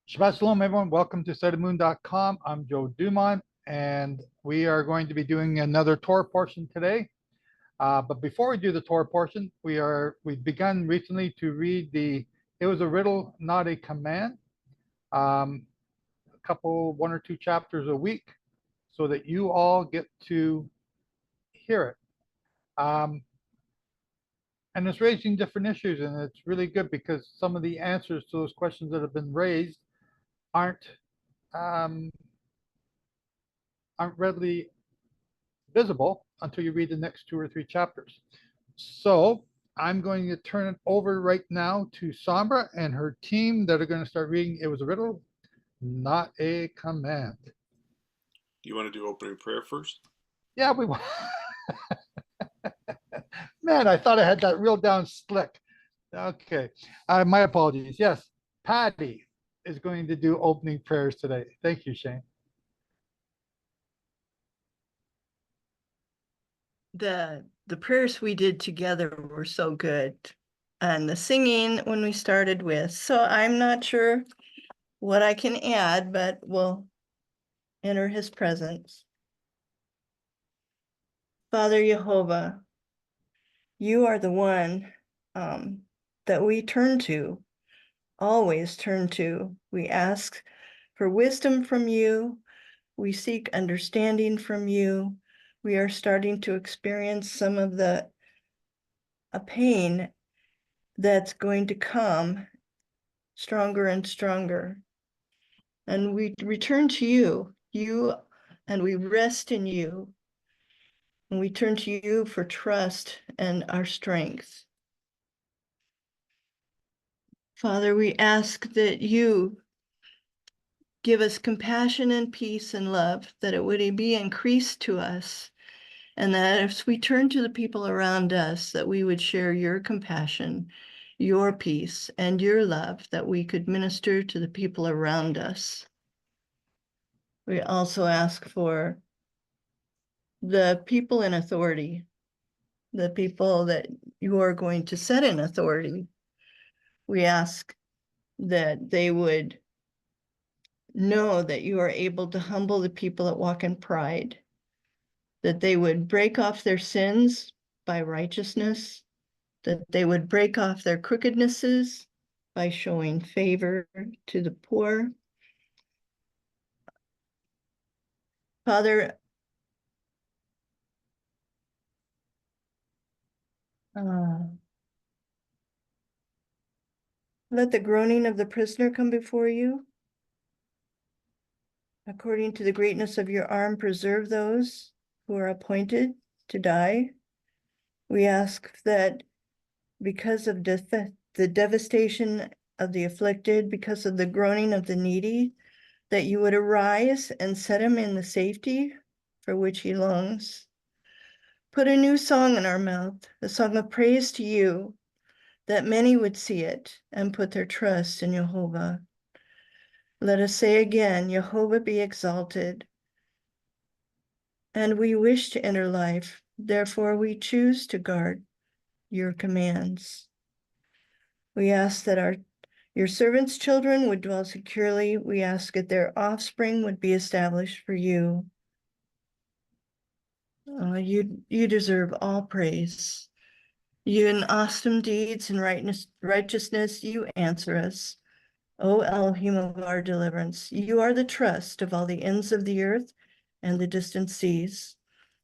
Shabbat Shalom, everyone. Welcome to SetOfMoon.com. I'm Joe Dumond, and we are going to be doing another Torah portion today. But before we do the Torah portion, we've begun recently to read the It Was a Riddle, Not a Command. One or two chapters a week, so that you all get to hear it. And it's raising different issues, and it's really good because some of the answers to those questions that have been raised aren't um, readily visible until you read the next two or three chapters. So I'm going to turn it over right now to Sombra and her team that are going to start reading It Was a Riddle, Not a Command. Do you want to do opening prayer first? Yeah, we want. Man, I thought I had that real down slick. Okay. My apologies. Yes, Patty is going to do opening prayers today. Thank you, Shane. The prayers we did together were so good, and the singing when we started with. So I'm not sure what I can add, but we'll enter his presence. Father Jehovah, you are the one that we turn to, always turn to. We ask for wisdom from you. We seek understanding from you. We are starting to experience some of a pain that's going to come stronger and stronger. And we return to you, and we rest in you. And we turn to you for trust and our strength. Father, we ask that you give us compassion and peace and love, that it would be increased to us, and that as we turn to the people around us, that we would share your compassion, your peace, and your love, that we could minister to the people around us. We also ask for the people in authority, the people that you are going to set in authority. We ask that they would know that you are able to humble the people that walk in pride, that they would break off their sins by righteousness, that they would break off their crookednesses by showing favor to the poor. Father, let the groaning of the prisoner come before you. According to the greatness of your arm, preserve those who are appointed to die. We ask that because of the devastation of the afflicted, because of the groaning of the needy, that you would arise and set him in the safety for which he longs. Put a new song in our mouth, a song of praise to you, that many would see it and put their trust in Jehovah. Let us say again, Jehovah be exalted. And we wish to enter life, therefore we choose to guard your commands. We ask that your servants' children would dwell securely. We ask that their offspring would be established for you. You deserve all praise. You in awesome deeds and righteousness, you answer us. O Elohim of our deliverance, you are the trust of all the ends of the earth and the distant seas.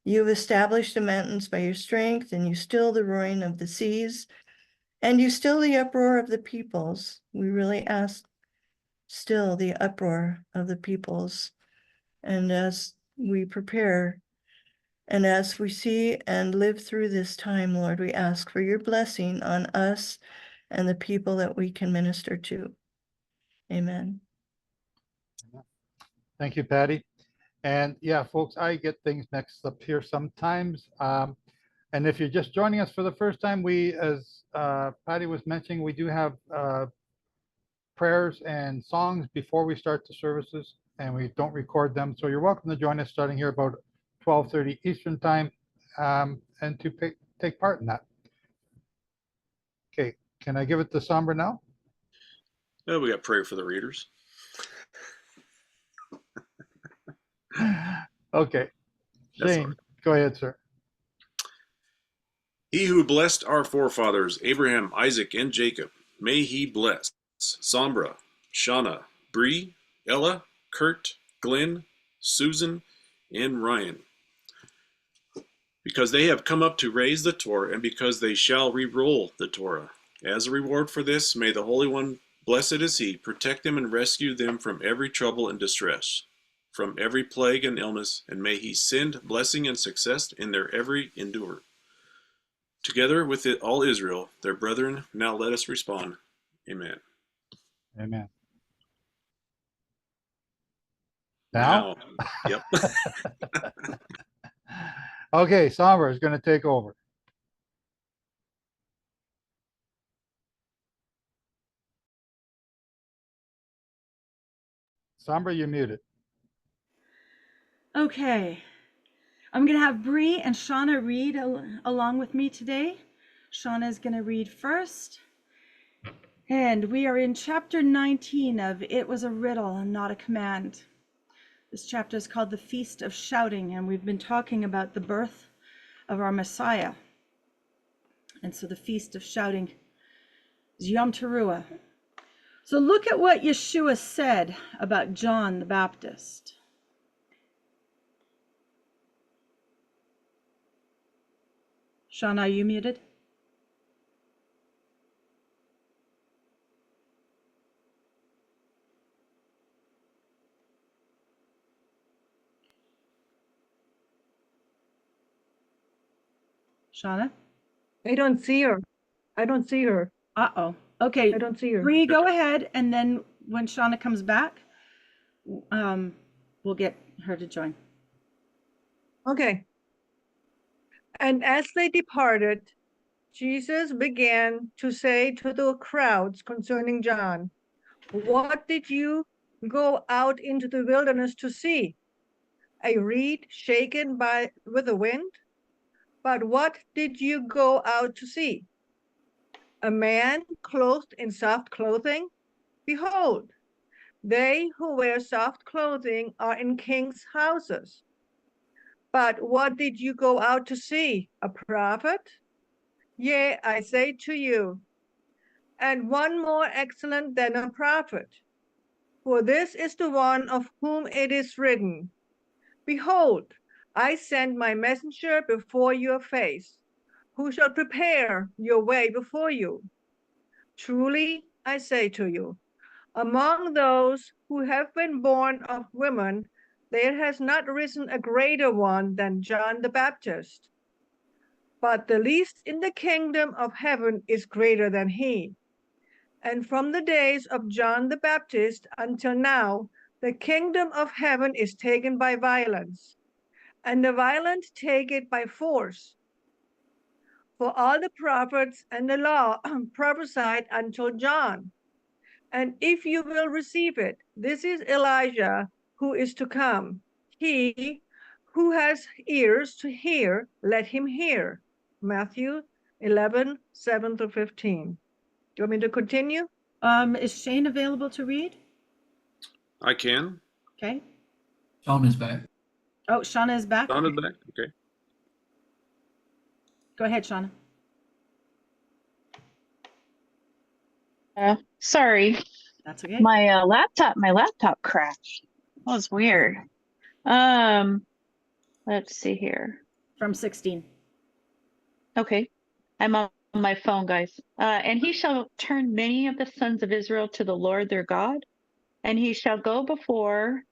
You have established the mountains by your strength, and you still the roaring of the seas, and you still the uproar of the peoples. We really ask, still the uproar of the peoples. And as we prepare, and as we see and live through this time, Lord, we ask for your blessing on us and the people that we can minister to. Amen. Thank you, Patty. And yeah, folks, I get things mixed up here sometimes. And if you're just joining us for the first time, as Patty was mentioning, we do have prayers and songs before we start the services, and we don't record them. So you're welcome to join us starting here about 12:30 Eastern time, and to take part in that. Okay, can I give it to Sombra now? No, we got prayer for the readers. Okay, That's all Shane, right. go ahead, sir. He who blessed our forefathers, Abraham, Isaac, and Jacob, may he bless Sombra, Shauna, Bree, Ella, Kurt, Glenn, Susan, and Ryan, because they have come up to raise the Torah, and because they shall re-roll the Torah. As a reward for this, may the Holy One, blessed is He, protect them and rescue them from every trouble and distress, from every plague and illness, and may He send blessing and success in their every endeavor. Together with it, all Israel, their brethren, now let us respond. Amen. Amen. Now? Yep. Okay, Sombra is going to take over. Sombra, you're muted. Okay, I'm going to have Bree and Shauna read along with me today. Shauna is going to read first. And we are in chapter 19 of It Was a Riddle and Not a Command. This chapter is called the Feast of Shouting, and we've been talking about the birth of our Messiah. And so the Feast of Shouting is Yom Teruah. So look at what Yeshua said about John the Baptist. Shauna, are you muted? Shauna? I don't see her. I don't see her. Uh-oh. Okay. I don't see her. Bree, go ahead, and then when Shauna comes back, we'll get her to join. Okay. And as they departed, Jesus began to say to the crowds concerning John, "What did you go out into the wilderness to see? A reed shaken with the wind? But what did you go out to see? A man clothed in soft clothing? Behold, they who wear soft clothing are in kings' houses. But what did you go out to see? A prophet? Yea, I say to you, and one more excellent than a prophet. For this is the one of whom it is written, Behold, I send my messenger before your face, who shall prepare your way before you. Truly, I say to you, among those who have been born of women, there has not risen a greater one than John the Baptist. But the least in the kingdom of heaven is greater than he. And from the days of John the Baptist until now, the kingdom of heaven is taken by violence, and the violent take it by force. For all the prophets and the law prophesied until John. And if you will receive it, this is Elijah who is to come. He who has ears to hear, let him hear. Matthew 11, 7 to 15. Do you want me to continue? Is Shane available to read? I can. Okay. Sean is back. Oh, Shauna is back. Donna's back. Okay. Go ahead, Shauna. Sorry, That's okay. my laptop crashed. That was weird. Let's see here. From 16. Okay, I'm on my phone, guys. And he shall turn many of the sons of Israel to the Lord their God, and he shall go before.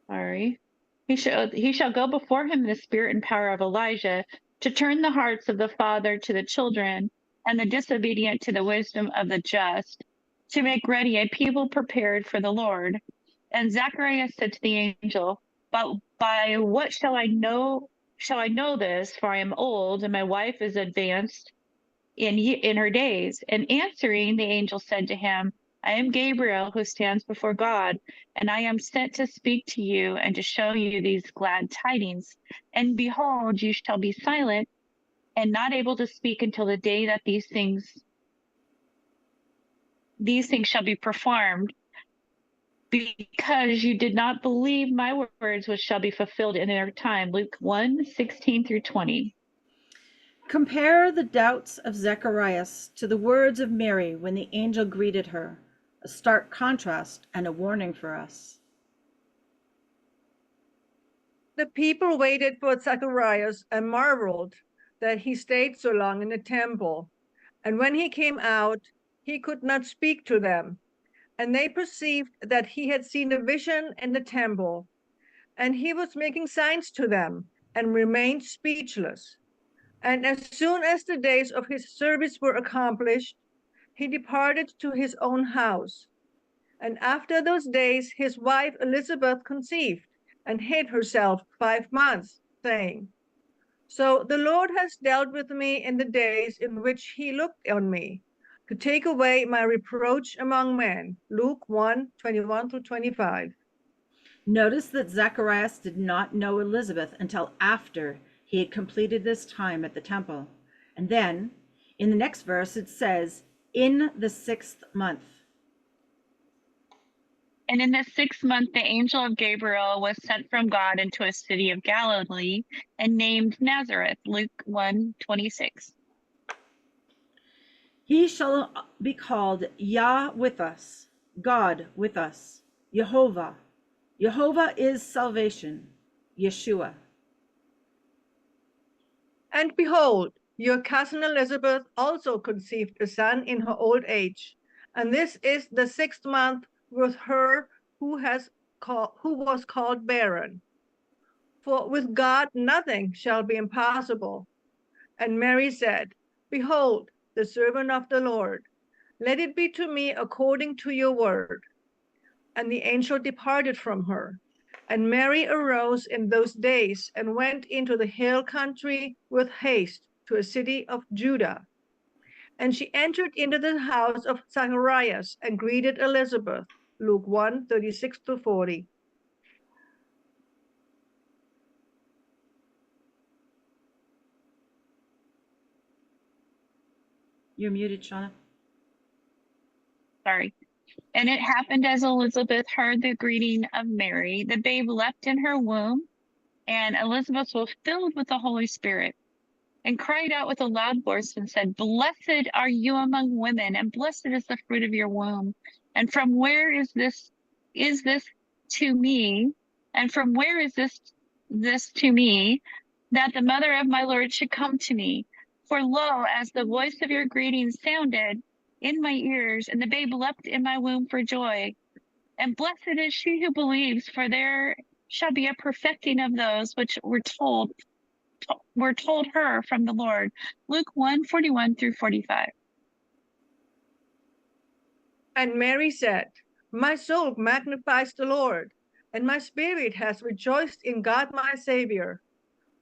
Sorry, he shall go before him in the spirit and power of Elijah, to turn the hearts of the father to the children, and the disobedient to the wisdom of the just, to make ready a people prepared for the Lord. And Zacharias said to the angel, But by what shall I know this? For I am old, and my wife is advanced in her days. And answering, the angel said to him, I am Gabriel, who stands before God, and I am sent to speak to you and to show you these glad tidings. And behold, you shall be silent and not able to speak until the day that these things shall be performed, because you did not believe my words, which shall be fulfilled in their time. Luke 1:16-20. Compare the doubts of Zacharias to the words of Mary when the angel greeted her, a stark contrast and a warning for us. The people waited for Zacharias and marveled that he stayed so long in the temple. And when he came out, he could not speak to them. And they perceived that he had seen a vision in the temple. And he was making signs to them and remained speechless. And as soon as the days of his service were accomplished, he departed to his own house. And after those days, his wife Elizabeth conceived and hid herself 5 months, saying, So the Lord has dealt with me in the days in which he looked on me, to take away my reproach among men. Luke 1:21-25. Notice that Zacharias did not know Elizabeth until after he had completed this time at the temple. And then, in the next verse, it says, in the 6th month. And in the 6th month, the angel of Gabriel was sent from God into a city of Galilee and named Nazareth. Luke 1:26. He shall be called Yah with us, God with us, Jehovah. Jehovah is salvation, Yeshua. And behold, your cousin Elizabeth also conceived a son in her old age. And this is the 6th month with her who was called barren. For with God nothing shall be impossible. And Mary said, Behold, the servant of the Lord, let it be to me according to your word. And the angel departed from her. And Mary arose in those days and went into the hill country with haste to a city of Judah. And she entered into the house of Zacharias and greeted Elizabeth. Luke 1:36-40. You're muted, Shauna. Sorry. And it happened as Elizabeth heard the greeting of Mary, the babe leapt in her womb, and Elizabeth was filled with the Holy Spirit and cried out with a loud voice and said, Blessed are you among women, and blessed is the fruit of your womb. And from where is this to me? And from where is this to me, that the mother of my Lord should come to me? For lo, as the voice of your greeting sounded in my ears, and the babe leapt in my womb for joy. And blessed is she who believes, for there shall be a perfecting of those which were told her from the Lord. Luke 1:41-45. And Mary said, My soul magnifies the Lord, and my spirit has rejoiced in God my Savior.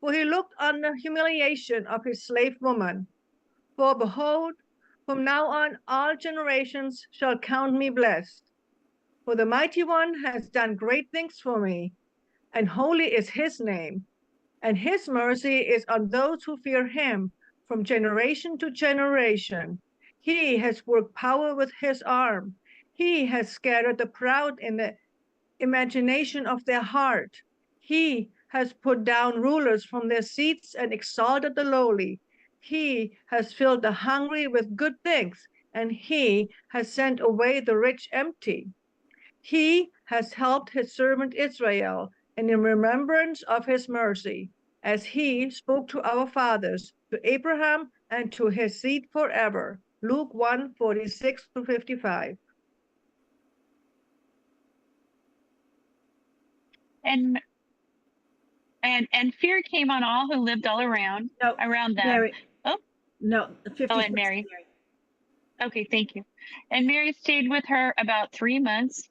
For he looked on the humiliation of his slave woman. For behold, from now on all generations shall count me blessed. For the Mighty One has done great things for me, and holy is his name. And his mercy is on those who fear him from generation to generation. He has worked power with his arm. He has scattered the proud in the imagination of their heart. He has put down rulers from their seats and exalted the lowly. He has filled the hungry with good things, and he has sent away the rich empty. He has helped his servant Israel, and in remembrance of his mercy, as he spoke to our fathers, to Abraham, and to his seed forever. Luke 1:46-55. And fear came on all who lived all around them. Mary. Oh. No, 56. And Mary. Okay, thank you. And Mary stayed with her about 3 months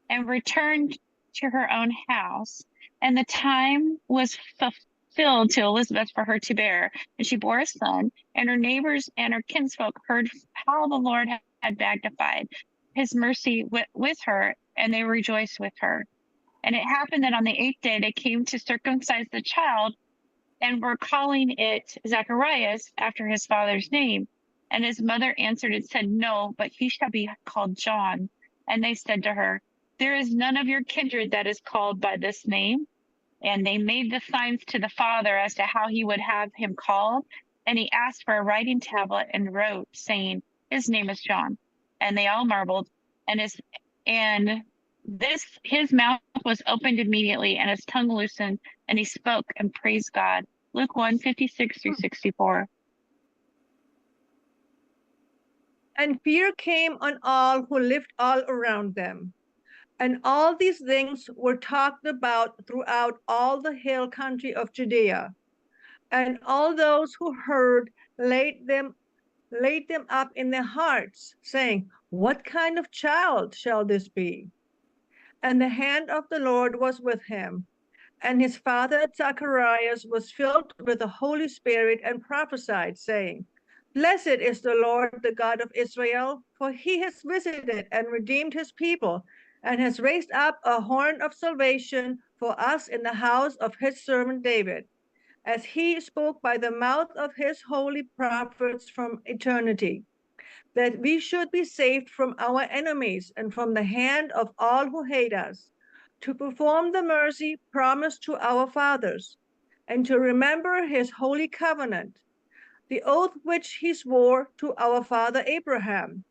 and returned to her own house. And the time was fulfilled to Elizabeth for her to bear. And she bore a son, and her neighbors and her kinsfolk heard how the Lord had magnified his mercy with her, and they rejoiced with her. And it happened that on the 8th day they came to circumcise the child, and were calling it Zacharias after his father's name. And his mother answered and said, No, but he shall be called John. And they said to her, There is none of your kindred that is called by this name. And they made the signs to the father as to how he would have him called. And he asked for a writing tablet and wrote, saying, his name is John. And they all marveled. His mouth was opened immediately, and his tongue loosened, and he spoke and praised God. Luke 1:56-64. And fear came on all who lived all around them. And all these things were talked about throughout all the hill country of Judea. And all those who heard laid them up in their hearts, saying, what kind of child shall this be? And the hand of the Lord was with him. And his father Zacharias was filled with the Holy Spirit and prophesied, saying, blessed is the Lord, the God of Israel, for he has visited and redeemed his people, and has raised up a horn of salvation for us in the house of his servant David, as he spoke by the mouth of his holy prophets from eternity, that we should be saved from our enemies and from the hand of all who hate us, to perform the mercy promised to our fathers, and to remember his holy covenant, the oath which he swore to our father Abraham,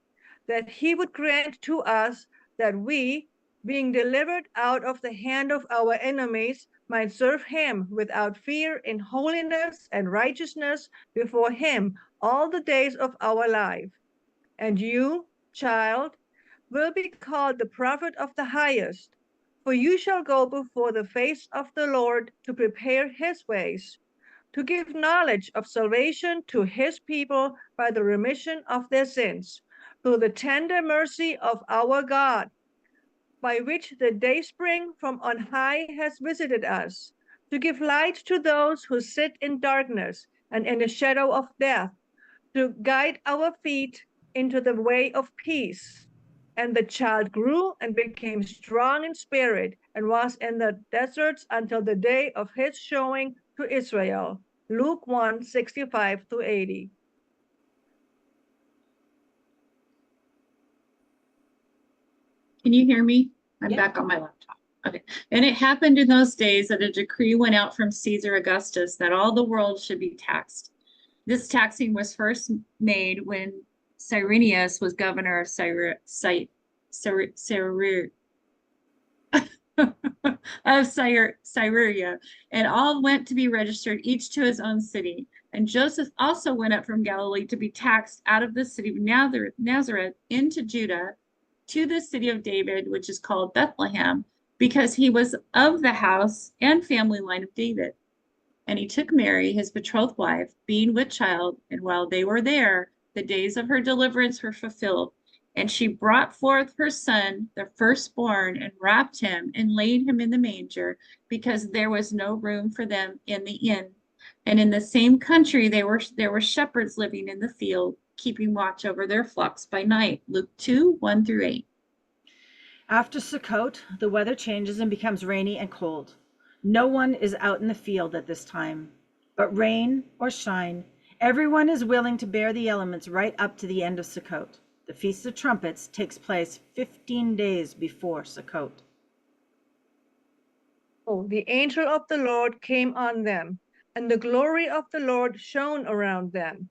that he would grant to us that we, being delivered out of the hand of our enemies, might serve him without fear in holiness and righteousness before him all the days of our life. And you, child, will be called the prophet of the highest, for you shall go before the face of the Lord to prepare his ways, to give knowledge of salvation to his people by the remission of their sins, through the tender mercy of our God, by which the dayspring from on high has visited us, to give light to those who sit in darkness and in the shadow of death, to guide our feet into the way of peace. And the child grew and became strong in spirit, and was in the deserts until the day of his showing to Israel. Luke 1:65-80. Can you hear me? I'm Yeah. back on my laptop. Okay. And it happened in those days that a decree went out from Caesar Augustus that all the world should be taxed. This taxing was first made when Cyrenius was governor of Syria, and all went to be registered, each to his own city. And Joseph also went up from Galilee to be taxed out of the city of Nazareth into Judah, to the city of David, which is called Bethlehem, because he was of the house and family line of David. And he took Mary, his betrothed wife, being with child, and while they were there, the days of her deliverance were fulfilled. And she brought forth her son, the firstborn, and wrapped him and laid him in the manger, because there was no room for them in the inn. And in the same country there were shepherds living in the field, keeping watch over their flocks by night. Luke 2:1-8. After Sukkot, the weather changes and becomes rainy and cold. No one is out in the field at this time, but rain or shine, everyone is willing to bear the elements right up to the end of Sukkot. The Feast of Trumpets takes place 15 days before Sukkot. Oh, the angel of the Lord came on them, and the glory of the Lord shone around them,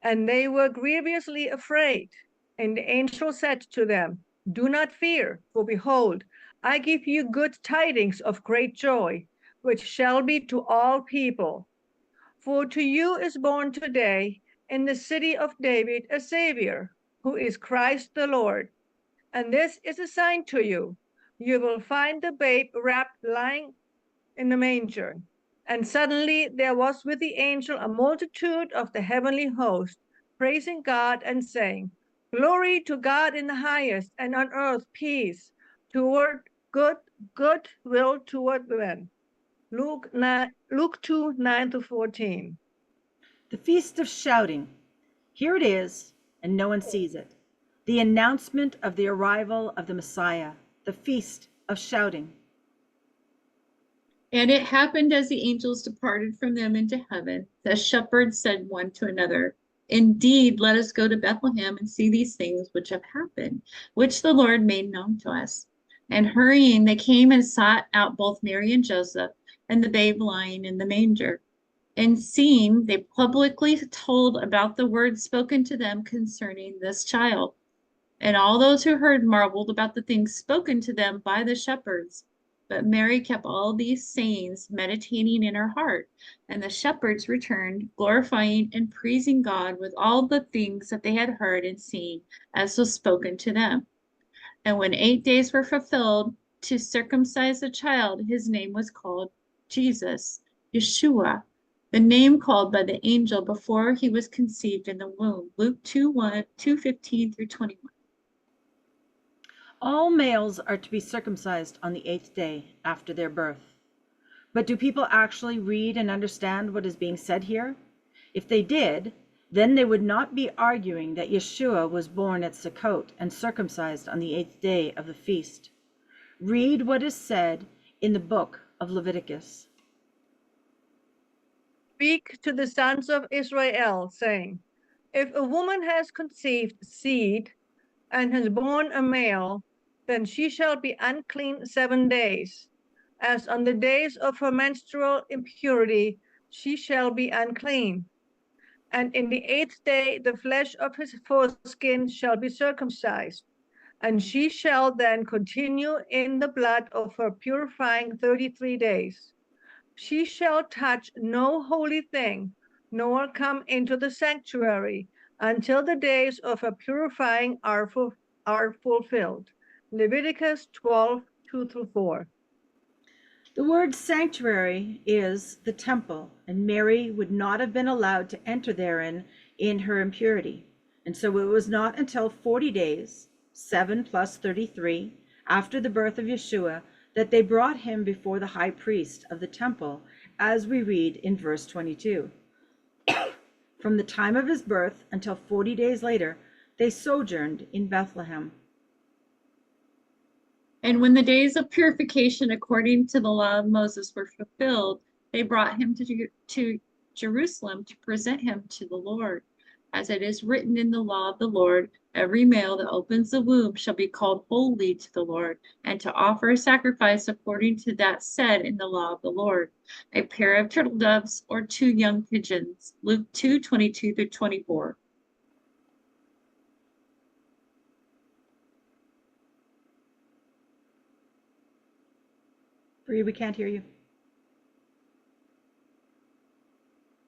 and they were grievously afraid. And the angel said to them, do not fear, for behold, I give you good tidings of great joy, which shall be to all people. For to you is born today in the city of David a Savior, who is Christ the Lord. And this is a sign to you. You will find the babe wrapped, lying in the manger. And suddenly there was with the angel a multitude of the heavenly host, praising God and saying, glory to God in the highest, and on earth peace, toward goodwill toward men. Luke 2:9-14. The Feast of Shouting. Here it is, and no one sees it. The announcement of the arrival of the Messiah, the Feast of Shouting. And it happened as the angels departed from them into heaven, the shepherds said one to another, indeed, let us go to Bethlehem and see these things which have happened, which the Lord made known to us. And hurrying, they came and sought out both Mary and Joseph and the babe lying in the manger. And seeing, they publicly told about the words spoken to them concerning this child. And all those who heard marveled about the things spoken to them by the shepherds. But Mary kept all these sayings, meditating in her heart. And the shepherds returned, glorifying and praising God with all the things that they had heard and seen, as was spoken to them. And when 8 days were fulfilled to circumcise the child, his name was called Jesus, Yeshua, the name called by the angel before he was conceived in the womb. Luke 2:15 through 21. All males are to be circumcised on the 8th day after their birth. But do people actually read and understand what is being said here? If they did, then they would not be arguing that Yeshua was born at Sukkot and circumcised on the 8th day of the feast. Read what is said in the book of Leviticus. Speak to the sons of Israel, saying, if a woman has conceived seed and has born a male, then she shall be unclean 7 days. As on the days of her menstrual impurity, she shall be unclean. And in the 8th day, the flesh of his foreskin shall be circumcised, and she shall then continue in the blood of her purifying 33 days. She shall touch no holy thing, nor come into the sanctuary until the days of her purifying are fulfilled. Leviticus 12:2-4. The word sanctuary is the temple, and Mary would not have been allowed to enter therein in her impurity. And so it was not until 40 days, 7 plus 33, after the birth of Yeshua, that they brought him before the high priest of the temple, as we read in verse 22. From the time of his birth until 40 days later, they sojourned in Bethlehem. And when the days of purification according to the law of Moses were fulfilled, they brought him to Jerusalem to present him to the Lord. As it is written in the law of the Lord, every male that opens the womb shall be called holy to the Lord, and to offer a sacrifice according to that said in the law of the Lord, a pair of turtle doves or 2 young pigeons. Luke 2:22-24. Bree, we can't hear you.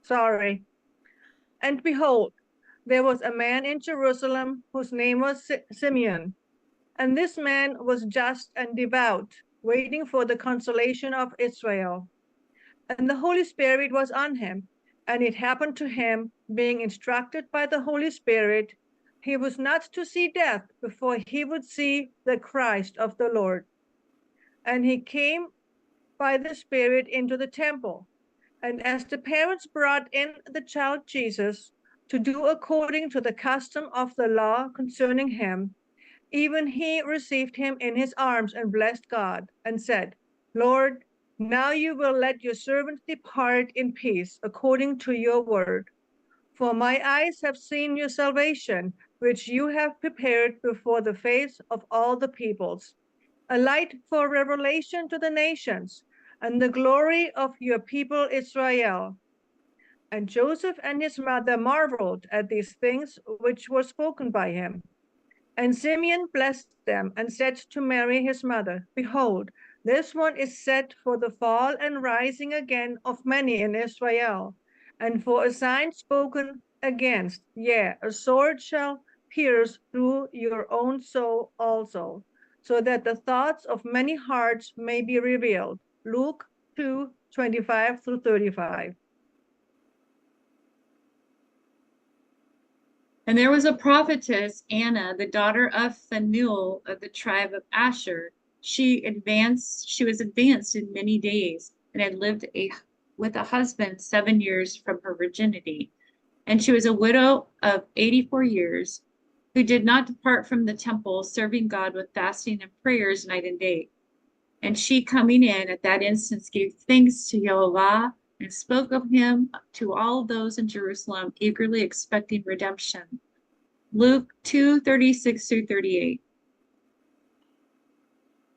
Sorry. And behold, there was a man in Jerusalem whose name was Simeon. And this man was just and devout, waiting for the consolation of Israel. And the Holy Spirit was on him. And it happened to him, being instructed by the Holy Spirit, he was not to see death before he would see the Christ of the Lord. And he came by the Spirit into the temple. And as the parents brought in the child Jesus to do according to the custom of the law concerning him, even he received him in his arms and blessed God and said, Lord, now you will let your servant depart in peace according to your word. For my eyes have seen your salvation, which you have prepared before the face of all the peoples, a light for revelation to the nations, and the glory of your people Israel. And Joseph and his mother marveled at these things which were spoken by him. And Simeon blessed them and said to Mary his mother, behold, this one is set for the fall and rising again of many in Israel, and for a sign spoken against, yea, a sword shall pierce through your own soul also, so that the thoughts of many hearts may be revealed. Luke 2:25-35. And there was a prophetess, Anna, the daughter of Phanuel of the tribe of Asher. She was advanced in many days, and had lived with a husband 7 years from her virginity. And she was a widow of 84 years, who did not depart from the temple, serving God with fasting and prayers night and day. And she, coming in at that instant, gave thanks to Yehshua and spoke of him to all those in Jerusalem, eagerly expecting redemption. Luke 2:36-38.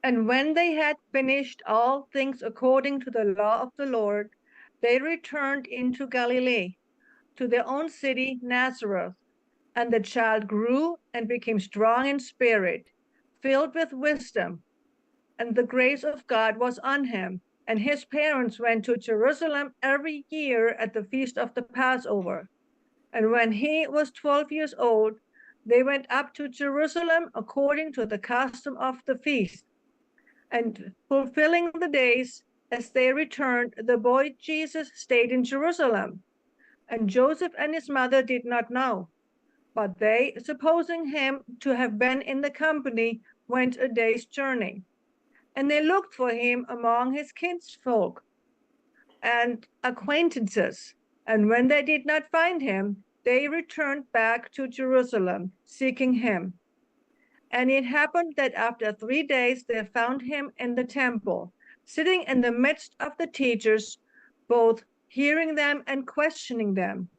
And when they had finished all things according to the law of the Lord, they returned into Galilee, to their own city, Nazareth. And the child grew and became strong in spirit, filled with wisdom, and the grace of God was on him. And his parents went to Jerusalem every year at the feast of the Passover. And when he was 12 years old, they went up to Jerusalem according to the custom of the feast. And fulfilling the days, as they returned, the boy Jesus stayed in Jerusalem. And Joseph and his mother did not know. But they, supposing him to have been in the company, went a day's journey. And they looked for him among his kinsfolk and acquaintances. And when they did not find him, they returned back to Jerusalem, seeking him. And it happened that after 3 days they found him in the temple, sitting in the midst of the teachers, both hearing them and questioning them.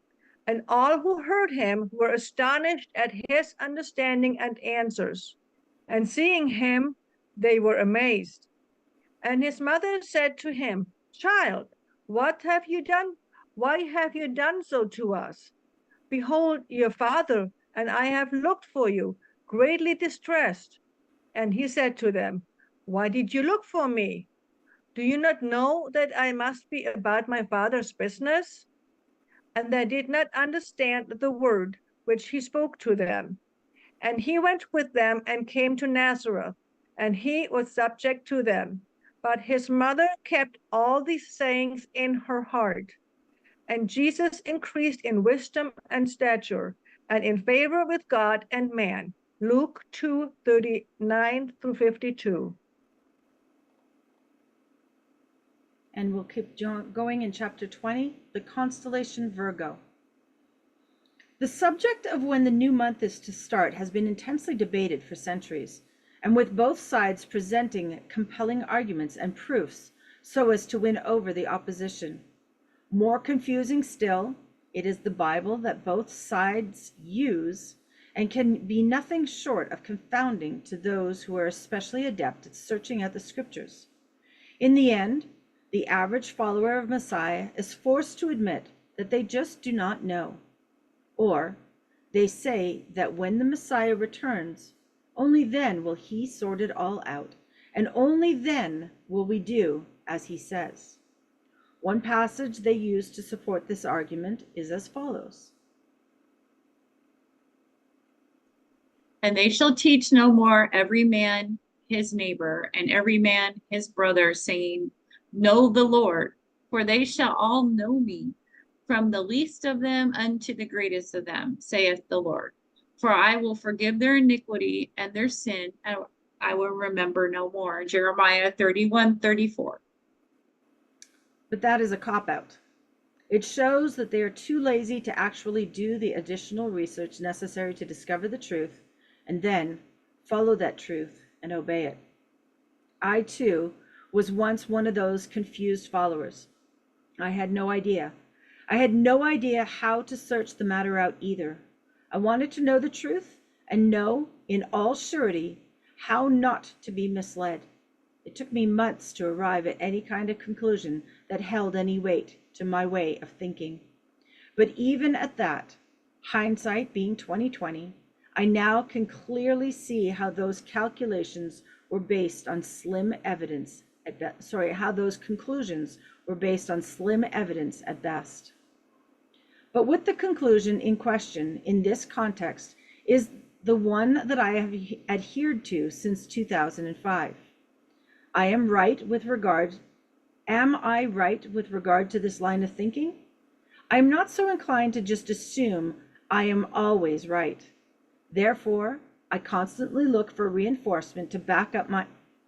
And all who heard him were astonished at his understanding and answers. And seeing him, they were amazed. And his mother said to him, "Child, what have you done? Why have you done so to us? Behold, your father and I have looked for you, greatly distressed." And he said to them, "Why did you look for me? Do you not know that I must be about my father's business?" And they did not understand the word which he spoke to them. And he went with them and came to Nazareth, and he was subject to them. But his mother kept all these sayings in her heart. And Jesus increased in wisdom and stature, and in favor with God and man. Luke 2:39 through 52. And we'll keep going in chapter 20, the constellation Virgo. The subject of when the new month is to start has been intensely debated for centuries, and with both sides presenting compelling arguments and proofs so as to win over the opposition. More confusing still, it is the Bible that both sides use and can be nothing short of confounding to those who are especially adept at searching out the scriptures. In the end, the average follower of Messiah is forced to admit that they just do not know. Or they say that when the Messiah returns, only then will he sort it all out, and only then will we do as he says. One passage they use to support this argument is as follows. And they shall teach no more every man his neighbor, and every man his brother, saying, Know the Lord, for they shall all know me, from the least of them unto the greatest of them, saith the Lord. For I will forgive their iniquity and their sin, and I will remember no more. Jeremiah 31:34. But that is a cop-out. It shows that they are too lazy to actually do the additional research necessary to discover the truth and then follow that truth and obey it. I, too, was once one of those confused followers. I had no idea. I had no idea how to search the matter out either. I wanted to know the truth and know in all surety how not to be misled. It took me months to arrive at any kind of conclusion that held any weight to my way of thinking. But even at that, hindsight being 20/20, I now can clearly see how those calculations were based on slim evidence how those conclusions were based on slim evidence at best. But with the conclusion in question in this context is the one that I have adhered to since 2005. Am I right with regard to this line of thinking? I am not so inclined to just assume I am always right. Therefore, I constantly look for reinforcement to back up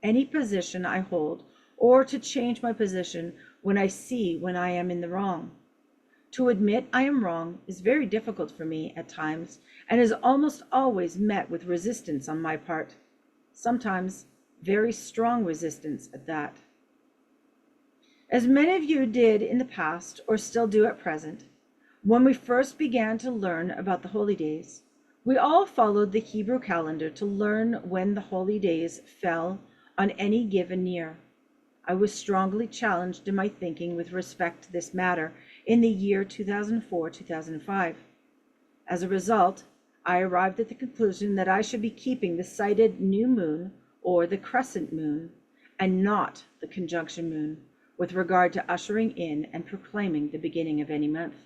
any position I hold, or to change my position when I see when I am in the wrong. To admit I am wrong is very difficult for me at times, and is almost always met with resistance on my part, sometimes very strong resistance at that. As many of you did in the past, or still do at present, when we first began to learn about the holy days, we all followed the Hebrew calendar to learn when the holy days fell on any given year. I was strongly challenged in my thinking with respect to this matter in the year 2004-2005. As a result, I arrived at the conclusion that I should be keeping the sighted new moon or the crescent moon and not the conjunction moon with regard to ushering in and proclaiming the beginning of any month.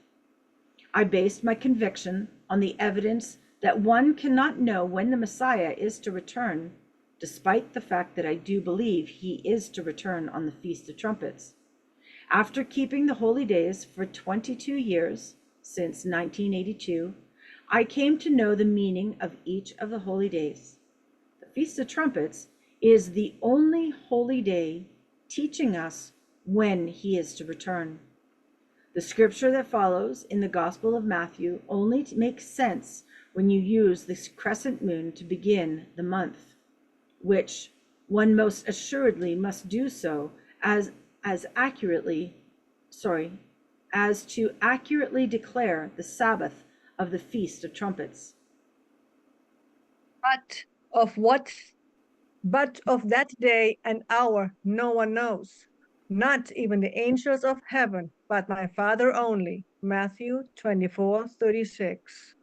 I based my conviction on the evidence that one cannot know when the Messiah is to return, despite the fact that I do believe he is to return on the Feast of Trumpets. After keeping the holy days for 22 years, since 1982, I came to know the meaning of each of the holy days. The Feast of Trumpets is the only holy day teaching us when he is to return. The scripture that follows in the Gospel of Matthew only makes sense when you use this crescent moon to begin the month, which one most assuredly must do so as to accurately declare the Sabbath of the Feast of Trumpets. But of that day and hour no one knows, not even the angels of heaven, but my Father only. Matthew 24:36.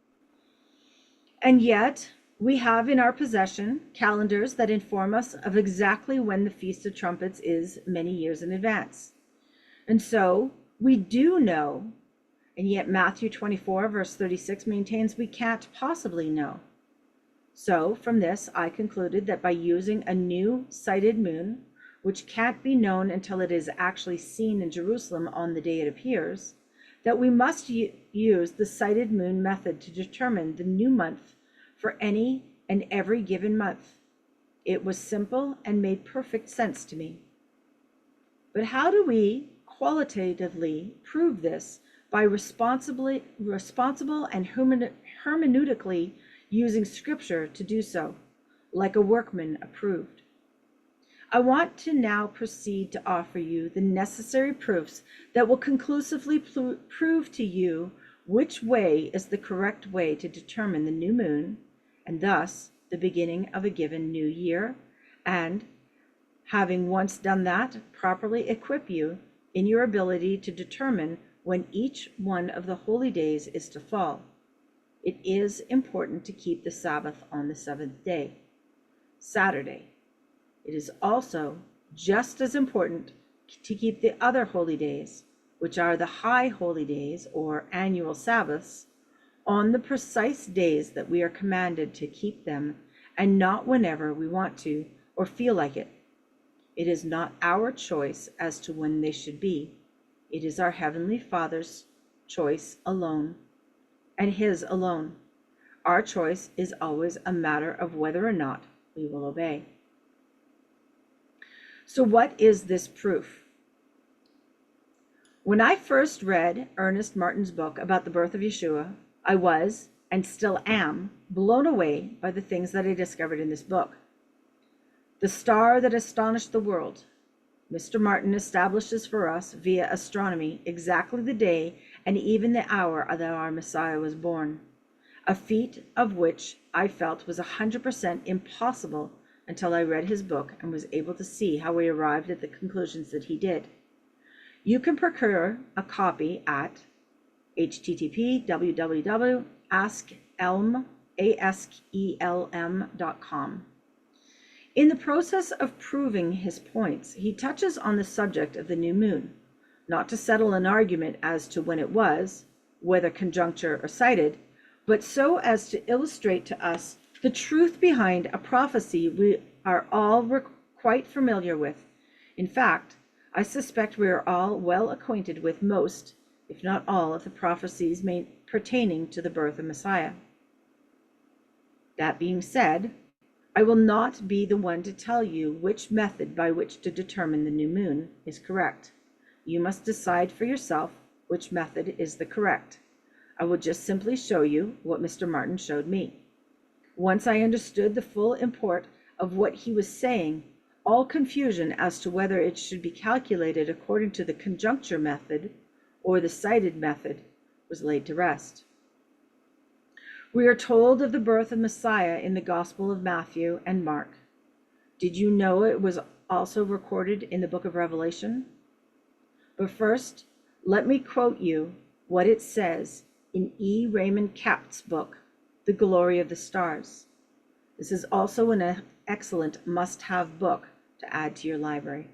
And yet, we have in our possession calendars that inform us of exactly when the Feast of Trumpets is many years in advance. And so we do know, and yet Matthew 24, verse 36 maintains we can't possibly know. So from this, I concluded that by using a new sighted moon, which can't be known until it is actually seen in Jerusalem on the day it appears, that we must use the sighted moon method to determine the new month for any and every given month. It was simple and made perfect sense to me. But how do we qualitatively prove this by responsible and hermeneutically using scripture to do so, like a workman approved? I want to now proceed to offer you the necessary proofs that will conclusively prove to you which way is the correct way to determine the new moon, and thus the beginning of a given new year, and, having once done that, properly equip you in your ability to determine when each one of the holy days is to fall. It is important to keep the Sabbath on the seventh day, Saturday. It is also just as important to keep the other holy days, which are the high holy days or annual Sabbaths, on the precise days that we are commanded to keep them, and not whenever we want to or feel like it. It is not our choice as to when they should be. It is our Heavenly Father's choice alone, and His alone. Our choice is always a matter of whether or not we will obey. So what is this proof? When I first read Ernest Martin's book about the birth of Yeshua, I was, and still am, blown away by the things that I discovered in this book. The star that astonished the world. Mr. Martin establishes for us via astronomy exactly the day and even the hour that our Messiah was born, a feat of which I felt was 100% impossible until I read his book and was able to see how he arrived at the conclusions that he did. You can procure a copy at http://askelm.com. In the process of proving his points, he touches on the subject of the new moon, not to settle an argument as to when it was, whether conjuncture or sighted, but so as to illustrate to us the truth behind a prophecy we are all quite familiar with. In fact, I suspect we are all well acquainted with most, if not all, of the prophecies pertaining to the birth of Messiah. That being said, I will not be the one to tell you which method by which to determine the new moon is correct. You must decide for yourself which method is the correct. I will just simply show you what Mr. Martin showed me. Once I understood the full import of what he was saying, all confusion as to whether it should be calculated according to the conjuncture method or the sighted method was laid to rest. We are told of the birth of Messiah in the Gospel of Matthew and Mark. Did you know it was also recorded in the book of Revelation? But first, let me quote you what it says in E. Raymond Capt's book, The Glory of the Stars. This is also an excellent must-have book to add to your library.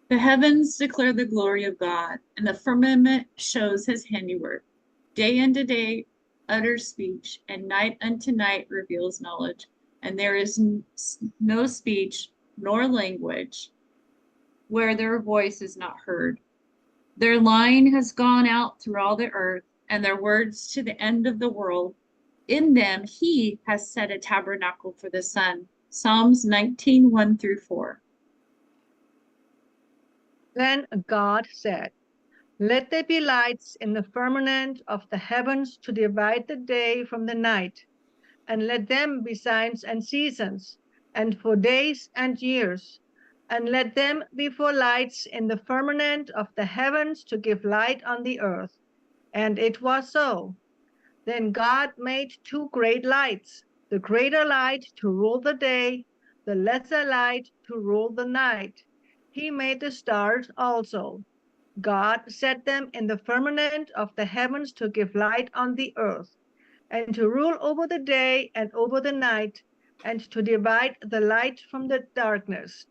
The heavens declare the glory of God, and the firmament shows his handiwork. Day unto day utters speech, and night unto night reveals knowledge. And there is no speech nor language where their voice is not heard. Their line has gone out through all the earth, and their words to the end of the world. In them he has set a tabernacle for the sun. Psalms 19, 1 through 4. Then God said, "Let there be lights in the firmament of the heavens to divide the day from the night, and let them be signs and seasons, and for days and years. And let them be for lights in the firmament of the heavens to give light on the earth." And it was so. Then God made two great lights, the greater light to rule the day, the lesser light to rule the night. He made the stars also. God set them in the firmament of the heavens to give light on the earth, and to rule over the day and over the night, and to divide the light from the darkness.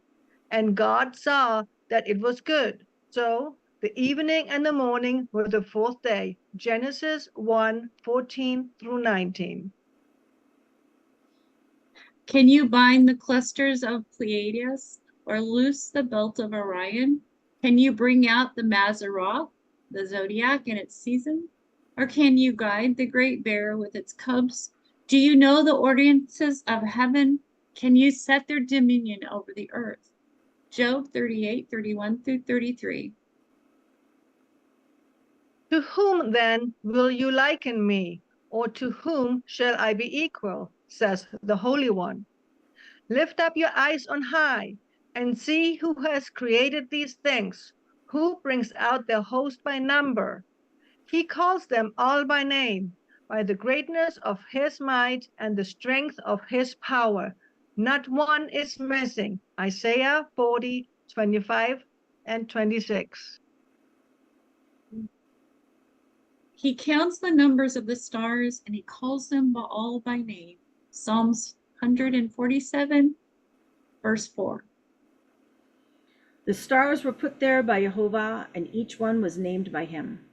And God saw that it was good. So the evening and the morning were the fourth day. Genesis 1, 14 through 19. Can you bind the clusters of Pleiades or loose the belt of Orion? Can you bring out the Mazzaroth, the zodiac, in its season? Or can you guide the great bear with its cubs? Do you know the ordinances of heaven? Can you set their dominion over the earth? Job 38, 31 through 33. To whom then will you liken me, or to whom shall I be equal, says the Holy One. Lift up your eyes on high, and see who has created these things, who brings out their host by number. He calls them all by name, by the greatness of his might and the strength of his power. Not one is missing. Isaiah 40, 25 and 26. He counts the numbers of the stars, and he calls them all by name. Psalms 147, verse 4. The stars were put there by Jehovah, and each one was named by him.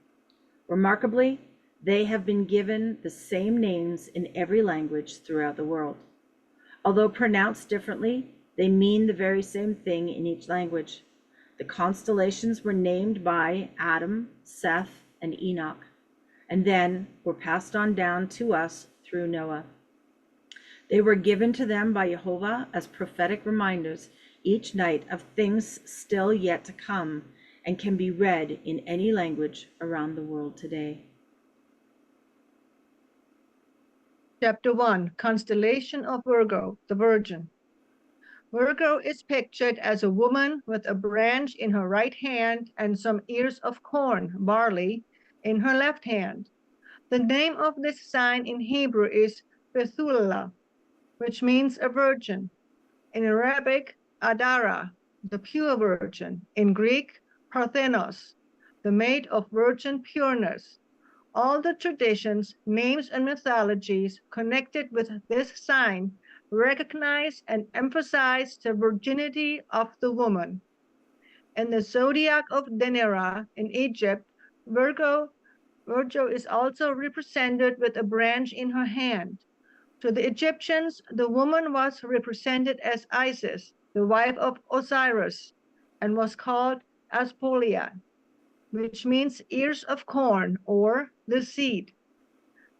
Remarkably, they have been given the same names in every language throughout the world. Although pronounced differently, they mean the very same thing in each language. The constellations were named by Adam, Seth, and Enoch, and then were passed on down to us through Noah. They were given to them by Jehovah as prophetic reminders each night of things still yet to come, and can be read in any language around the world today. Chapter 1, Constellation of Virgo, the Virgin. Virgo is pictured as a woman with a branch in her right hand and some ears of corn, barley, in her left hand. The name of this sign in Hebrew is Bethulah, which means a virgin. In Arabic, Adara, the pure virgin. In Greek, Parthenos, the maid of virgin pureness. All the traditions, names, and mythologies connected with this sign recognize and emphasize the virginity of the woman. In the zodiac of Denera in Egypt, Virgo is also represented with a branch in her hand. To the Egyptians, the woman was represented as Isis, the wife of Osiris, and was called Aspolia, which means ears of corn or the seed.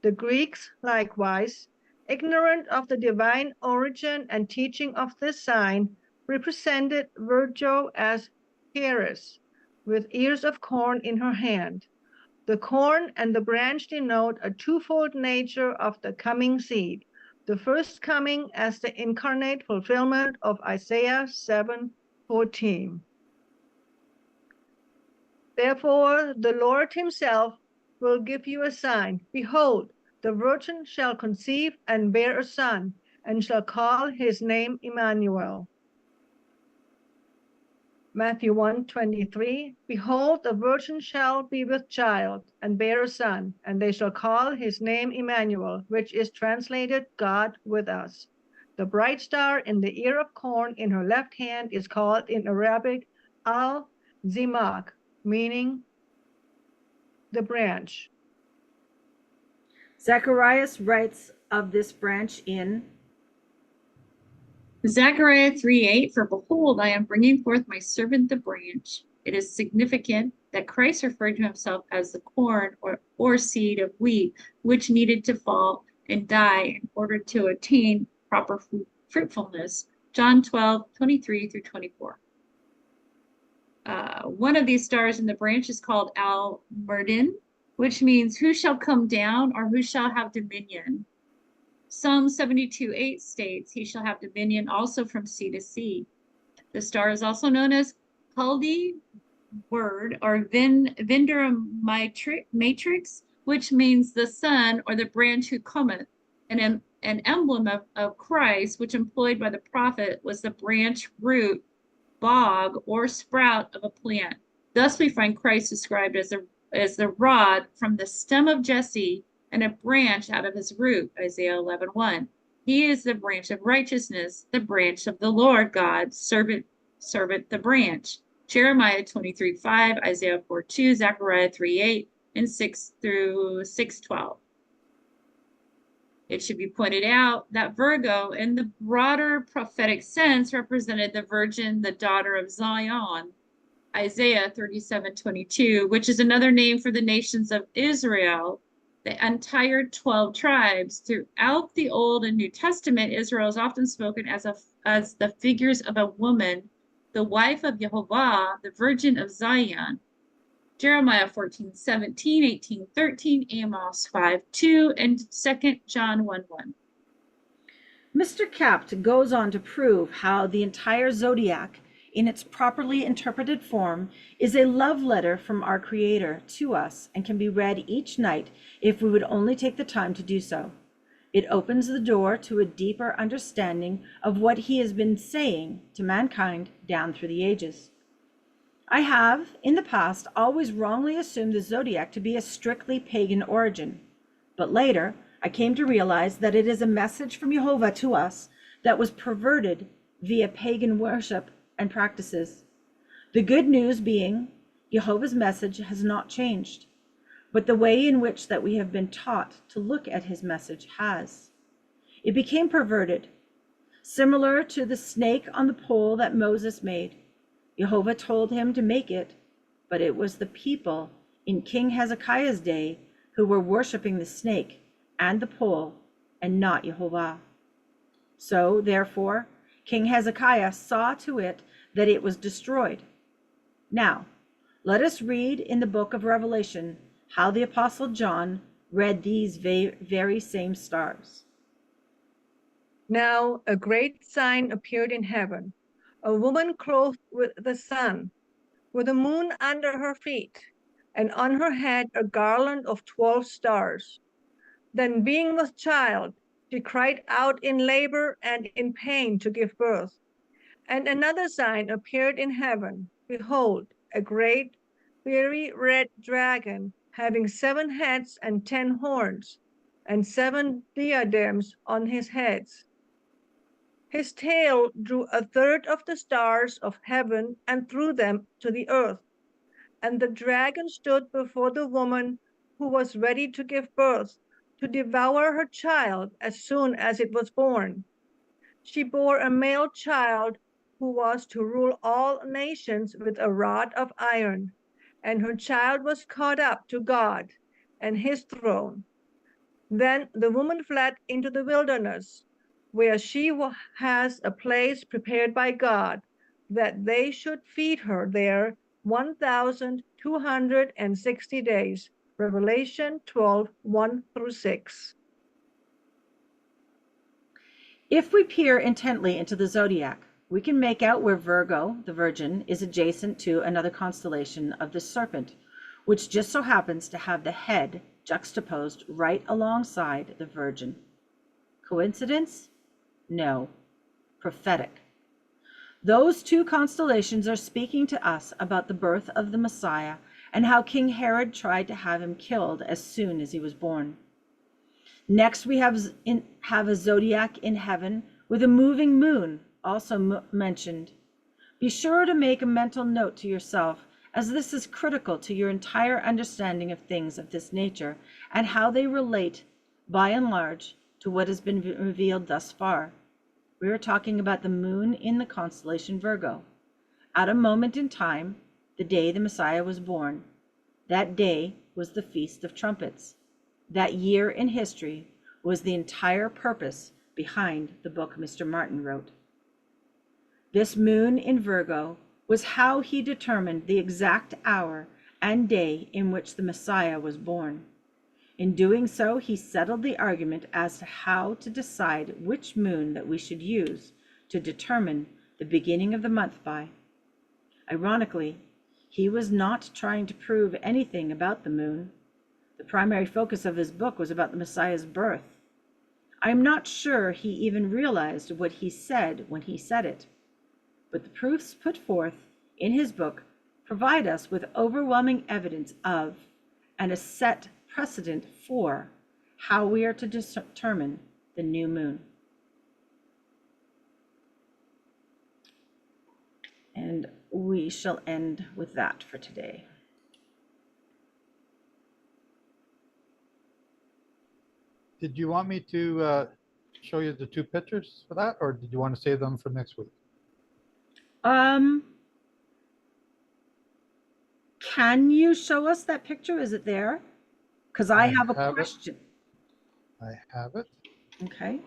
The Greeks, likewise, ignorant of the divine origin and teaching of this sign, represented Virgo as Ceres, with ears of corn in her hand. The corn and the branch denote a twofold nature of the coming seed, the first coming as the incarnate fulfillment of Isaiah 7:14. Therefore, the Lord himself will give you a sign. Behold, the virgin shall conceive and bear a son, and shall call his name Emmanuel. Matthew 1:23, Behold, a virgin shall be with child, and bear a son, and they shall call his name Emmanuel, which is translated God with us. The bright star in the ear of corn in her left hand is called in Arabic al-Zimak, meaning the branch. Zacharias writes of this branch in Zechariah 3:8, for behold, I am bringing forth my servant the branch. It is significant that Christ referred to himself as the corn or seed of wheat, which needed to fall and die in order to attain proper fruitfulness. John 12:23-24. One of these stars in the branch is called Al-Murdin, which means who shall come down or who shall have dominion. Psalm 72:8 states, he shall have dominion also from sea to sea. The star is also known as Chaldee word or Vendor Matrix, which means the son or the branch who cometh. An emblem of Christ, which employed by the prophet, was the branch, root, bog, or sprout of a plant. Thus we find Christ described as the rod from the stem of Jesse and a branch out of his root, Isaiah 11:1. He is the branch of righteousness, the branch of the Lord God, servant the branch. Jeremiah 23:5, Isaiah 4:2, Zechariah 3:8, and 6-6:12. It should be pointed out that Virgo, in the broader prophetic sense, represented the Virgin, the daughter of Zion, Isaiah 37:22, which is another name for the nations of Israel, the entire 12 tribes. Throughout the Old and New Testament, Israel is often spoken as the figures of a woman, the wife of Yehovah, the Virgin of Zion. Jeremiah 14:17, 18:13, Amos 5:2, and 2 John 1:1. Mr. Capt goes on to prove how the entire zodiac, in its properly interpreted form, is a love letter from our Creator to us and can be read each night if we would only take the time to do so. It opens the door to a deeper understanding of what he has been saying to mankind down through the ages. I have, in the past, always wrongly assumed the zodiac to be a strictly pagan origin, but later I came to realize that it is a message from Yehovah to us that was perverted via pagan worship and practices. The good news being, Yehovah's message has not changed, but the way in which that we have been taught to look at his message has. It became perverted, similar to the snake on the pole that Moses made. Yehovah told him to make it, but it was the people in King Hezekiah's day who were worshiping the snake and the pole and not Yehovah. So, therefore, King Hezekiah saw to it that it was destroyed. Now, let us read in the book of Revelation how the Apostle John read these very same stars. Now a great sign appeared in heaven, a woman clothed with the sun, with the moon under her feet, and on her head a garland of 12 stars. Then being with child, she cried out in labor and in pain to give birth. And another sign appeared in heaven. Behold, a great, fiery red dragon, having 7 heads and 10 horns, and 7 diadems on his heads. His tail drew a third of the stars of heaven and threw them to the earth. And the dragon stood before the woman who was ready to give birth, to devour her child as soon as it was born. She bore a male child who was to rule all nations with a rod of iron, and her child was caught up to God and his throne. Then the woman fled into the wilderness, where she has a place prepared by God, that they should feed her there 1,260 days. Revelation 12:1-6. If we peer intently into the zodiac, we can make out where Virgo, the Virgin, is adjacent to another constellation of the serpent, which just so happens to have the head juxtaposed right alongside the Virgin. Coincidence? No, prophetic. Those two constellations are speaking to us about the birth of the Messiah and how King Herod tried to have him killed as soon as he was born. Next, we have a zodiac in heaven with a moving moon also mentioned. Be sure to make a mental note to yourself, as this is critical to your entire understanding of things of this nature and how they relate, by and large, to what has been revealed thus far. We are talking about the moon in the constellation Virgo. At a moment in time, the day the Messiah was born, that day was the Feast of Trumpets. That year in history was the entire purpose behind the book Mr. Martin wrote. This moon in Virgo was how he determined the exact hour and day in which the Messiah was born. In doing so, he settled the argument as to how to decide which moon that we should use to determine the beginning of the month by. Ironically, he was not trying to prove anything about the moon. The primary focus of his book was about the Messiah's birth. I am not sure he even realized what he said when he said it, but the proofs put forth in his book provide us with overwhelming evidence of and a set precedent for how we are to determine the new moon. And we shall end with that for today. Did you want me to show you the two pictures for that, or did you want to save them for next week? Can you show us that picture? Is it there? Because I have a question. I have it. Okay.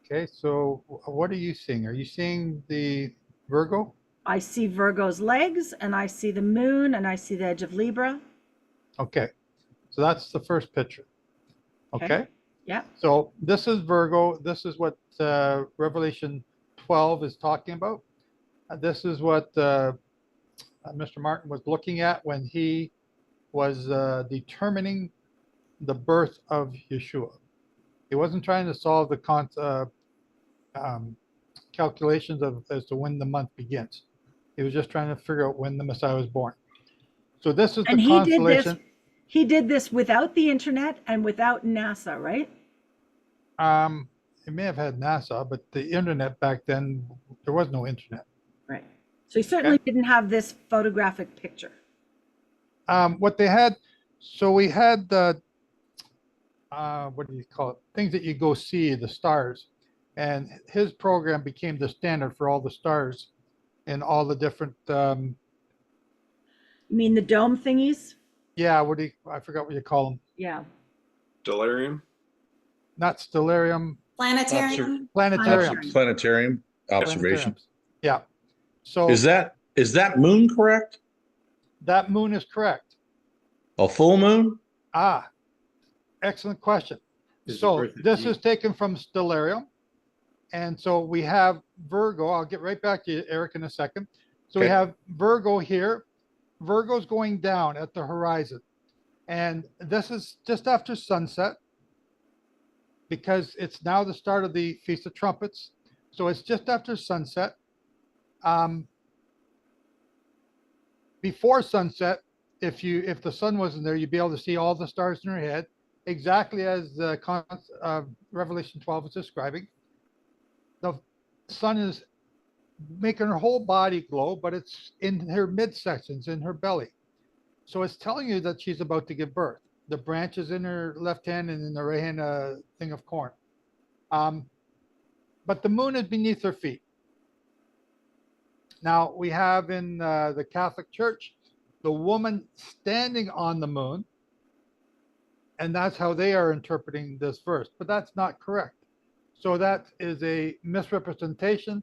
Okay, so what are you seeing? Are you seeing the Virgo? I see Virgo's legs, and I see the moon, and I see the edge of Libra. Okay, so that's the first picture. Okay. Yeah. So this is Virgo. This is what Revelation 12 is talking about. This is what Mr. Martin was looking at when he was determining the birth of Yeshua. He wasn't trying to solve the calculations as to when the month begins. He was just trying to figure out when the Messiah was born. So this is the constellation. He did this without the internet and without NASA, right? He may have had NASA, but the internet back then, there was no internet. Right. So he certainly didn't have this photographic picture. What they had, so we had the, what do you call it? Things that you go see, the stars. And his program became the standard for all the stars and all the different. You mean the dome thingies? Yeah, I forgot what you call them. Yeah. Stellarium? Not stellarium. Planetarium. Planetarium. Planetarium observation. Yeah. So Is that moon correct? that moon is correct. A full moon? Excellent question. So this is taken from Stellarium. And so we have Virgo. I'll get right back to you, Eric, in a second. So we have Virgo here. Virgo's going down at the horizon. And this is just after sunset because it's now the start of the Feast of Trumpets. So it's just after sunset. Before sunset, if the sun wasn't there, you'd be able to see all the stars in your head, exactly as Revelation 12 is describing. The sun is making her whole body glow, but it's in her midsections, in her belly. So it's telling you that she's about to give birth. The branch is in her left hand and in the right hand a thing of corn. But the moon is beneath her feet. Now we have in the Catholic Church, the woman standing on the moon, and that's how they are interpreting this verse, but that's not correct. So that is a misrepresentation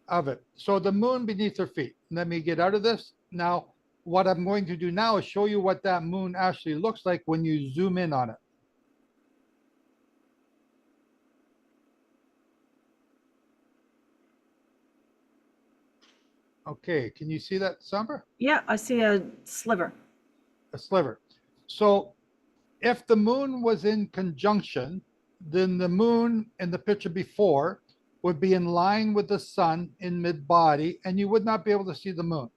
of it. So the moon beneath her feet. Let me get out of this. Now, what I'm going to do now is show you what that moon actually looks like when you zoom in on it. Okay, can you see that, Sombra? Yeah, I see a sliver. A sliver. So If the moon was in conjunction, then the moon in the picture before would be in line with the sun in mid-body, and you would not be able to see the moon.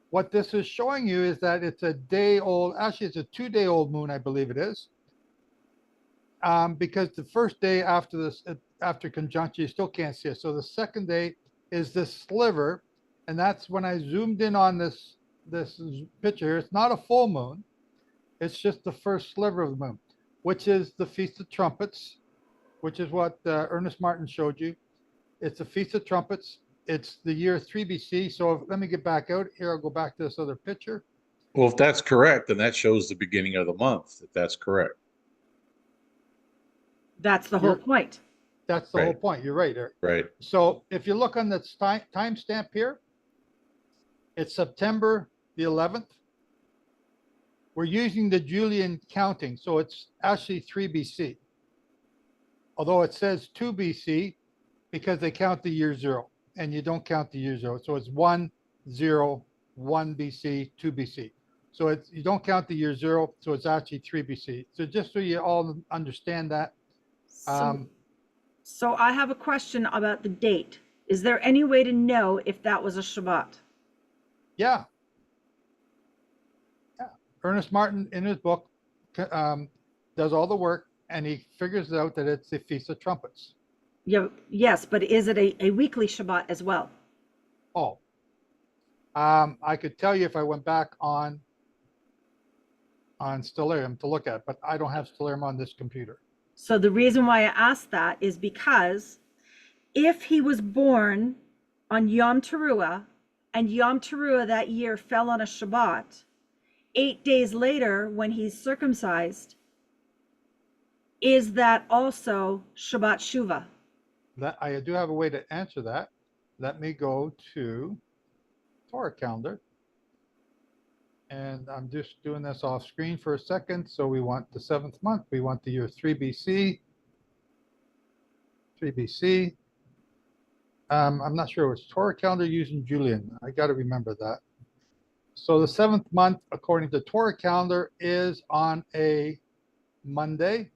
What this is showing you is that it's a day old, actually it's a 2-day-old moon, I believe it is. Because the first day after this, after conjunction, you still can't see it. So the second day is this sliver, and that's when I zoomed in on this picture. It's not a full moon. It's just the first sliver of the moon, which is the Feast of Trumpets, which is what Ernest Martin showed you. It's the Feast of Trumpets. It's the year 3 BC. So let me get back out here. I'll go back to this other picture. Well, if that's correct, then that shows the beginning of the month, if that's correct. That's the whole point. That's the whole point. You're right, Eric. Right. So if you look on the timestamp here, it's September the 11th. We're using the Julian counting, so it's actually 3 BC. Although it says 2 BC because they count the year 0, and you don't count the year 0. So it's 1, 0, 1 BC, 2 BC. So it's, you don't count the year 0, so it's actually 3 BC. So just so you all understand that. So I have a question about the date. Is there any way to know if that was a Shabbat? Yeah. Ernest Martin in his book does all the work, and he figures out that it's the Feast of Trumpets. Yeah, yes, but is it a weekly Shabbat as well? Oh, I could tell you if I went back on Stellarium to look at, but I don't have Stellarium on this computer. So the reason why I asked that is because if he was born on Yom Teruah, and Yom Teruah that year fell on a Shabbat, 8 days later when he's circumcised, is that also Shabbat Shuvah? That I do have a way to answer that. Let me go to Torah calendar. And I'm just doing this off screen for a second. So we want the 7th month. We want the year 3 BC. 3 BC. I'm not sure it's Torah calendar using Julian. I got to remember that. So the 7th month, according to Torah calendar, is on a Monday.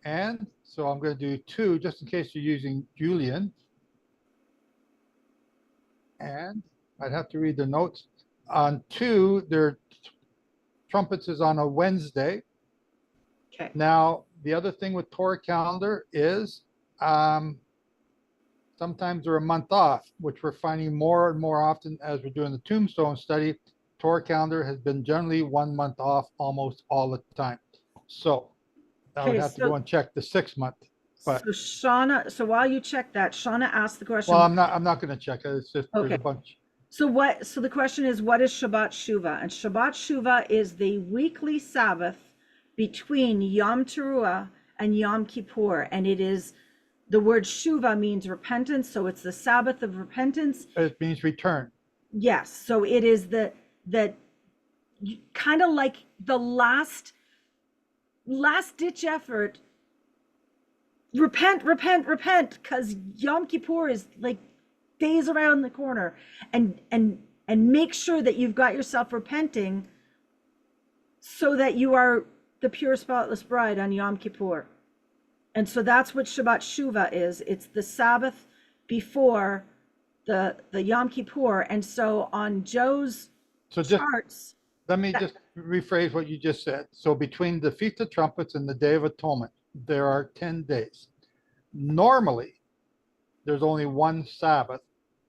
And so I'm going to do 2 just in case you're using Julian. And I'd have to read the notes. On 2, their trumpets is on a Wednesday. Okay. Now, the other thing with Torah calendar is sometimes they're a month off, which we're finding more and more often as we're doing the tombstone study. Torah calendar has been generally 1 month off almost all the time. So I would have to go and check the 6th month. But so Shauna, so while you check that, Shauna asked the question. Well, I'm not going to check it. It's just there's a bunch. So the question is, what is Shabbat Shuvah? And Shabbat Shuvah is the weekly Sabbath between Yom Teruah and Yom Kippur. And it is, the word Shuvah means repentance. So it's the Sabbath of repentance. It means return. Yes. So it is the kind of like the last ditch effort. Repent, because Yom Kippur is like days around the corner, and make sure that you've got yourself repenting so that you are the pure spotless bride on Yom Kippur. And so that's what Shabbat Shuvah is. It's the Sabbath before the Yom Kippur. And so on Joe's charts. Let me just rephrase what you just said. So between the Feast of Trumpets and the Day of Atonement, there are 10 days. Normally, there's only one Sabbath,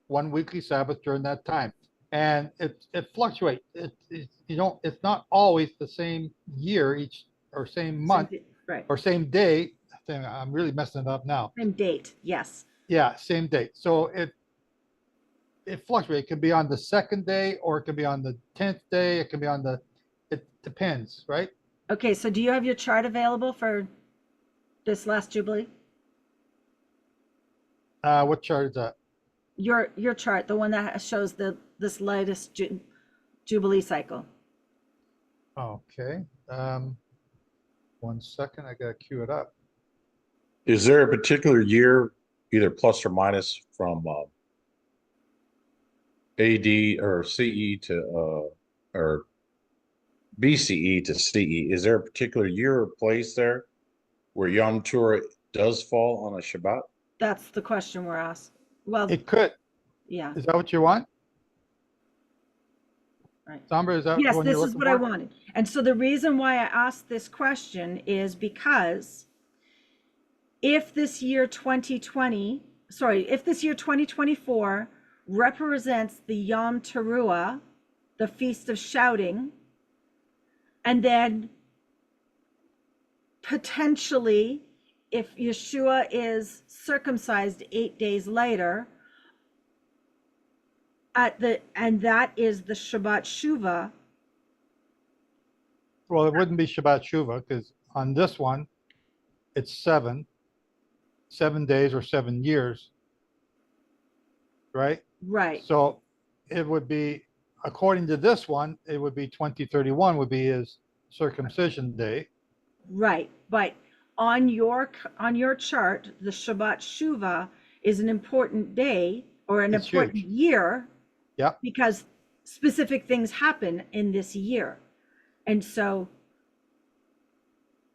one weekly Sabbath during that time. And it fluctuates. It's not always the same year each or same month, right, or same day. I'm really messing it up now. Same date, yes. Yeah, same date. So it fluctuates. It can be on the 2nd day, or it can be on the 10th day. It can be on it depends, right? Okay, so do you have your chart available for this last Jubilee? What chart is that? Your chart, the one that shows this latest Jubilee cycle. Okay. 1 second, I gotta queue it up. Is there a particular year, either plus or minus, from AD or CE to or BCE to CE. Is there a particular year or place there where Yom Teruah does fall on a Shabbat? That's the question we're asked. Well, It could. yeah, Is that what you want? right. Sombra, is that the Yes, one you're this is looking what I for? wanted. And so the reason why I asked this question is because if this year 2024 represents the Yom Teruah, the Feast of Shouting, and then potentially if Yeshua is circumcised 8 days later, and that is the Shabbat Shuvah. Well, it wouldn't be Shabbat Shuvah because on this one, it's 7 days or 7 years, right? Right, So it would be, according to this one, it would be 2031 would be his circumcision day. right. But on your chart, the Shabbat Shuvah is an important day or an It's important huge. year. Yep. Because specific things happen in this year. And so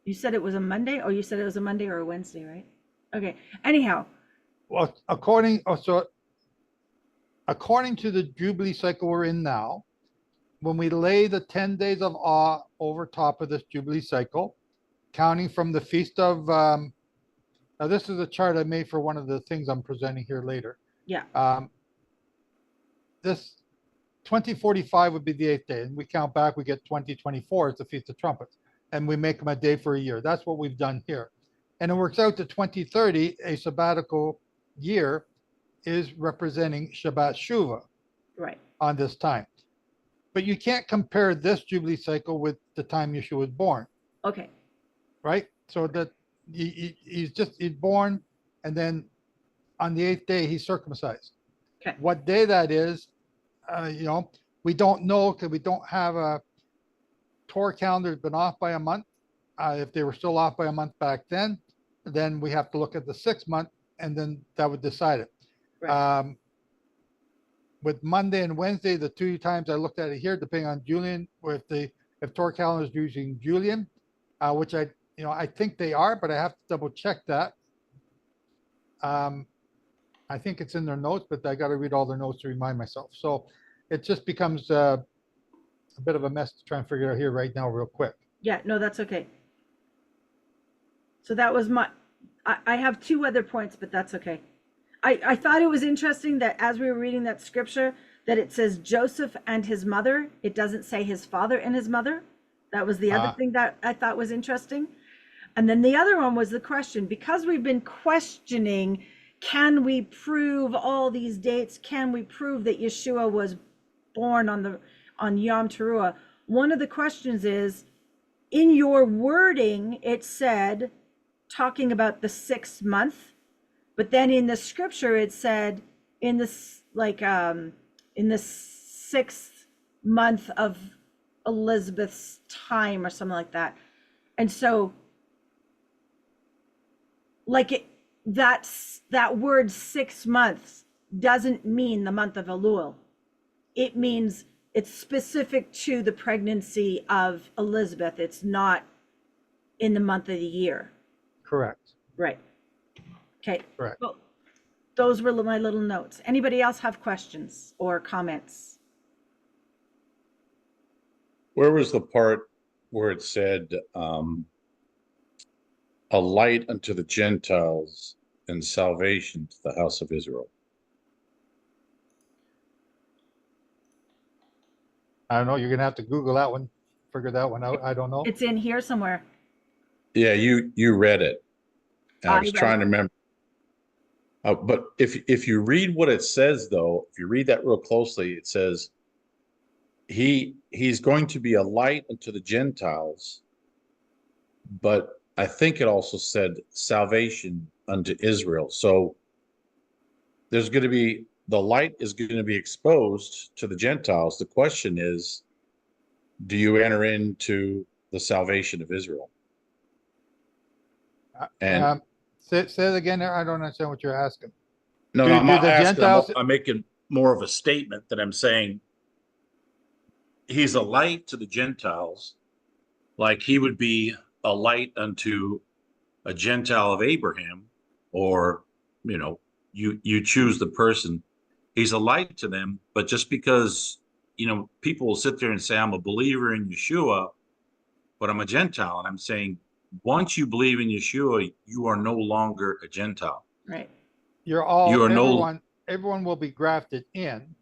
you said it was a Monday, or you said it was a Monday or a Wednesday, right? Okay. Anyhow, Well, according to the Jubilee cycle we're in now, when we lay the 10 days of awe over top of this Jubilee cycle, counting from the Feast of, now this is a chart I made for one of the things I'm presenting here later. yeah, This 2045 would be the 8th day, and we count back, we get 2024 as the Feast of Trumpets, and we make them a day for a year. That's what we've done here. And it works out to 2030, a sabbatical year is representing Shabbat Shuvah right. on this time. But you can't compare this Jubilee cycle with the time Yeshua was born, Okay. right? So that he's born, and then on the 8th day, he's circumcised. Okay. What day that is, we don't know because we don't have a Torah calendar has been off by a month. If they were still off by a month back then we have to look at the 6th month, and then that would decide it. Right. With Monday and Wednesday, the 2 times I looked at it here, depending on Julian, or if Torah calendar is using Julian, which I think they are, but I have to double check that. I think it's in their notes, but I got to read all their notes to remind myself. So it just becomes a bit of a mess to try and figure it out here right now real quick. Yeah, no, that's okay. So that was I have 2 other points, but that's okay. I thought it was interesting that as we were reading that scripture, that it says Joseph and his mother. It doesn't say his father and his mother. That was the other thing that I thought was interesting. And then the other one was the question, because we've been questioning, can we prove all these dates? Can we prove that Yeshua was born on Yom Teruah? One of the questions is, in your wording, it said, talking about the 6th month, but then in the scripture, it said in the 6th month of Elizabeth's time or something like that. And so that word 6 months doesn't mean the month of Elul. It means it's specific to the pregnancy of Elizabeth. It's not in the month of the year. Correct. Right. Okay. Correct. Well, those were my little notes. Anybody else have questions or comments? Where was the part where it said a light unto the Gentiles and salvation to the house of Israel? I don't know. You're going to have to Google that one, figure that one out. I don't know. It's in here somewhere. Yeah, you read it. And I was read trying it. to remember. But if you read what it says, though, if you read that real closely, it says he's going to be a light unto the Gentiles, but I think it also said salvation unto Israel. So there's going to be, the light is going to be exposed to the Gentiles. The question is, do you enter into the salvation of Israel? And say it again. I don't understand what you're asking. no, do I'm not the asking. Gentiles- I'm making more of a statement that I'm saying, he's a light to the Gentiles, like he would be a light unto a Gentile of Abraham, or, you know, you choose the person. He's a light to them, but just because, you know, people will sit there and say, I'm a believer in Yeshua, but I'm a Gentile. And I'm saying, once you believe in Yeshua, you are no longer a Gentile. Right. You're all, You are everyone will be grafted in.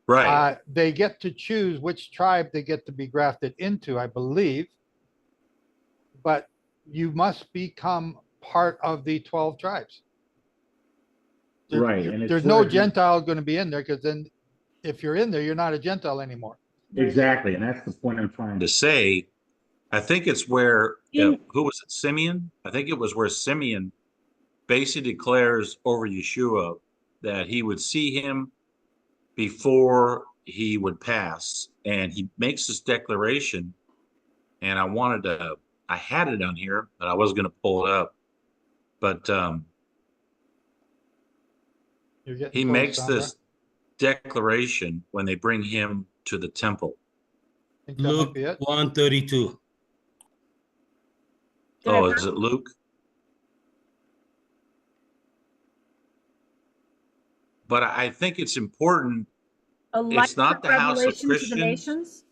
Right. They get to choose which tribe they get to be grafted into, I believe. But you must become part of the 12 tribes. Right. And There's no Gentile going to be in there, because then if you're in there, you're not a Gentile anymore. Exactly. And that's the point I'm trying to say. I think it's where, who was it, Simeon? I think it was where Simeon basically declares over Yeshua that he would see him before he would pass. And he makes this declaration. And I had it on here, but I was going to pull it up. But he makes this declaration when they bring him to the temple. Luke 1:32. Oh, is it Luke? But I think it's important. It's not the house of Christians.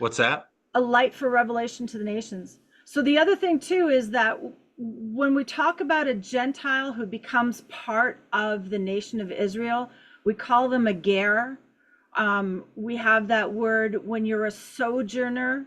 What's that? A light for revelation to the nations. So the other thing too is that when we talk about a Gentile who becomes part of the nation of Israel, we call them a ger. We have that word when you're a sojourner,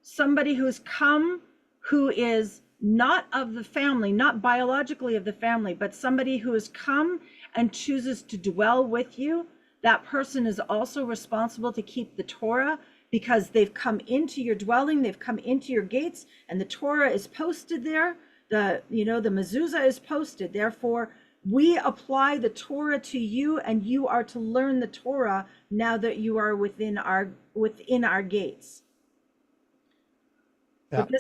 somebody who's come, who is not of the family, not biologically of the family, but somebody who has come and chooses to dwell with you. That person is also responsible to keep the Torah, because they've come into your dwelling, they've come into your gates, and the Torah is posted there. The mezuzah is posted. Therefore, we apply the Torah to you, and you are to learn the Torah now that you are within our gates. Yeah. But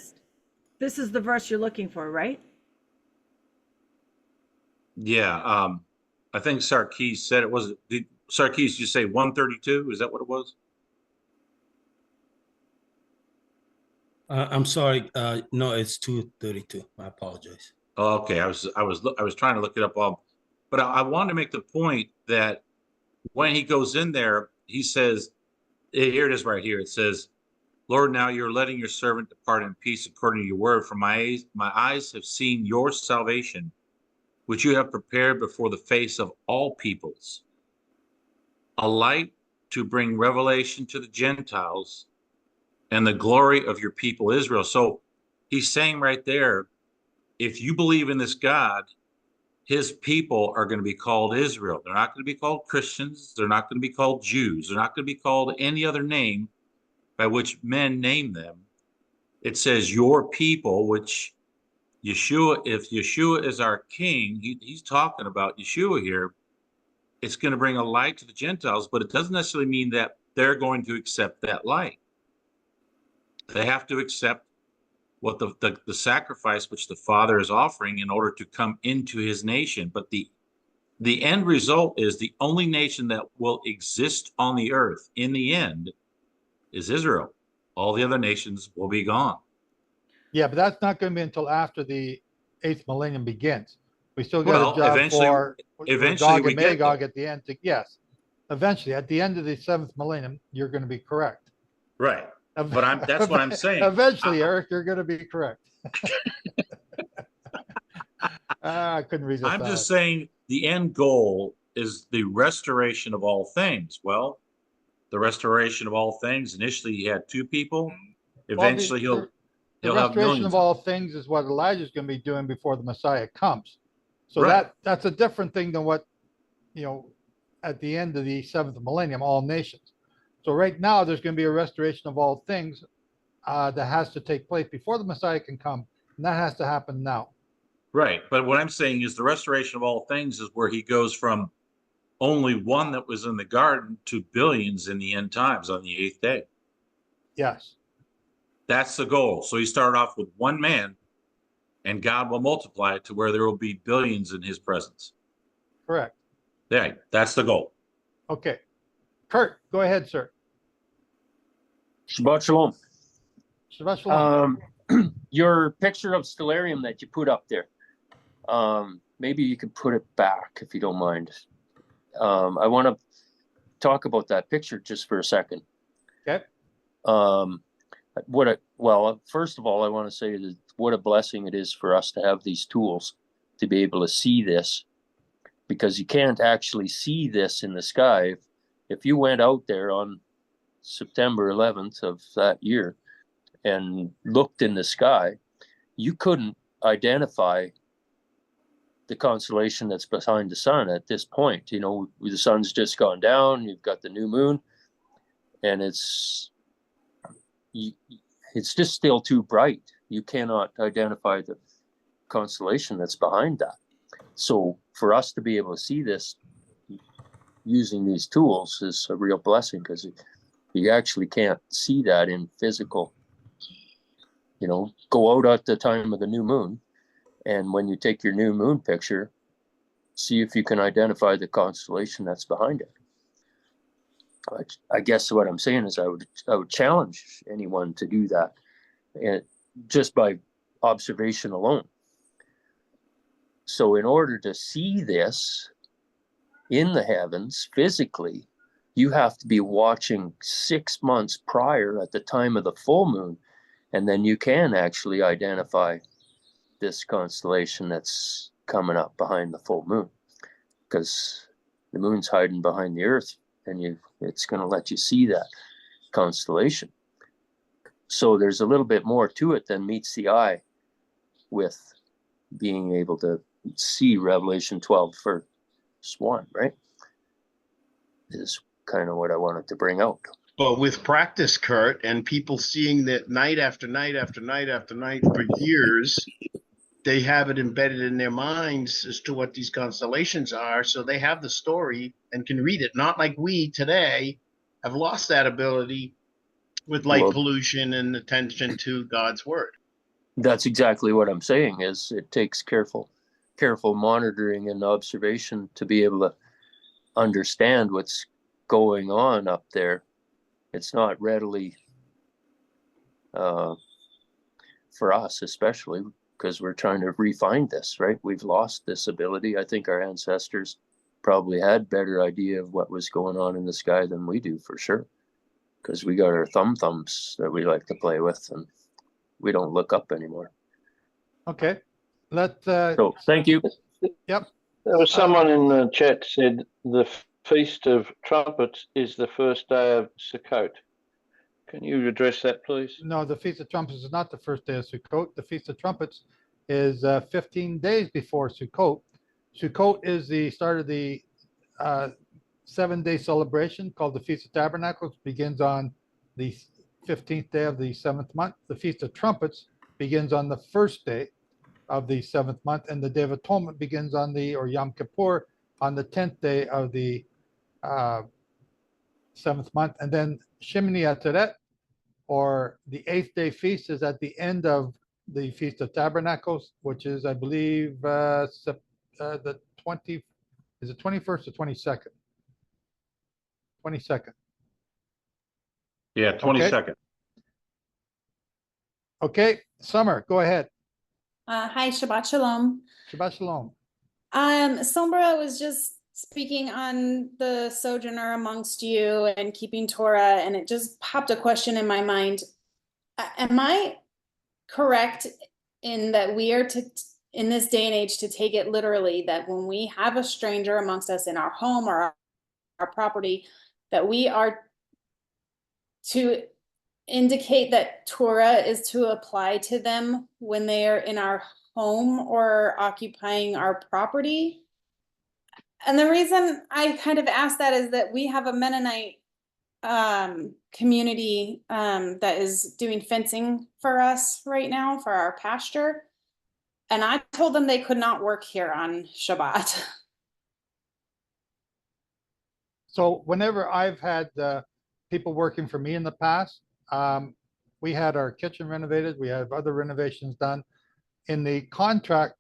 this is the verse you're looking for, right? Yeah, I think Sarkis said it was. Sarkis, did you say 132? Is that what it was? I'm sorry. No, it's 2:32. I apologize. Oh, okay, I was trying to look it up, but I wanted to make the point that when he goes in there, he says, here it is right here. It says, Lord, now you're letting your servant depart in peace according to your word. For my eyes have seen your salvation, which you have prepared before the face of all peoples, a light to bring revelation to the Gentiles and the glory of your people Israel. So he's saying right there, if you believe in this God, his people are going to be called Israel. They're not going to be called Christians. They're not going to be called Jews. They're not going to be called any other name by which men name them. It says your people, which Yeshua, if Yeshua is our king, he's talking about Yeshua here. It's going to bring a light to the Gentiles, but it doesn't necessarily mean that they're going to accept that light. They have to accept what the sacrifice which the Father is offering in order to come into his nation. But the end result is the only nation that will exist on the earth in the end is Israel. All the other nations will be gone. Yeah, but that's not going to be until after the 8th millennium begins. We still got a job for Gog and Magog at the end. Yes, eventually, at the end of the 7th millennium, you're going to be correct. Right. But that's what I'm saying. Eventually, Eric, you're going to be correct. I couldn't resist. I'm just saying the end goal is the restoration of all things. Well, the restoration of all things. Initially, he had 2 people. Eventually, he'll have millions. The restoration of all things is what Elijah's going to be doing before the Messiah comes. So that's a different thing than what, at the end of the 7th millennium, all nations. So right now, there's going to be a restoration of all things that has to take place before the Messiah can come. And that has to happen now. Right. But what I'm saying is the restoration of all things is where he goes from only one that was in the garden to billions in the end times on the 8th day. Yes. That's the goal. So he started off with one man, and God will multiply it to where there will be billions in his presence. Correct. Yeah, that's the goal. Okay. Kurt, go ahead, sir. Shabbat shalom. Shabbat shalom. Your picture of Stellarium that you put up there, maybe you could put it back if you don't mind. I want to talk about that picture just for a second. Okay. Well, first of all, I want to say that what a blessing it is for us to have these tools to be able to see this, because you can't actually see this in the sky. If you went out there on September 11th of that year and looked in the sky, you couldn't identify the constellation that's behind the sun at this point. You know, the sun's just gone down, you've got the new moon, and it's just still too bright. You cannot identify the constellation that's behind that. So for us to be able to see this using these tools is a real blessing, because you actually can't see that in physical. You know, go out at the time of the new moon, and when you take your new moon picture, see if you can identify the constellation that's behind it. I guess what I'm saying is I would challenge anyone to do that, and just by observation alone. So in order to see this in the heavens physically, you have to be watching 6 months prior at the time of the full moon, and then you can actually identify this constellation that's coming up behind the full moon, because the moon's hiding behind the earth, and it's going to let you see that constellation. So there's a little bit more to it than meets the eye with being able to see Revelation 12 first one, right? Is kind of what I wanted to bring out. But with practice, Kurt, and people seeing that night after night after night after night for years, they have it embedded in their minds as to what these constellations are. So they have the story and can read it. Not like we today have lost that ability with light pollution and attention to God's word. That's exactly what I'm saying. Is it takes careful monitoring and observation to be able to understand what's going on up there. It's not readily for us, especially because we're trying to refine this, right? We've lost this ability. I think our ancestors probably had better idea of what was going on in the sky than we do, for sure, because we got our thumbs that we like to play with, and we don't look up anymore. Okay. So thank you. Yep. There was someone in the chat said the Feast of Trumpets is the first day of Sukkot. Can you address that, please? No, the Feast of Trumpets is not the first day of Sukkot. The Feast of Trumpets is 15 days before Sukkot. Sukkot is the start of the 7-day celebration called the Feast of Tabernacles. Begins on the 15th day of the 7th month. The Feast of Trumpets begins on the first day of the 7th month, and the Day of Atonement begins on or Yom Kippur, on the 10th day of the 7th month. And then Shemini Atzeret, or the 8th day feast, is at the end of the Feast of Tabernacles, which is, I believe, the 20, is it 21st or 22nd? 22nd. Yeah, 22nd. Okay, Summer, go ahead. Hi, Shabbat Shalom. Shabbat Shalom. Sombra was just speaking on the sojourner amongst you and keeping Torah, and it just popped a question in my mind. Am I correct in that we are to, in this day and age, to take it literally that when we have a stranger amongst us in our home or our property, that we are to indicate that Torah is to apply to them when they are in our home or occupying our property? And the reason I kind of ask that is that we have a Mennonite community that is doing fencing for us right now for our pasture. And I told them they could not work here on Shabbat. So whenever I've had people working for me in the past, we had our kitchen renovated. We have other renovations done. In the contract,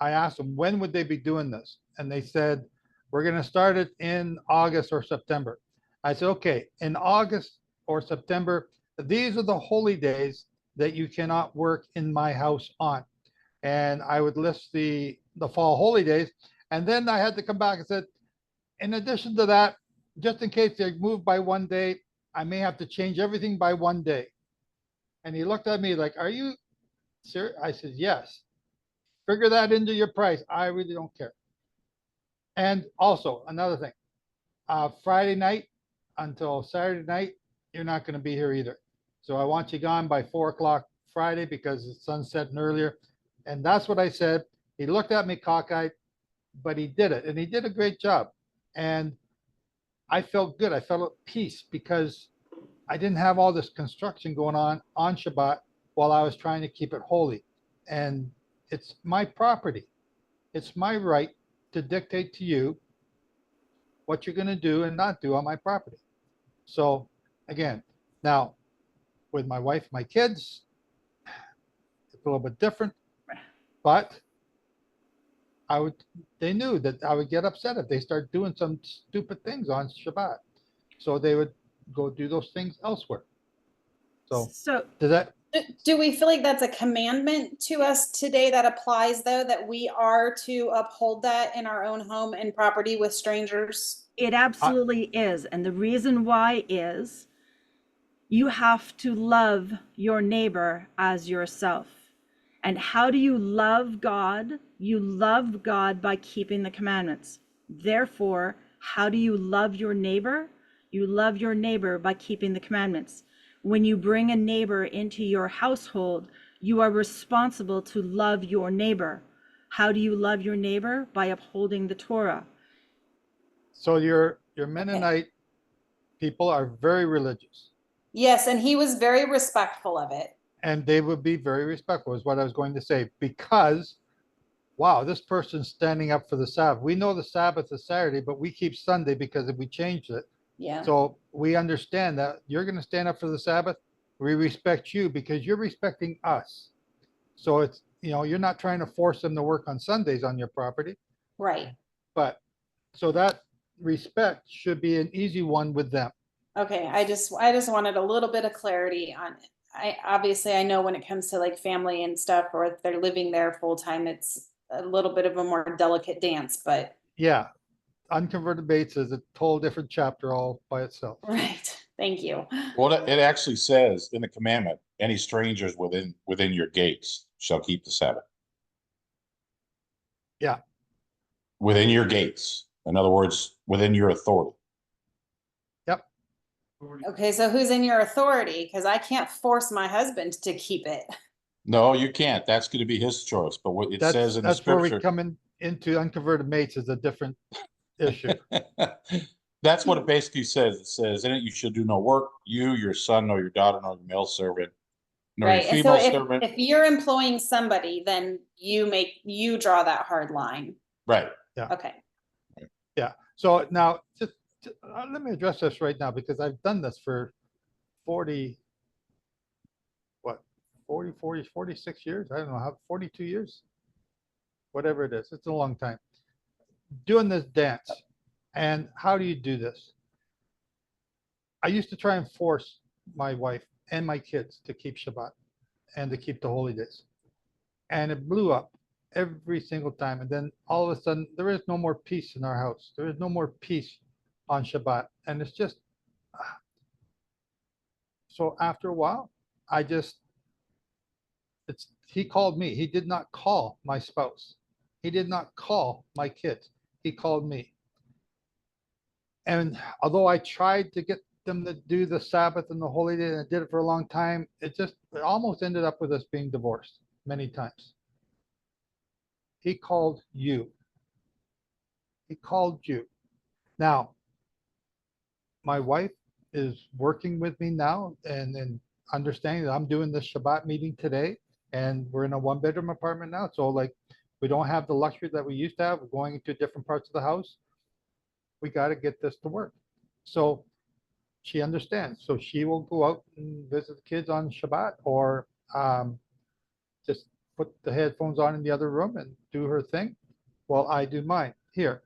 I asked them, when would they be doing this? And they said, we're going to start it in August or September. I said, okay, in August or September, these are the holy days that you cannot work in my house on. And I would list the fall holy days. And then I had to come back and said, in addition to that, just in case they move by one day, I may have to change everything by one day. And he looked at me like, are you serious? I said, yes. Figure that into your price. I really don't care. And also another thing, Friday night until Saturday night, you're not going to be here either. So I want you gone by 4 o'clock Friday because the sun's setting earlier. And that's what I said. He looked at me cockeyed, but he did it. And he did a great job. And I felt good. I felt at peace because I didn't have all this construction going on Shabbat while I was trying to keep it holy. And it's my property. It's my right to dictate to you what you're going to do and not do on my property. So again, now with my wife, my kids, it's a little bit different, but they knew that I would get upset if they start doing some stupid things on Shabbat. So they would go do those things elsewhere. So does that? Do we feel like that's a commandment to us today that applies, though, that we are to uphold that in our own home and property with strangers? It absolutely is. And the reason why is you have to love your neighbor as yourself. And how do you love God? You love God by keeping the commandments. Therefore, how do you love your neighbor? You love your neighbor by keeping the commandments. When you bring a neighbor into your household, you are responsible to love your neighbor. How do you love your neighbor? By upholding the Torah. So your Mennonite people are very religious. Yes, and he was very respectful of it. And they would be very respectful is what I was going to say, because, wow, this person's standing up for the Sabbath. We know the Sabbath is Saturday, but we keep Sunday because if we changed it. Yeah. So we understand that you're going to stand up for the Sabbath. We respect you because you're respecting us. So it's, you're not trying to force them to work on Sundays on your property. Right. But so that respect should be an easy one with them. Okay. I just wanted a little bit of clarity on it. I know when it comes to like family and stuff, or if they're living there full time, it's a little bit of a more delicate dance, but. Yeah. Unconverted mates is a total different chapter all by itself. Right. Thank you. Well, it actually says in the commandment, any strangers within your gates shall keep the Sabbath. Yeah. Within your gates. In other words, within your authority. Yep. Okay, so who's in your authority? Because I can't force my husband to keep it. No, you can't. That's going to be his choice. But what it says in the scripture. That's where we come into unconverted mates is a different issue. That's what it basically says. It says in it, you should do no work, you, your son, nor your daughter, nor your male servant, nor Right. your And female so servant. if you're employing somebody, then you draw that hard line. Right. Yeah. Okay. Yeah. So now just let me address this right now because I've done this for 46 years. I don't know how, 42 years, whatever it is. It's a long time doing this dance. And how do you do this? I used to try and force my wife and my kids to keep Shabbat and to keep the holy days. And it blew up every single time. And then all of a sudden, there is no more peace in our house. There is no more peace on Shabbat. And it's just, so after a while, he called me. He did not call my spouse. He did not call my kids. He called me. And although I tried to get them to do the Sabbath and the holy day, and I did it for a long time, it almost ended up with us being divorced many times. He called you. He called you. Now, my wife is working with me now and understanding that I'm doing this Shabbat meeting today, and we're in a 1-bedroom apartment now. So like, we don't have the luxury that we used to have. We're going into different parts of the house. We got to get this to work. So she understands. So she will go out and visit the kids on Shabbat, or just put the headphones on in the other room and do her thing while I do mine here.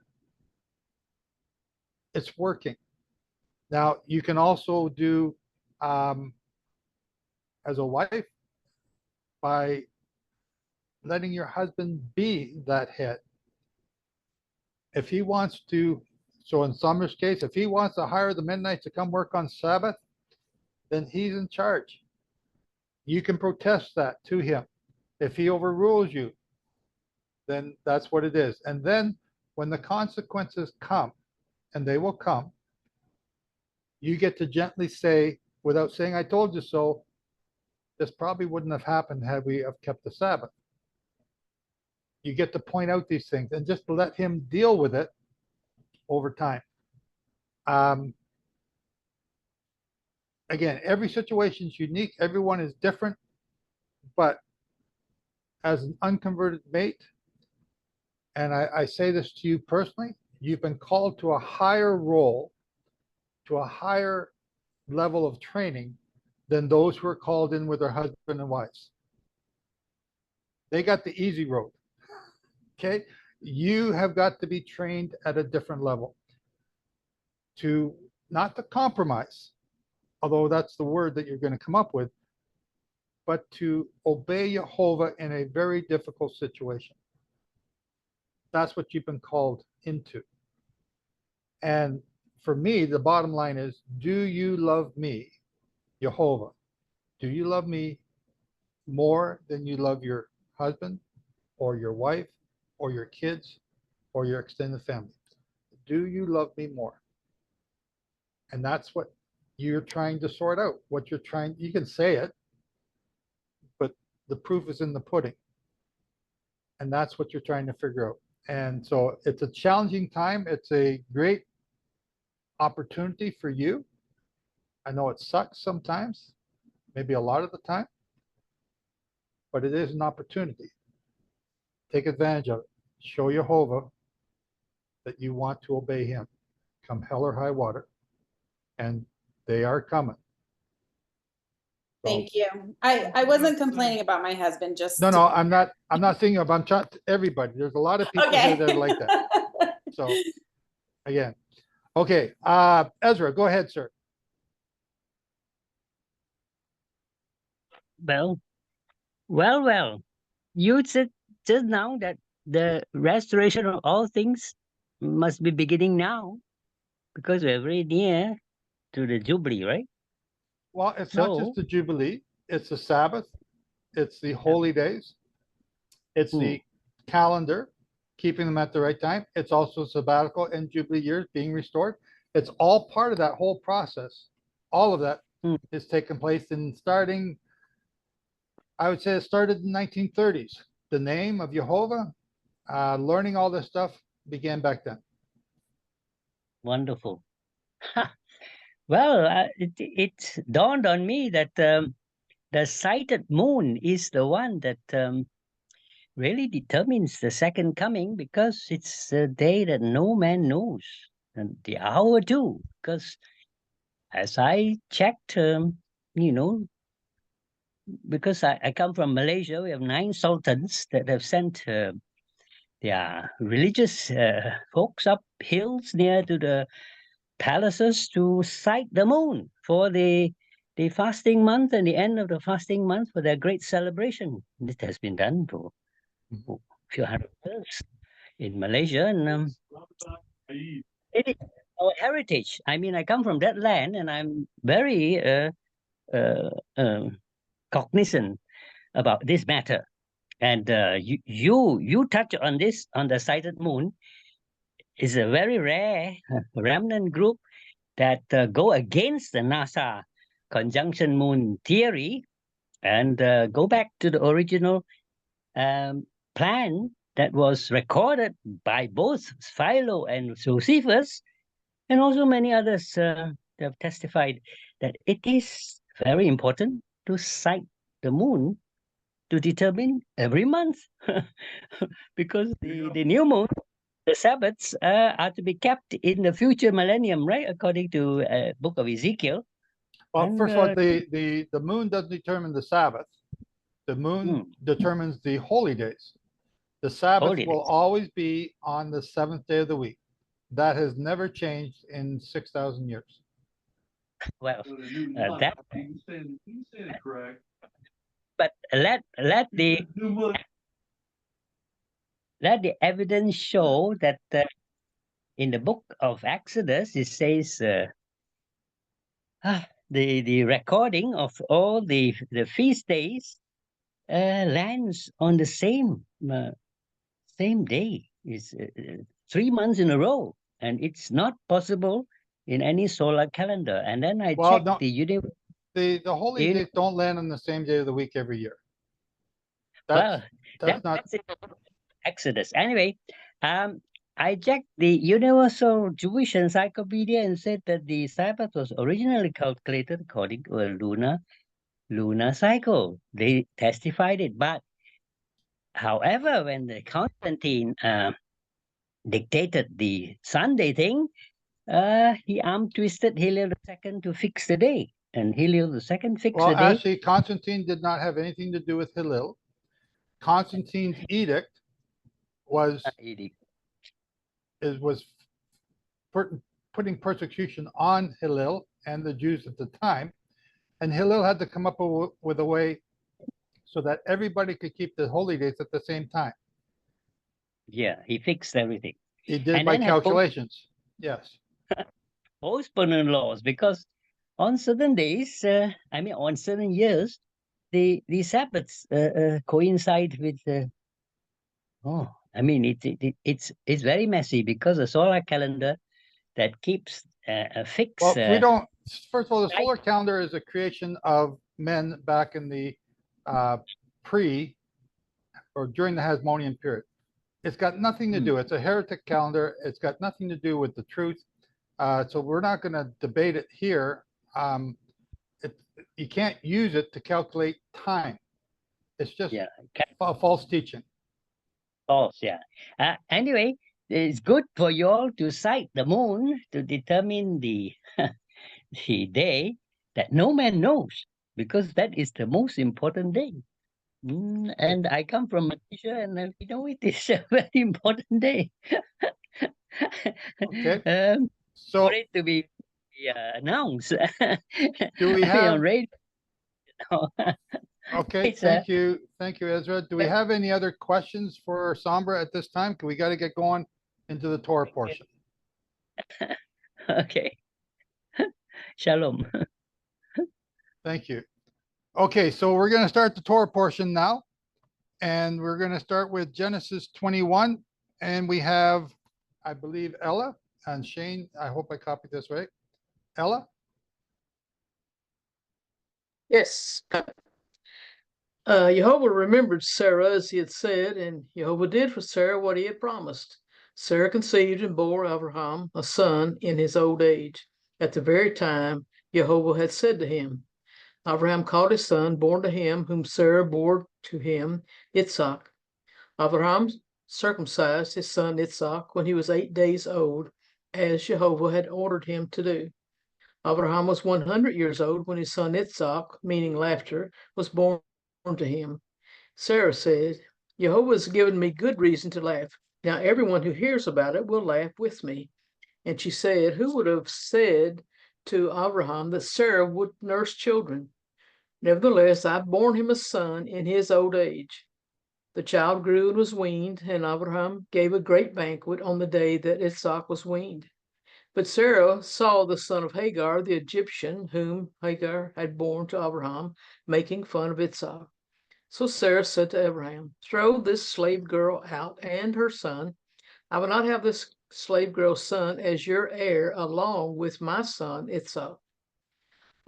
It's working. Now, you can also do as a wife by letting your husband be that head. If he wants to, so in Sombra's case, if he wants to hire the Midnights to come work on Sabbath, then he's in charge. You can protest that to him. If he overrules you, then that's what it is. And then when the consequences come, and they will come, you get to gently say, without saying, I told you so, this probably wouldn't have happened had we have kept the Sabbath. You get to point out these things and just let him deal with it over time. Again, every situation is unique. Everyone is different. But as an unconverted mate, and I say this to you personally, you've been called to a higher role, to a higher level of training than those who are called in with their husband and wives. They got the easy road. Okay? You have got to be trained at a different level to not to compromise, although that's the word that you're going to come up with, but to obey Jehovah in a very difficult situation. That's what you've been called into. And for me, the bottom line is, do you love me, Jehovah? Do you love me more than you love your husband or your wife or your kids or your extended family? Do you love me more? And that's what you're trying to sort out. What you're trying, you can say it, but the proof is in the pudding. And that's what you're trying to figure out. And so it's a challenging time. It's a great opportunity for you. I know it sucks sometimes, maybe a lot of the time, but it is an opportunity. Take advantage of it. Show Jehovah that you want to obey him, come hell or high water, and they are coming. Thank you. I wasn't complaining about my husband, just. No, I'm not saying of, I'm talking to everybody. There's a lot of people Okay. here that are like that. So again, okay, Ezra, go ahead, sir. Well, you said just now that the restoration of all things must be beginning now, because we're very near to the Jubilee, right? Well, it's not just the Jubilee, it's the Sabbath, it's the holy days, it's the calendar, keeping them at the right time. It's also sabbatical and Jubilee years being restored. It's all part of that whole process. All of that is taking place in starting, I would say it started in the 1930s. The name of Jehovah, learning all this stuff began back then. Wonderful. Well, it dawned on me that the sighted moon is the one that really determines the second coming, because it's a day that no man knows, and the hour too. Because as I checked, because I come from Malaysia, we have 9 sultans that have sent their religious folks up hills near to the palaces to sight the moon for the fasting month and the end of the fasting month for their great celebration. It has been done for a few hundred years in Malaysia, and it is our heritage. I mean, I come from that land, and I'm very cognizant about this matter. And you touch on this, on the sighted moon. Is a very rare remnant group that go against the NASA conjunction moon theory and go back to the original plan that was recorded by both Philo and Josephus, and also many others have testified that it is very important to sight the moon to determine every month, because the new moon, the Sabbaths are to be kept in the future millennium, right? According to book of Ezekiel. Well, And, first of all, the moon doesn't determine the Sabbath. The moon determines the holy days. The Sabbath will always be on the 7th day of the week. That has never changed in 6,000 years. Well, that. But let the evidence show that in the book of Exodus it says the recording of all the feast days lands on the same day. It's 3 months in a row, and it's not possible in any solar calendar. And then I Well, checked no, the universe. the holy You- days don't land on the same day of the week every year. That's Well, that's not. that's in the book of Exodus. Anyway, I checked the Universal Jewish Encyclopedia and said that the Sabbath was originally calculated according to a lunar cycle. They testified it, but however, when the Constantine dictated the Sunday thing, he arm twisted Hillel II to fix the day, and Hillel II fixed Well, the day. actually, Constantine did not have anything to do with Hillel. Constantine's edict was putting persecution on Hillel and the Jews at the time, and Hillel had to come up with a way so that everybody could keep the holy days at the same time. Yeah, he fixed everything. He did And by then had both calculations. Yes. postponed laws, because on certain days, on certain years, the Sabbaths coincide with. It's very messy because the solar calendar that keeps a fix. Well, we don't. First of all, the solar calendar is a creation of men back in the pre or during the Hasmonean period. It's got nothing to do. It's a heretic calendar. It's got nothing to do with the truth. So we're not going to debate it here. You can't use it to calculate time. It's just a false teaching. False, yeah. Anyway, it's good for you all to sight the moon to determine the the day that no man knows, because that is the most important day. And I come from Malaysia, and we know it is a very important day. Okay. So for it to be announced. Do we have? On radio? Okay, thank you, Ezra. Do we have any other questions for Sombra at this time? Because we got to get going into the Torah portion. Okay. Shalom. Thank you. Okay, so we're going to start the Torah portion now, and we're going to start with Genesis 21, and we have, I believe, Ella and Shane. I hope I copied this right. Ella? Yes. Jehovah remembered Sarah as he had said, and Jehovah did for Sarah what he had promised. Sarah conceived and bore Abraham a son in his old age, at the very time Jehovah had said to him. Abraham called his son, born to him, whom Sarah bore to him, Yitzhak. Abraham circumcised his son Yitzhak when he was 8 days old, as Jehovah had ordered him to do. Abraham was 100 years old when his son Yitzhak, meaning laughter, was born to him. Sarah said, Jehovah has given me good reason to laugh. Now everyone who hears about it will laugh with me. And she said, who would have said to Abraham that Sarah would nurse children? Nevertheless, I've borne him a son in his old age. The child grew and was weaned, and Abraham gave a great banquet on the day that Yitzhak was weaned. But Sarah saw the son of Hagar, the Egyptian, whom Hagar had borne to Abraham, making fun of Yitzhak. So Sarah said to Abraham, throw this slave girl out and her son. I will not have this slave girl's son as your heir along with my son Yitzhak.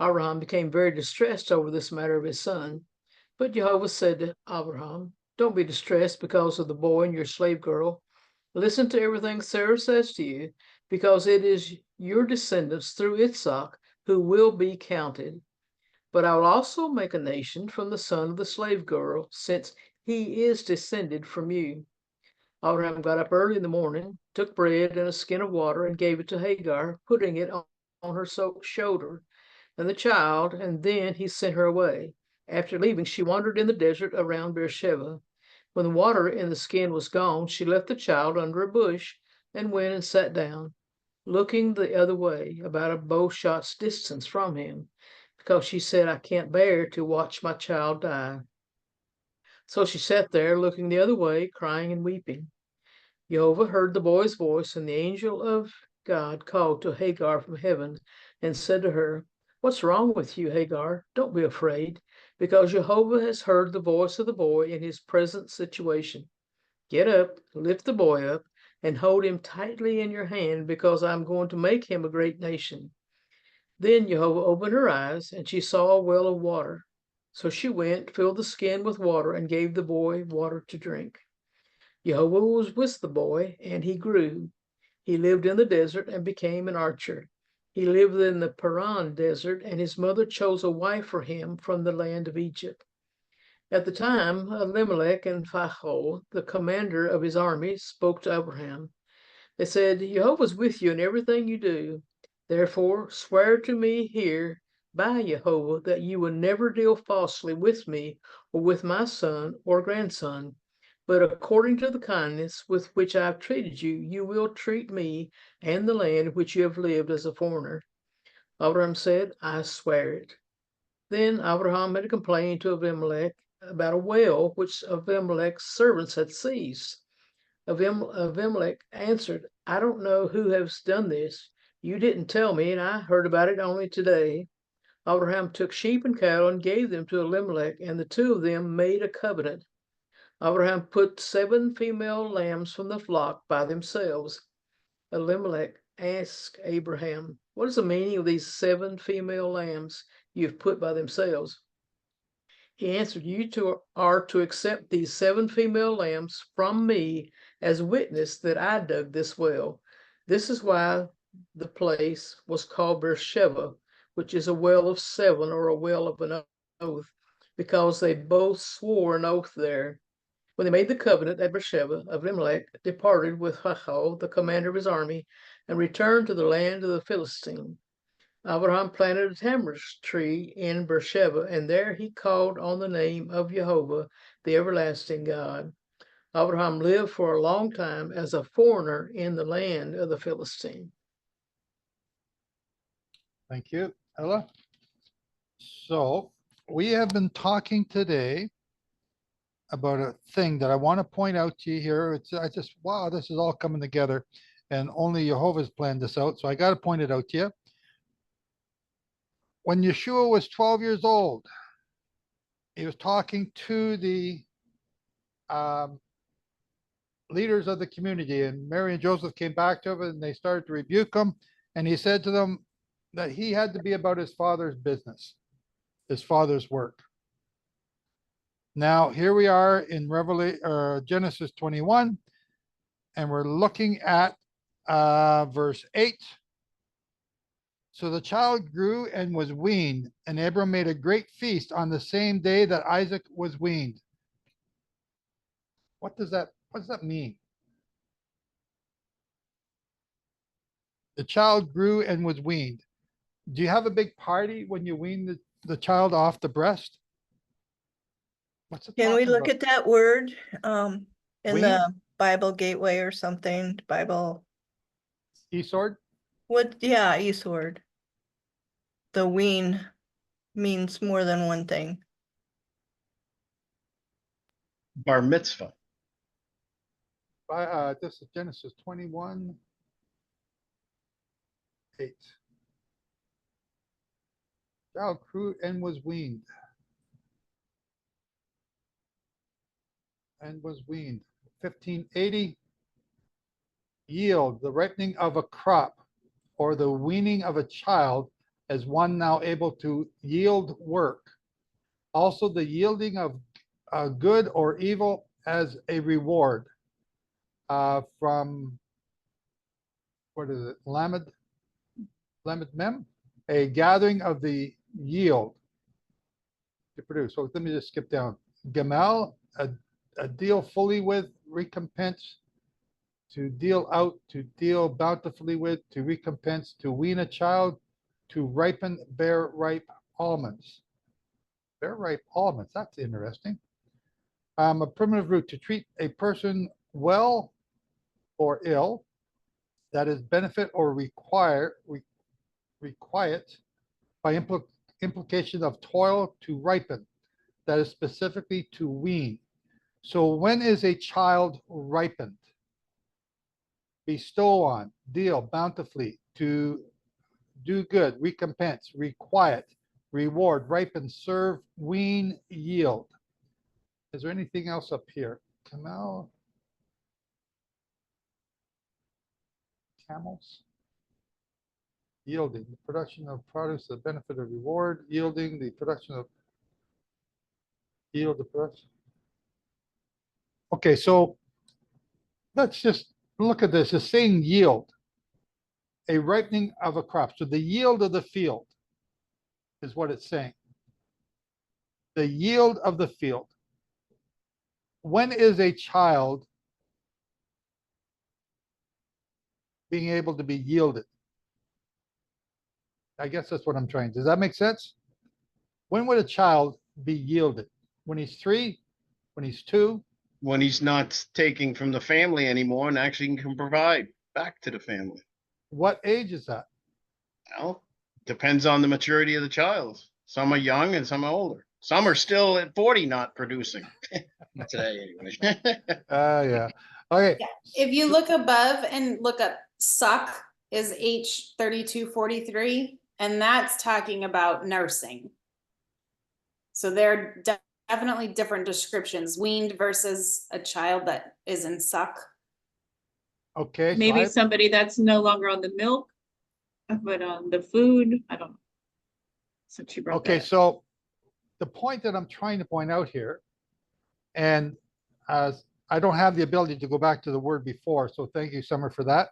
Abraham became very distressed over this matter of his son. But Jehovah said to Abraham, don't be distressed because of the boy and your slave girl. Listen to everything Sarah says to you, because it is your descendants through Yitzhak who will be counted. But I will also make a nation from the son of the slave girl, since he is descended from you. Abraham got up early in the morning, took bread and a skin of water, and gave it to Hagar, putting it on her shoulder, and the child, and then he sent her away. After leaving, she wandered in the desert around Beersheba. When the water in the skin was gone, she left the child under a bush and went and sat down. looking the other way, about a bow shot's distance from him, because she said, I can't bear to watch my child die. So she sat there, looking the other way, crying and weeping. Jehovah heard the boy's voice, and the angel of God called to Hagar from heaven and said to her, What's wrong with you, Hagar? Don't be afraid, because Jehovah has heard the voice of the boy in his present situation. Get up, lift the boy up, and hold him tightly in your hand, because I'm going to make him a great nation. Then Jehovah opened her eyes, and she saw a well of water. So she went, filled the skin with water, and gave the boy water to drink. Jehovah was with the boy, and he grew. He lived in the desert and became an archer. He lived in the Paran desert, and his mother chose a wife for him from the land of Egypt. At the time, Elimelech and Phachol, the commander of his army, spoke to Abraham. They said, Jehovah's with you in everything you do. Therefore, swear to me here by Jehovah that you will never deal falsely with me or with my son or grandson, but according to the kindness with which I have treated you, you will treat me and the land in which you have lived as a foreigner. Abraham said, I swear it. Then Abraham had complained to Abimelech about a well which Abimelech's servants had seized. Abimelech answered, I don't know who has done this. You didn't tell me, and I heard about it only today. Abraham took sheep and cattle and gave them to Elimelech, and the two of them made a covenant. Abraham put 7 female lambs from the flock by themselves. Elimelech asked Abraham, What is the meaning of these 7 female lambs you have put by themselves? He answered, You two are to accept these 7 female lambs from me as witness that I dug this well. This is why the place was called Beersheba, which is a well of 7, or a well of an oath, because they both swore an oath there. When they made the covenant at Beersheba, Abimelech departed with Phachol, the commander of his army, and returned to the land of the Philistines. Abraham planted a tamarisk tree in Beersheba, and there he called on the name of Jehovah, the everlasting God. Abraham lived for a long time as a foreigner in the land of the Philistines. Thank you, Ella. So we have been talking today about a thing that I want to point out to you here. Wow, this is all coming together, and only Jehovah's planned this out. So I got to point it out to you. When Yeshua was 12 years old, he was talking to the leaders of the community, and Mary and Joseph came back to him and they started to rebuke him. And he said to them that he had to be about his father's business, his father's work. Now, here we are in Genesis 21, and we're looking at verse 8. So the child grew and was weaned, and Abram made a great feast on the same day that Isaac was weaned. What does that mean? The child grew and was weaned. Do you have a big party when you wean the child off the breast? What's it Can we talking look about? at that word in Wean? the Bible Gateway or something? Bible. E-sword? What? Yeah, e-sword. The wean means more than one thing. Bar mitzvah. This is Genesis 21, 8. Child grew and was weaned. And was weaned. 1580, yield, the ripening of a crop, or the weaning of a child as one now able to yield work. Also the yielding of good or evil as a reward. From, what is it, Lamed Mem? A gathering of the yield to produce. So let me just skip down. Gamal, a deal fully with, recompense, to deal out, to deal bountifully with, to recompense, to wean a child, to ripen, bear ripe almonds. Bear ripe almonds, that's interesting. A primitive root, to treat a person well or ill. that is benefit or requite by implication of toil to ripen, that is specifically to wean. So when is a child ripened? Bestow on, deal bountifully, to do good, recompense, requite, reward, ripen, serve, wean, yield. Is there anything else up here? Camel, camels, yielding, the production of produce, the benefit of reward, yielding, the production of yield, the production. Okay, so let's just look at this. It's saying yield, a ripening of a crop. So the yield of the field is what it's saying. The yield of the field. When is a child being able to be yielded? I guess that's what I'm trying. Does that make sense? When would a child be yielded? When he's 3? When he's 2? When he's not taking from the family anymore and actually can provide back to the family. What age is that? Well, depends on the maturity of the child. Some are young and some are older. Some are still at 40 not producing. Today, anyway. Yeah. Okay. Yeah. If you look above and look up suck is H3243, and that's talking about nursing. So they're definitely different descriptions, weaned versus a child that is in suck. Okay. Maybe somebody that's no longer on the milk, but on the food. I don't know. Since you brought Okay, that up. so the point that I'm trying to point out here, and I don't have the ability to go back to the word before, so thank you, Summer, for that.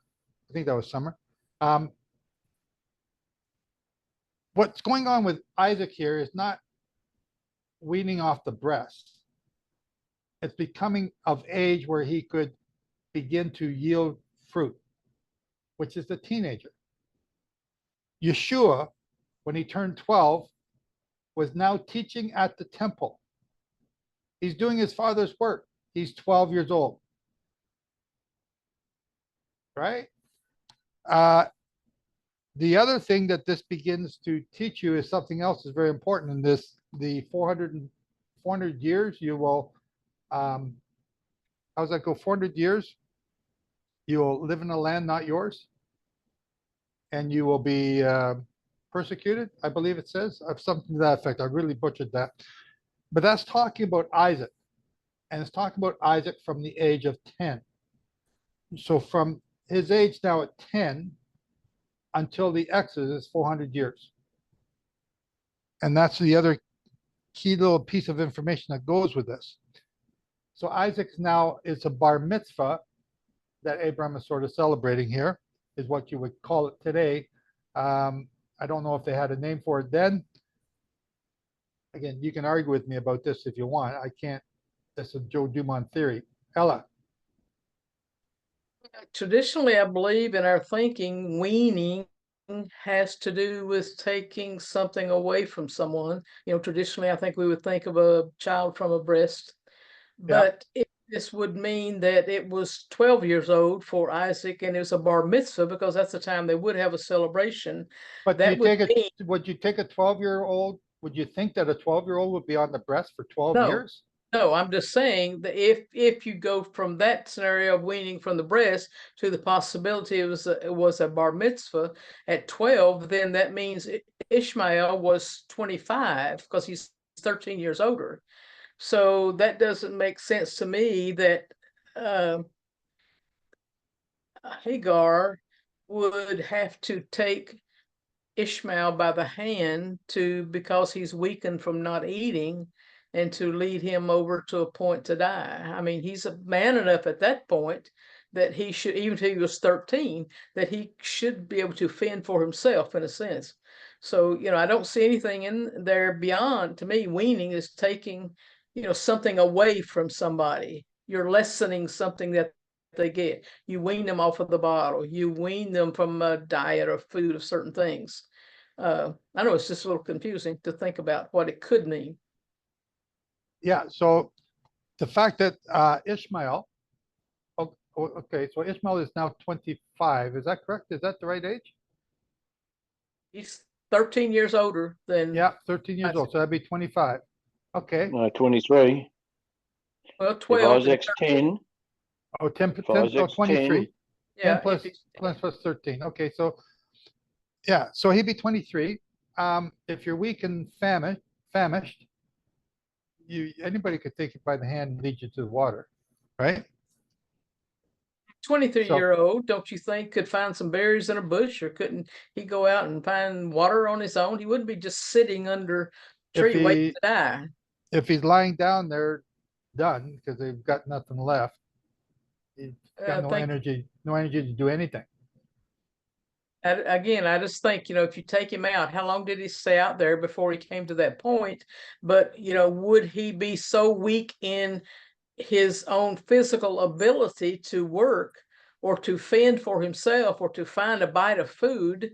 I think that was Summer. What's going on with Isaac here is not weaning off the breast. It's becoming of age where he could begin to yield fruit, which is the teenager. Yeshua, when he turned 12, was now teaching at the temple. He's doing his father's work. He's 12 years old. Right? The other thing that this begins to teach you is something else is very important in this. The 400 years, you will, how does that go? 400 years, you will live in a land not yours, and you will be persecuted, I believe it says, of something to that effect. I really butchered that. But that's talking about Isaac, and it's talking about Isaac from the age of 10. So from his age now at 10 until the Exodus is 400 years. And that's the other key little piece of information that goes with this. So Isaac's now is a bar mitzvah that Abraham is sort of celebrating here, is what you would call it today. I don't know if they had a name for it then. Again, you can argue with me about this if you want. I can't. That's a Joe Dumond theory. Ella. Traditionally, I believe in our thinking, weaning has to do with taking something away from someone. You know, traditionally, I think we would think of a child from a breast, but this would mean that it was 12 years old for Isaac, and it was a bar mitzvah because that's the time they would have a celebration. But that would you take a 12-year-old? Would you think that a 12-year-old would be on the breast for 12 years? No, I'm just saying that if you go from that scenario of weaning from the breast to the possibility it was a bar mitzvah at 12, then that means Ishmael was 25 because he's 13 years older. So that doesn't make sense to me that Hagar would have to take Ishmael by the hand because he's weakened from not eating, and to lead him over to a point to die. I mean, he's a man enough at that point that he should, even if he was 13, that he should be able to fend for himself in a sense. So, you know, I don't see anything in there beyond, to me, weaning is taking, you know, something away from somebody. You're lessening something that they get. You wean them off of the bottle. You wean them from a diet or food of certain things. I know it's just a little confusing to think about what it could mean. Yeah, so the fact that Ishmael, Okay, so Ishmael is now 25. Is that correct? Is that the right age? He's 13 years older than. Yeah, 13 years old. So that'd be 25. Okay. No, 23. Well, If 12. and Isaac's 10, Oh, 10, if 10 oh, Isaac's 23. 10, 10 Yeah, plus, if plus 13. Okay, so yeah, so he'd be 23. If you're weak and famished, anybody could take you by the hand and lead you to the water, right? 23-year-old, don't you think, could find some berries in a bush, or couldn't he go out and find water on his own? He wouldn't be just sitting under a tree waiting to die. If he's lying down there, done, because they've got nothing left. He's got no energy to do anything. Again, I just think, if you take him out, how long did he stay out there before he came to that point? But, would he be so weak in his own physical ability to work or to fend for himself or to find a bite of food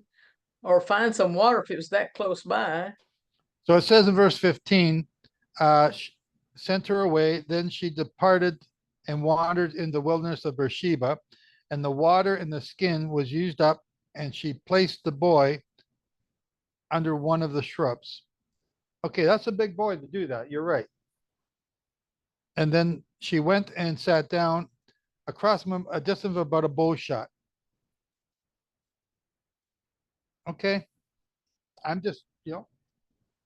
or find some water if it was that close by? So it says in verse 15, sent her away. Then she departed and wandered in the wilderness of Beersheba, and the water in the skin was used up, and she placed the boy under one of the shrubs. Okay, that's a big boy to do that. You're right. And then she went and sat down across from him, a distance of about a bow shot. Okay. I'm just,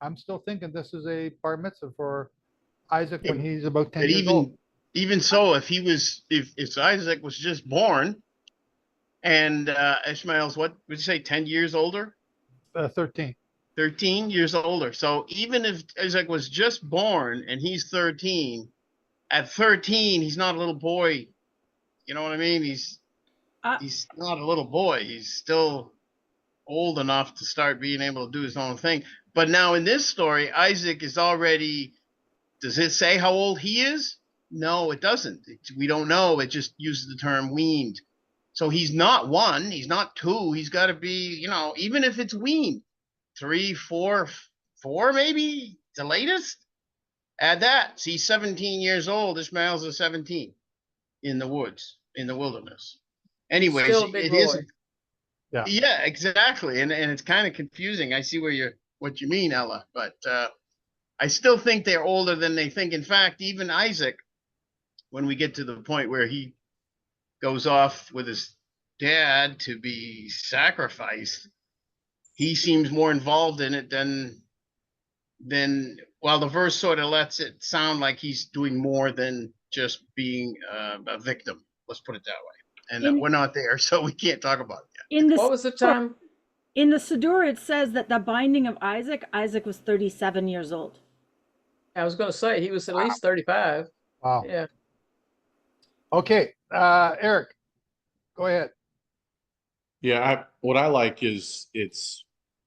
I'm still thinking this is a bar mitzvah for Isaac when he's about 10 years old. Even so, if Isaac was just born and Ishmael's, what would you say, 10 years older? 13. 13 years older. So even if Isaac was just born and he's 13, at 13, he's not a little boy. You know what I mean? He's not a little boy. He's still old enough to start being able to do his own thing. But now in this story, Isaac is already, does it say how old he is? No, it doesn't. We don't know. It just uses the term weaned. So he's not 1, he's not 2. He's got to be, even if it's weaned, 3, 4 maybe, the latest. Add that. See, 17 years old. Ishmael's a 17 in the woods, in the wilderness. Anyways, Still a big boy. Yeah, exactly. And it's kind of confusing. I see what you mean, Ella, but I still think they're older than they think. In fact, even Isaac, when we get to the point where he goes off with his dad to be sacrificed, he seems more involved in it than well, the verse sort of lets it sound like he's doing more than just being a victim. Let's put it that way. And we're not there, so we can't talk about it yet. What was the time? In the Siddur, it says that the binding of Isaac was 37 years old. I was going to say he was at least 35. Wow. Yeah. Okay, Eric, go ahead. Yeah, what I like is it's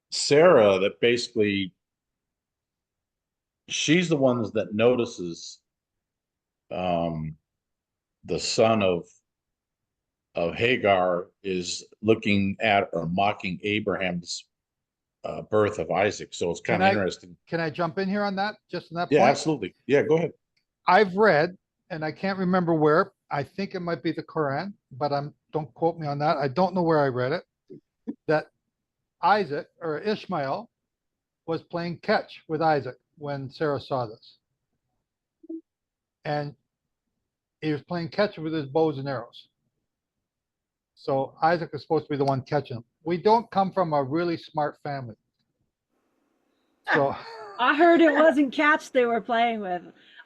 Sarah that basically, she's the one that notices the son of Hagar is looking at or mocking Abraham's birth of Isaac. So it's kind of interesting. Can I jump in here on that? Just on that Yeah, point? absolutely. Yeah, go ahead. I've read, and I can't remember where, I think it might be the Quran, but don't quote me on that. I don't know where I read it, that Isaac or Ishmael was playing catch with Isaac when Sarah saw this. And he was playing catch with his bows and arrows. So Isaac is supposed to be the one catching them. We don't come from a really smart family. So I heard it wasn't catch they were playing with.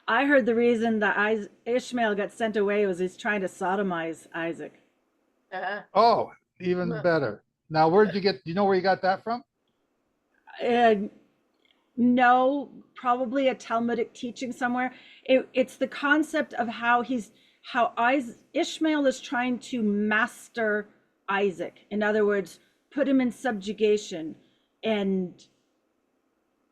I heard the reason that Ishmael got sent away was he's trying to sodomize Isaac. Oh, even better. Now, do you know where you got that from? No, probably a Talmudic teaching somewhere. It's the concept of how Ishmael is trying to master Isaac. In other words, put him in subjugation. And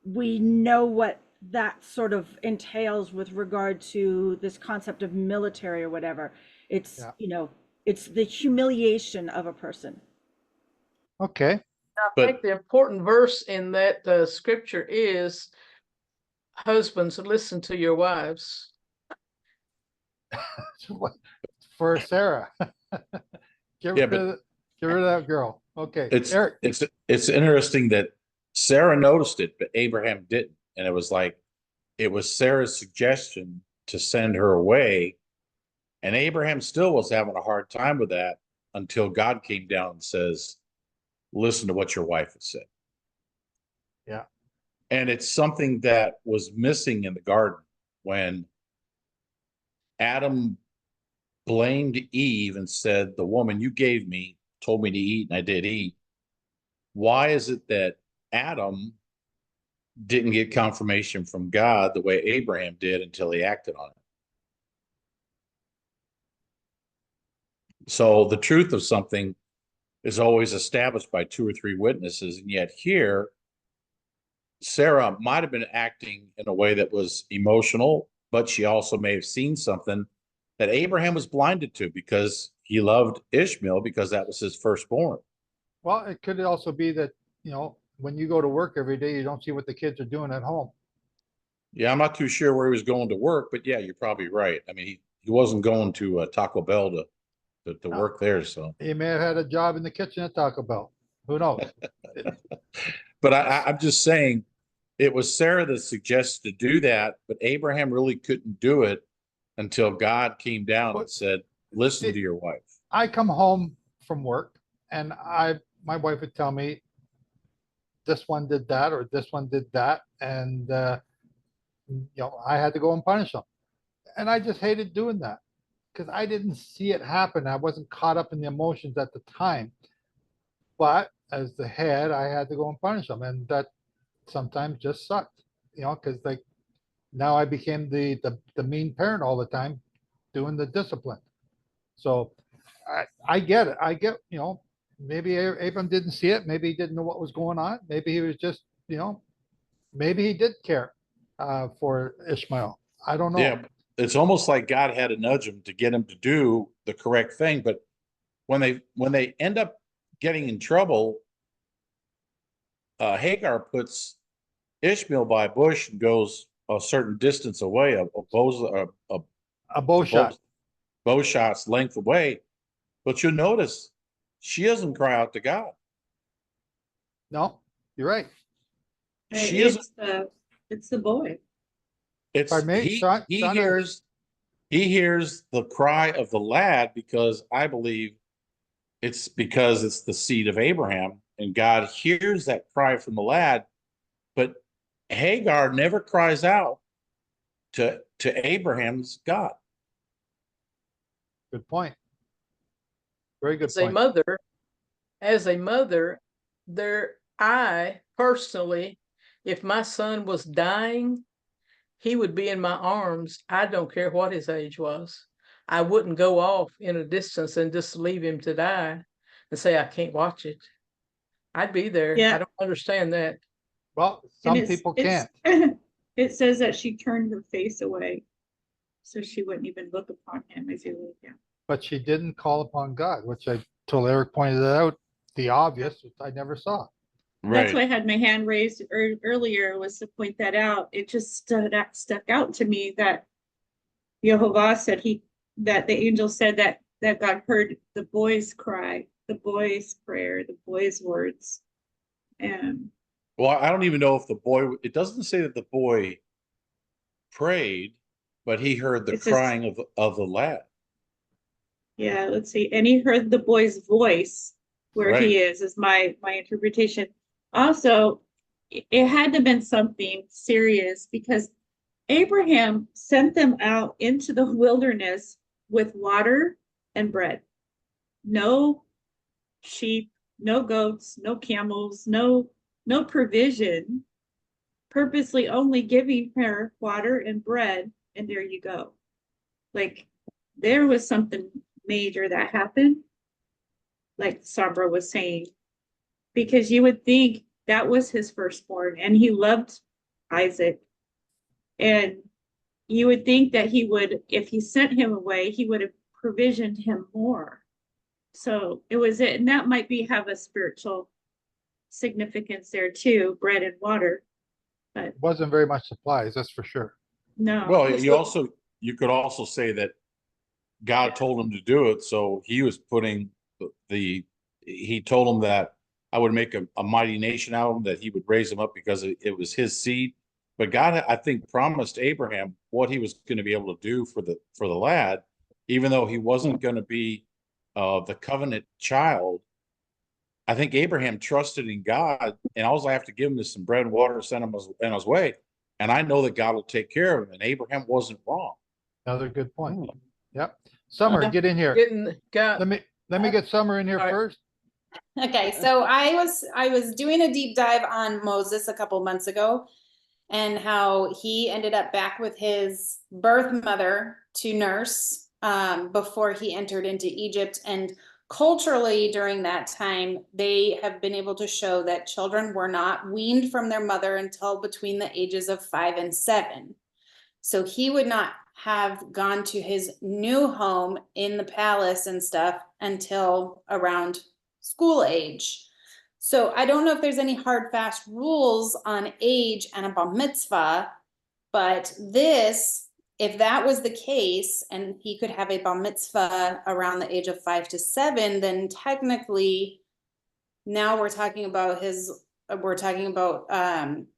we know what that sort of entails with regard to this concept of military or whatever. It's, it's the humiliation of a person. Okay. I think the important verse in that scripture is, husbands, listen to your wives. for Sarah. Yeah, Get but rid of that girl. Okay, it's Eric. it's interesting that Sarah noticed it, but Abraham didn't. And it was like it was Sarah's suggestion to send her away. And Abraham still was having a hard time with that until God came down and says, listen to what your wife has said. Yeah. And it's something that was missing in the garden when Adam blamed Eve and said, the woman you gave me told me to eat, and I did eat. Why is it that Adam didn't get confirmation from God the way Abraham did until he acted on it? So the truth of something is always established by 2 or 3 witnesses. And yet here, Sarah might have been acting in a way that was emotional, but she also may have seen something that Abraham was blinded to because he loved Ishmael because that was his firstborn. Well, it could also be that, you know, when you go to work every day, you don't see what the kids are doing at home. Yeah, I'm not too sure where he was going to work, but yeah, you're probably right. I mean, he wasn't going to Taco Bell to work there. So He may have had a job in the kitchen at Taco Bell. Who knows? but I'm just saying it was Sarah that suggested to do that, but Abraham really couldn't do it until God came down and said, listen to your wife. I come home from work and my wife would tell me this one did that or this one did that. And, you know, I had to go and punish them. And I just hated doing that because I didn't see it happen. I wasn't caught up in the emotions at the time. But as the head, I had to go and punish them. And that sometimes just sucked, you know, because like now I became the mean parent all the time doing the discipline. So I get it. I get, you know, maybe Abram didn't see it. Maybe he didn't know what was going on. Maybe he was just, you know, maybe he did care for Ishmael. I don't know. Yeah, it's almost like God had to nudge him to get him to do the correct thing. But when they end up getting in trouble, Hagar puts Ishmael by a bush and goes a certain distance away, a bow shot. Bow shot's length away. But you'll notice she doesn't cry out to God. No, you're right. She isn't. It's the boy. It's he hears the cry of the lad because I believe it's because it's the seed of Abraham, and God hears that cry from the lad, but Hagar never cries out to Abraham's God. Good point. Very good As point. a mother, I personally, if my son was dying, he would be in my arms. I don't care what his age was. I wouldn't go off in a distance and just leave him to die and say, I can't watch it. I'd be there. Yeah. I don't understand that. Well, some people can't. It says that she turned her face away so she wouldn't even look upon him as he lay down. But she didn't call upon God, which I told Eric pointed out, the obvious, which I never saw. That's why I had my hand raised earlier, was to point that out. It just stuck out to me that Yehovah said that the angel said that God heard the boy's cry, the boy's prayer, the boy's words. And well, I don't even know if the boy, it doesn't say that the boy prayed, but he heard the crying of the lad. Yeah, let's see. And he heard the boy's voice where he is my interpretation. Also, it had to have been something serious because Abraham sent them out into the wilderness with water and bread. No sheep, no goats, no camels, no provision, purposely only giving her water and bread, and there you go. Like, there was something major that happened, like Sombra was saying, because you would think that was his firstborn and he loved Isaac, and you would think that he would, if he sent him away, he would have provisioned him more. So it was it, and that might have a spiritual significance there too, bread and water. But it wasn't very much supplies, that's for sure. No. Well, you could also say that God told him to do it. So he was putting he told him that I would make a mighty nation out of him, that he would raise him up because it was his seed. But God, I think, promised Abraham what he was going to be able to do for the lad, even though he wasn't going to be the covenant child. I think Abraham trusted in God, and all I have to give him is some bread and water, send him on his way. And I know that God will take care of him. And Abraham wasn't wrong. Another good point. Yep. Summer, get in here. Let me get Summer in here first. Okay, so I was doing a deep dive on Moses a couple months ago, and how he ended up back with his birth mother to nurse before he entered into Egypt. And culturally, during that time, they have been able to show that children were not weaned from their mother until between the ages of 5 and 7. So he would not have gone to his new home in the palace and stuff until around school age. So I don't know if there's any hard, fast rules on age and a bar mitzvah, but this, if that was the case, and he could have a bar mitzvah around the age of 5 to 7, then technically now we're talking about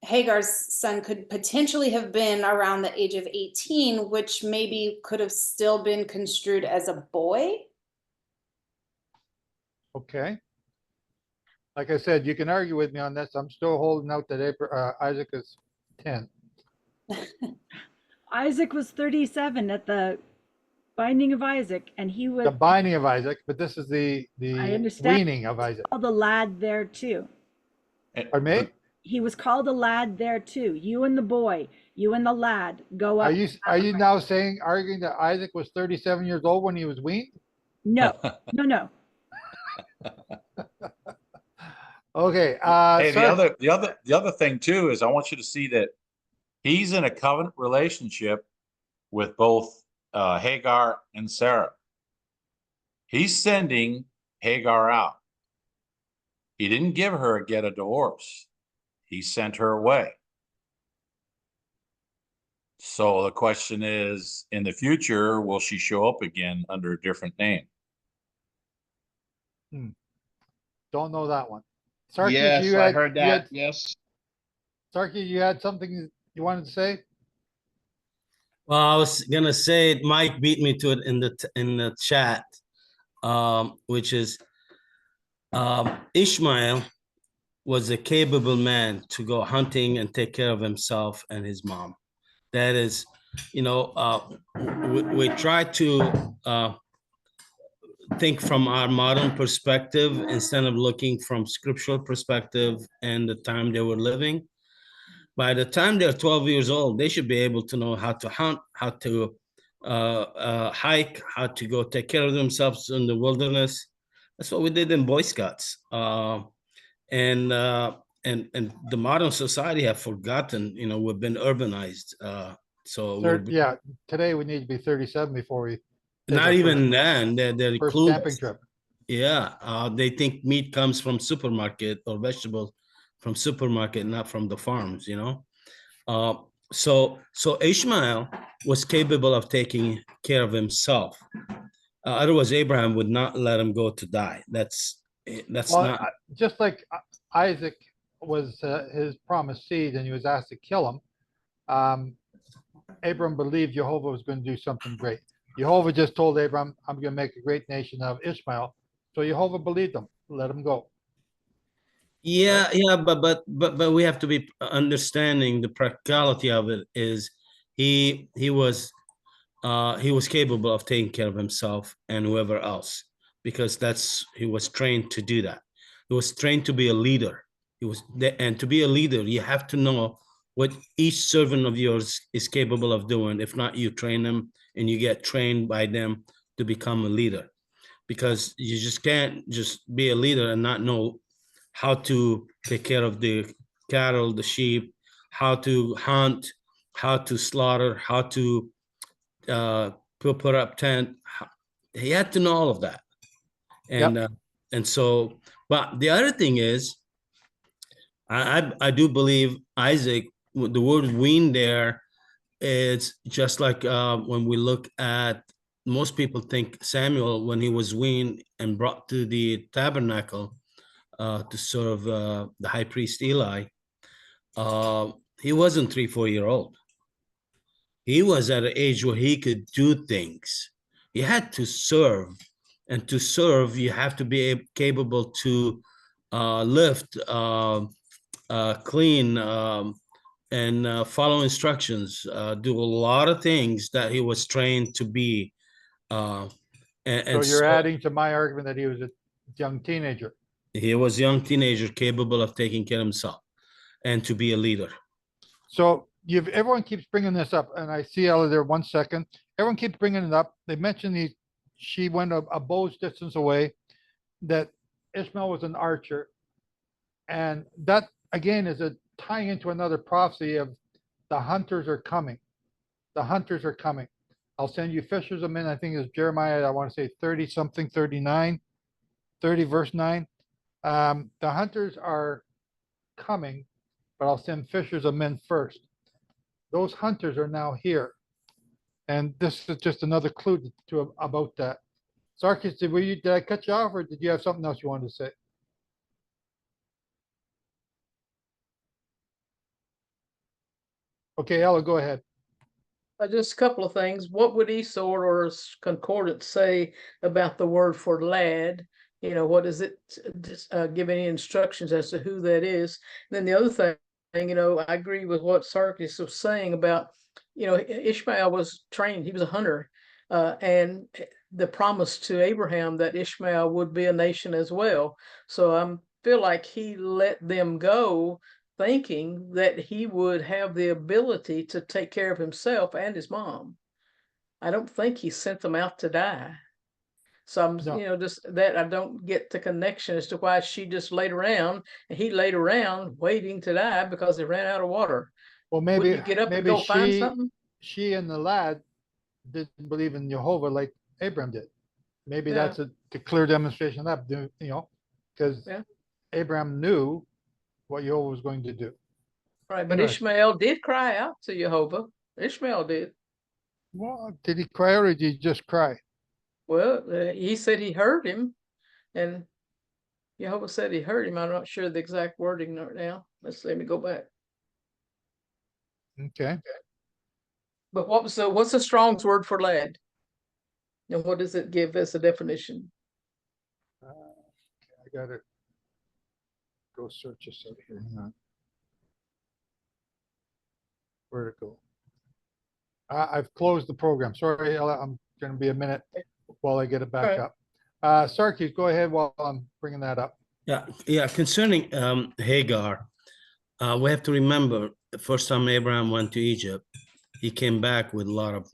Hagar's son could potentially have been around the age of 18, which maybe could have still been construed as a boy. Okay. Like I said, you can argue with me on this. I'm still holding out that Isaac is 10. Isaac was 37 at the binding of Isaac, and he was the binding of Isaac, but this is the I understand. weaning of Isaac. Called the lad there too. Pardon me? He was called a lad there too. You and the boy, you and the lad go up. Are you now arguing that Isaac was 37 years old when he was weaned? No, no. Okay. Hey, the other thing too is I want you to see that he's in a covenant relationship with both Hagar and Sarah. He's sending Hagar out. He didn't give her a get a divorce. He sent her away. So the question is, in the future, will she show up again under a different name? Don't know that one. Sarkis, yes, I heard that. Yes. Sarkis, you had something you wanted to say? Well, I was gonna say Mike beat me to it in the chat, which is Ishmael was a capable man to go hunting and take care of himself and his mom. That is, we try to think from our modern perspective instead of looking from scriptural perspective and the time they were living. By the time they're 12 years old, they should be able to know how to hunt, how to hike, how to go take care of themselves in the wilderness. That's what we did in Boy Scouts. And the modern society have forgotten, we've been urbanized. Yeah, today we need to be 37 before we. Not even then, they're first clueless. camping trip. Yeah, they think meat comes from supermarket or vegetables from supermarket, not from the farms, So Ishmael was capable of taking care of himself. Otherwise, Abraham would not let him go to die. That's not just like Isaac was his promised seed, and he was asked to kill him. Abram believed Jehovah was going to do something great. Jehovah just told Abram, "I'm going to make a great nation of Ishmael." So Jehovah believed him, let him go. Yeah, but we have to be understanding the practicality of it. Is he was capable of taking care of himself and whoever else, because he was trained to do that. He was trained to be a leader. And to be a leader, you have to know what each servant of yours is capable of doing. If not, you train them and you get trained by them to become a leader, because you just can't just be a leader and not know how to take care of the cattle, the sheep, how to hunt, how to slaughter, how to put up tent. He had to know all of that. And so, but the other thing is, I do believe Isaac, the word wean there, it's just like when we look at most people think Samuel, when he was weaned and brought to the tabernacle to serve the high priest Eli, he wasn't 3-4 year old. He was at an age where he could do things. He had to serve, and to serve, you have to be capable to lift, clean, and follow instructions, do a lot of things that he was trained to be. So you're adding to my argument that he was a young teenager. He was a young teenager capable of taking care of himself and to be a leader. So everyone keeps bringing this up, and I see Ella there 1 second. Everyone keeps bringing it up. They mentioned she went a bow's distance away, that Ishmael was an archer. And that, again, is tying into another prophecy of the hunters are coming. The hunters are coming. I'll send you fishers of men. I think it's Jeremiah, I want to say 30 something, 39, 30 verse 9. The hunters are coming, but I'll send fishers of men first. Those hunters are now here. And this is just another clue about that. Sarkis, did I cut you off, or did you have something else you wanted to say? Okay, Ella, go ahead. Just a couple of things. What would Esau or concordance say about the word for lad? You know, what does it give any instructions as to who that is? And then the other thing, you know, I agree with what Sarkis was saying about, you know, Ishmael was trained, he was a hunter, and the promise to Abraham that Ishmael would be a nation as well. So I feel like he let them go thinking that he would have the ability to take care of himself and his mom. I don't think he sent them out to die. So I'm, you know, just that I don't get the connection as to why she just laid around and he laid around waiting to die because they ran out of water. Well, maybe get up and maybe go find something. She and the lad didn't believe in Jehovah like Abraham did. Maybe that's a clear demonstration of that, you know, because Abraham knew what Jehovah was going to do. Right, but Ishmael did cry out to Jehovah. Ishmael did. Well, did he cry or did he just cry? Well, he said he heard him, and Jehovah said he heard him. I'm not sure the exact wording right now. Let me go back. Okay. But what's the Strong's word for lad? And what does it give as a definition? I gotta go search this out here. Hang on. Where'd it go? I've closed the program. Sorry, Ella, I'm going to be a minute while I get it back up. Sarkis, go ahead while I'm bringing that up. Yeah. Concerning Hagar, we have to remember the first time Abraham went to Egypt, he came back with a lot of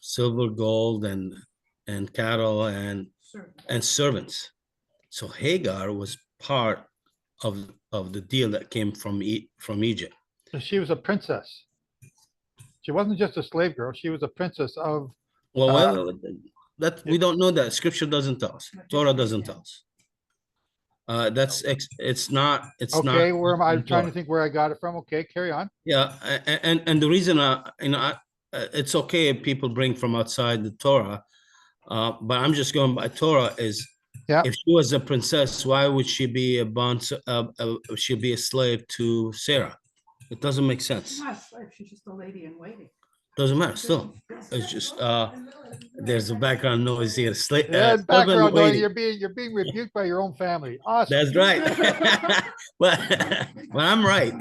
silver, gold, and cattle and servants. So Hagar was part of the deal that came from Egypt. So she was a princess. She wasn't just a slave girl. She was a princess of. Well, that we don't know that. Scripture doesn't tell us. Torah doesn't tell us. It's not. Okay, where am I? I'm trying to think where I got it from. Okay, carry on. Yeah, and the reason it's okay if people bring from outside the Torah, but I'm just going by Torah. Is if she was a princess, why would she be she'd be a slave to Sarah? It doesn't make sense. She's not a slave, she's just a lady in waiting. Doesn't matter. Still, it's just there's a background noise here. Background noise. You're being rebuked by your own family. Awesome. That's right. well, I'm right.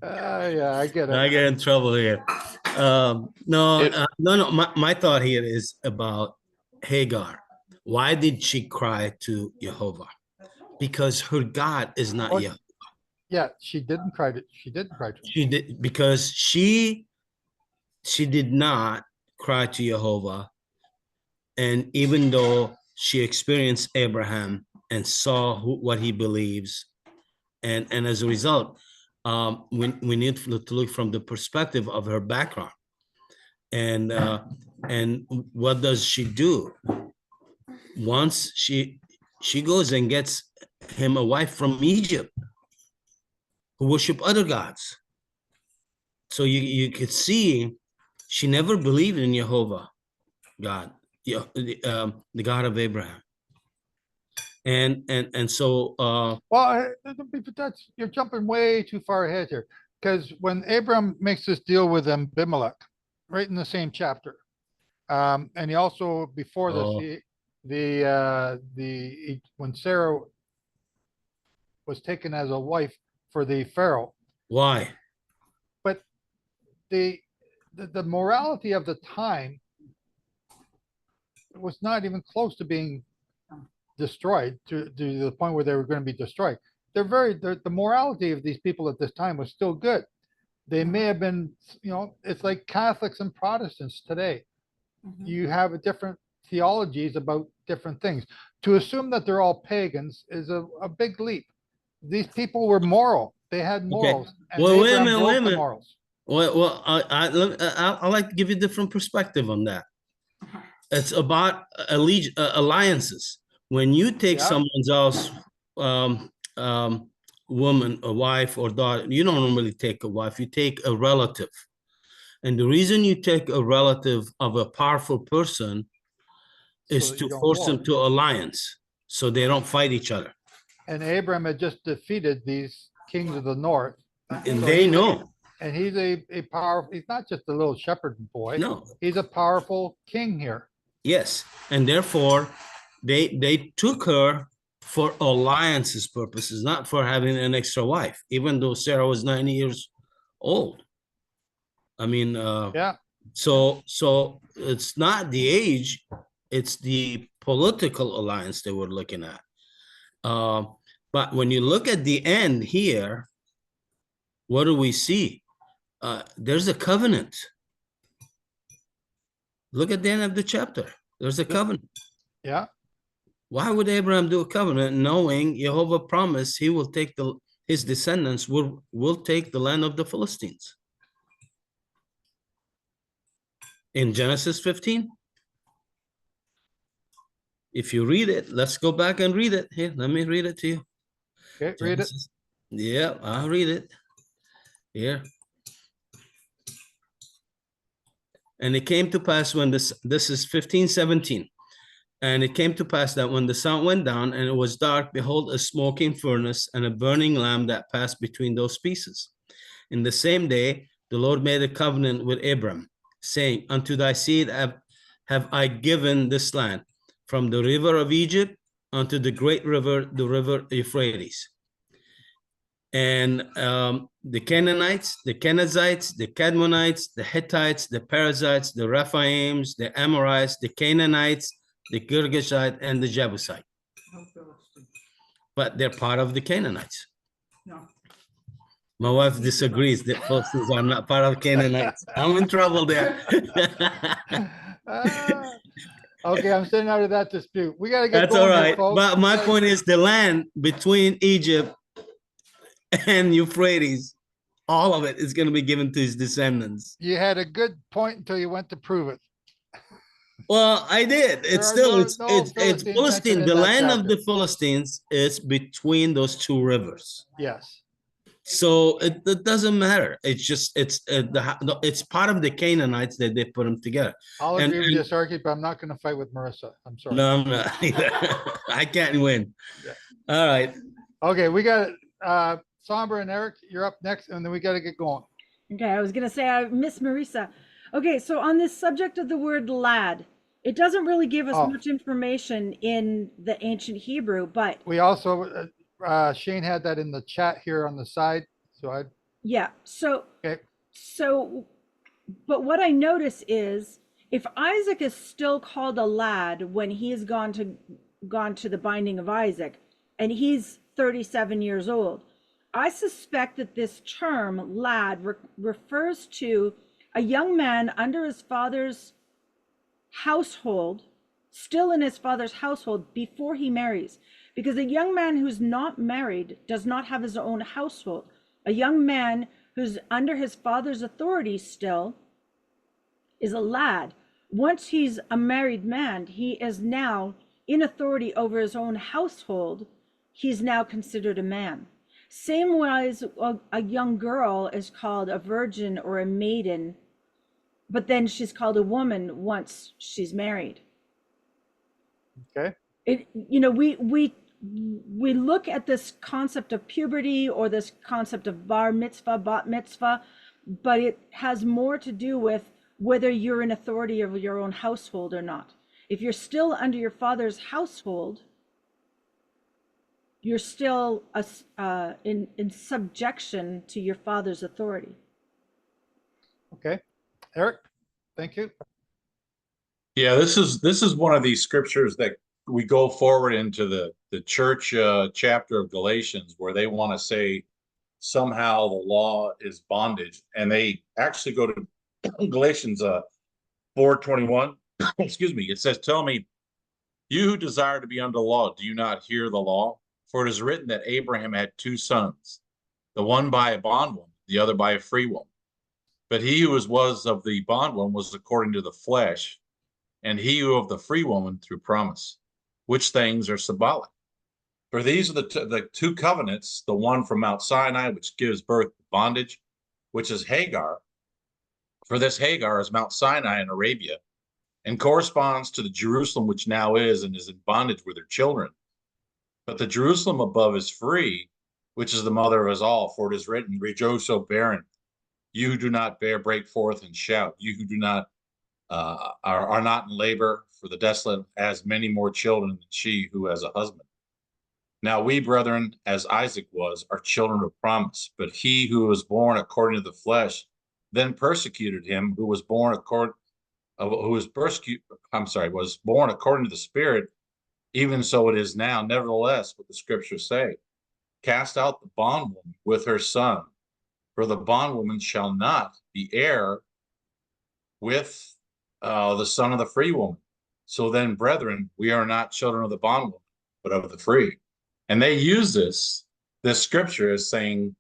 Yeah, I get it. I get in trouble here. No. My thought here is about Hagar. Why did she cry to Jehovah? Because her God is not Jehovah. Yeah, she didn't cry to. She didn't cry to. She did because she did not cry to Jehovah, and even though she experienced Abraham and saw what he believes, and as a result, we need to look from the perspective of her background, and what does she do? Once she goes and gets him a wife from Egypt who worship other gods. So you could see She never believed in Jehovah, God, the God of Abraham. And so Well, that's, you're jumping way too far ahead here, because when Abram makes this deal with Abimelech, right in the same chapter, and he also before this, when Sarah was taken as a wife for the Pharaoh. Why? But the morality of the time was not even close to being destroyed to the point where they were going to be destroyed. The morality of these people at this time was still good. They may have been, it's like Catholics and Protestants today. You have a different theologies about different things. To assume that they're all pagans is a big leap. These people were moral. They had morals. Okay. And Well, wait a Abraham minute, broke wait a the minute. morals. Well, I like to give you a different perspective on that. It's about alliances. When you take someone else, woman, a wife or daughter, you don't normally take a wife, you take a relative. And the reason you take a relative of a powerful person is to force them to alliance so they don't fight each other. And Abraham had just defeated these kings of the north. And they know. And he's a powerful, he's not just a little shepherd boy. No. He's a powerful king here. Yes. And therefore, they took her for alliances purposes, not for having an extra wife, even though Sarah was 90 years old. I mean, so it's not the age, it's the political alliance they were looking at. But when you look at the end here, what do we see? There's a covenant. Look at the end of the chapter. There's a covenant. Yeah. Why would Abraham do a covenant knowing Jehovah promised he will take his descendants will take the land of the Philistines? In Genesis 15. If you read it, let's go back and read it. Here, let me read it to you. Okay, read it. Yeah, I'll read it. Here. And it came to pass when this is 15:17. And it came to pass that when the sun went down and it was dark, behold, a smoking furnace and a burning lamp that passed between those pieces. In the same day, the Lord made a covenant with Abram, saying, unto thy seed have I given this land, from the river of Egypt unto the great river, the river Euphrates. And the Canaanites, the Kenizzites, the Kadmonites, the Hittites, the Perizzites, the Rephaims, the Amorites, the Canaanites, the Girgashite, and the Jebusite. But they're part of the Canaanites. No. My wife disagrees that Philistines are not part of Canaanites. I'm in trouble there. Okay, I'm staying out of that dispute. We got to get That's going all here, right. folks. But my point is the land between Egypt and Euphrates, all of it is going to be given to his descendants. You had a good point until you went to prove it. Well, I did. It's still it's Philistine. The land of the Philistines is between those two rivers. Yes. So it doesn't matter. It's just it's part of the Canaanites that they put them together. I'll agree with you, Sarky, but I'm not going to fight with Marissa. I'm sorry. No, I'm not either. I can't win. Yeah. All right. Okay, we got Sombra and Eric. You're up next, and then we got to get going. Okay, I was going to say I miss Marissa. Okay, so on this subject of the word lad, it doesn't really give us much information in the ancient Hebrew, but we also Shane had that in the chat here on the side. So but what I notice is if Isaac is still called a lad when he's gone to the binding of Isaac and he's 37 years old, I suspect that this term lad refers to a young man under his father's household, still in his father's household before he marries. Because a young man who's not married does not have his own household. A young man who's under his father's authority still is a lad. Once he's a married man, he is now in authority over his own household. He's now considered a man. Same way as a young girl is called a virgin or a maiden but then she's called a woman once she's married. Okay. We look at this concept of puberty or this concept of bar mitzvah, bat mitzvah, but it has more to do with whether you're in authority of your own household or not. If you're still under your father's household, you're still in subjection to your father's authority. Okay. Eric, thank you. Yeah, this is one of these scriptures that we go forward into the church chapter of Galatians, where they want to say somehow the law is bondage, and they actually go to Galatians 4:21. Excuse me. It says, "Tell me, you who desire to be under the law, do you not hear the law? For it is written that Abraham had two sons, the one by a bondwoman, the other by a free woman. But he who was of the bondwoman was according to the flesh, and he who of the free woman through promise, which things are symbolic. For these are the two covenants, the one from Mount Sinai, which gives birth to bondage, which is Hagar. For this Hagar is Mount Sinai in Arabia, and corresponds to the Jerusalem which now is and is in bondage with her children. But the Jerusalem above is free, which is the mother of us all. For it is written, Rejoice, O barren, you who do not bear, break forth and shout. You who do not are not in labor, for the desolate has many more children than she who has a husband. Now we, brethren, as Isaac was, are children of promise. But he who was born according to the flesh then persecuted him who was born according was born according to the Spirit. Even so it is now. Nevertheless, what the scriptures say, cast out the bondwoman with her son, for the bondwoman shall not be heir with the son of the free woman. So then, brethren, we are not children of the bondwoman, but of the free." And they use this scripture as saying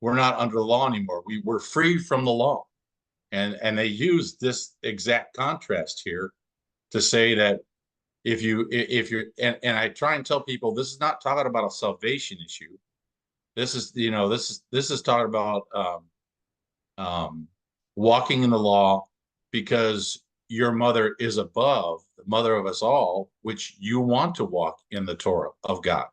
we're not under the law anymore. We're free from the law. And they use this exact contrast here to say that if you're and I try and tell people, this is not talking about a salvation issue. This is talking about walking in the law because your mother is above, the mother of us all, which you want to walk in the Torah of God.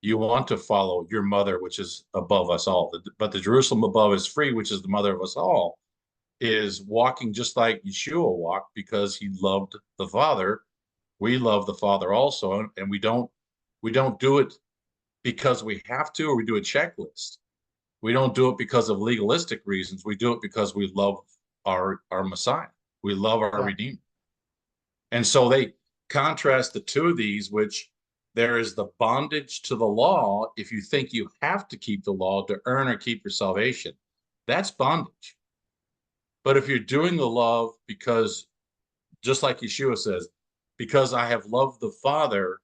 You want to follow your mother, which is above us all. But the Jerusalem above is free, which is the mother of us all, is walking just like Yeshua walked because he loved the Father. We love the Father also, and we don't do it because we have to, or we do a checklist. We don't do it because of legalistic reasons. We do it because we love our Messiah. We love our Redeemer. And so they contrast the two of these, which there is the bondage to the law. If you think you have to keep the law to earn or keep your salvation, that's bondage. But if you're doing the love because, just like Yeshua says, because I have loved the Father,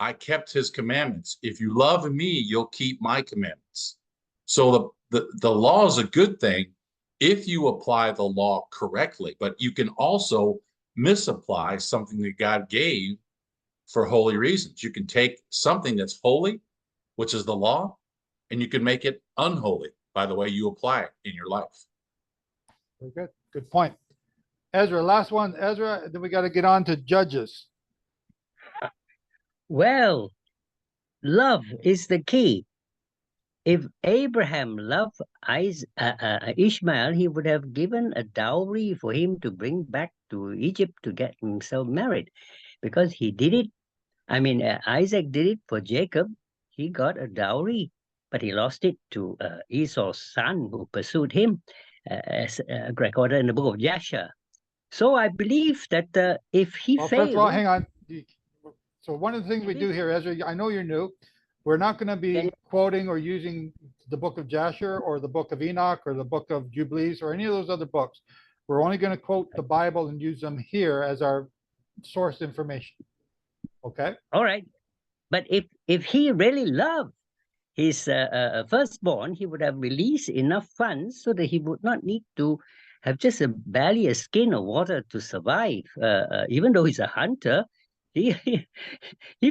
I kept his commandments. If you love me, you'll keep my commandments. So the law is a good thing if you apply the law correctly, but you can also misapply something that God gave for holy reasons. You can take something that's holy, which is the law, and you can make it unholy by the way you apply it in your life. Very good. Good point. Ezra, last one. Ezra, then we got to get on to Judges. Well, love is the key. If Abraham loved Ishmael, he would have given a dowry for him to bring back to Egypt to get himself married, because he did it. I mean, Isaac did it for Jacob. He got a dowry, but he lost it to Esau's son who pursued him, as recorded in the book of Yehshua. So I believe that if he failed... First of all, hang on. So one of the things we do here, Ezra, I know you're new. We're not going to be quoting or using the book of Jasher or the book of Enoch or the book of Jubilees or any of those other books. We're only going to quote the Bible and use them here as our source information. Okay? All right. But if he really loved his firstborn, he would have released enough funds so that he would not need to have just barely a skin of water to survive. Even though he's a hunter, he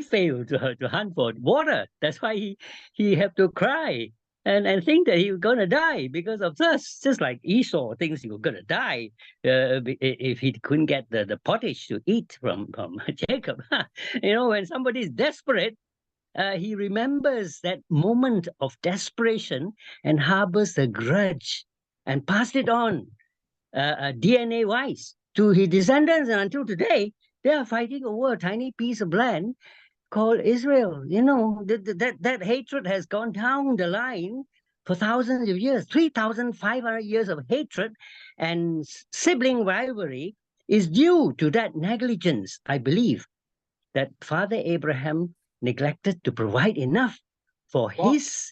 failed to hunt for water. That's why he had to cry. and think that he was going to die because of thirst, just like Esau thinks he was going to die if he couldn't get the pottage to eat from Jacob. When somebody is desperate, he remembers that moment of desperation and harbors a grudge and passed it on DNA-wise to his descendants. And until today, they are fighting over a tiny piece of land called Israel. That hatred has gone down the line for thousands of years. 3,500 years of hatred and sibling rivalry is due to that negligence, I believe, that Father Abraham neglected to provide enough for his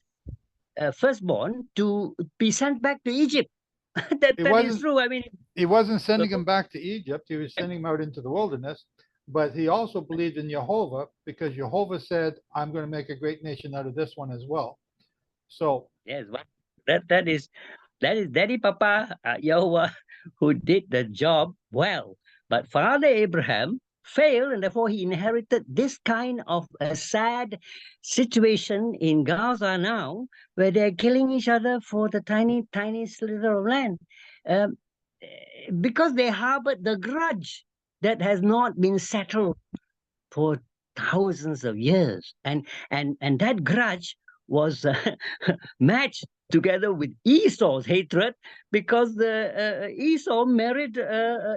firstborn to be sent back to Egypt. that is true. I mean, he wasn't sending him back to Egypt. He was sending him out into the wilderness. But he also believed in Jehovah, because Jehovah said, "I'm going to make a great nation out of this one as well." So yes, that is Daddy Papa Yehshua who did the job well. But Father Abraham failed, and therefore he inherited this kind of a sad situation in Gaza now, where they're killing each other for the tiny sliver of land, because they harbored the grudge that has not been settled for thousands of years, and that grudge was matched together with Esau's hatred, because Esau married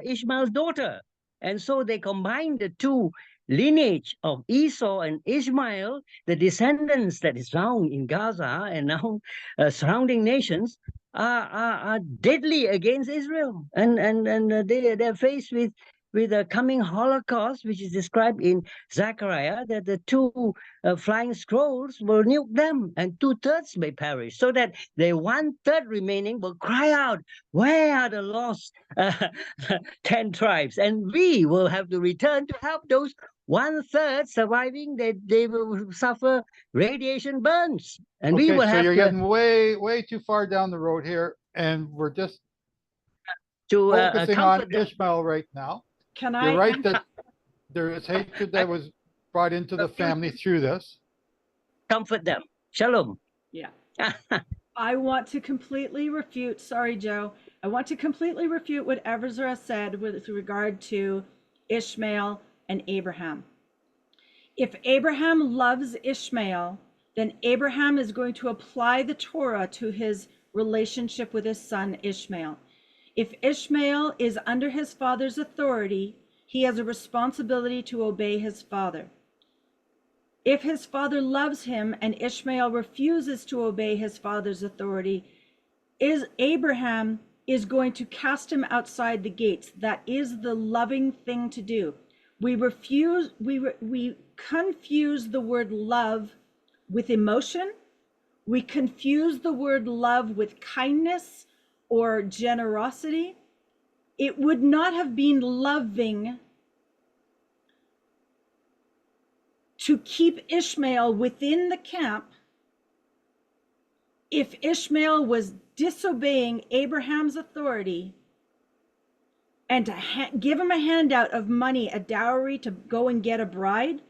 Ishmael's daughter, and so they combined the two lineage of Esau and Ishmael, the descendants that is found in Gaza and now surrounding nations are deadly against Israel, and they're faced with a coming Holocaust, which is described in Zechariah, that the two flying scrolls will nuke them and 2/3 may perish, so that the 1/3 remaining will cry out, "Where are the lost 10 tribes?" And we will have to return to help those 1/3 surviving. They will suffer radiation burns. And we will so have you're to getting way too far down the road here, and we're just focusing on comfort them. Ishmael right now. Can You're I? right that there is hatred that was brought into the family through this. Comfort them. Shalom. Yeah. I want to completely refute, sorry, Joe. I want to completely refute what Ezra said with regard to Ishmael and Abraham. If Abraham loves Ishmael, then Abraham is going to apply the Torah to his relationship with his son Ishmael. If Ishmael is under his father's authority, he has a responsibility to obey his father. If his father loves him and Ishmael refuses to obey his father's authority, Abraham is going to cast him outside the gates. That is the loving thing to do. We confuse the word love with emotion. We confuse the word love with kindness or generosity. It would not have been loving to keep Ishmael within the camp if Ishmael was disobeying Abraham's authority, and to give him a handout of money, a dowry to go and get a bride.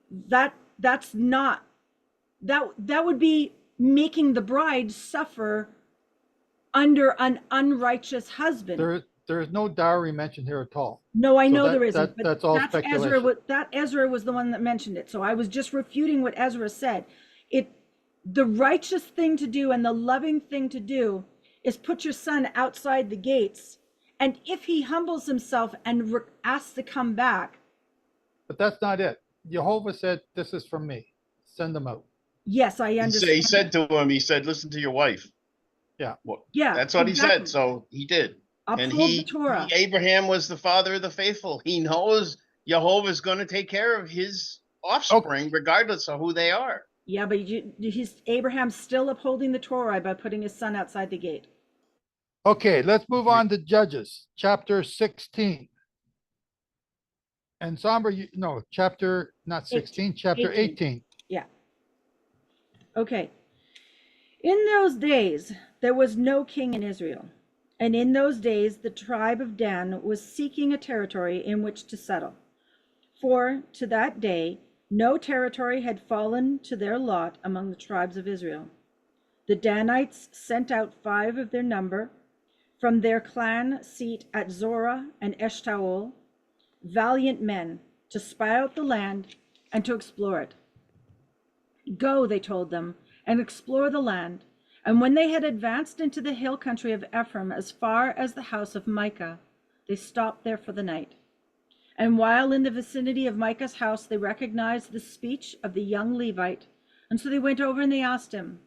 That would be making the bride suffer under an unrighteous husband. There is no dowry mentioned here at all. No, I know there isn't. That's all speculation. Ezra was the one that mentioned it. So I was just refuting what Ezra said. The righteous thing to do and the loving thing to do is put your son outside the gates. And if he humbles himself and asks to come back. But that's not it. Jehovah said, "This is from me. Send them out." Yes, I understand. He said to him, "Listen to your wife." Yeah. Well, yeah. That's what he said. So he did. And the Torah. Abraham was the father of the faithful. He knows Jehovah is going to take care of his offspring, regardless of who they are. Yeah, but Abraham's still upholding the Torah by putting his son outside the gate. Okay, let's move on to Judges, chapter 16. And Sombra, chapter, not 16, chapter 18. Yeah. Okay. In those days, there was no king in Israel. And in those days, the tribe of Dan was seeking a territory in which to settle. For to that day, no territory had fallen to their lot among the tribes of Israel. The Danites sent out 5 of their number from their clan seat at Zorah and Eshtaol, valiant men, to spy out the land and to explore it. Go, they told them, and explore the land. And when they had advanced into the hill country of Ephraim as far as the house of Micah, they stopped there for the night. And while in the vicinity of Micah's house, they recognized the speech of the young Levite. And so they went over and they asked him,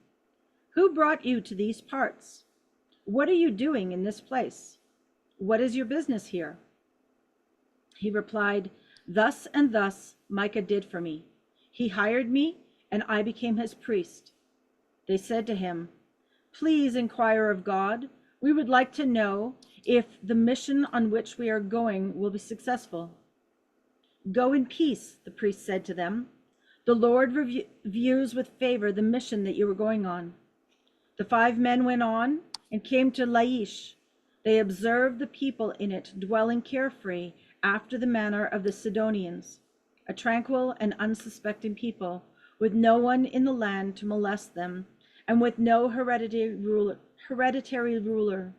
"Who brought you to these parts? What are you doing in this place? What is your business here?" He replied, "Thus and thus Micah did for me. He hired me, and I became his priest." They said to him, "Please inquire of God. We would like to know if the mission on which we are going will be successful." "Go in peace," the priest said to them. "The Lord views with favor the mission that you are going on." The 5 men went on and came to Laish. They observed the people in it dwelling carefree after the manner of the Sidonians, a tranquil and unsuspecting people, with no one in the land to molest them, and with no hereditary ruler.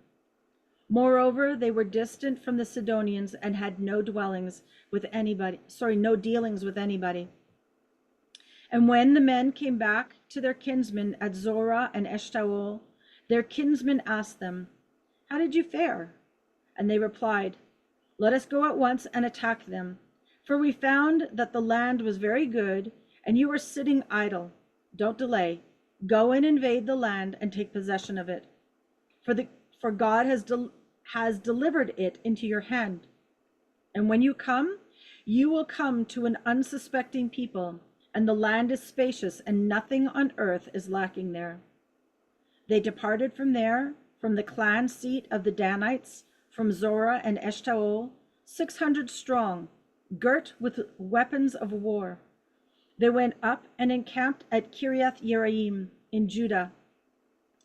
Moreover, they were distant from the Sidonians and had no dealings with anybody. And when the men came back to their kinsmen at Zorah and Eshtaol, their kinsmen asked them, "How did you fare?" And they replied, "Let us go at once and attack them, for we found that the land was very good, and you are sitting idle. Don't delay. Go and invade the land and take possession of it. For God has delivered it into your hand. And when you come, you will come to an unsuspecting people, and the land is spacious, and nothing on earth is lacking there." They departed from there, from the clan seat of the Danites, from Zorah and Eshtaol, 600 strong, girt with weapons of war. They went up and encamped at Kiriath Yearim in Judah.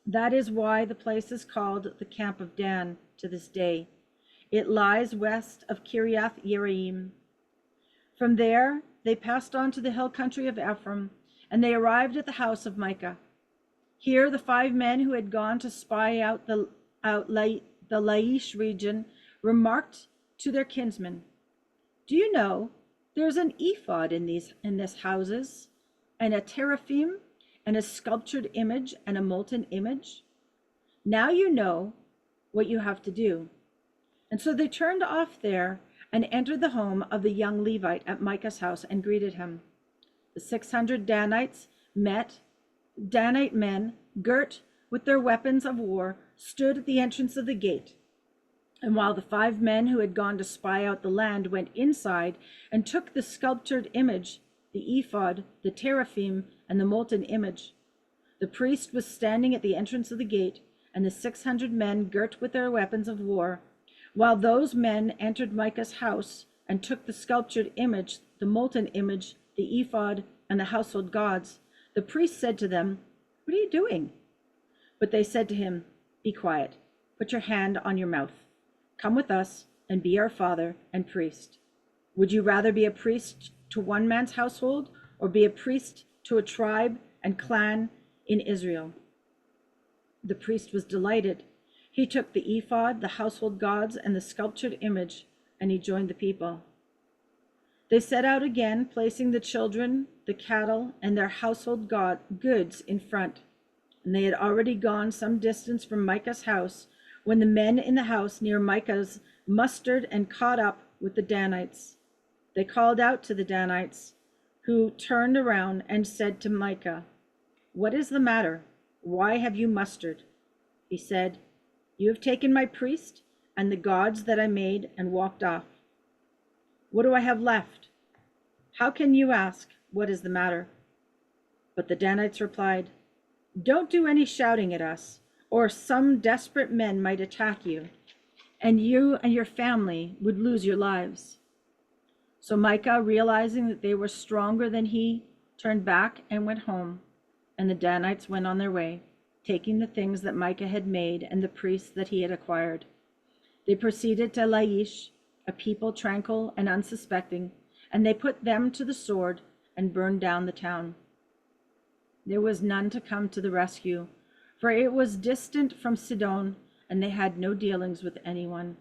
That is why the place is called the Camp of Dan to this day. It lies west of Kiriath Yearim. From there, they passed on to the hill country of Ephraim, and they arrived at the house of Micah. Here, the 5 men who had gone to spy out the Laish region remarked to their kinsmen, "Do you know, there's an ephod in this houses, and a teraphim, and a sculptured image, and a molten image? Now you know what you have to do." And so they turned off there and entered the home of the young Levite at Micah's house and greeted him. The 600 Danite men, girt with their weapons of war, stood at the entrance of the gate. And while the 5 men who had gone to spy out the land went inside and took the sculptured image, the ephod, the teraphim, and the molten image, the priest was standing at the entrance of the gate, and the 600 men girt with their weapons of war. While those men entered Micah's house and took the sculptured image, the molten image, the ephod, and the household gods, the priest said to them, "What are you doing?" But they said to him, "Be quiet. Put your hand on your mouth. Come with us and be our father and priest. Would you rather be a priest to one man's household, or be a priest to a tribe and clan in Israel?" The priest was delighted. He took the ephod, the household gods, and the sculptured image, and he joined the people. They set out again, placing the children, the cattle, and their household goods in front. And they had already gone some distance from Micah's house when the men in the house near Micah's mustered and caught up with the Danites. They called out to the Danites, who turned around and said to Micah, "What is the matter? Why have you mustered?" He said, "You have taken my priest and the gods that I made and walked off. What do I have left? How can you ask, what is the matter?" But the Danites replied, "Don't do any shouting at us, or some desperate men might attack you, and you and your family would lose your lives." So Micah, realizing that they were stronger than he, turned back and went home, and the Danites went on their way, taking the things that Micah had made and the priests that he had acquired. They proceeded to Laish, a people tranquil and unsuspecting, and they put them to the sword and burned down the town. There was none to come to the rescue, for it was distant from Sidon, and they had no dealings with anyone.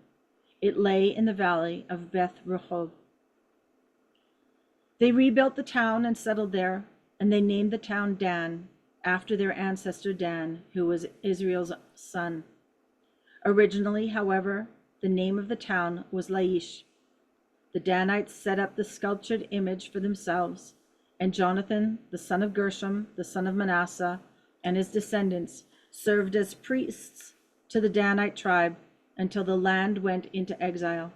It lay in the valley of Beth Rehob. They rebuilt the town and settled there, and they named the town Dan, after their ancestor Dan, who was Israel's son. Originally, however, the name of the town was Laish. The Danites set up the sculptured image for themselves, and Jonathan, the son of Gershom, the son of Manasseh, and his descendants served as priests to the Danite tribe until the land went into exile.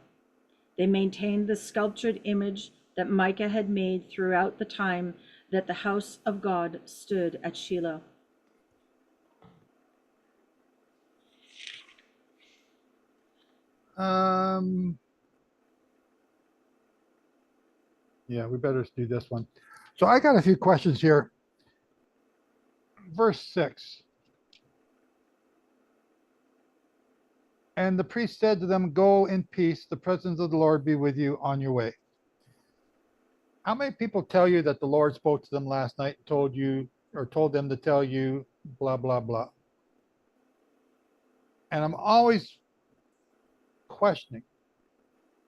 They maintained the sculptured image that Micah had made throughout the time that the house of God stood at Shiloh. Yeah, we better do this one. So I got a few questions here. Verse 6. And the priest said to them, "Go in peace, the presence of the Lord be with you on your way." How many people tell you that the Lord spoke to them last night, told them to tell you blah, blah, blah? And I'm always questioning,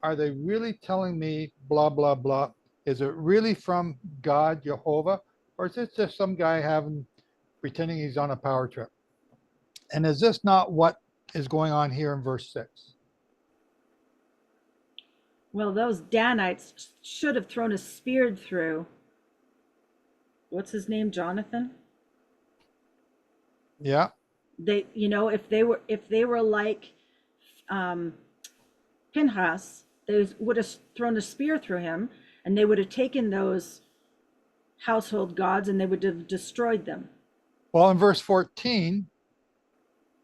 are they really telling me blah, blah, blah? Is it really from God, Jehovah? Or is this just some guy pretending he's on a power trip? And is this not what is going on here in verse 6? Well, those Danites should have thrown a spear through. What's his name? Jonathan? Yeah. They, if they were like Pinchas, they would have thrown a spear through him, and they would have taken those household gods and they would have destroyed them. Well, in verse 14,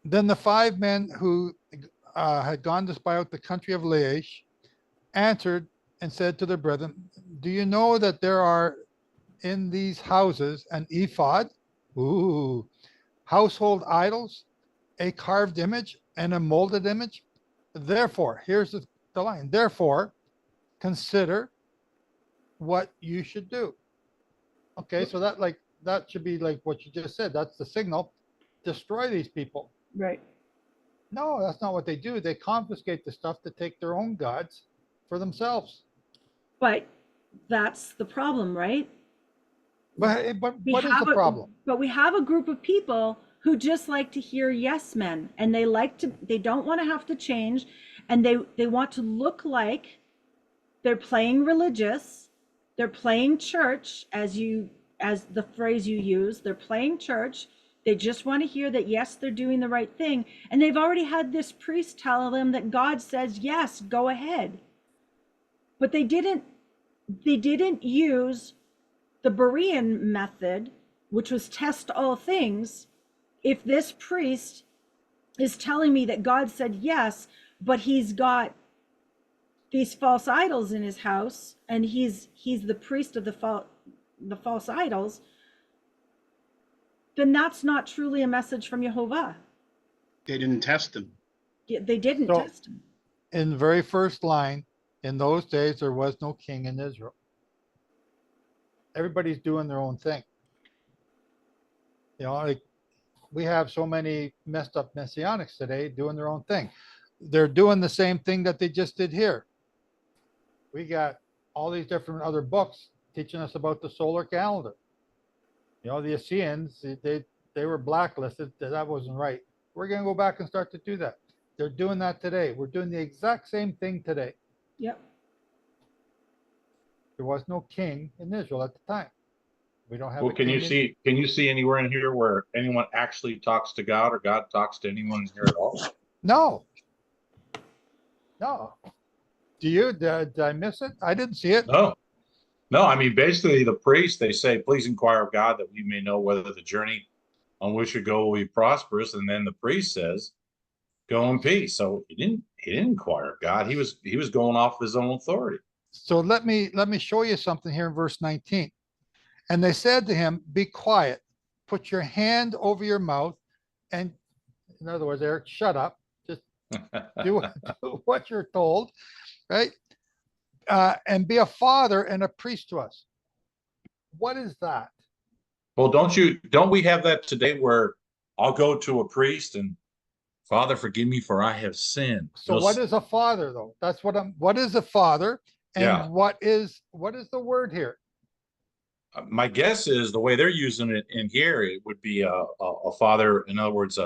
then the 5 men who had gone to spy out the country of Laish answered and said to their brethren, "Do you know that there are in these houses an ephod, household idols, a carved image, and a molded image? Therefore," here's the line, "therefore, consider what you should do." Okay, so that should be like what you just said. That's the signal. Destroy these people. Right. No, that's not what they do. They confiscate the stuff to take their own gods for themselves. But that's the problem, right? But what is the problem? But we have a group of people who just like to hear yes men, and they don't want to have to change, and they want to look like they're playing religious, they're playing church, as the phrase you use, they're playing church. They just want to hear that, yes, they're doing the right thing. And they've already had this priest tell them that God says, yes, go ahead. But they didn't use the Berean method, which was test all things. If this priest is telling me that God said yes, but he's got these false idols in his house, and he's the priest of the false idols, then that's not truly a message from Jehovah. They didn't test them. Yeah, they didn't test him. In the very first line, in those days, there was no king in Israel. Everybody's doing their own thing. Like we have so many messed up messianics today doing their own thing. They're doing the same thing that they just did here. We got all these different other books teaching us about the solar calendar. The Essenes, they were blacklisted. That wasn't right. We're going to go back and start to do that. They're doing that today. We're doing the exact same thing today. Yep. There was no king in Israel at the time. We don't have. Well, can you see anywhere in here where anyone actually talks to God, or God talks to anyone here at all? No. Do you? Did I miss it? I didn't see it. No, I mean, basically the priests, they say, "Please inquire of God that we may know whether the journey on which you go will be prosperous." And then the priest says, "Go in peace." So he didn't inquire of God. He was going off his own authority. So let me show you something here in verse 19. And they said to him, "Be quiet, put your hand over your mouth," and in other words, Eric, shut up. Just do what you're told, right? And be a father and a priest to us. What is that? Well, don't we have that today where I'll go to a priest and Father, forgive me for I have sinned. So what is a father though? That's what is a father? And Yeah. what is the word here? My guess is the way they're using it in here, it would be a father. In other words,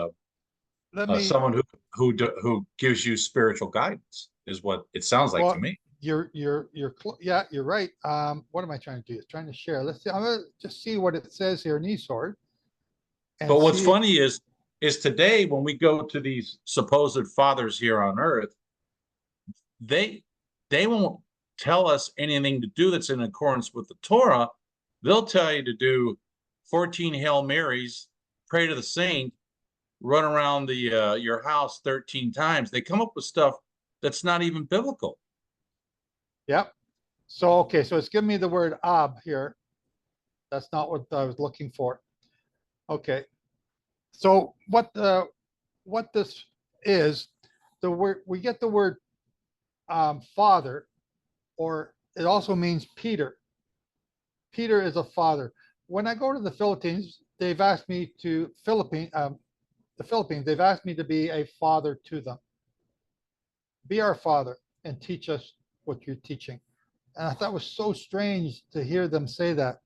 someone who gives you spiritual guidance is what it sounds like to me. You're yeah, you're right. What am I trying to do? Trying to share. Let's see. I'm gonna just see what it says here in eSword. But what's funny is today when we go to these supposed fathers here on earth, they won't tell us anything to do that's in accordance with the Torah. They'll tell you to do 14 Hail Marys, pray to the saint, run around the your house 13 times. They come up with stuff that's not even biblical. Yep. So okay, so it's giving me the word ab here. That's not what I was looking for. Okay. So what this is, the word we get the word father, or it also means Peter. Peter is a father. When I go to the Philippines, they've asked me to the Philippines, they've asked me to be a father to them. Be our father and teach us what you're teaching. And I thought it was so strange to hear them say that.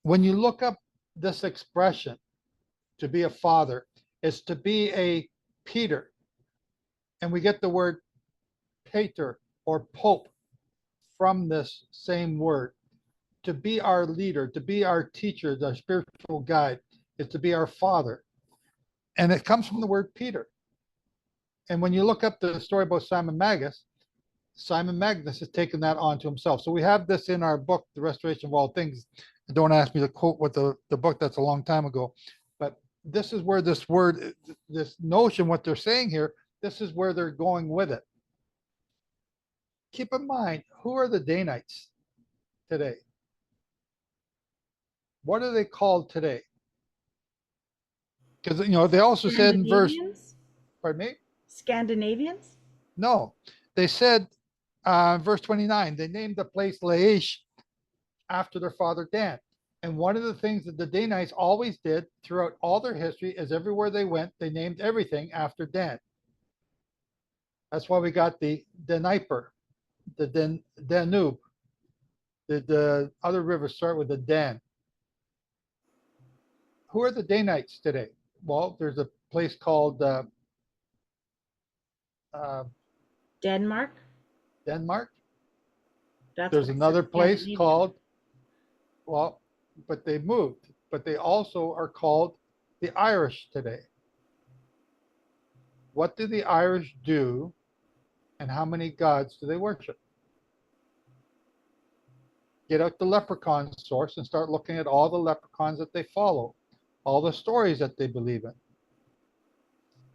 When you look up this expression, to be a father, is to be a Peter. And we get the word pater or pope from this same word. To be our leader, to be our teacher, the spiritual guide, is to be our father. And it comes from the word Peter. And when you look up the story about Simon Magus has taken that onto himself. So we have this in our book, The Restoration of All Things. Don't ask me to quote what the book, that's a long time ago. But this is where this word, this notion, what they're saying here, this is where they're going with it. Keep in mind, who are the Danites today? What are they called today? Because, they also said in verse, pardon me? Scandinavians? No, they said, verse 29, they named the place Laish after their father Dan. And one of the things that the Danites always did throughout all their history is everywhere they went, they named everything after Dan. That's why we got the Dnieper, the Danube. The other rivers start with the Dan. Who are the Danites today? Well, there's a place called Denmark. Denmark. There's another place called, but they moved. But they also are called the Irish today. What do the Irish do, and how many gods do they worship? Get out the leprechaun source and start looking at all the leprechauns that they follow, all the stories that they believe in.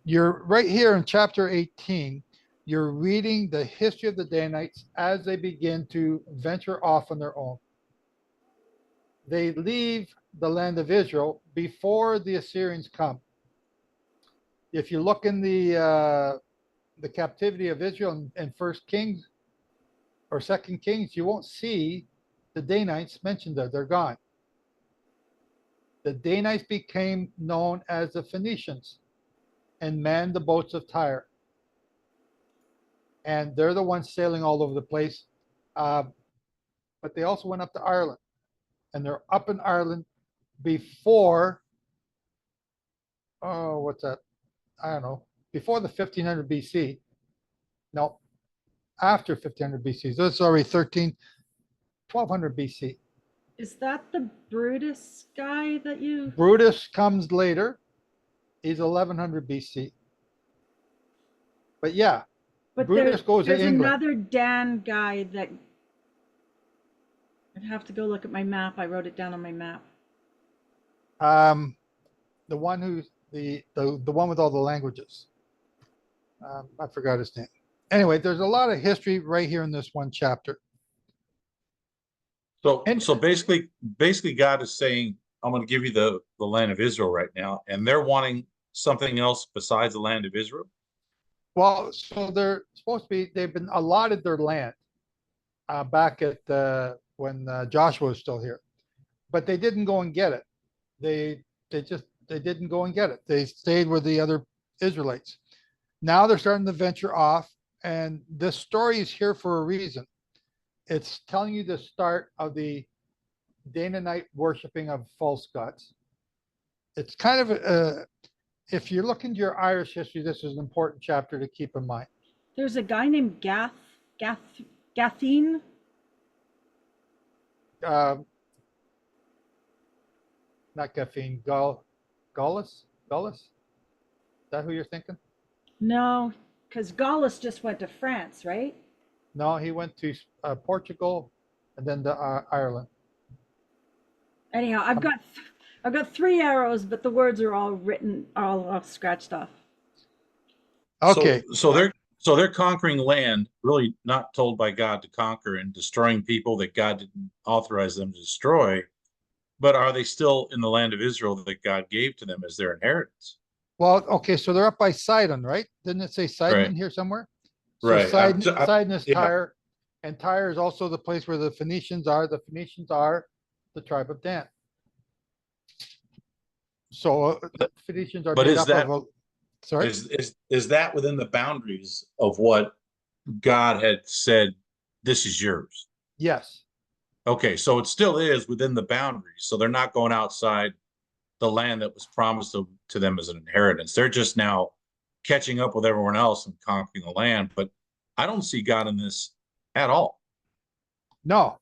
You're right here in chapter 18. You're reading the history of the Danites as they begin to venture off on their own. They leave the land of Israel before the Assyrians come. If you look in the captivity of Israel in First Kings or Second Kings, you won't see the Danites mentioned there. They're gone. The Danites became known as the Phoenicians and manned the boats of Tyre. And they're the ones sailing all over the place. But they also went up to Ireland. And they're up in Ireland before, what's that? I don't know. Before the 1500 BC. No, after 1500 BC. So it's already 1200 BC. Is that the Brutus guy that you... Brutus comes later. He's 1100 BC. But yeah, but Brutus goes to England. There's another Dan guy that... I'd have to go look at my map. I wrote it down on my map. The one who's the one with all the languages. I forgot his name. Anyway, there's a lot of history right here in this one chapter. So basically God is saying, I'm going to give you the land of Israel right now, and they're wanting something else besides the land of Israel. Well, so they're supposed to be, they've been allotted their land back at when Joshua was still here, but they didn't go and get it. They just They didn't go and get it. They stayed with the other Israelites. Now they're starting to venture off, and this story is here for a reason. It's telling you the start of the Danite worshiping of false gods. It's kind of if you look into your Irish history, this is an important chapter to keep in mind. There's a guy named Gathene. Not Gaffine, Gaullus? Is that who you're thinking? No, because Gallus just went to France, right? No, he went to Portugal and then to Ireland. Anyhow, I've got 3 arrows, but the words are all written, all scratched off. Okay. So they're conquering land, really not told by God to conquer, and destroying people that God didn't authorize them to destroy. But are they still in the land of Israel that God gave to them as their inheritance? Well, okay, so they're up by Sidon, right? Didn't it say Sidon in here somewhere? So Right. Sidon is yeah. Tyre, and Tyre is also the place where the Phoenicians are. The Phoenicians are the tribe of Dan. So the Phoenicians are But made is up that of sorry? is that within the boundaries of what God had said, this is yours? Yes. Okay, so it still is within the boundaries. So they're not going outside the land that was promised to them as an inheritance. They're just now catching up with everyone else and conquering the land. But I don't see God in this at all. No,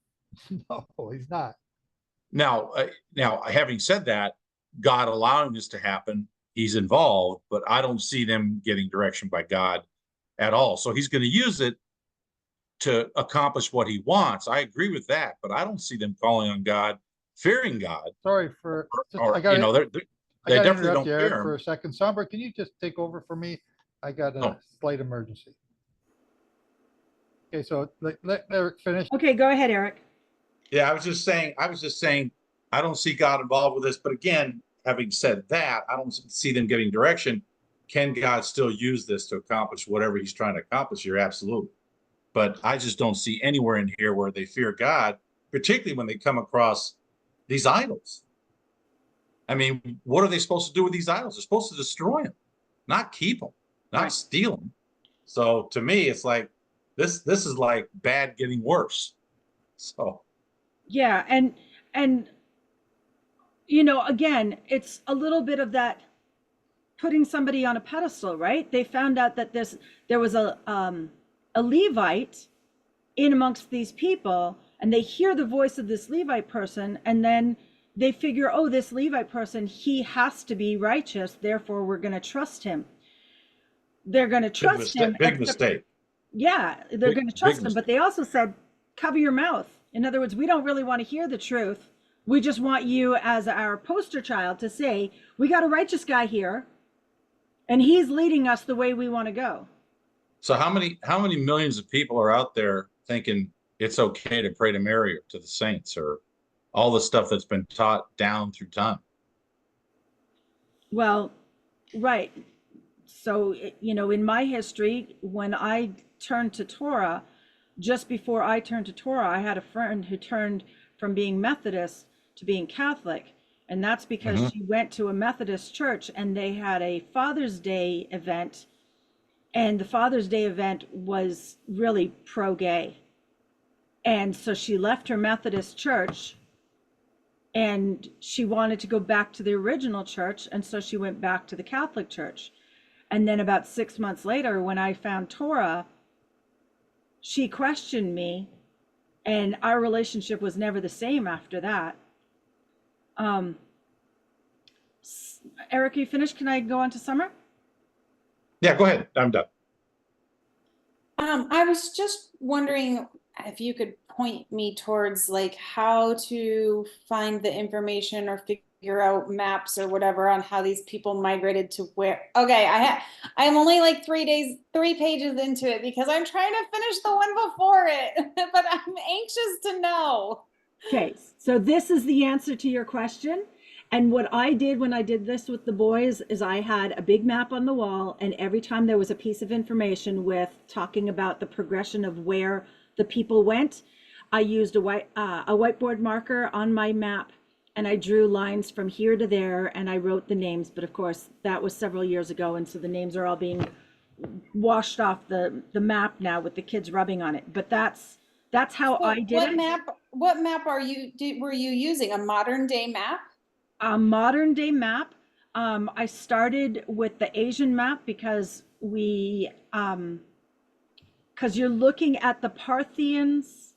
no, he's not. Now, having said that, God allowing this to happen, he's involved, but I don't see them getting direction by God at all. So he's going to use it to accomplish what he wants. I agree with that, but I don't see them calling on God, fearing God. Sorry for, or I got you know, they definitely don't Eric care. for a second. Sombra, can you just take over for me? I got a slight emergency. Okay, so let Eric finish. Okay, go ahead, Eric. Yeah, I was just saying, I don't see God involved with this. But again, having said that, I don't see them getting direction. Can God still use this to accomplish whatever he's trying to accomplish here? Absolutely. But I just don't see anywhere in here where they fear God, particularly when they come across these idols. I mean, what are they supposed to do with these idols? They're supposed to destroy them, not keep them, not steal them. So to me, it's like this is like bad getting worse. So Yeah, and you know, again, it's a little bit of that putting somebody on a pedestal, right? They found out that there was a Levite in amongst these people, and they hear the voice of this Levite person, and then they figure, oh, this Levite person, he has to be righteous, therefore we're going to trust him. They're going to trust him. Big mistake. Yeah, they're going to trust him, but they also said, cover your mouth. In other words, we don't really want to hear the truth. We just want you as our poster child to say, we got a righteous guy here, and he's leading us the way we want to go. So how many millions of people are out there thinking it's okay to pray to Mary or to the saints or all the stuff that's been taught down through time? Well, right. So, you know, in my history, when I turned to Torah, just before I turned to Torah, I had a friend who turned from being Methodist to being Catholic. And that's because she went to a Methodist church and they had a Father's Day event. And the Father's Day event was really pro-gay. And so she left her Methodist church and she wanted to go back to the original church. And so she went back to the Catholic church. And then about 6 months later, when I found Torah, she questioned me and our relationship was never the same after that. Eric, you finished? Can I go on to Summer? Yeah, go ahead. I'm done. I was just wondering if you could point me towards like how to find the information or figure out maps or whatever on how these people migrated to where. Okay, I'm only like 3 pages into it because I'm trying to finish the one before it, but I'm anxious to know. Okay, so this is the answer to your question. And what I did when I did this with the boys is I had a big map on the wall, and every time there was a piece of information with talking about the progression of where the people went, I used a whiteboard marker on my map and I drew lines from here to there, and I wrote the names, but of course, that was several years ago, and so the names are all being washed off the map now with the kids rubbing on it. But that's how I did What it. map were you using? A modern day map? A modern day map. I started with the Asian map because because you're looking at the Parthians,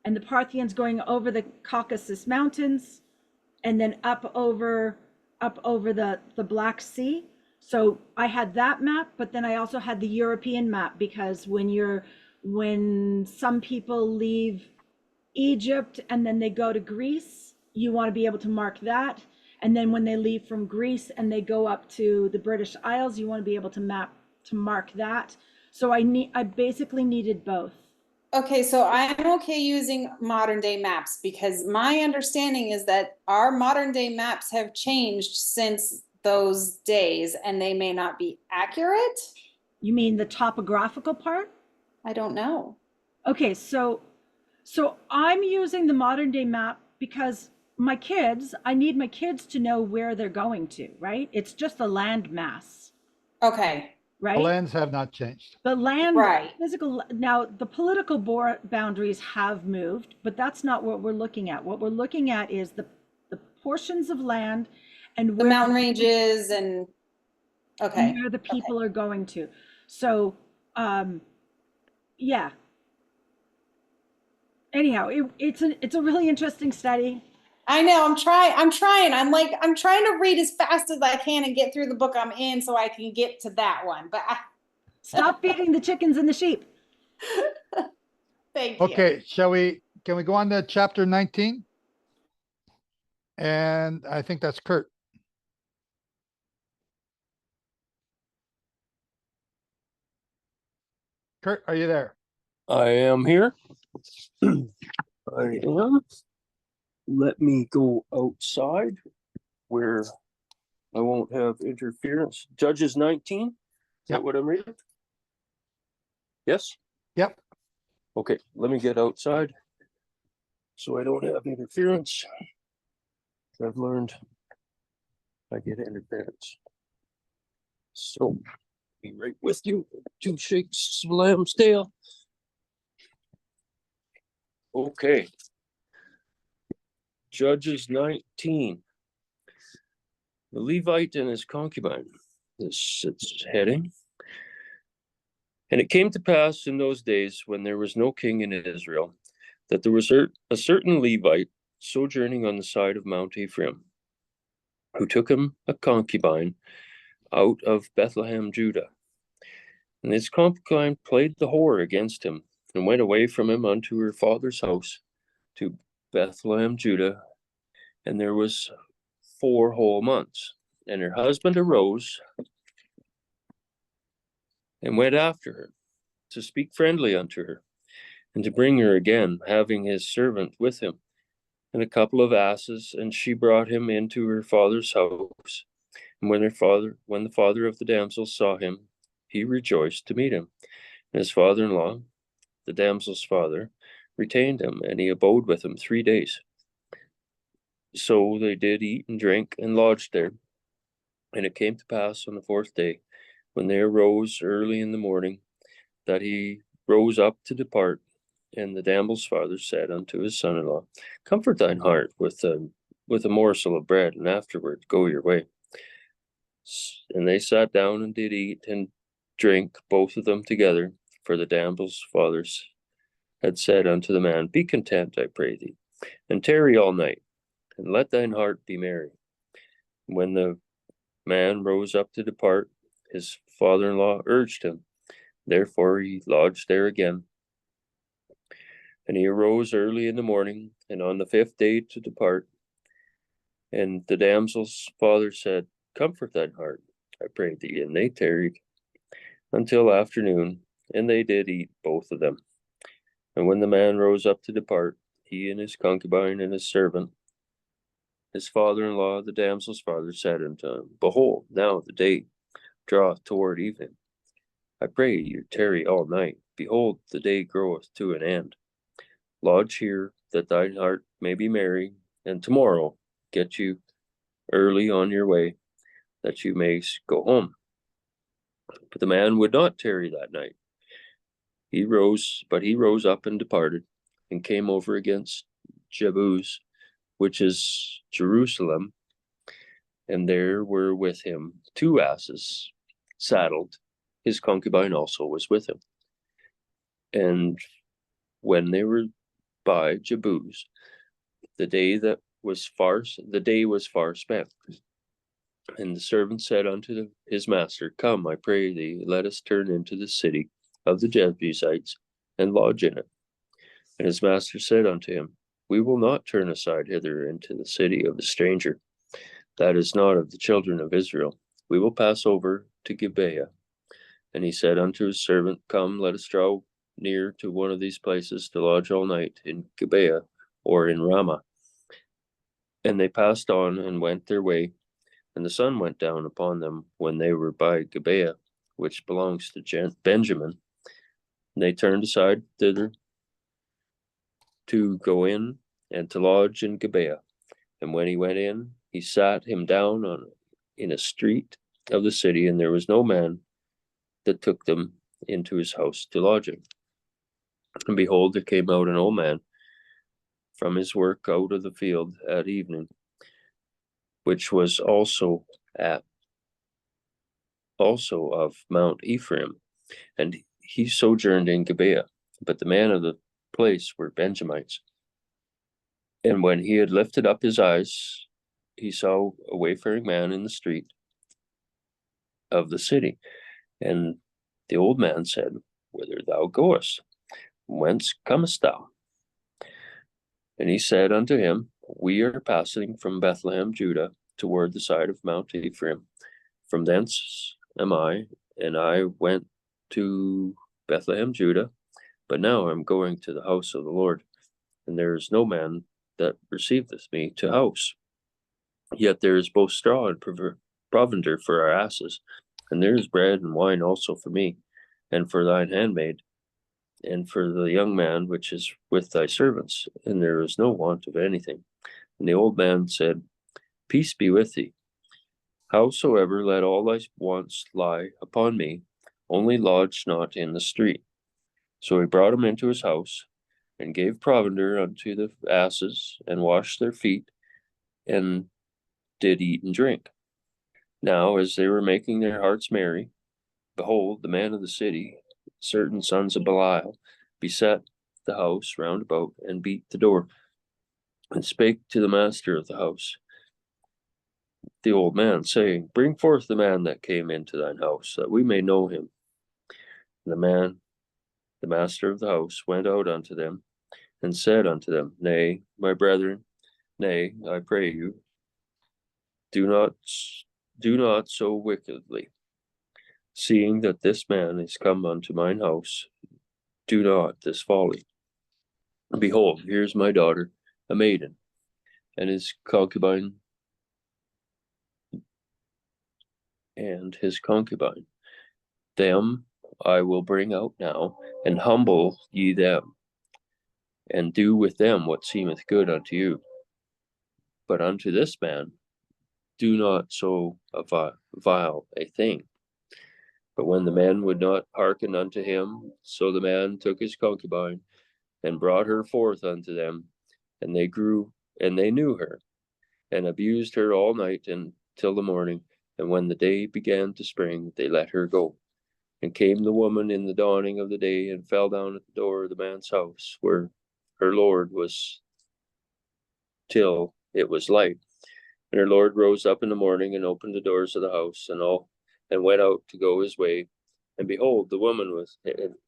and the Parthians going over the Caucasus Mountains, and then up over the Black Sea. So I had that map, but then I also had the European map, because when some people leave Egypt and then they go to Greece, you want to be able to mark that. And then when they leave from Greece and they go up to the British Isles, you want to be able to mark that. So I basically needed both. Okay, so I'm okay using modern day maps, because my understanding is that our modern day maps have changed since those days, and they may not be accurate. You mean the topographical part? I don't know. Okay, so I'm using the modern day map because I need my kids to know where they're going to, right? It's just a land mass. Okay. Right? The lands have not changed. The land, right. Now the political boundaries have moved, but that's not what we're looking at. What we're looking at is the portions of land and the mountain ranges and where the people are going to. So, yeah. Anyhow, it's a really interesting study. I know, I'm trying. I'm trying to read as fast as I can and get through the book I'm in so I can get to that one. But stop feeding the chickens and the sheep. Thank you. Okay, can we go on to chapter 19? And I think that's Kurt. Kurt, are you there? I am here. I am. Let me go outside where I won't have interference. Judges 19? Is that what I'm reading? Yes? Yep. Okay, let me get outside so I don't have interference. I've learned I get interference. So, be right with you. 2 shakes of lamb's tail. Okay. Judges 19. The Levite and his concubine. This its heading. And it came to pass in those days, when there was no king in Israel, that there was a certain Levite sojourning on the side of Mount Ephraim, who took him a concubine out of Bethlehem, Judah. And his concubine played the whore against him, and went away from him unto her father's house to Bethlehem, Judah. And there was 4 whole months. And her husband arose and went after her, to speak friendly unto her, and to bring her again, having his servant with him, and a couple of asses, and she brought him into her father's house. And when the father of the damsel saw him, he rejoiced to meet him. And his father-in-law, the damsel's father, retained him, and he abode with him 3 days. So they did eat and drink and lodged there. And it came to pass on the 4th day, when they arose early in the morning, that he rose up to depart. And the damsel's father said unto his son-in-law, Comfort thine heart with a morsel of bread, and afterward go your way. And they sat down and did eat and drink, both of them together. For the damsel's fathers had said unto the man, Be content, I pray thee, and tarry all night, and let thine heart be merry. When the man rose up to depart, his father-in-law urged him. Therefore he lodged there again. And he arose early in the morning, and on the 5th day to depart. And the damsel's father said, Comfort thine heart, I pray thee. And they tarried until afternoon, and they did eat, both of them. And when the man rose up to depart, he and his concubine and his servant, his father-in-law, the damsel's father, said unto him, Behold, now the day draweth toward evening. I pray you tarry all night. Behold, the day groweth to an end. Lodge here, that thine heart may be merry, and tomorrow get you early on your way, that you may go home. But the man would not tarry that night. He rose up and departed, and came over against Jebus, which is Jerusalem, and there were with him 2 asses saddled. His concubine also was with him. And when they were by Jebus, the day was far spent. And the servant said unto his master, Come, I pray thee, let us turn into the city of the Jebusites, and lodge in it. And his master said unto him, We will not turn aside hither into the city of the stranger, that is not of the children of Israel. We will pass over to Gibeah. And he said unto his servant, Come, let us draw near to one of these places to lodge all night, in Gibeah or in Ramah. And they passed on and went their way, and the sun went down upon them when they were by Gibeah, which belongs to Benjamin. And they turned aside thither to go in and to lodge in Gibeah. And when he went in, he sat him down in a street of the city, and there was no man that took them into his house to lodge him. And behold, there came out an old man from his work out of the field at evening, which was also of Mount Ephraim, and he sojourned in Gibeah. But the man of the place were Benjamites. And when he had lifted up his eyes, he saw a wayfaring man in the street of the city. And the old man said, Whither thou goest? Whence comest thou? And he said unto him, We are passing from Bethlehem, Judah, toward the side of Mount Ephraim. From thence am I, and I went to Bethlehem, Judah, but now I'm going to the house of the Lord, and there is no man that receiveth me to house. Yet there is both straw and provender for our asses, and there is bread and wine also for me, and for thine handmaid, and for the young man which is with thy servants, and there is no want of anything. And the old man said, Peace be with thee. Howsoever, let all thy wants lie upon me, only lodge not in the street. So he brought him into his house, and gave provender unto the asses, and washed their feet, and did eat and drink. Now, as they were making their hearts merry, behold, the man of the city, certain sons of Belial, beset the house round about, and beat the door, and spake to the master of the house, the old man, saying, Bring forth the man that came into thine house, that we may know him. And the master of the house, went out unto them, and said unto them, Nay, my brethren, nay, I pray you, do not so wickedly. Seeing that this man is come unto mine house, do not this folly. Behold, here is my daughter, a maiden, and his concubine, them I will bring out now, and humble ye them, and do with them what seemeth good unto you. But unto this man do not so vile a thing. But when the man would not hearken unto him, so the man took his concubine, and brought her forth unto them, and they knew her, and abused her all night and till the morning. And when the day began to spring, they let her go. And came the woman in the dawning of the day, and fell down at the door of the man's house, where her lord was, till it was light. And her lord rose up in the morning, and opened the doors of the house, and went out to go his way. And behold, the woman was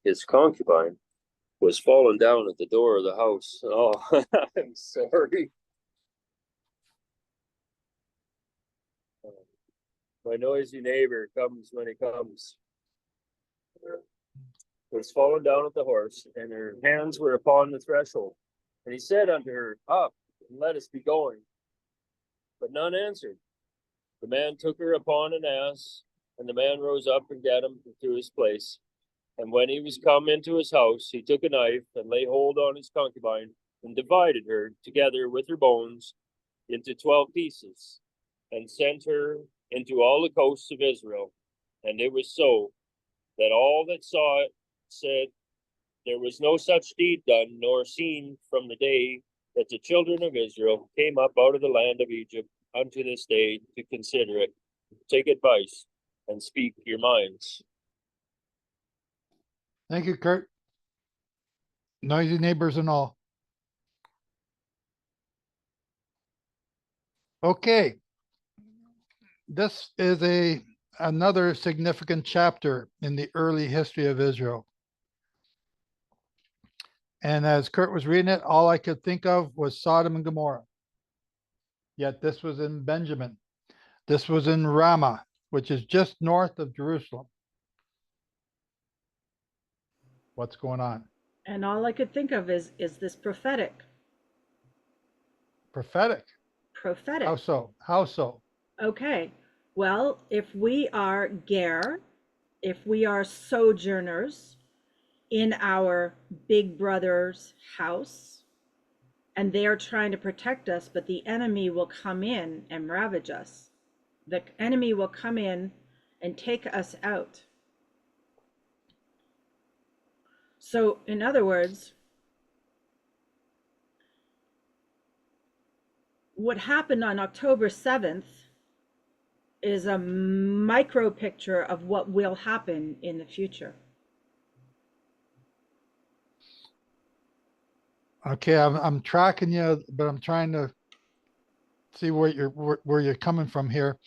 his concubine was fallen down at the door of the house. Oh, I'm sorry. My noisy neighbor comes when he comes. Was fallen down at the horse, and her hands were upon the threshold. And he said unto her, Up, and let us be going. But none answered. The man took her upon an ass, and the man rose up and gat him to his place. And when he was come into his house, he took a knife, and laid hold on his concubine, and divided her together with her bones, into 12 pieces, and sent her into all the coasts of Israel. And it was so that all that saw it said, there was no such deed done, nor seen from the day that the children of Israel came up out of the land of Egypt unto this day to consider it. Take advice and speak your minds. Thank you, Kurt. Noisy neighbors and all. Okay. This is another significant chapter in the early history of Israel. And as Kurt was reading it, all I could think of was Sodom and Gomorrah. Yet this was in Benjamin. This was in Ramah, which is just north of Jerusalem. What's going on? And all I could think of is this prophetic? Prophetic. Prophetic. How so? How so? Okay. Well, if we are ger, if we are sojourners in our big brother's house, and they are trying to protect us, but the enemy will come in and ravage us. The enemy will come in and take us out. So, in other words, what happened on October 7th is a micro picture of what will happen in the future. Okay, I'm tracking you, but I'm trying to see where you're coming from here.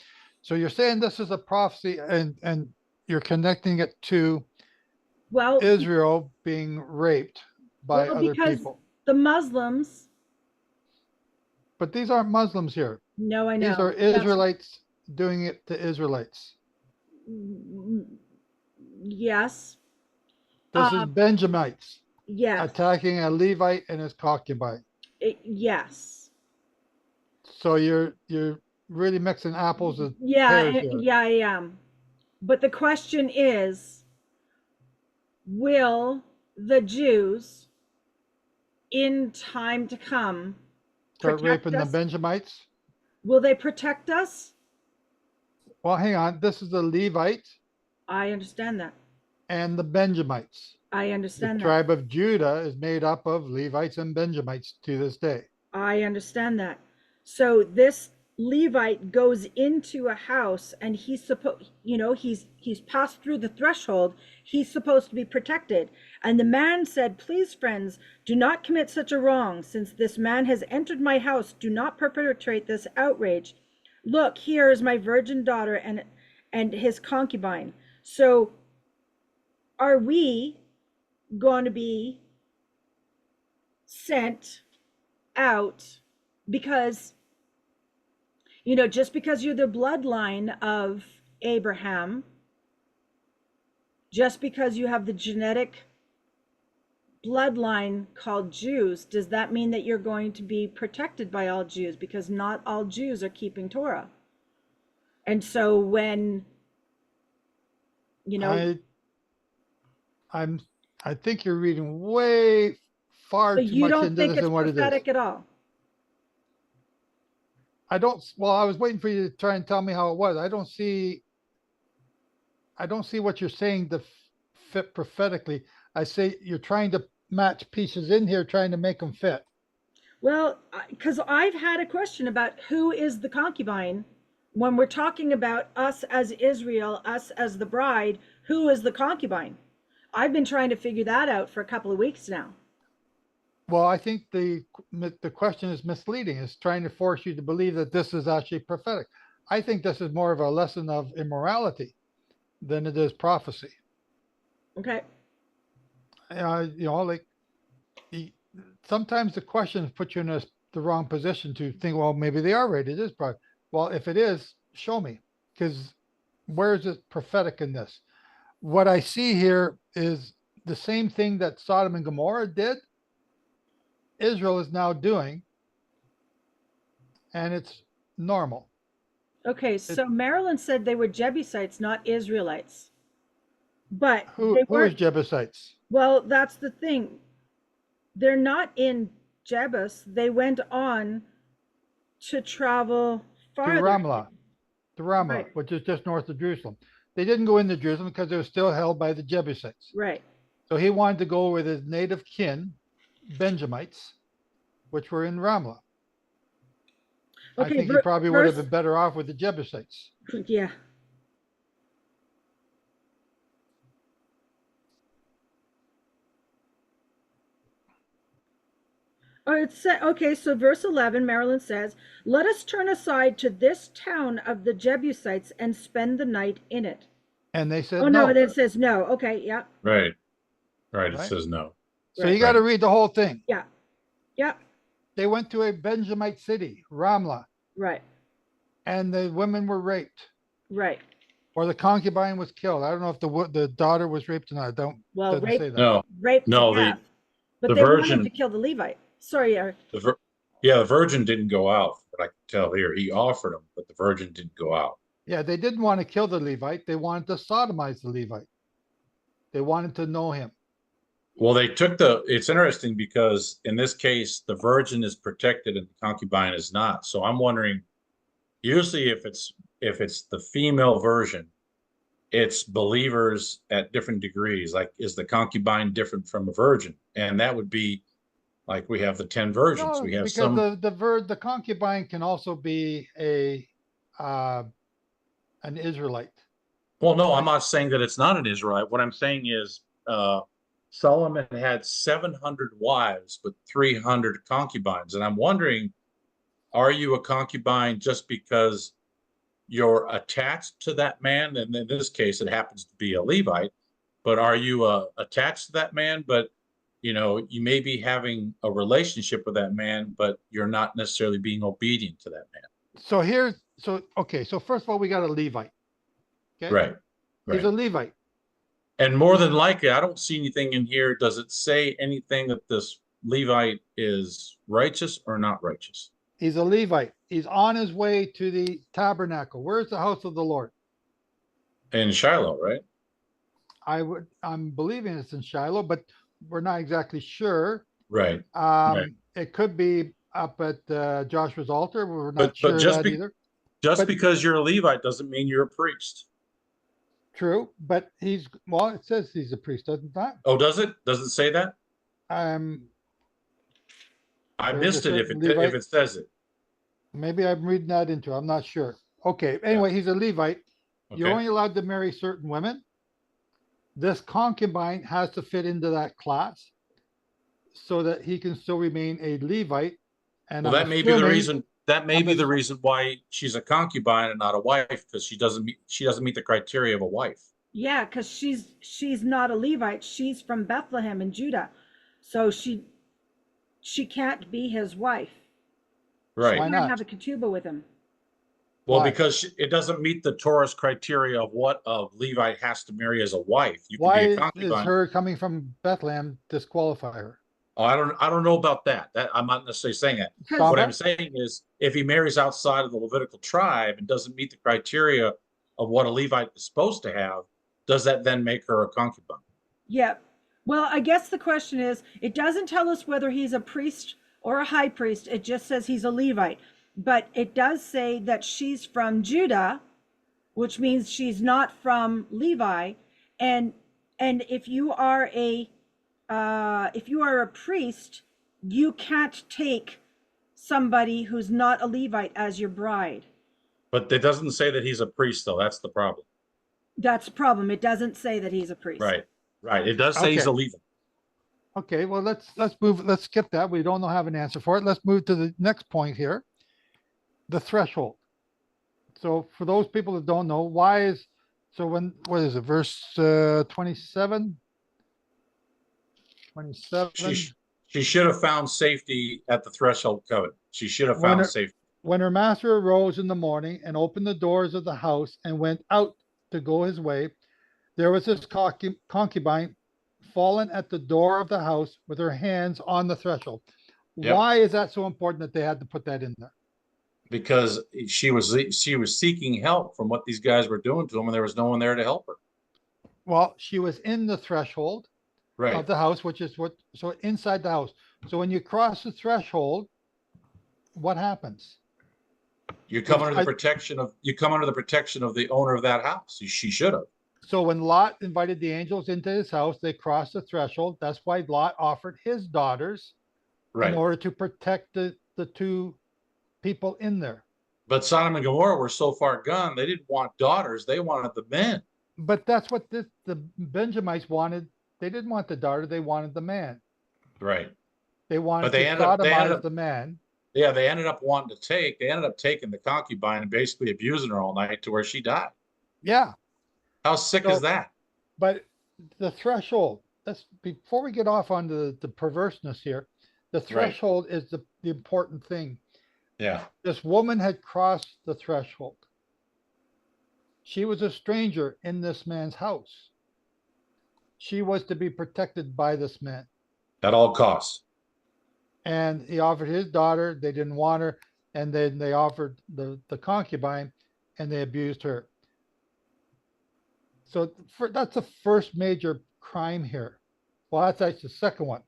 So you're saying this is a prophecy, and you're connecting it to Israel being raped by other people. The Muslims. But these aren't Muslims here. No, I know. These are Israelites doing it to Israelites. Yes. This is Benjamites. Yes. Attacking a Levite and his concubine. Yes. So you're really mixing apples with pears here. Yeah, I am. But the question is, will the Jews in time to come start raping us? the Benjamites? Will they protect us? Well, hang on. This is the Levite. I understand that. And the Benjamites. I understand the that. tribe of Judah is made up of Levites and Benjamites to this day. I understand that. So this Levite goes into a house, and he's supposed, he's passed through the threshold. He's supposed to be protected. And the man said, please, friends, do not commit such a wrong. Since this man has entered my house, do not perpetrate this outrage. Look, here is my virgin daughter and his concubine. So are we going to be sent out because, just because you're the bloodline of Abraham, just because you have the genetic bloodline called Jews, does that mean that you're going to be protected by all Jews? Because not all Jews are keeping Torah. And so when, I think you're reading way far too much into this and what it is. You don't think it's prophetic at all? I was waiting for you to try and tell me how it was. I don't see what you're saying to fit prophetically. I say you're trying to match pieces in here, trying to make them fit. Well, because I've had a question about who is the concubine when we're talking about us as Israel, us as the bride, who is the concubine? I've been trying to figure that out for a couple of weeks now. Well, I think the question is misleading. It's trying to force you to believe that this is actually prophetic. I think this is more of a lesson of immorality than it is prophecy. Okay. Sometimes the questions put you in the wrong position to think, well, maybe they are right. It is prophetic. Well, if it is, show me, because where is it prophetic in this? What I see here is the same thing that Sodom and Gomorrah did. Israel is now doing, and it's normal. Okay, so Marilyn said they were Jebusites, not Israelites. But who is Jebusites? Well, that's the thing. They're not in Jebus. They went on to travel to farther. Ramlah, Right. which is just north of Jerusalem. They didn't go into Jerusalem because it was still held by the Jebusites. Right. So he wanted to go with his native kin, Benjamites, which were in Ramlah. I Okay, think he probably would have verse- been better off with the Jebusites. Yeah. Okay, so verse 11, Marilyn says, let us turn aside to this town of the Jebusites and spend the night in it. And they said Oh, no. no, it says no. Okay, yeah. Right. Right. It Right. says no. So you got to read the whole thing. Yeah. Yeah. They went to a Benjamite city, Ramlah, Right. and the women were raped, Right. or the concubine was killed. I don't know if the daughter was raped or not. Well, Doesn't rape- say that. No. Raped No, to death. But the they wanted virgin- to kill the Levite. Sorry, Eric. The virgin didn't go out, but I can tell here. He offered him, but the virgin didn't go out. Yeah, they didn't want to kill the Levite. They wanted to sodomize the Levite. They wanted to know him. Well, it's interesting because in this case, the virgin is protected and the concubine is not. So I'm wondering, usually if it's the female version, it's believers at different degrees. Like, is the concubine different from a virgin? And that would be like we have the 10 virgins. No, We have because some. the concubine can also be an Israelite. Well, no, I'm not saying that it's not an Israelite. What I'm saying is Solomon had 700 wives, but 300 concubines. And I'm wondering, are you a concubine just because you're attached to that man? And in this case, it happens to be a Levite. But are you attached to that man? But, you may be having a relationship with that man, but you're not necessarily being obedient to that man. So first of all, we got a Levite. Okay. Right. He's a Levite. And more than likely, I don't see anything in here. Does it say anything that this Levite is righteous or not righteous? He's a Levite. He's on his way to the tabernacle. Where's the house of the Lord? In Shiloh, right? I'm believing it's in Shiloh, but we're not exactly sure. Right. It could be up at Joshua's altar. We're not sure either. Just because you're a Levite doesn't mean you're a priest. True, but it says he's a priest, doesn't that? Oh, does it? Does it say that? I missed it if it says it. Maybe I'm reading that into it. I'm not sure. Okay, anyway, he's a Levite. You're only allowed to marry certain women. This concubine has to fit into that class so that he can still remain a Levite. And Well, that may be the reason. That may be the reason why she's a concubine and not a wife, because she doesn't meet the criteria of a wife. Yeah, because she's not a Levite. She's from Bethlehem in Judah, so she can't be his wife. Right. She can't have a ketubah with him. Well, because it doesn't meet the Torah's criteria of what a Levite has to marry as a wife. You can Why be a is concubine. her coming from Bethlehem disqualify her? Oh, I don't know about that. I'm not necessarily saying that. What I'm saying is, if he marries outside of the Levitical tribe and doesn't meet the criteria of what a Levite is supposed to have, does that then make her a concubine? Yeah. Well, I guess the question is, it doesn't tell us whether he's a priest or a high priest. It just says he's a Levite. But it does say that she's from Judah, which means she's not from Levi. And if you are a priest, you can't take somebody who's not a Levite as your bride. But it doesn't say that he's a priest, though. That's the problem. That's the problem. It doesn't say that he's a priest. Right. It does say he's a Levite. Okay, well, let's move. Let's skip that. We don't have an answer for it. Let's move to the next point here. The threshold. So for those people that don't know, what is it, verse 27? 27. She should have found safety at the threshold covenant. She should have found safety. When her master arose in the morning and opened the doors of the house and went out to go his way, there was this concubine fallen at the door of the house with her hands on the threshold. Yep. Why is that so important that they had to put that in there? Because she was seeking help from what these guys were doing to him, and there was no one there to help her. Well, she was in the threshold of the house, so inside the house. So when you cross the threshold, what happens? You come under the protection of the owner of that house. She should have. So when Lot invited the angels into his house, they crossed the threshold. That's why Lot offered his daughters in order to protect the two people in there. But Sodom and Gomorrah were so far gone, they didn't want daughters, they wanted the men. But that's what the Benjamites wanted. They didn't want the daughter, they wanted the man. Right. They wanted to sodomize the man. Yeah, they ended up taking the concubine and basically abusing her all night to where she died. Yeah. How sick is that? But the threshold, before we get off on the perverseness here, the threshold is the important thing. Yeah. This woman had crossed the threshold. She was a stranger in this man's house. She was to be protected by this man. At all costs. And he offered his daughter. They didn't want her. And then they offered the concubine, and they abused her. So that's the first major crime here. Well, that's actually the second one.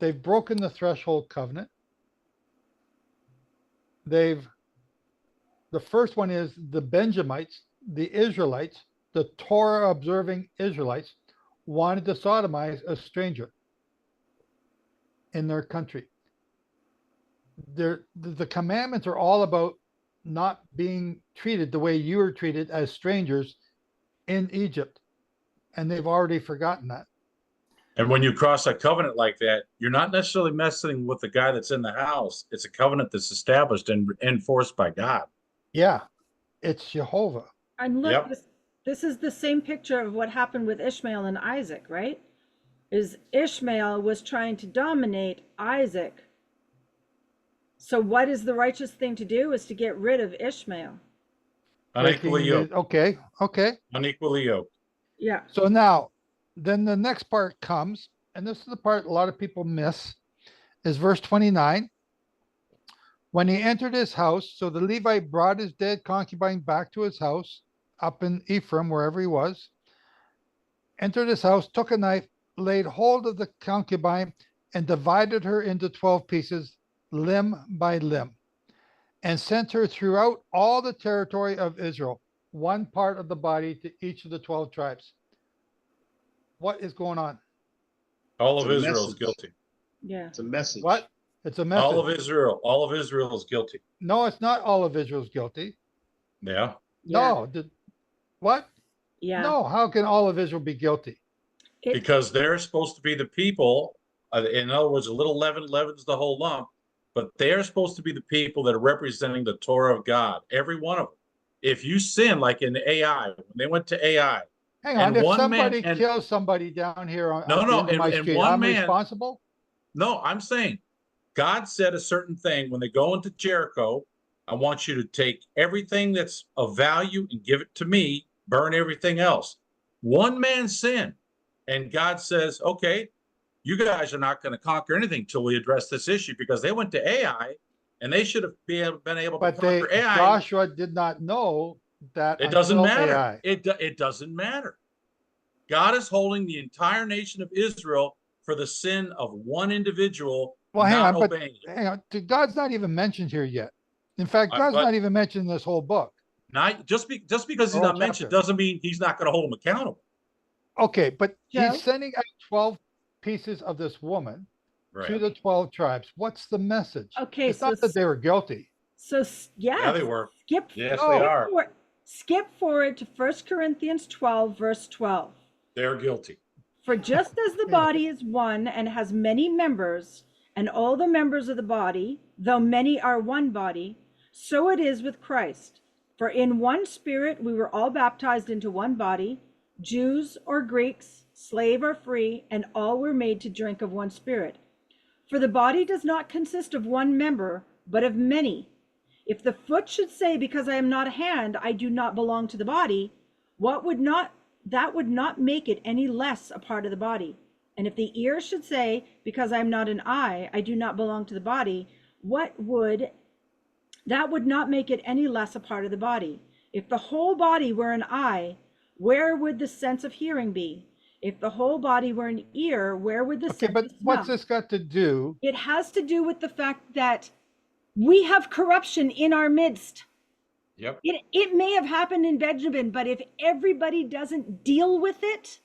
They've broken the threshold covenant. The first one is the Benjamites, the Israelites, the Torah observing Israelites wanted to sodomize a stranger in their country. The commandments are all about not being treated the way you were treated as strangers in Egypt. And they've already forgotten that. And when you cross a covenant like that, you're not necessarily messing with the guy that's in the house. It's a covenant that's established and enforced by God. Yeah, it's Jehovah. And look, this is the same picture of what happened with Ishmael and Isaac, right? Is Ishmael was trying to dominate Isaac. So what is the righteous thing to do is to get rid of Ishmael. Unequally yoked. Okay. Unequally yoked. Yeah. So now, then the next part comes, and this is the part a lot of people miss, is verse 29. When he entered his house, so the Levite brought his dead concubine back to his house, up in Ephraim, wherever he was, entered his house, took a knife, laid hold of the concubine, and divided her into 12 pieces, limb by limb, and sent her throughout all the territory of Israel, one part of the body to each of the 12 tribes. What is going on? All of Israel is guilty. Yeah. It's a message. What? It's a message. All of Israel is guilty. No, it's not all of Israel's guilty. Yeah. No. What? Yeah. No, how can all of Israel be guilty? Because they're supposed to be the people, in other words, a little leaven leavens the whole lump, but they're supposed to be the people that are representing the Torah of God, every one of them. If you sin, like in AI, when they went to AI, hang on, if somebody kills somebody down here on the end of my street, I'm responsible? No, I'm saying God said a certain thing when they go into Jericho. I want you to take everything that's of value and give it to me, burn everything else. One man sinned, and God says, okay, you guys are not going to conquer anything till we address this issue, because they went to Ai, and they should have been able to conquer Ai. Joshua did not know that. It doesn't matter. It doesn't matter. God is holding the entire nation of Israel for the sin of one individual. Well, hang on. God's not even mentioned here yet. In fact, God's not even mentioned in this whole book. Not just because he's not mentioned doesn't mean he's not going to hold him accountable. Okay, but he's sending out 12 pieces of this woman to the 12 tribes. What's the message? Okay, it's not that they were guilty. So yeah, they were. They are. Skip forward to 1 Corinthians 12, verse 12. They're guilty. For just as the body is one and has many members, and all the members of the body, though many are one body, so it is with Christ. For in one spirit we were all baptized into one body, Jews or Greeks, slave or free, and all were made to drink of one spirit. For the body does not consist of one member, but of many. If the foot should say, because I am not a hand, I do not belong to the body, that would not make it any less a part of the body. And if the ear should say, because I am not an eye, I do not belong to the body, that would not make it any less a part of the body. If the whole body were an eye, where would the sense of hearing be? If the whole body were an ear, where would the sense of smell? What's this got to do? It has to do with the fact that We have corruption in our midst. Yep. It may have happened in Benjamin, but if everybody doesn't deal with it,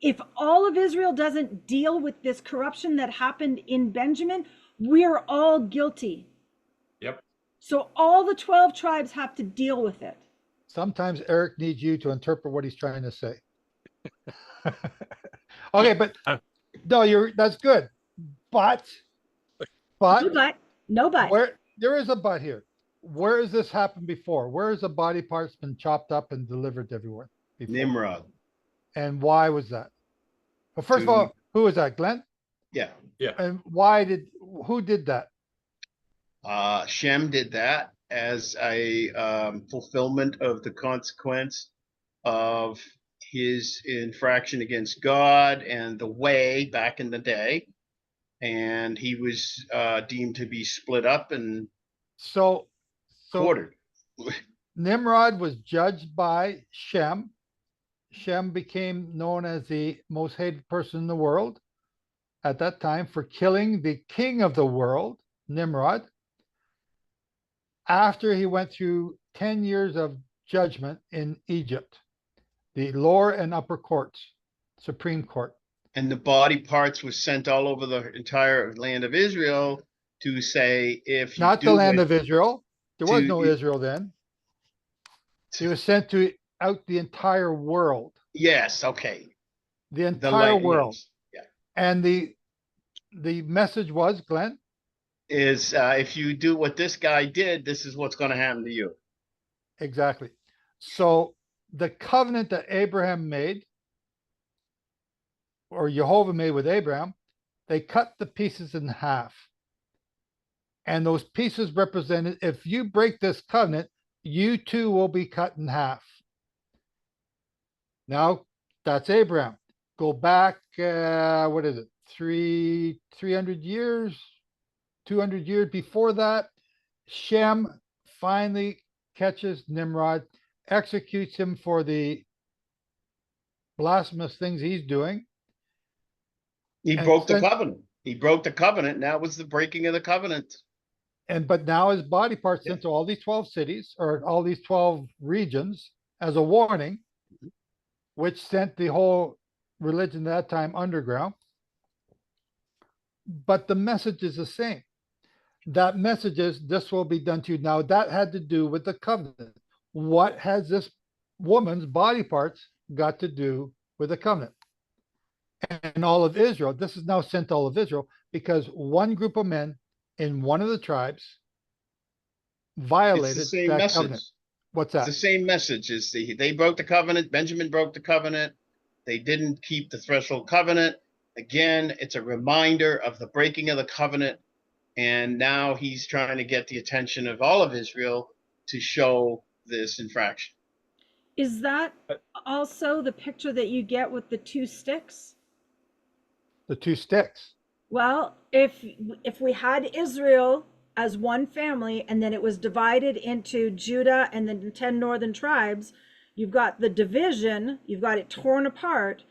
if all of Israel doesn't deal with this corruption that happened in Benjamin, we're all guilty. Yep. So all the 12 tribes have to deal with it. Sometimes Eric needs you to interpret what he's trying to say. Okay, but no, that's good. But no but. Where there is a but here. Where has this happened before? Where has the body parts been chopped up and delivered everywhere before? Nimrod. And why was that? Well, first of all, who was that? Glenn? Yeah. Yeah. And who did that? Shem did that as a fulfillment of the consequence of his infraction against God and the way back in the day. And he was deemed to be split up and quartered. Nimrod was judged by Shem. Shem became known as the most hated person in the world at that time for killing the king of the world, Nimrod. After he went through 10 years of judgment in Egypt, the lower and upper courts, Supreme Court. And the body parts was sent all over the entire land of Israel to say, if you not do the land it, of Israel. There was to- no Israel then. He was sent to out the entire world. Yes, okay. The entire world. Yes, And the message was, Glenn? is if you do what this guy did, this is what's going to happen to you. Exactly. So the covenant that Abraham made, or Jehovah made with Abraham, they cut the pieces in half. And those pieces represented, if you break this covenant, you too will be cut in half. Now, that's Abraham. Go back, what is it? 300 years, 200 years before that, Shem finally catches Nimrod, executes him for the blasphemous things he's doing. He broke the covenant. He broke the covenant. That was the breaking of the covenant. But now his body parts sent to all these 12 cities or all these 12 regions as a warning, which sent the whole religion at that time underground. But the message is the same. That message is, this will be done to you. Now, that had to do with the covenant. What has this woman's body parts got to do with the covenant? And all of Israel, this is now sent to all of Israel because one group of men in one of the tribes violated It's the same that message. covenant. What's that? It's the same message. They broke the covenant. Benjamin broke the covenant. They didn't keep the threshold covenant. Again, it's a reminder of the breaking of the covenant. And now he's trying to get the attention of all of Israel to show this infraction. Is that also the picture that you get with the two sticks? The two sticks. Well, if we had Israel as one family and then it was divided into Judah and then 10 northern tribes, you've got the division, you've got it torn apart.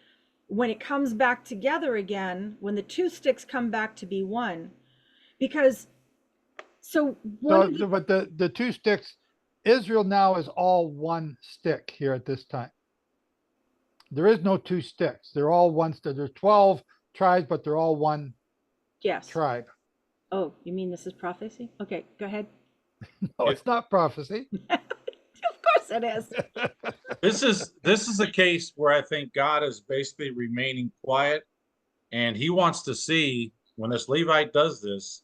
When it comes back together again, when the two sticks come back to be one, because but the two sticks, Israel now is all one stick here at this time. There is no two sticks. They're all one stick. There's 12 tribes, but they're all one tribe. Oh, you mean this is prophecy? Okay, go ahead. No, it's not prophecy. Of course it is. This is a case where I think God is basically remaining quiet, and he wants to see when this Levite does this.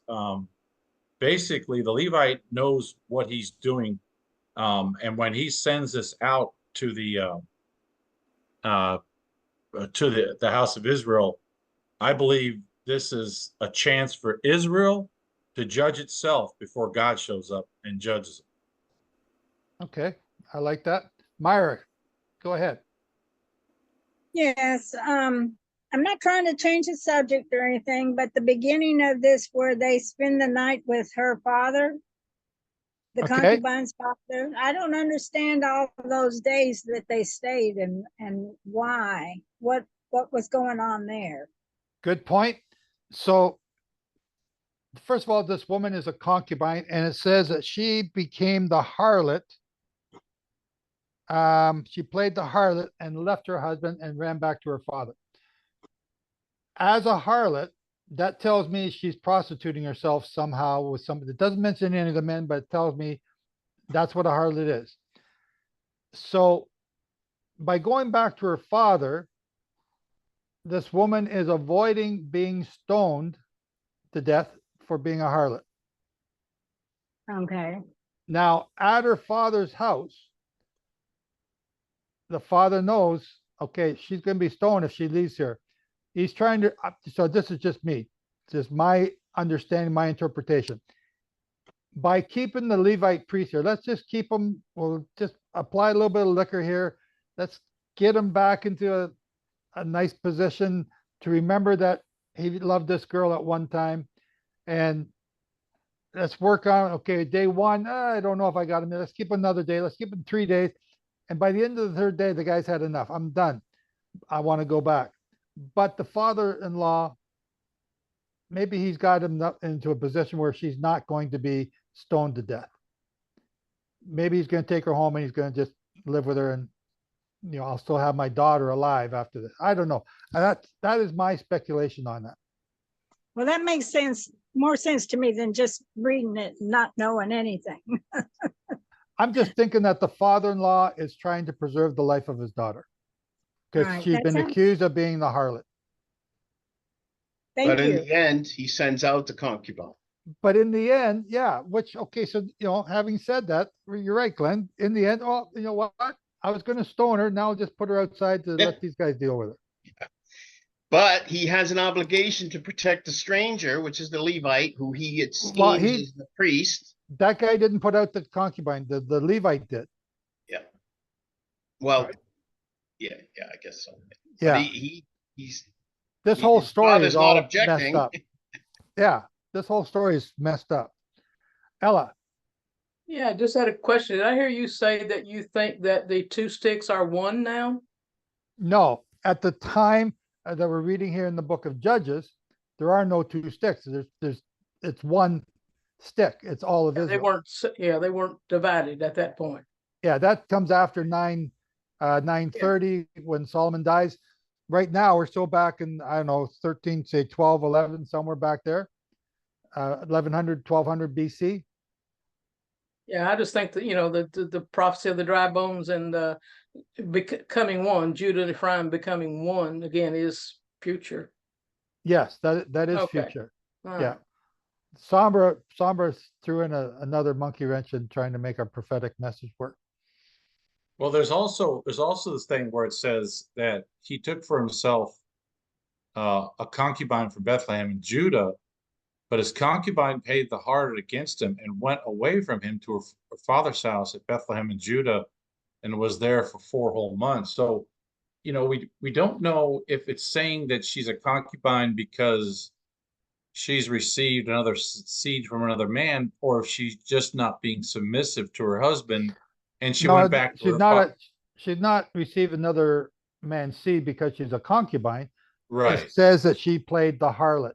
Basically, the Levite knows what he's doing, and when he sends this out to the house of Israel, I believe this is a chance for Israel to judge itself before God shows up and judges it. Okay, I like that. Myra, go ahead. Yes, I'm not trying to change the subject or anything, but the beginning of this where they spend the night with her father, the concubine's father, I don't understand all those days that they stayed and why, what was going on there. Good point. So first of all, this woman is a concubine, and it says that she became the harlot. She played the harlot and left her husband and ran back to her father. As a harlot, that tells me she's prostituting herself somehow with somebody. It doesn't mention any of the men, but it tells me that's what a harlot is. So by going back to her father, this woman is avoiding being stoned to death for being a harlot. Okay. Now, at her father's house, the father knows, okay, she's going to be stoned if she leaves here. He's trying to, so this is just me, just my understanding, my interpretation. By keeping the Levite priest here, let's just keep them, we'll just apply a little bit of liquor here. Let's get him back into a nice position to remember that he loved this girl at one time. And let's work on, okay, day one, I don't know if I got him. Let's keep another day. Let's keep him 3 days. And by the end of the third day, the guy's had enough. I'm done. I want to go back. But the father-in-law, maybe he's got him into a position where she's not going to be stoned to death. Maybe he's going to take her home and he's going to just live with her, and I'll still have my daughter alive after this. I don't know. That is my speculation on that. Well, that makes sense, more sense to me than just reading it and not knowing anything. I'm just thinking that the father-in-law is trying to preserve the life of his daughter because Right, she's that been sounds- accused of being the harlot. Thank But in you. the end, he sends out the concubine. But in the end, yeah, which, okay, so, having said that, you're right, Glenn. In the end, oh, you know what? I was going to stone her. Now I'll just put her outside to let these guys deal with it. But he has an obligation to protect the stranger, which is the Levite, who he esteems Well, as the priest. That guy didn't put out the concubine. The Levite did. Yeah. Well, yeah, I guess so. Yeah. But he's This whole his story father's is not all messed objecting. up. Yeah, this whole story is messed up. Ella, Yeah, I just had a question. Did I hear you say that you think that the 2 sticks are one now? no, at the time that we're reading here in the book of Judges, there are no 2 sticks. It's one stick. It's all of Israel. They weren't divided at that point. Yeah, that comes after 930 when Solomon dies. Right now, we're still back in, I don't know, 13, say 12, 11, somewhere back there. 1100, 1200 BC. Yeah, I just think that, the prophecy of the dry bones and becoming one, Judah and Ephraim becoming one again is future. Yes, that is Okay. future. All Yeah. right. Sombra threw in another monkey wrench in trying to make our prophetic message work. Well, there's also this thing where it says that he took for himself a concubine from Bethlehem in Judah, but his concubine paid the harlot against him and went away from him to her father's house at Bethlehem in Judah and was there for 4 whole months. So, we don't know if it's saying that she's a concubine because she's received another seed from another man, or if she's just not being submissive to her husband and she went back to her father. She's not received another man's seed because she's a concubine. Right. It says that she played the harlot.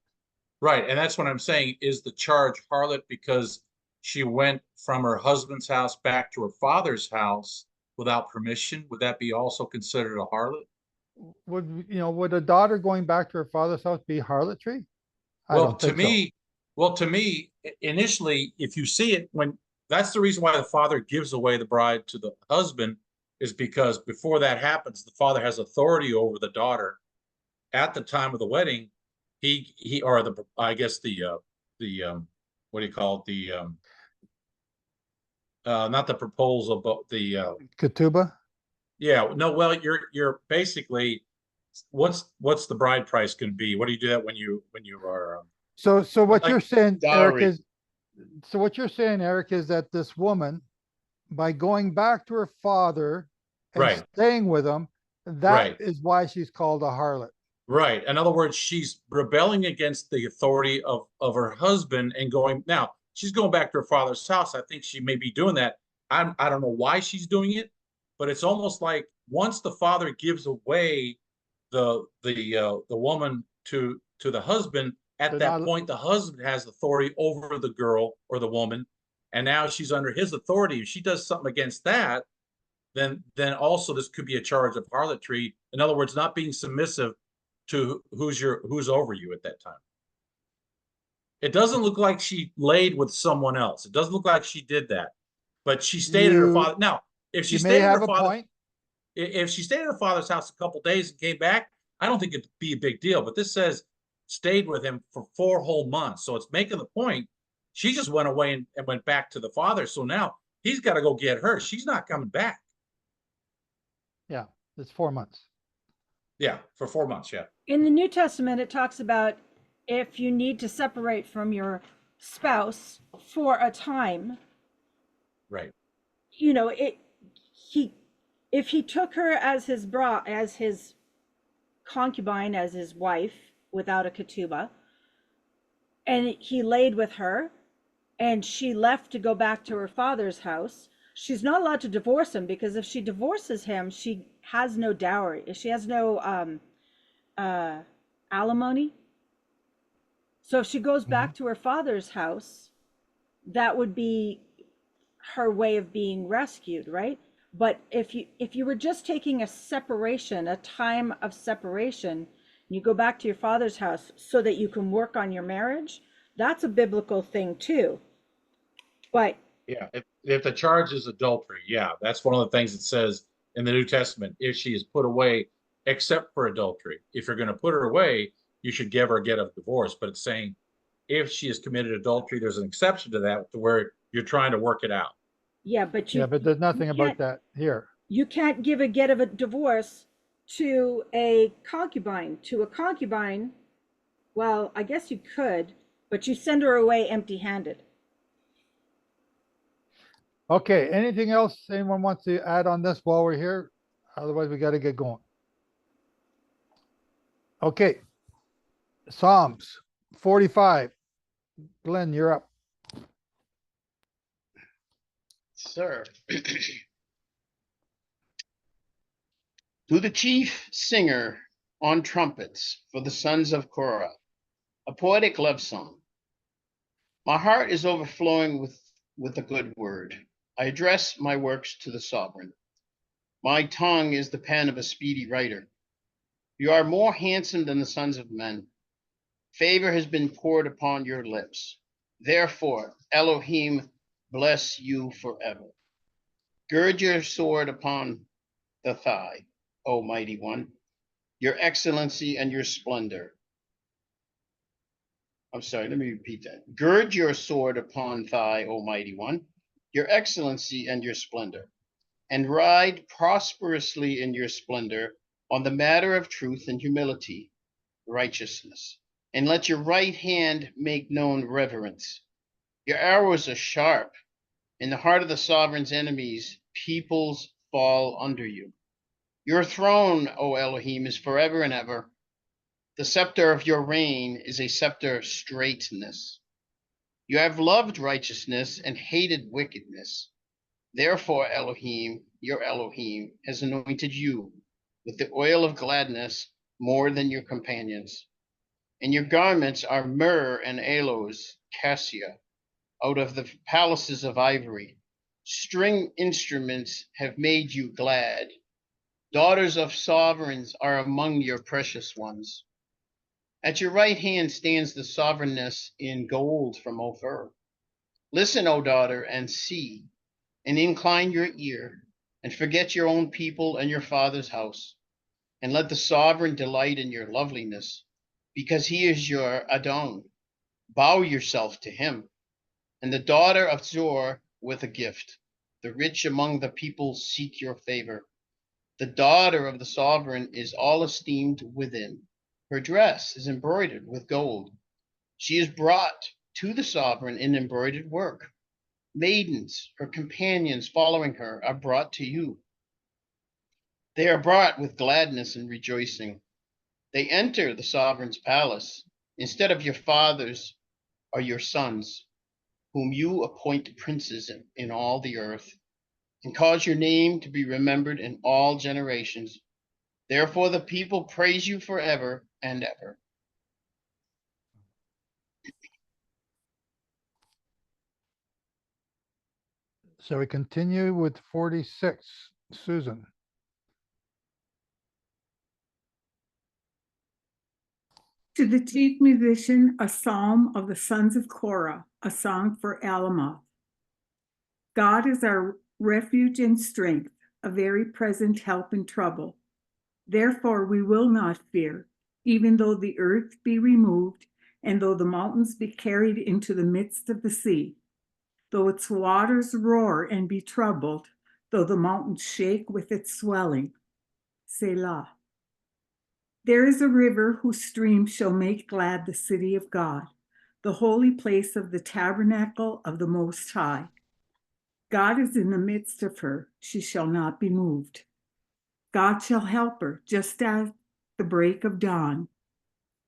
Right. And that's what I'm saying. Is the charge harlot because she went from her husband's house back to her father's house without permission? Would that be also considered a harlot? Would a daughter going back to her father's house be harlotry? Well, to me, initially, if you see it, that's the reason why the father gives away the bride to the husband, is because before that happens, the father has authority over the daughter. At the time of the wedding, what do you call it? Not the proposal, but the ketubah. Yeah, no, well, you're basically, what's the bride price going to be? What do you do that when you are? So what you're saying, Eric, dowry. is that this woman, by going back to her father and Right. staying with him, that is why she's called a harlot. Right. In other words, she's rebelling against the authority of her husband and she's going back to her father's house. I think she may be doing that. I don't know why she's doing it, but it's almost like once the father gives away the woman to the husband, At They're that not- point, the husband has authority over the girl or the woman, and now she's under his authority. If she does something against that, then also this could be a charge of harlotry. In other words, not being submissive to who's over you at that time. It doesn't look like she laid with someone else. It doesn't look like she did that, but she stayed at her father. Now, if she You may stayed at have her a father, point. if she stayed at her father's house a couple days and came back, I don't think it'd be a big deal. But this says stayed with him for 4 whole months, so it's making the point. She just went away and went back to the father. So now he's got to go get her. She's not coming back. Yeah, it's 4 months. Yeah, for 4 months. Yeah. In the New Testament, it talks about if you need to separate from your spouse for a time, Right. you know, if he took her as his concubine, as his wife without a ketubah, and he laid with her, and she left to go back to her father's house, she's not allowed to divorce him, because if she divorces him, she has no dowry. She has no alimony. So if she goes back to her father's house, that would be her way of being rescued, right? But if you were just taking a separation, a time of separation, you go back to your father's house so that you can work on your marriage, that's a biblical thing too. But yeah, if the charge is adultery, yeah, that's one of the things it says in the New Testament. If she is put away, except for adultery, if you're going to put her away, you should give her a get of divorce. But it's saying if she has committed adultery, there's an exception to that, to where you're trying to work it out. yeah, but there's nothing about that here. You can't give a get of a divorce to a concubine. To a concubine, well, I guess you could, but you send her away empty-handed. Okay, anything else anyone wants to add on this while we're here? Otherwise, we got to get going. Okay, Psalms 45. Glenn, you're up. Sir. To the chief singer on trumpets for the sons of Korah, a poetic love song. My heart is overflowing with a good word. I address my works to the sovereign. My tongue is the pen of a speedy writer. You are more handsome than the sons of men. Favor has been poured upon your lips. Therefore, Elohim bless you forever. Gird your sword upon the thigh, O mighty one, your excellency and your splendor. I'm sorry, let me repeat that. Gird your sword upon thigh, O mighty one, your excellency and your splendor, and ride prosperously in your splendor on the matter of truth and humility, righteousness, and let your right hand make known reverence. Your arrows are sharp. In the heart of the sovereign's enemies, peoples fall under you. Your throne, O Elohim, is forever and ever. The scepter of your reign is a scepter of straightness. You have loved righteousness and hated wickedness. Therefore, Elohim, your Elohim, has anointed you with the oil of gladness more than your companions. And your garments are myrrh and aloes, cassia, out of the palaces of ivory. String instruments have made you glad. Daughters of sovereigns are among your precious ones. At your right hand stands the sovereignness in gold from Ophir. Listen, O daughter, and see, and incline your ear, and forget your own people and your father's house, and let the sovereign delight in your loveliness, because he is your Adon. Bow yourself to him. And the daughter of Zor with a gift. The rich among the people seek your favor. The daughter of the sovereign is all esteemed within. Her dress is embroidered with gold. She is brought to the sovereign in embroidered work. Maidens, her companions following her, are brought to you. They are brought with gladness and rejoicing. They enter the sovereign's palace. Instead of your fathers are your sons, whom you appoint princes in all the earth, and cause your name to be remembered in all generations. Therefore the people praise you forever and ever. Shall we continue with 46? Susan. To the chief musician, a psalm of the sons of Korah, a song for Alamoth. God is our refuge and strength, a very present help in trouble. Therefore we will not fear, even though the earth be removed, and though the mountains be carried into the midst of the sea, though its waters roar and be troubled, though the mountains shake with its swelling. Selah. There is a river whose stream shall make glad the city of God, the holy place of the tabernacle of the Most High. God is in the midst of her, she shall not be moved. God shall help her just at the break of dawn.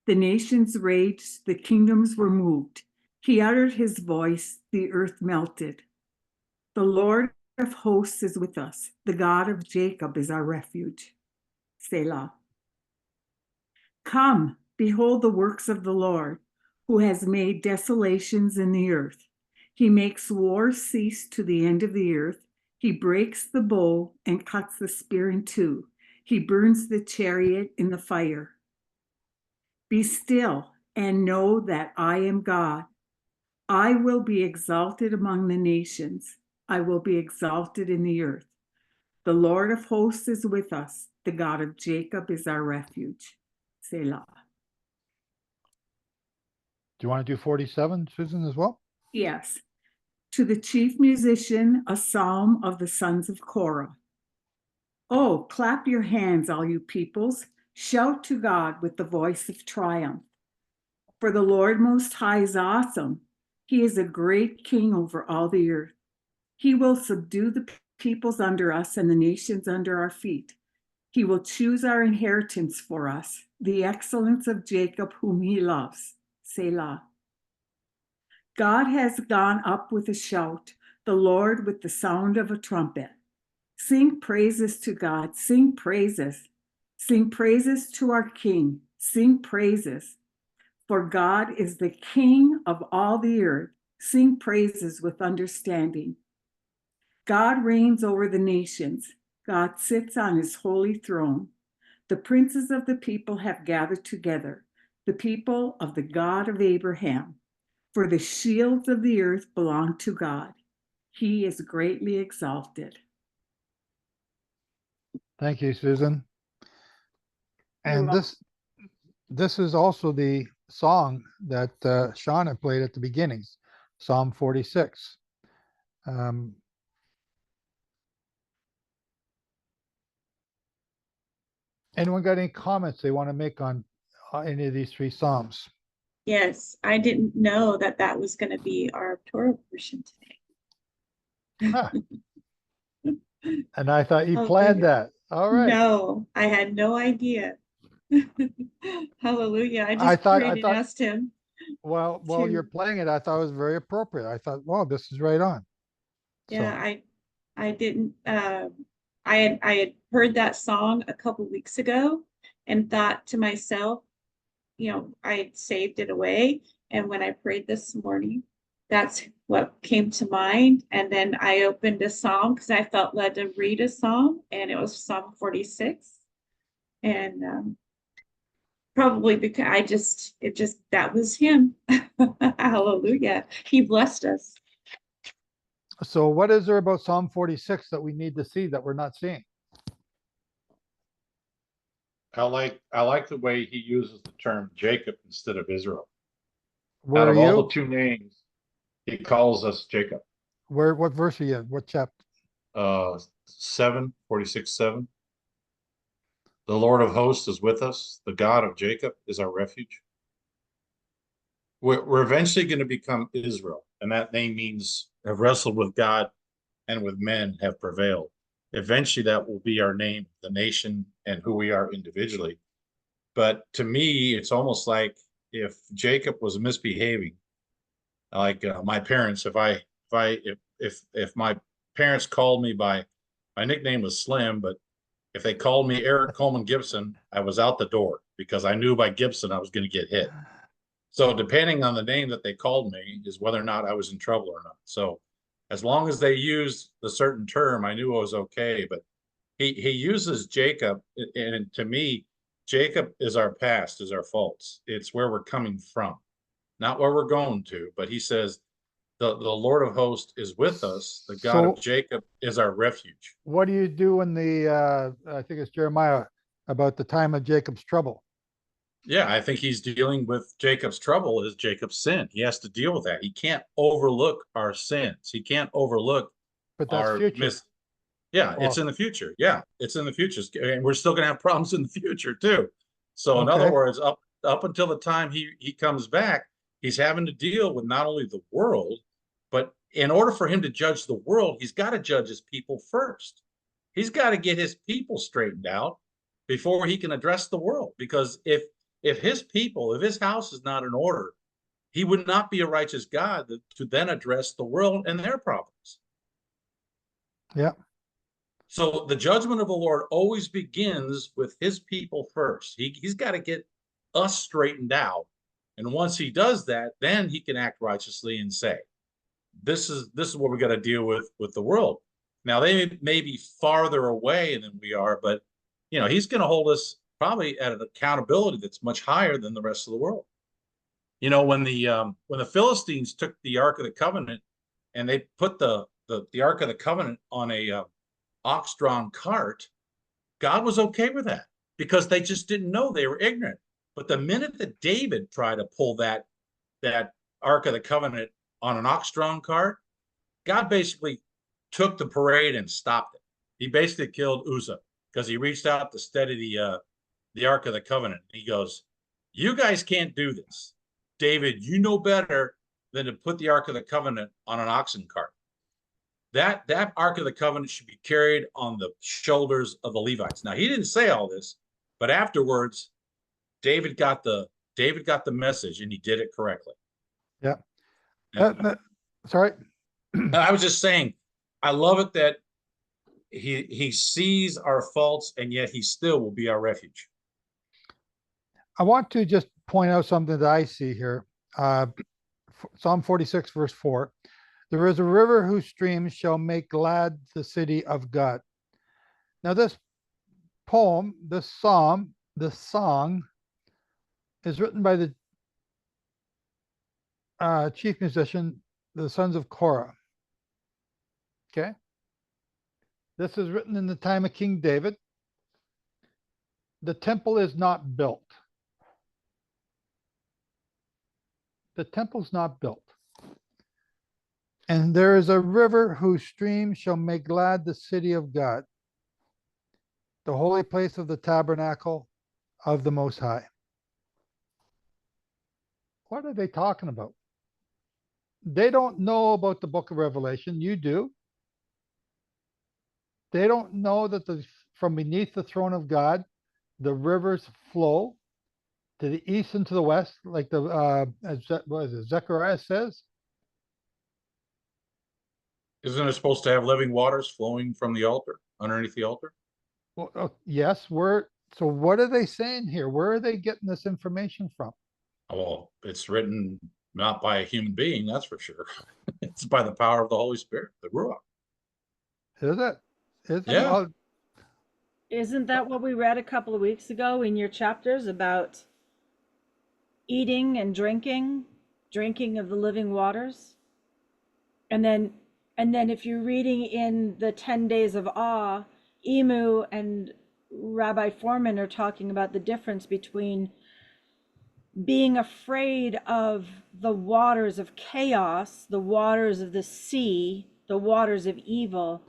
The nations raged, the kingdoms were moved. He uttered his voice, the earth melted. The Lord of hosts is with us. The God of Jacob is our refuge. Selah. Come, behold the works of the Lord, who has made desolations in the earth. He makes war cease to the end of the earth. He breaks the bow and cuts the spear in two. He burns the chariot in the fire. Be still and know that I am God. I will be exalted among the nations. I will be exalted in the earth. The Lord of hosts is with us. The God of Jacob is our refuge. Selah. Do you want to do 47, Susan, as well? Yes. To the chief musician, a psalm of the sons of Korah. Oh, clap your hands, all you peoples. Shout to God with the voice of triumph. For the Lord Most High is awesome. He is a great king over all the earth. He will subdue the peoples under us and the nations under our feet. He will choose our inheritance for us, the excellence of Jacob whom he loves. Selah. God has gone up with a shout, the Lord with the sound of a trumpet. Sing praises to God, sing praises. Sing praises to our King, sing praises. For God is the King of all the earth. Sing praises with understanding. God reigns over the nations. God sits on his holy throne. The princes of the people have gathered together, the people of the God of Abraham. For the shields of the earth belong to God. He is greatly exalted. Thank you, Susan. And this is also the song that Shauna played at the beginnings, Psalm 46. Anyone got any comments they want to make on any of these three Psalms? Yes, I didn't know that that was going to be our Torah portion today. Huh. And I thought you planned that. All right. No, I had no idea. Hallelujah. I just prayed and asked him. Well, while you're playing it, I thought it was very appropriate. I thought, well, this is right on. Yeah, so. I didn't I had heard that song a couple weeks ago and thought to myself, you know, I had saved it away. And when I prayed this morning, that's what came to mind. And then I opened a psalm because I felt led to read a psalm, and it was Psalm 46. And probably because that was him. Hallelujah. He blessed us. So what is there about Psalm 46 that we need to see that we're not seeing? I like the way he uses the term Jacob instead of Israel. Where Out of are all you? the two names, he calls us Jacob. What verse are you in? What chapter? 46:7. The Lord of hosts is with us. The God of Jacob is our refuge. We're eventually going to become Israel, and that name means have wrestled with God and with men have prevailed. Eventually, that will be our name, the nation, and who we are individually. But to me, it's almost like if Jacob was misbehaving, like my parents, if my parents called me by my nickname was Slim, but if they called me Eric Coleman Gibson, I was out the door because I knew by Gibson I was going to get hit. So depending on the name that they called me is whether or not I was in trouble or not. So As long as they used the certain term, I knew it was okay. But he uses Jacob, and to me, Jacob is our past, is our faults. It's where we're coming from, not where we're going to. But he says the Lord of hosts is with us. The God of Jacob is our refuge. What do you do in the, I think it's Jeremiah, about the time of Jacob's trouble? Yeah, I think he's dealing with Jacob's trouble is Jacob's sin. He has to deal with that. He can't overlook our sins. He can't overlook But that's our future. Yeah, Well, it's in the future. Yeah, it's in the future. And we're still going to have problems in the future too. So in other Okay. words, up until the time he comes back, he's having to deal with not only the world, but in order for him to judge the world, he's got to judge his people first. He's got to get his people straightened out before he can address the world. Because if his people, if his house is not in order, he would not be a righteous God to then address the world and their problems. Yeah. So the judgment of the Lord always begins with his people first. He's got to get us straightened out. And once he does that, then he can act righteously and say, this is what we got to deal with the world. Now they may be farther away than we are, but he's going to hold us probably at an accountability that's much higher than the rest of the world. When the Philistines took the Ark of the Covenant and they put the Ark of the Covenant on a ox-drawn cart, God was okay with that because they just didn't know. They were ignorant. But the minute that David tried to pull that Ark of the Covenant on an ox-drawn cart, God basically took the parade and stopped it. He basically killed Uzzah because he reached out to steady the Ark of the Covenant. He goes, "You guys can't do this. David, you know better than to put the Ark of the Covenant on an oxen cart. That Ark of the Covenant should be carried on the shoulders of the Levites." Now, he didn't say all this, but afterwards, David got the message and he did it correctly. Yeah. Sorry. I was just saying, I love it that he sees our faults and yet he still will be our refuge. I want to just point out something that I see here. Psalm 46, verse 4. There is a river whose streams shall make glad the city of God. Now, this poem, this psalm, this song is written by the chief musician, the sons of Korah. Okay. This is written in the time of King David. The temple is not built. The temple's not built. And there is a river whose streams shall make glad the city of God, the holy place of the tabernacle of the Most High. What are they talking about? They don't know about the book of Revelation. You do. They don't know that from beneath the throne of God, the rivers flow to the east and to the west, like Zechariah says. Isn't it supposed to have living waters flowing from the altar, underneath the altar? Well, yes, so what are they saying here? Where are they getting this information from? Well, it's written not by a human being, that's for sure. It's by the power of the Holy Spirit, the Ruach. Is it? Yeah. Well, isn't that what we read a couple of weeks ago in your chapters about eating and drinking of the living waters? And then if you're reading in the 10 days of awe, Emu and Rabbi Foreman are talking about the difference between being afraid of the waters of chaos, the waters of the sea, the waters of evil,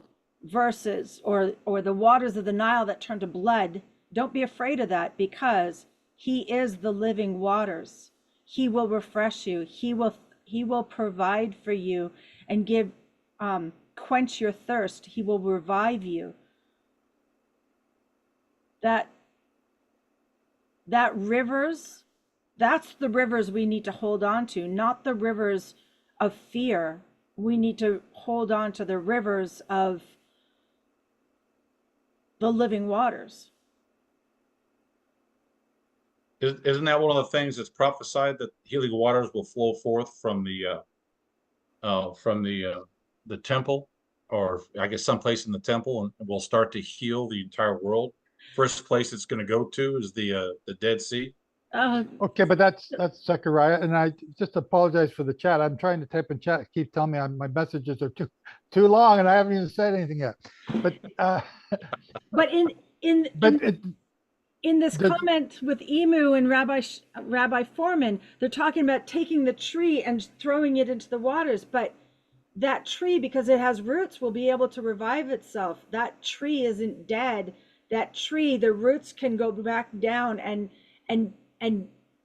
versus, or the waters of the Nile that turn to blood. Don't be afraid of that, because he is the living waters. He will refresh you. He will provide for you and give, quench your thirst. He will revive you. That rivers, that's the rivers we need to hold on to, not the rivers of fear. We need to hold on to the rivers of the living waters. Isn't that one of the things that's prophesied, that healing waters will flow forth from the the temple, or I guess someplace in the temple, and will start to heal the entire world. First place it's going to go to is the Dead Sea. Okay, but that's Zechariah, and I just apologize for the chat. I'm trying to type in chat. Keep telling me my messages are too long, and I haven't even said anything yet. But but in this comment with Emu and Rabbi Foreman, they're talking about taking the tree and throwing it into the waters. But that tree, because it has roots, will be able to revive itself. That tree isn't dead. That tree, the roots can go back down and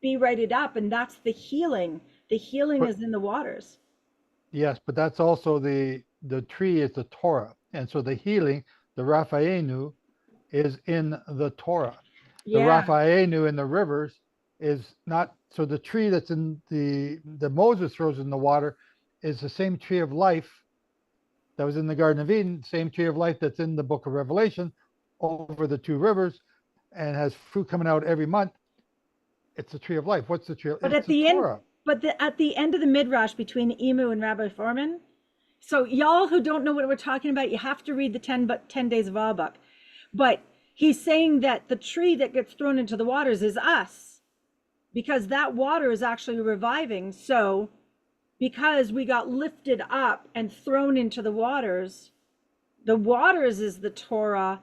be righted up, and that's the healing. The healing is in the waters. Yes, but that's also the tree is the Torah, and so the healing, the Raphaenu, is in the Torah. The Raphaenu in the rivers is not. So the tree that's in the Moses throws in the water is the same tree of life that was in the Garden of Eden, same tree of life that's in the Book of Revelation, over the two rivers, and has fruit coming out every month. It's the tree of life. What's the tree? But it's at the Torah. end, at the end of the midrash between Emu and Rabbi Foreman, so y'all who don't know what we're talking about, you have to read the 10 Days of Awe book. But he's saying that the tree that gets thrown into the waters is us, because that water is actually reviving. So because we got lifted up and thrown into the waters is the Torah,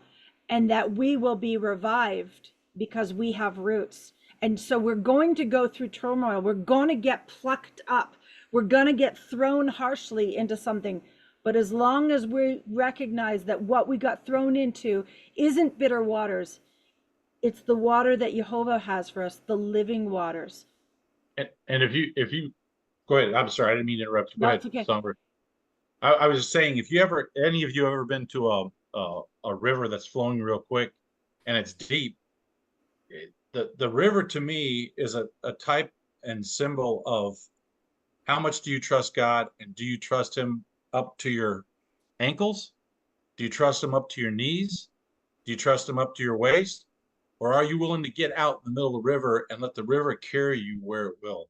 and that we will be revived because we have roots. And so we're going to go through turmoil. We're going to get plucked up. We're going to get thrown harshly into something. But as long as we recognize that what we got thrown into isn't bitter waters, it's the water that Jehovah has for us, the living waters. And if you go ahead, I'm sorry, I didn't mean to interrupt. Go ahead, Okay. Sombra. I was just saying, if any of you ever been to a river that's flowing real quick and it's deep, the river to me is a type and symbol of how much do you trust God, and do you trust him up to your ankles? Do you trust him up to your knees? Do you trust him up to your waist? Or are you willing to get out in the middle of the river and let the river carry you where it will?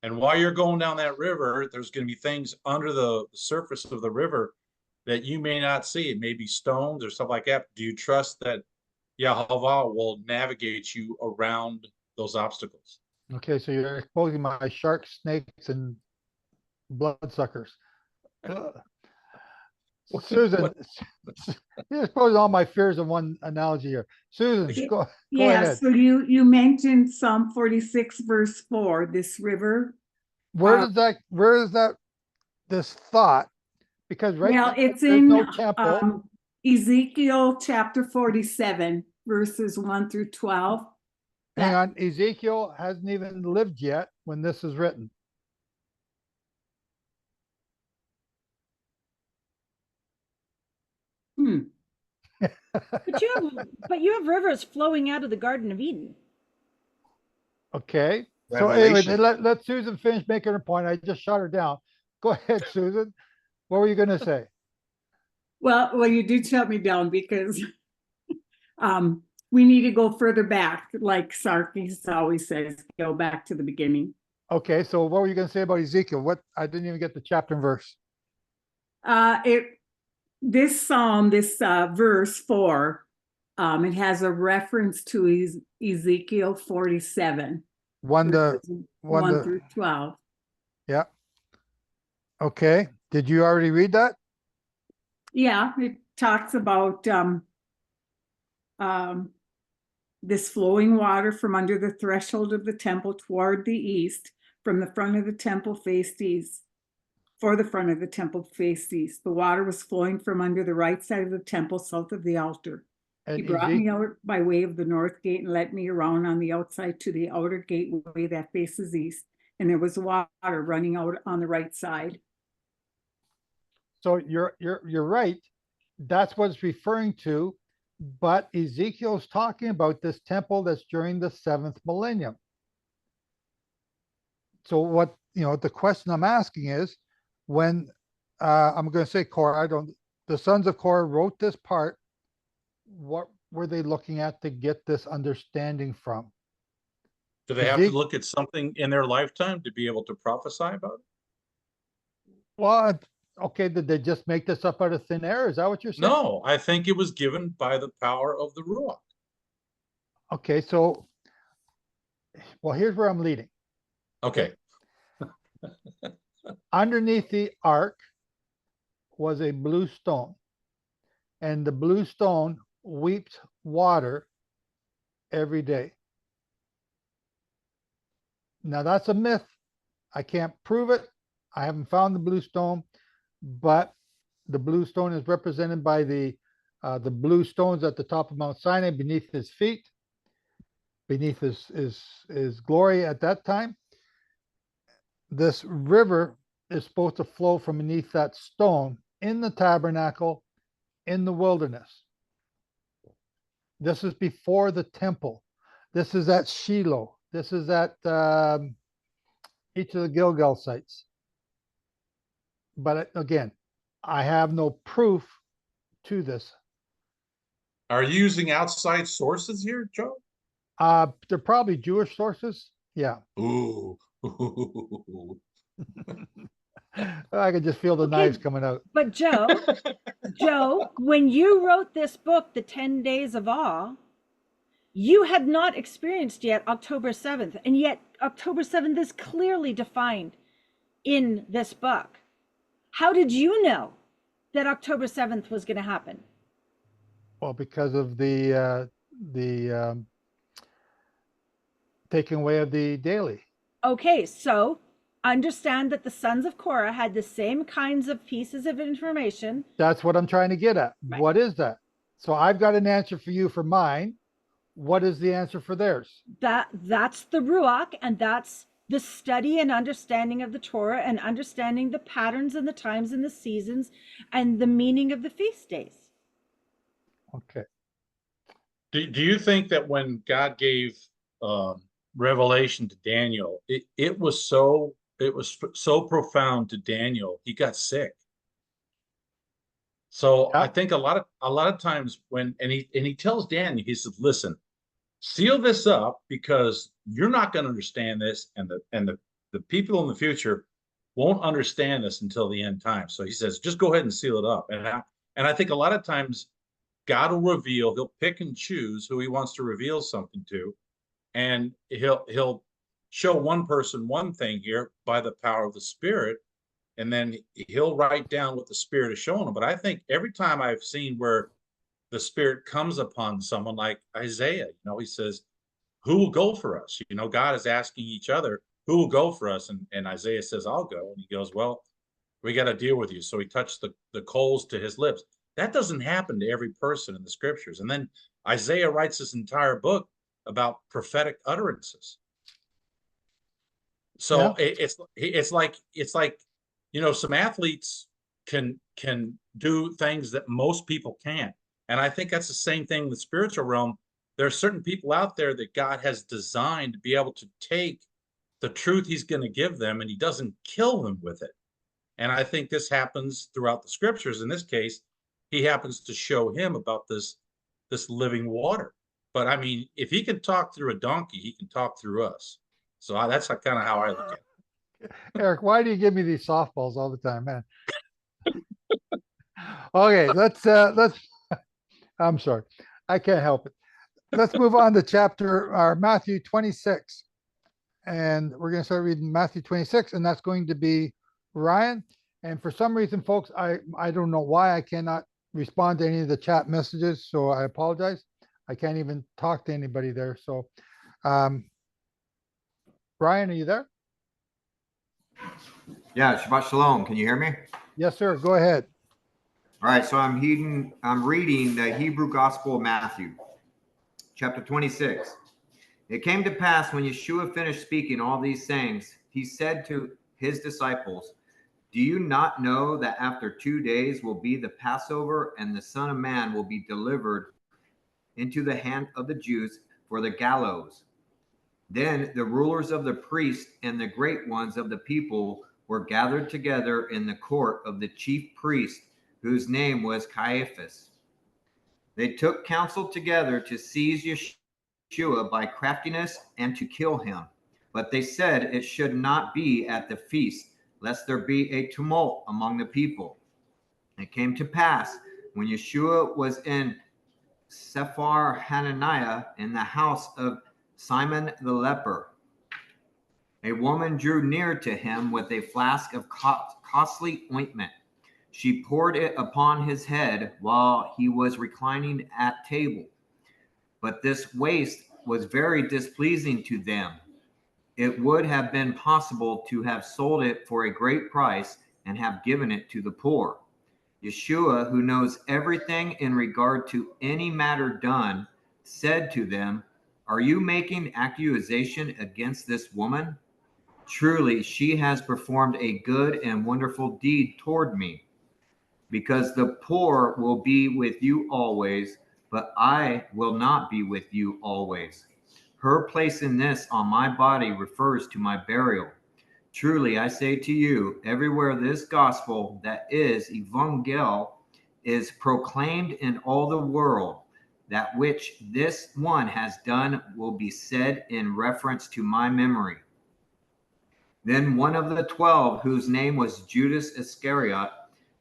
And while you're going down that river, there's going to be things under the surface of the river that you may not see. It may be stones or stuff like that. Do you trust that Yahweh will navigate you around those obstacles? Okay, so you're exposing my sharks, snakes, and bloodsuckers. Susan, you're exposing all my fears in one analogy here. Susan, go ahead. So you mentioned Psalm 46, verse 4, this river. Where is that this thought? Because it's in no temple. Ezekiel chapter 47, verses 1 through 12. Hang on, Ezekiel hasn't even lived yet when this is written. But you have rivers flowing out of the Garden of Eden. Okay. So anyway, let Susan finish making her point. I just shut her down. Go ahead, Susan. What were you going to say? Well, you did shut me down because we need to go further back, like Sarkis always says, go back to the beginning. Okay, so what were you going to say about Ezekiel? I didn't even get the chapter and verse. This psalm, verse 4, it has a reference to Ezekiel 47. 1 through 12. Yeah. Okay. Did you already read that? Yeah, it talks about this flowing water from under the threshold of the temple toward the east, from the front of the temple faced east. For the front of the temple faced east. The water was flowing from under the right side of the temple, south of the altar. He brought me out by way of the north gate and led me around on the outside to the outer gateway that faces east. And there was water running out on the right side. So you're right. That's what it's referring to. But Ezekiel's talking about this temple that's during the 7th millennium. So what, the question I'm asking is, when I'm going to say Korah, the sons of Korah wrote this part, what were they looking at to get this understanding from? Do they have to look at something in their lifetime to be able to prophesy about it? Well, Okay, did they just make this up out of thin air? Is that what you're saying? No, I think it was given by the power of the Ruach. Okay, so, well, here's where I'm leading. Okay. Underneath the ark was a blue stone, and the blue stone weeps water every day. Now, that's a myth. I can't prove it. I haven't found the blue stone, but the blue stone is represented by the blue stones at the top of Mount Sinai beneath his feet, beneath his glory at that time. This river is supposed to flow from beneath that stone in the tabernacle in the wilderness. This is before the temple. This is at Shiloh. This is at each of the Gilgal sites. But again, I have no proof to this. Are you using outside sources here, Joe? They're probably Jewish sources. Yeah. Ooh. I could just feel the knives coming out. But Joe, when you wrote this book, The 10 Days of Awe, you had not experienced yet October 7th, and yet October 7th is clearly defined in this book. How did you know that October 7th was going to happen? Well, because of the taking away of the daily. Okay, so understand that the sons of Korah had the same kinds of pieces of information. That's what I'm trying to get at. Right. What is that? So I've got an answer for you for mine. What is the answer for theirs? That's the Ruach, and that's the study and understanding of the Torah and understanding the patterns and the times and the seasons and the meaning of the feast days. Okay. Do you think that when God gave revelation to Daniel, it was so profound to Daniel, he got sick? So I think a lot of times when he tells Daniel, he says, listen, seal this up because you're not going to understand this, and the people in the future won't understand this until the end time. So he says, just go ahead and seal it up. And I think a lot of times God will reveal, he'll pick and choose who he wants to reveal something to, and he'll show one person one thing here by the power of the Spirit, and then he'll write down what the Spirit is showing him. But I think every time I've seen where the Spirit comes upon someone like Isaiah, he says, who will go for us? God is asking each other, who will go for us? And Isaiah says, I'll go. And he goes, well, we got to deal with you. So he touched the coals to his lips. That doesn't happen to every person in the scriptures. And then Isaiah writes this entire book about prophetic utterances. So yeah. It's like some athletes can do things that most people can't. And I think that's the same thing in the spiritual realm. There are certain people out there that God has designed to be able to take the truth he's going to give them, and he doesn't kill them with it. And I think this happens throughout the scriptures. In this case, he happens to show him about this living water. But I mean, if he can talk through a donkey, he can talk through us. So that's kind of how I look at it. Eric, why do you give me these softballs all the time, man? Okay, let's I'm sorry, I can't help it. Let's move on to Matthew 26. And we're going to start reading Matthew 26, and that's going to be Ryan. And for some reason, folks, I don't know why I cannot respond to any of the chat messages, so I apologize. I can't even talk to anybody there. So, Ryan, are you there? Yeah, Shabbat Shalom. Can you hear me? Yes, sir. Go ahead. All right, so I'm reading the Hebrew Gospel of Matthew, chapter 26. It came to pass when Yeshua finished speaking all these things, he said to his disciples, do you not know that after 2 days will be the Passover, and the Son of Man will be delivered into the hand of the Jews for the gallows? Then the rulers of the priests and the great ones of the people were gathered together in the court of the chief priest, whose name was Caiaphas. They took counsel together to seize Yeshua by craftiness and to kill him. But they said it should not be at the feast, lest there be a tumult among the people. It came to pass when Yeshua was in Sephar Hananiah in the house of Simon the leper, a woman drew near to him with a flask of costly ointment. She poured it upon his head while he was reclining at table. But this waste was very displeasing to them. It would have been possible to have sold it for a great price and have given it to the poor. Yeshua, who knows everything in regard to any matter done, said to them, "Are you making accusation against this woman? Truly, she has performed a good and wonderful deed toward me. Because the poor will be with you always, but I will not be with you always. Her place in this on my body refers to my burial. Truly, I say to you, everywhere this gospel, that is, evangel, is proclaimed in all the world, that which this one has done will be said in reference to my memory." Then one of the 12, whose name was Judas Iscariot,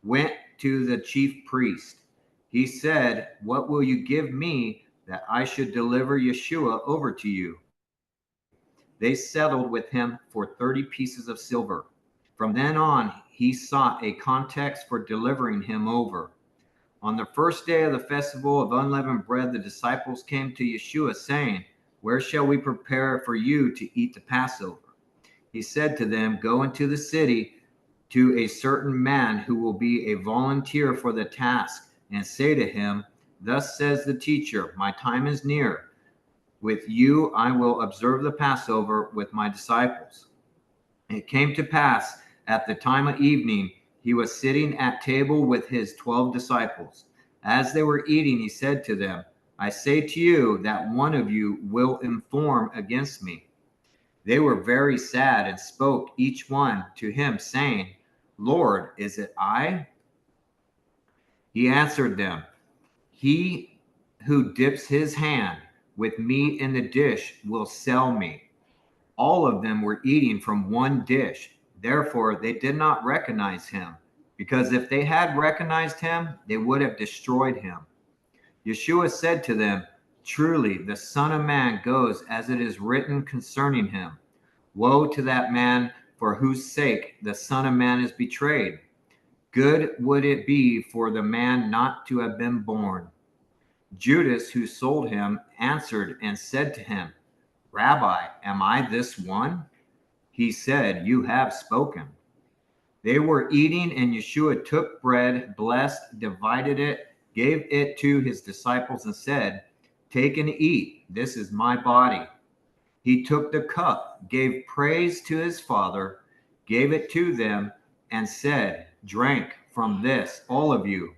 went to the chief priest. He said, "What will you give me that I should deliver Yeshua over to you?" They settled with him for 30 pieces of silver. From then on, he sought a context for delivering him over. On the first day of the festival of unleavened bread, the disciples came to Yeshua saying, "Where shall we prepare for you to eat the Passover?" He said to them, "Go into the city to a certain man who will be a volunteer for the task, and say to him, 'Thus says the teacher, my time is near. With you I will observe the Passover with my disciples.'" It came to pass at the time of evening, he was sitting at table with his 12 disciples. As they were eating, he said to them, "I say to you that one of you will inform against me." They were very sad and spoke each one to him, saying, "Lord, is it I?" He answered them, "He who dips his hand with meat in the dish will sell me." All of them were eating from one dish. Therefore, they did not recognize him, because if they had recognized him, they would have destroyed him. Yeshua said to them, "Truly, the Son of Man goes as it is written concerning him. Woe to that man for whose sake the Son of Man is betrayed. Good would it be for the man not to have been born." Judas, who sold him, answered and said to him, "Rabbi, am I this one?" He said, "You have spoken." They were eating, and Yeshua took bread, blessed, divided it, gave it to his disciples, and said, "Take and eat. This is my body." He took the cup, gave praise to his Father, gave it to them, and said, "Drink from this, all of you.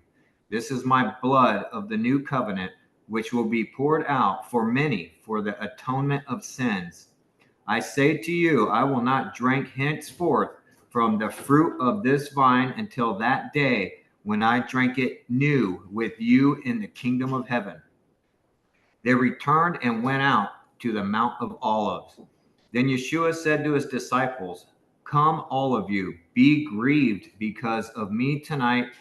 This is my blood of the new covenant, which will be poured out for many for the atonement of sins. I say to you, I will not drink henceforth from the fruit of this vine until that day when I drink it new with you in the kingdom of heaven." They returned and went out to the Mount of Olives. Then Yeshua said to his disciples, "Come, all of you, be grieved because of me tonight,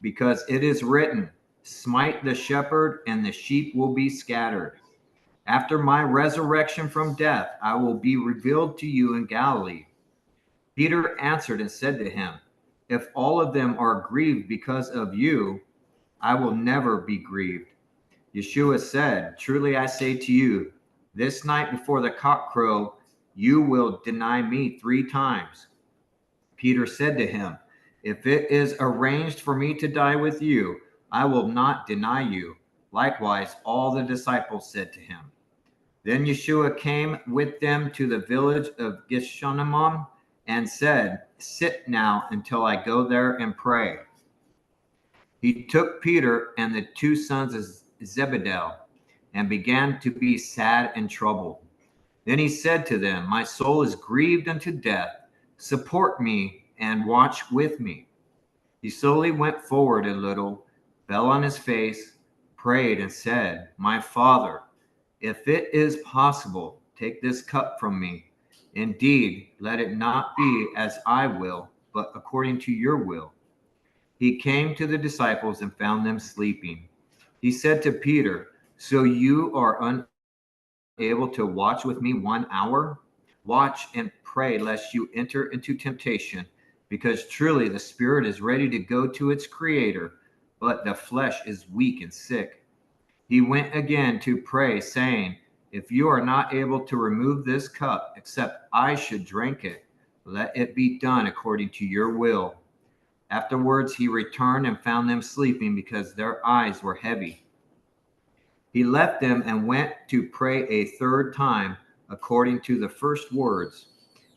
because it is written, 'Smite the shepherd, and the sheep will be scattered.' After my resurrection from death, I will be revealed to you in Galilee." Peter answered and said to him, "If all of them are grieved because of you, I will never be grieved." Yeshua said, "Truly I say to you, this night before the cock crow, you will deny me 3 times." Peter said to him, "If it is arranged for me to die with you, I will not deny you." Likewise, all the disciples said to him. Then Yeshua came with them to the village of Gethsemane and said, "Sit now until I go there and pray." He took Peter and the 2 sons of Zebedee and began to be sad and troubled. Then he said to them, "My soul is grieved unto death. Support me and watch with me." He slowly went forward a little, fell on his face, prayed, and said, "My Father, if it is possible, take this cup from me. Indeed, let it not be as I will, but according to your will. He came to the disciples and found them sleeping. He said to Peter, so you are unable to watch with me 1 hour? Watch and pray lest you enter into temptation, because truly the spirit is ready to go to its creator, but the flesh is weak and sick. He went again to pray, saying, if you are not able to remove this cup, except I should drink it, let it be done according to your will. Afterwards, he returned and found them sleeping because their eyes were heavy. He left them and went to pray a third time according to the first words.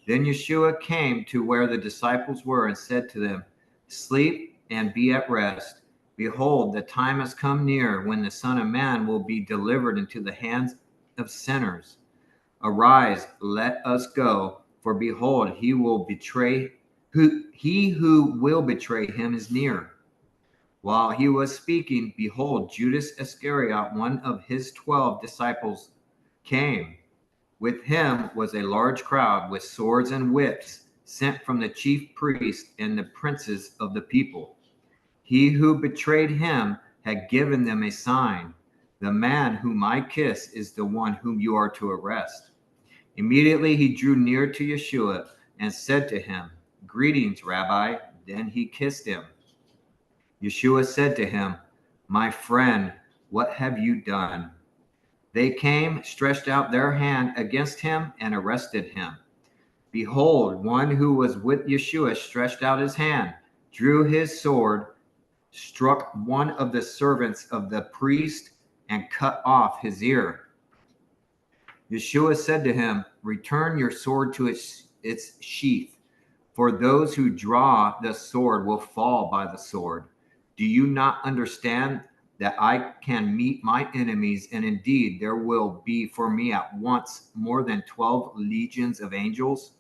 Then Yeshua came to where the disciples were and said to them, sleep and be at rest. Behold, the time has come near when the Son of Man will be delivered into the hands of sinners. Arise, let us go, for behold, he who will betray him is near. While he was speaking, behold, Judas Iscariot, one of his 12 disciples, came. With him was a large crowd with swords and whips, sent from the chief priests and the princes of the people. He who betrayed him had given them a sign. The man whom I kiss is the one whom you are to arrest. Immediately he drew near to Yeshua and said to him, greetings, Rabbi. Then he kissed him. Yeshua said to him, my friend, what have you done? They came, stretched out their hand against him, and arrested him. Behold, one who was with Yeshua stretched out his hand, drew his sword, struck one of the servants of the priest, and cut off his ear. Yeshua said to him, return your sword to its sheath, for those who draw the sword will fall by the sword. Do you not understand that I can meet my enemies, and indeed there will be for me at once more than 12 legions of angels?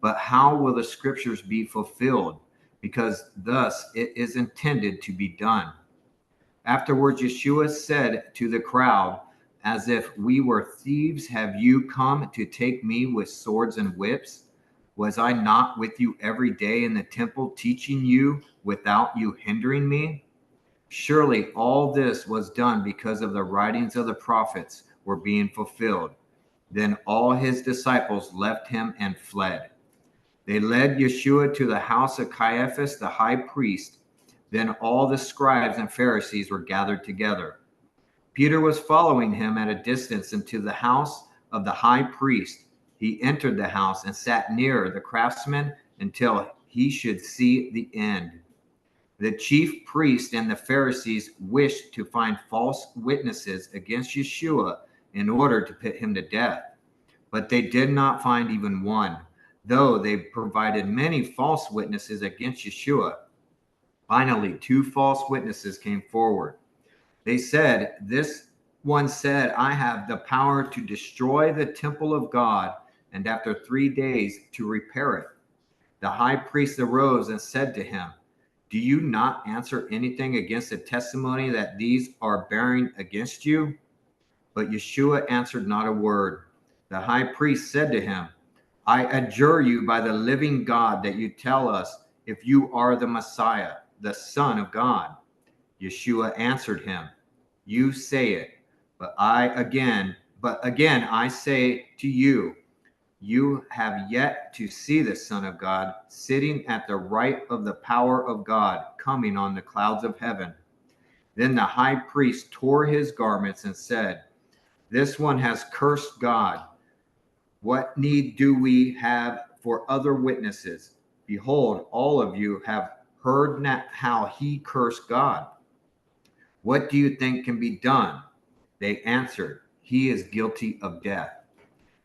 But how will the scriptures be fulfilled? Because thus it is intended to be done. Afterwards, Yeshua said to the crowd, as if we were thieves, have you come to take me with swords and whips? Was I not with you every day in the temple, teaching you without you hindering me? Surely all this was done because of the writings of the prophets were being fulfilled. Then all his disciples left him and fled. They led Yeshua to the house of Caiaphas, the high priest. Then all the scribes and Pharisees were gathered together. Peter was following him at a distance into the house of the high priest. He entered the house and sat near the craftsmen until he should see the end. The chief priests and the Pharisees wished to find false witnesses against Yeshua in order to put him to death. But they did not find even one, though they provided many false witnesses against Yeshua. Finally, 2 false witnesses came forward. They said, this one said, I have the power to destroy the temple of God, and after 3 days to repair it. The high priest arose and said to him, do you not answer anything against the testimony that these are bearing against you? But Yeshua answered not a word. The high priest said to him, I adjure you by the living God that you tell us if you are the Messiah, the Son of God. Yeshua answered him, you say it, but again I say to you, you have yet to see the Son of God sitting at the right of the power of God, coming on the clouds of heaven. Then the high priest tore his garments and said, this one has cursed God. What need do we have for other witnesses? Behold, all of you have heard how he cursed God. What do you think can be done? They answered, he is guilty of death.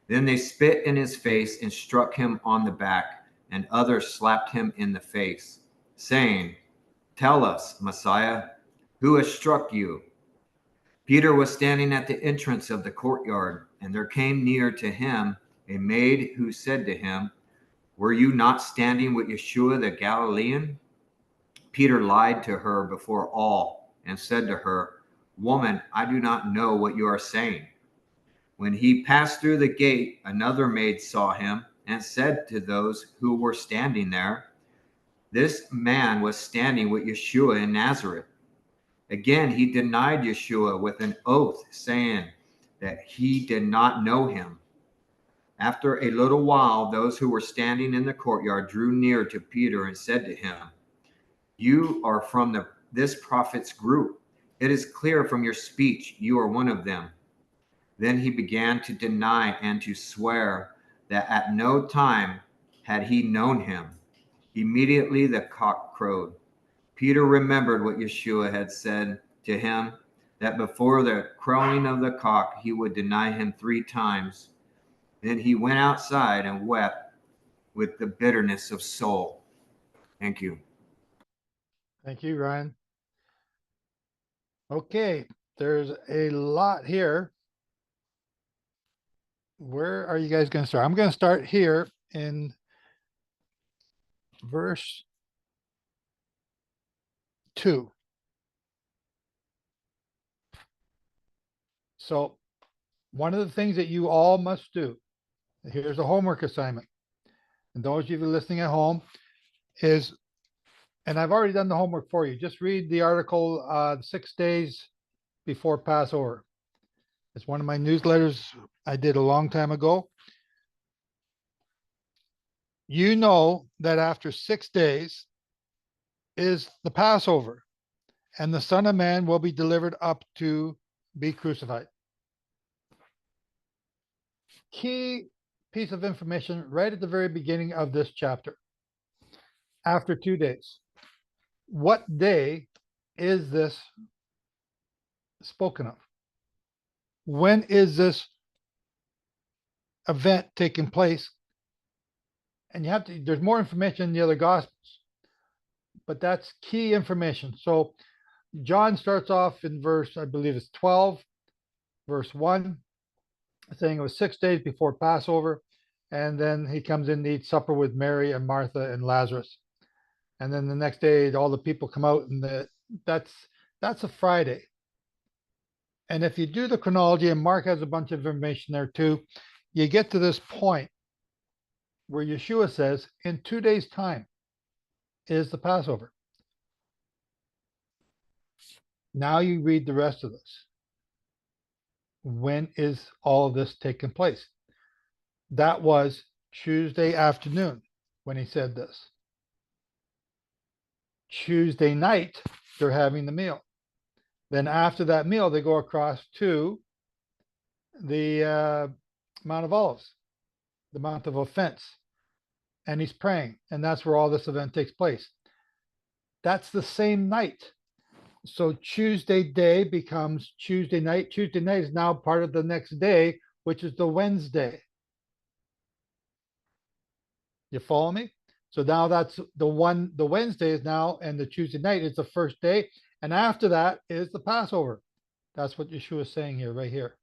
Then they spit in his face and struck him on the back, and others slapped him in the face, saying, tell us, Messiah, who has struck you? Peter was standing at the entrance of the courtyard, and there came near to him a maid who said to him, were you not standing with Yeshua the Galilean? Peter lied to her before all and said to her, woman, I do not know what you are saying. When he passed through the gate, another maid saw him and said to those who were standing there, This man was standing with Yeshua in Nazareth. Again, he denied Yeshua with an oath, saying that he did not know him. After a little while, those who were standing in the courtyard drew near to Peter and said to him, "You are from this prophet's group. It is clear from your speech you are one of them." Then he began to deny and to swear that at no time had he known him. Immediately the cock crowed. Peter remembered what Yeshua had said to him, that before the crowing of the cock he would deny him 3 times. Then he went outside and wept with the bitterness of soul. Thank you. Thank you, Ryan. Okay, there's a lot here. Where are you guys going to start? I'm going to start here in verse 2. So one of the things that you all must do, here's a homework assignment. And those of you listening at home is, and I've already done the homework for you, just read the article 6 days before Passover. It's one of my newsletters I did a long time ago. You know that after 6 days is the Passover, and the Son of Man will be delivered up to be crucified. Key piece of information right at the very beginning of this chapter. After 2 days. What day is this spoken of? When is this event taking place? And you have to, there's more information in the other gospels, but that's key information. So John starts off in verse, I believe it's 12, verse 1, saying it was 6 days before Passover. And then he comes in to eat supper with Mary and Martha and Lazarus. And then the next day, all the people come out, and that's a Friday. And if you do the chronology, and Mark has a bunch of information there too, you get to this point where Yeshua says, in 2 days' time is the Passover. Now you read the rest of this. When is all of this taking place? That was Tuesday afternoon when he said this. Tuesday night, they're having the meal. Then after that meal, they go across to the Mount of Olives, the Mount of Offense, and he's praying, and that's where all this event takes place. That's the same night. So Tuesday day becomes Tuesday night. Tuesday night is now part of the next day, which is the Wednesday. You follow me? So now that's the Wednesday is now, and the Tuesday night is the first day. And after that is the Passover. That's what Yeshua is saying here, right here.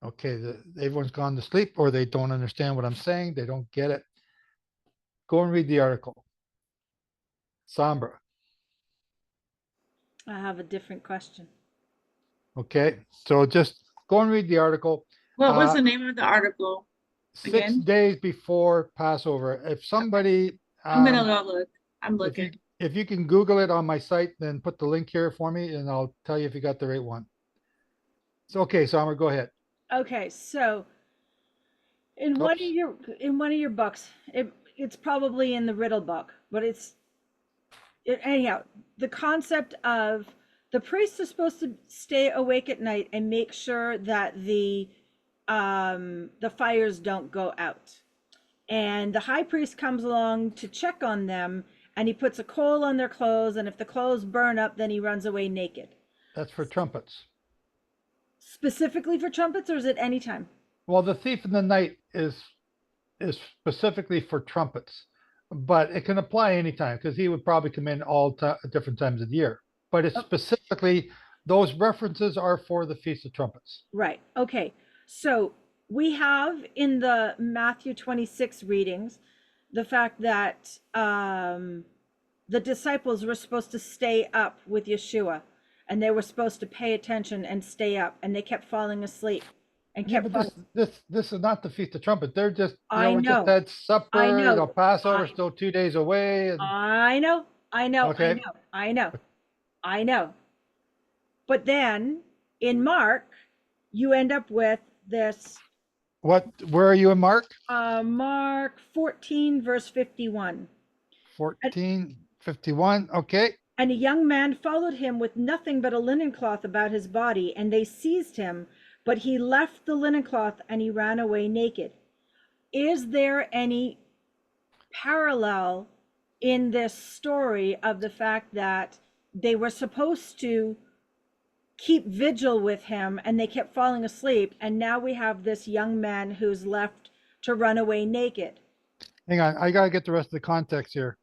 Okay, everyone's gone to sleep, or they don't understand what I'm saying. They don't get it. Go and read the article. Sombra. I have a different question. Okay, so just go and read the article. What was the name of the article? 6 days before Passover. If somebody, I'm gonna go look. I'm looking. If you can Google it on my site, then put the link here for me, and I'll tell you if you got the right one. So okay, Sombra, go ahead. Okay, so in one of your books, it's probably in the riddle book, but anyhow, the concept of the priest is supposed to stay awake at night and make sure that the fires don't go out. And the high priest comes along to check on them, and he puts a coal on their clothes, and if the clothes burn up, then he runs away naked. That's for trumpets. Specifically for trumpets, or is it any time? Well, the thief in the night is specifically for trumpets, but it can apply anytime, because he would probably come in all different times of the year. But it's specifically, those references are for the Feast of Trumpets. Right. Okay. So we have in the Matthew 26 readings the fact that the disciples were supposed to stay up with Yeshua, and they were supposed to pay attention and stay up, and they kept falling asleep. and Yeah, kept but this is not the Feast of Trumpets. They're just, I we just know. had supper, know. Passover still 2 days away. And I know. Okay. I know. But then in Mark, you end up with this where are you in Mark? Mark 14, verse 51. 14:51. Okay. And a young man followed him with nothing but a linen cloth about his body, and they seized him, but he left the linen cloth and he ran away naked. Is there any parallel in this story of the fact that they were supposed to keep vigil with him and they kept falling asleep, and now we have this young man who's left to run away naked? Hang on, I gotta get the rest of the context here.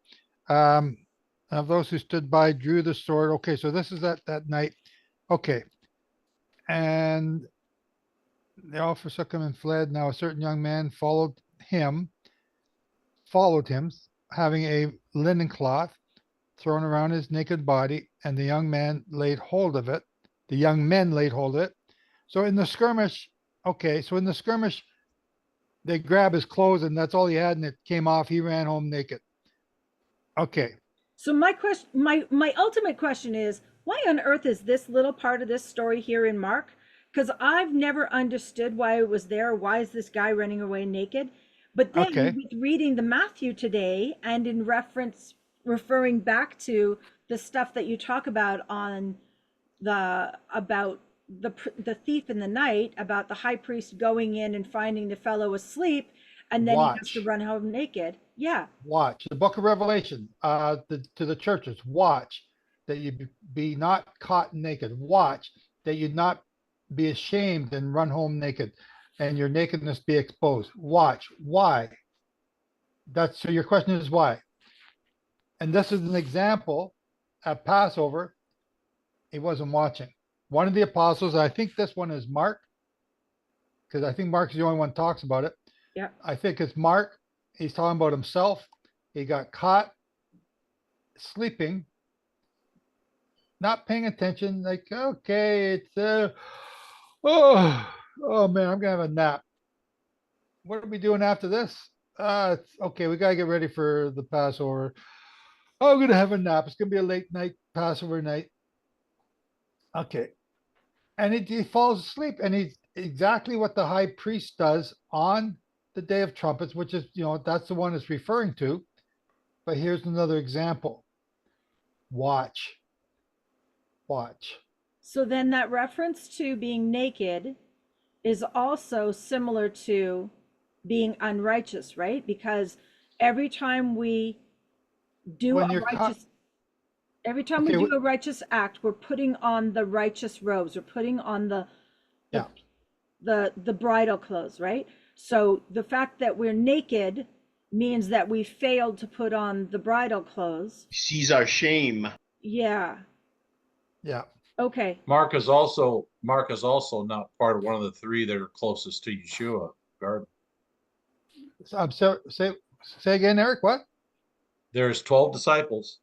Of those who stood by drew the sword. Okay, so this is that night. Okay. And they all forsook him and fled. Now a certain young man followed him, having a linen cloth thrown around his naked body, and the young man laid hold of it. The young men laid hold of it. So in the skirmish, they grab his clothes and that's all he had, and it came off. He ran home naked. Okay. So my question, my ultimate question is, why on earth is this little part of this story here in Mark? Because I've never understood why it was there. Why is this guy running away naked? But then with reading the Matthew today, and in referring back to the stuff that you talk about on about the thief in the night, about the high priest going in and finding the fellow asleep, and then he has to run home naked. Yeah. Watch the book of Revelation, to the churches. Watch that you be not caught naked. Watch that you not be ashamed and run home naked, and your nakedness be exposed. Watch. Why? So your question is why? And this is an example at Passover. He wasn't watching. One of the apostles, I think this one is Mark, because I think Mark's the only one who talks about it. Yeah. I think it's Mark. He's talking about himself. He got caught sleeping, not paying attention. Like, okay, it's oh man, I'm gonna have a nap. What are we doing after this? It's okay. We gotta get ready for the Passover. Oh, I'm gonna have a nap. It's gonna be a late night, Passover night. Okay, and he falls asleep, and he's exactly what the high priest does on the Day of Trumpets, which is, that's the one it's referring to. But here's another example. Watch. So then that reference to being naked is also similar to being unrighteous, right? Because every time we do a righteous act, we're putting on the righteous robes. We're putting on the bridal clothes, right? So the fact that we're naked means that we failed to put on the bridal clothes. Sees our shame. Yeah. Yeah. Okay. Mark is also not part of one of the three that are closest to Yeshua. So, say again, Eric. What? There's 12 disciples.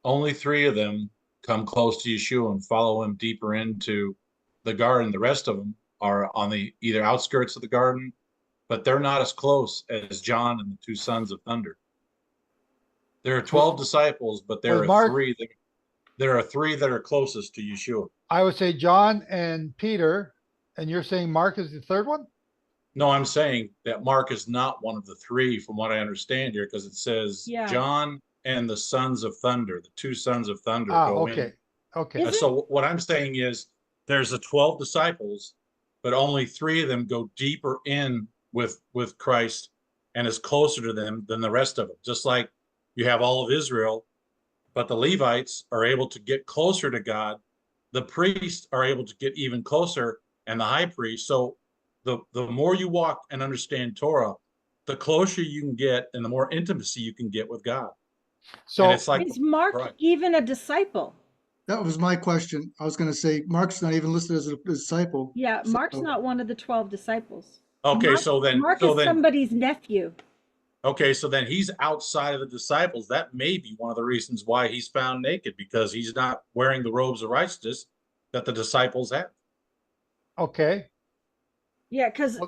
Only 3 of them come close to Yeshua and follow him deeper into the garden. The rest of them are on the either outskirts of the garden, but they're not as close as John and the 2 sons of thunder. There are 12 disciples, but there are 3 that are closest to Yeshua. I would say John and Peter, and you're saying Mark is the third one? No, I'm saying that Mark is not one of the 3 from what I understand here, because it says John and the sons of thunder, the 2 sons of thunder go in. Okay. So what I'm saying is there's the 12 disciples, but only 3 of them go deeper in with Christ and is closer to them than the rest of them. Just like you have all of Israel, but the Levites are able to get closer to God. The priests are able to get even closer, and the high priest. So the more you walk and understand Torah, the closer you can get and the more intimacy you can get with God. So it's like, is Mark even a disciple? That was my question. I was going to say Mark's not even listed as a disciple. Yeah, Mark's not one of the 12 disciples. Okay, Mark is somebody's nephew. Okay, so then he's outside of the disciples. That may be one of the reasons why he's found naked, because he's not wearing the robes of righteousness that the disciples have. Okay. Yeah, because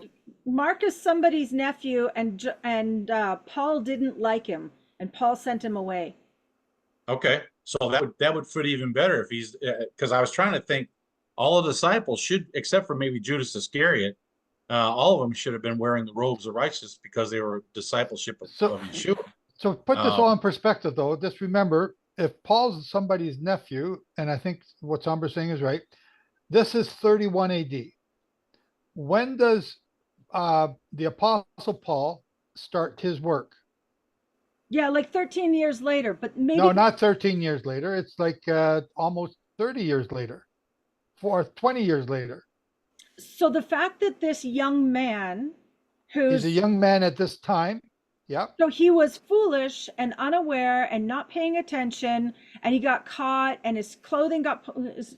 Mark is somebody's nephew, and Paul didn't like him, and Paul sent him away. Okay, so that would fit even better if he's, because I was trying to think, all the disciples should, except for maybe Judas Iscariot, all of them should have been wearing the robes of righteousness because they were discipleship of Yeshua. So put this all in perspective, though. Just remember, if Paul's somebody's nephew, and I think what Sombra's saying is right, this is 31 AD. When does the Apostle Paul start his work? Yeah, like 13 years later, but maybe No, not 13 years later. It's like almost 30 years later, 20 years later. So the fact that this young man, He's a young man at this time. Yeah. So he was foolish and unaware and not paying attention, and he got caught, and his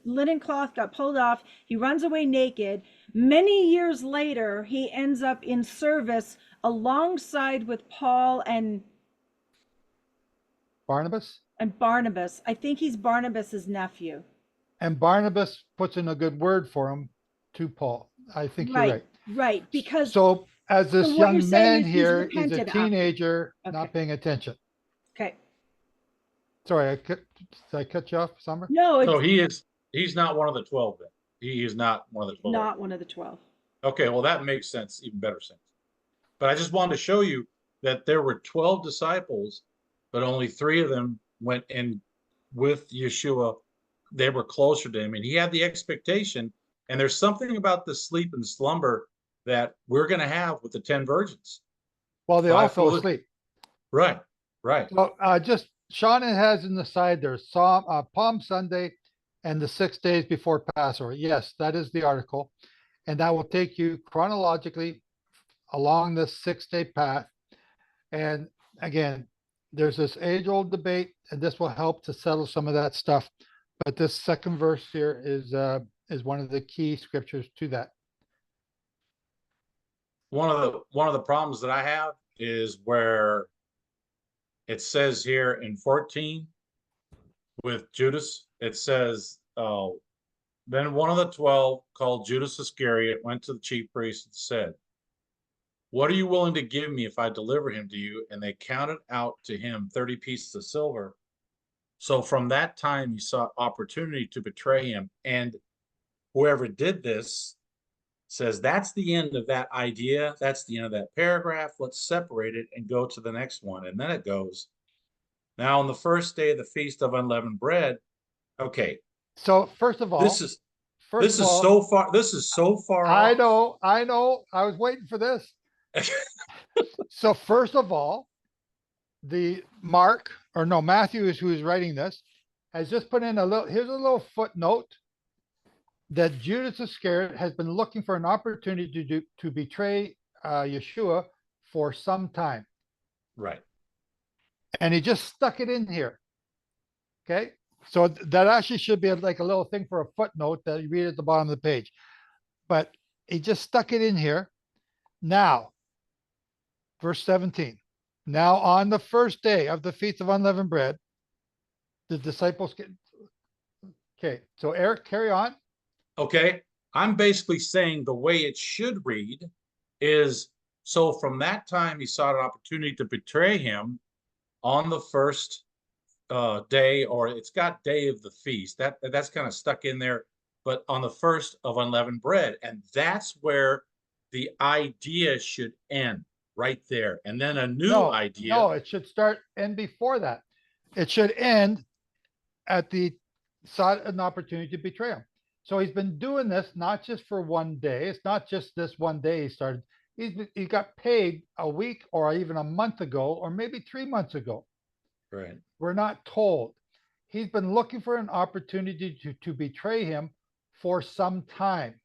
linen cloth got pulled off. He runs away naked. Many years later, he ends up in service alongside with Paul and Barnabas. I think he's Barnabas's nephew. And Barnabas puts in a good word for him to Paul. I think you're right. Right, because so as this young man here, he's a repented teenager, not paying attention. Okay. Sorry, did I cut you off, Sombra? No, So he's not one of the 12 then. He is not one of the 12. Not one of the 12. Okay, well that makes sense, even better sense. But I just wanted to show you that there were 12 disciples, but only 3 of them went in with Yeshua. They were closer to him, and he had the expectation. And there's something about the sleep and slumber that we're going to have with the 10 virgins. Well, they all fell asleep. Right, right. Well, just Shauna has in the side there, Palm Sunday and the 6 days before Passover. Yes, that is the article. And that will take you chronologically along this 6-day path. And again, there's this age-old debate, and this will help to settle some of that stuff. But this second verse here is one of the key scriptures to that. One of the problems that I have is where it says here in 14 with Judas, it says, then one of the 12 called Judas Iscariot went to the chief priests and said, "What are you willing to give me if I deliver him to you?" And they counted out to him 30 pieces of silver. So from that time, he sought opportunity to betray him. And whoever did this says, that's the end of that idea. That's the end of that paragraph. Let's separate it and go to the next one. And then it goes, now on the first day of the Feast of Unleavened Bread. Okay. So first of all, this is so far I off. I know. I was waiting for this. So first of all, Matthew is who is writing this, has just put in here's a little footnote that Judas Iscariot has been looking for an opportunity to betray Yeshua for some time. Right. And he just stuck it in here. Okay. So that actually should be like a little thing for a footnote that you read at the bottom of the page. But he just stuck it in here. Now, verse 17. Now on the first day of the Feast of Unleavened Bread, the disciples get. Okay. So Eric, carry on. Okay, I'm basically saying the way it should read is, so from that time he sought an opportunity to betray him on the first day, or it's got day of the feast. That's kind of stuck in there, but on the first of unleavened bread. And that's where the idea should end, right there. And then a new idea. No, it should end before that. It should end at the sought an opportunity to betray him. So he's been doing this not just for one day. It's not just this one day he started. He got paid a week or even a month ago, or maybe 3 months ago. Right. We're not told. He's been looking for an opportunity to betray him for some time.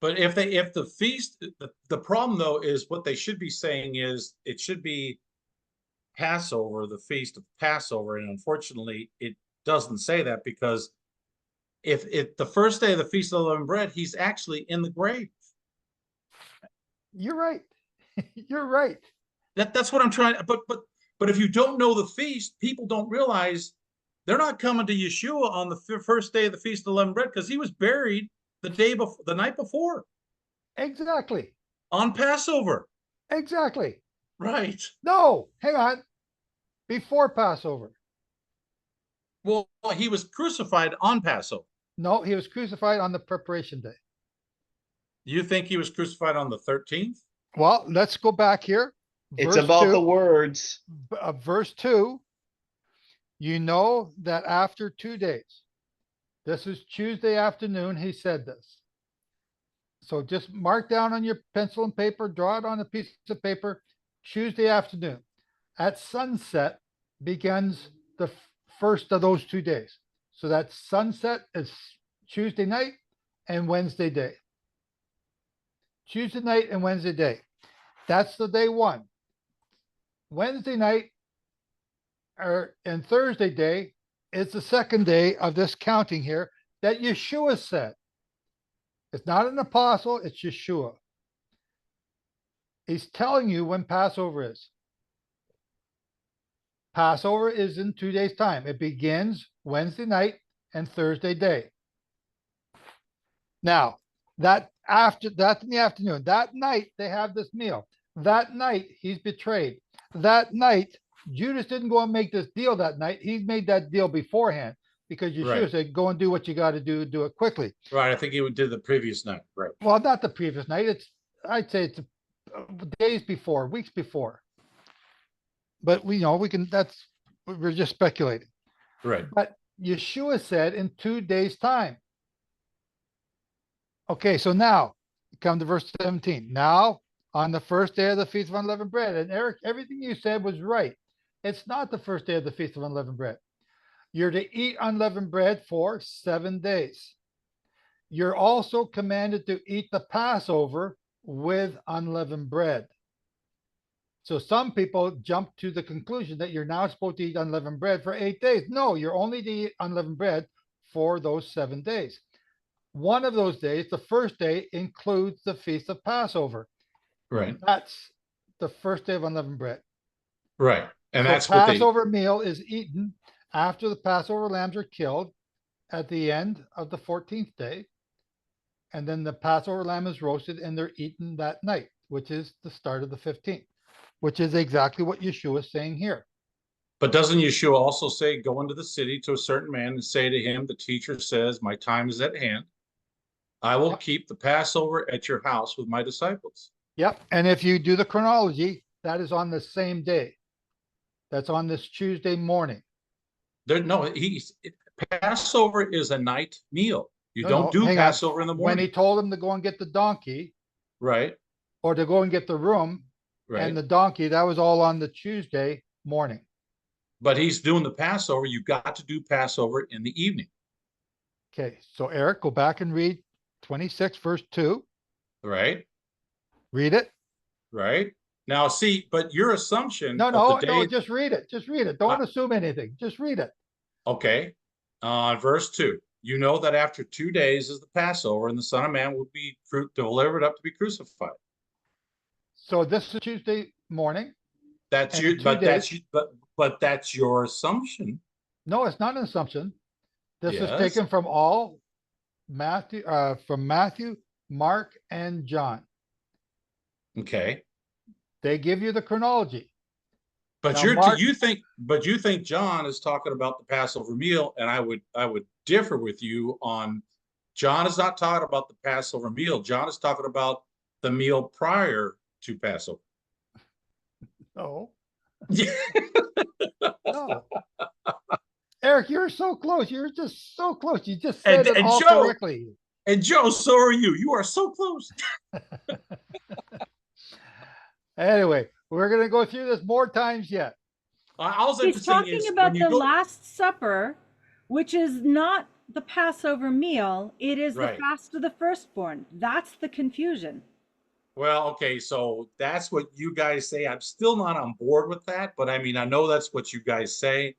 But if the feast, the problem though is what they should be saying is it should be Passover, the Feast of Passover, and unfortunately it doesn't say that, because if the first day of the Feast of Unleavened Bread, he's actually in the grave. You're right. You're right. That's what I'm trying. But if you don't know the feast, people don't realize they're not coming to Yeshua on the first day of the Feast of Unleavened Bread, because he was buried the night before. Exactly. On Passover. Exactly. Right. No, hang on. Before Passover. Well, he was crucified on Passover. No, he was crucified on the preparation day. You think he was crucified on the 13th? Well, let's go back here. It's Verse about 2, the words. verse 2. You know that after 2 days, this is Tuesday afternoon, he said this. So just mark down on your pencil and paper, draw it on a piece of paper, Tuesday afternoon. At sunset begins the first of those 2 days. So that sunset is Tuesday night and Wednesday day. Tuesday night and Wednesday day. That's the day one. Wednesday night and Thursday day is the second day of this counting here that Yeshua said. It's not an apostle, it's Yeshua. He's telling you when Passover is. Passover is in 2 days' time. It begins Wednesday night and Thursday day. Now, that's in the afternoon. That night, they have this meal. That night, he's betrayed. That night, Judas didn't go and make this deal that night. He made that deal beforehand because Yeshua said, go and do what you got to do it quickly. Right. I think he did the previous night. Right. Well, not the previous night. I'd say it's days before, weeks before. But we're just speculating. Right. But Yeshua said in 2 days' time. Okay, so now come to verse 17. Now, on the first day of the Feast of Unleavened Bread, and Eric, everything you said was right. It's not the first day of the Feast of Unleavened Bread. You're to eat unleavened bread for 7 days. You're also commanded to eat the Passover with unleavened bread. So some people jump to the conclusion that you're now supposed to eat unleavened bread for 8 days. No, you're only to eat unleavened bread for those 7 days. One of those days, the first day, includes the Feast of Passover. Right. That's the first day of unleavened bread. Right. And so that's Passover meal is eaten after the Passover lambs are killed at the end of the 14th day. And then the Passover lamb is roasted and they're eaten that night, which is the start of the 15th, which is exactly what Yeshua is saying here. But doesn't Yeshua also say, go into the city to a certain man and say to him, the teacher says, my time is at hand. I will keep the Passover at your house with my disciples. Yep. And if you do the chronology, that is on the same day. That's on this Tuesday morning. Passover is a night meal. You don't do Passover in the morning. When he told him to go and get the donkey. Right. Or to go and get the room and the donkey, that was all on the Tuesday morning. But he's doing the Passover. You got to do Passover in the evening. Okay. So Eric, go back and read 26, verse 2. Right. Read it. Right. Now, see, but your assumption. No, just read it. Just read it. Don't assume anything. Just read it. Okay. Verse 2. You know that after 2 days is the Passover, and the Son of Man will be delivered up to be crucified. So this is Tuesday morning. That's your assumption. No, it's not an assumption. This is Yes. taken from Matthew, Mark, and John. Okay. They give you the chronology. But Now, you think John is talking about the Passover meal, and I would differ with you on John is not talking about the Passover meal. John is talking about the meal prior to Passover. No. No. Eric, you're so close. You're just so close. You just said it all correctly. And Joe, so are you. You are so close. Anyway, we're going to go through this more times yet. He's talking about the Last Supper, which is not the Passover meal. It is the fast of the firstborn. That's the confusion. Well, okay, so that's what you guys say. I'm still not on board with that, but I mean, I know that's what you guys say.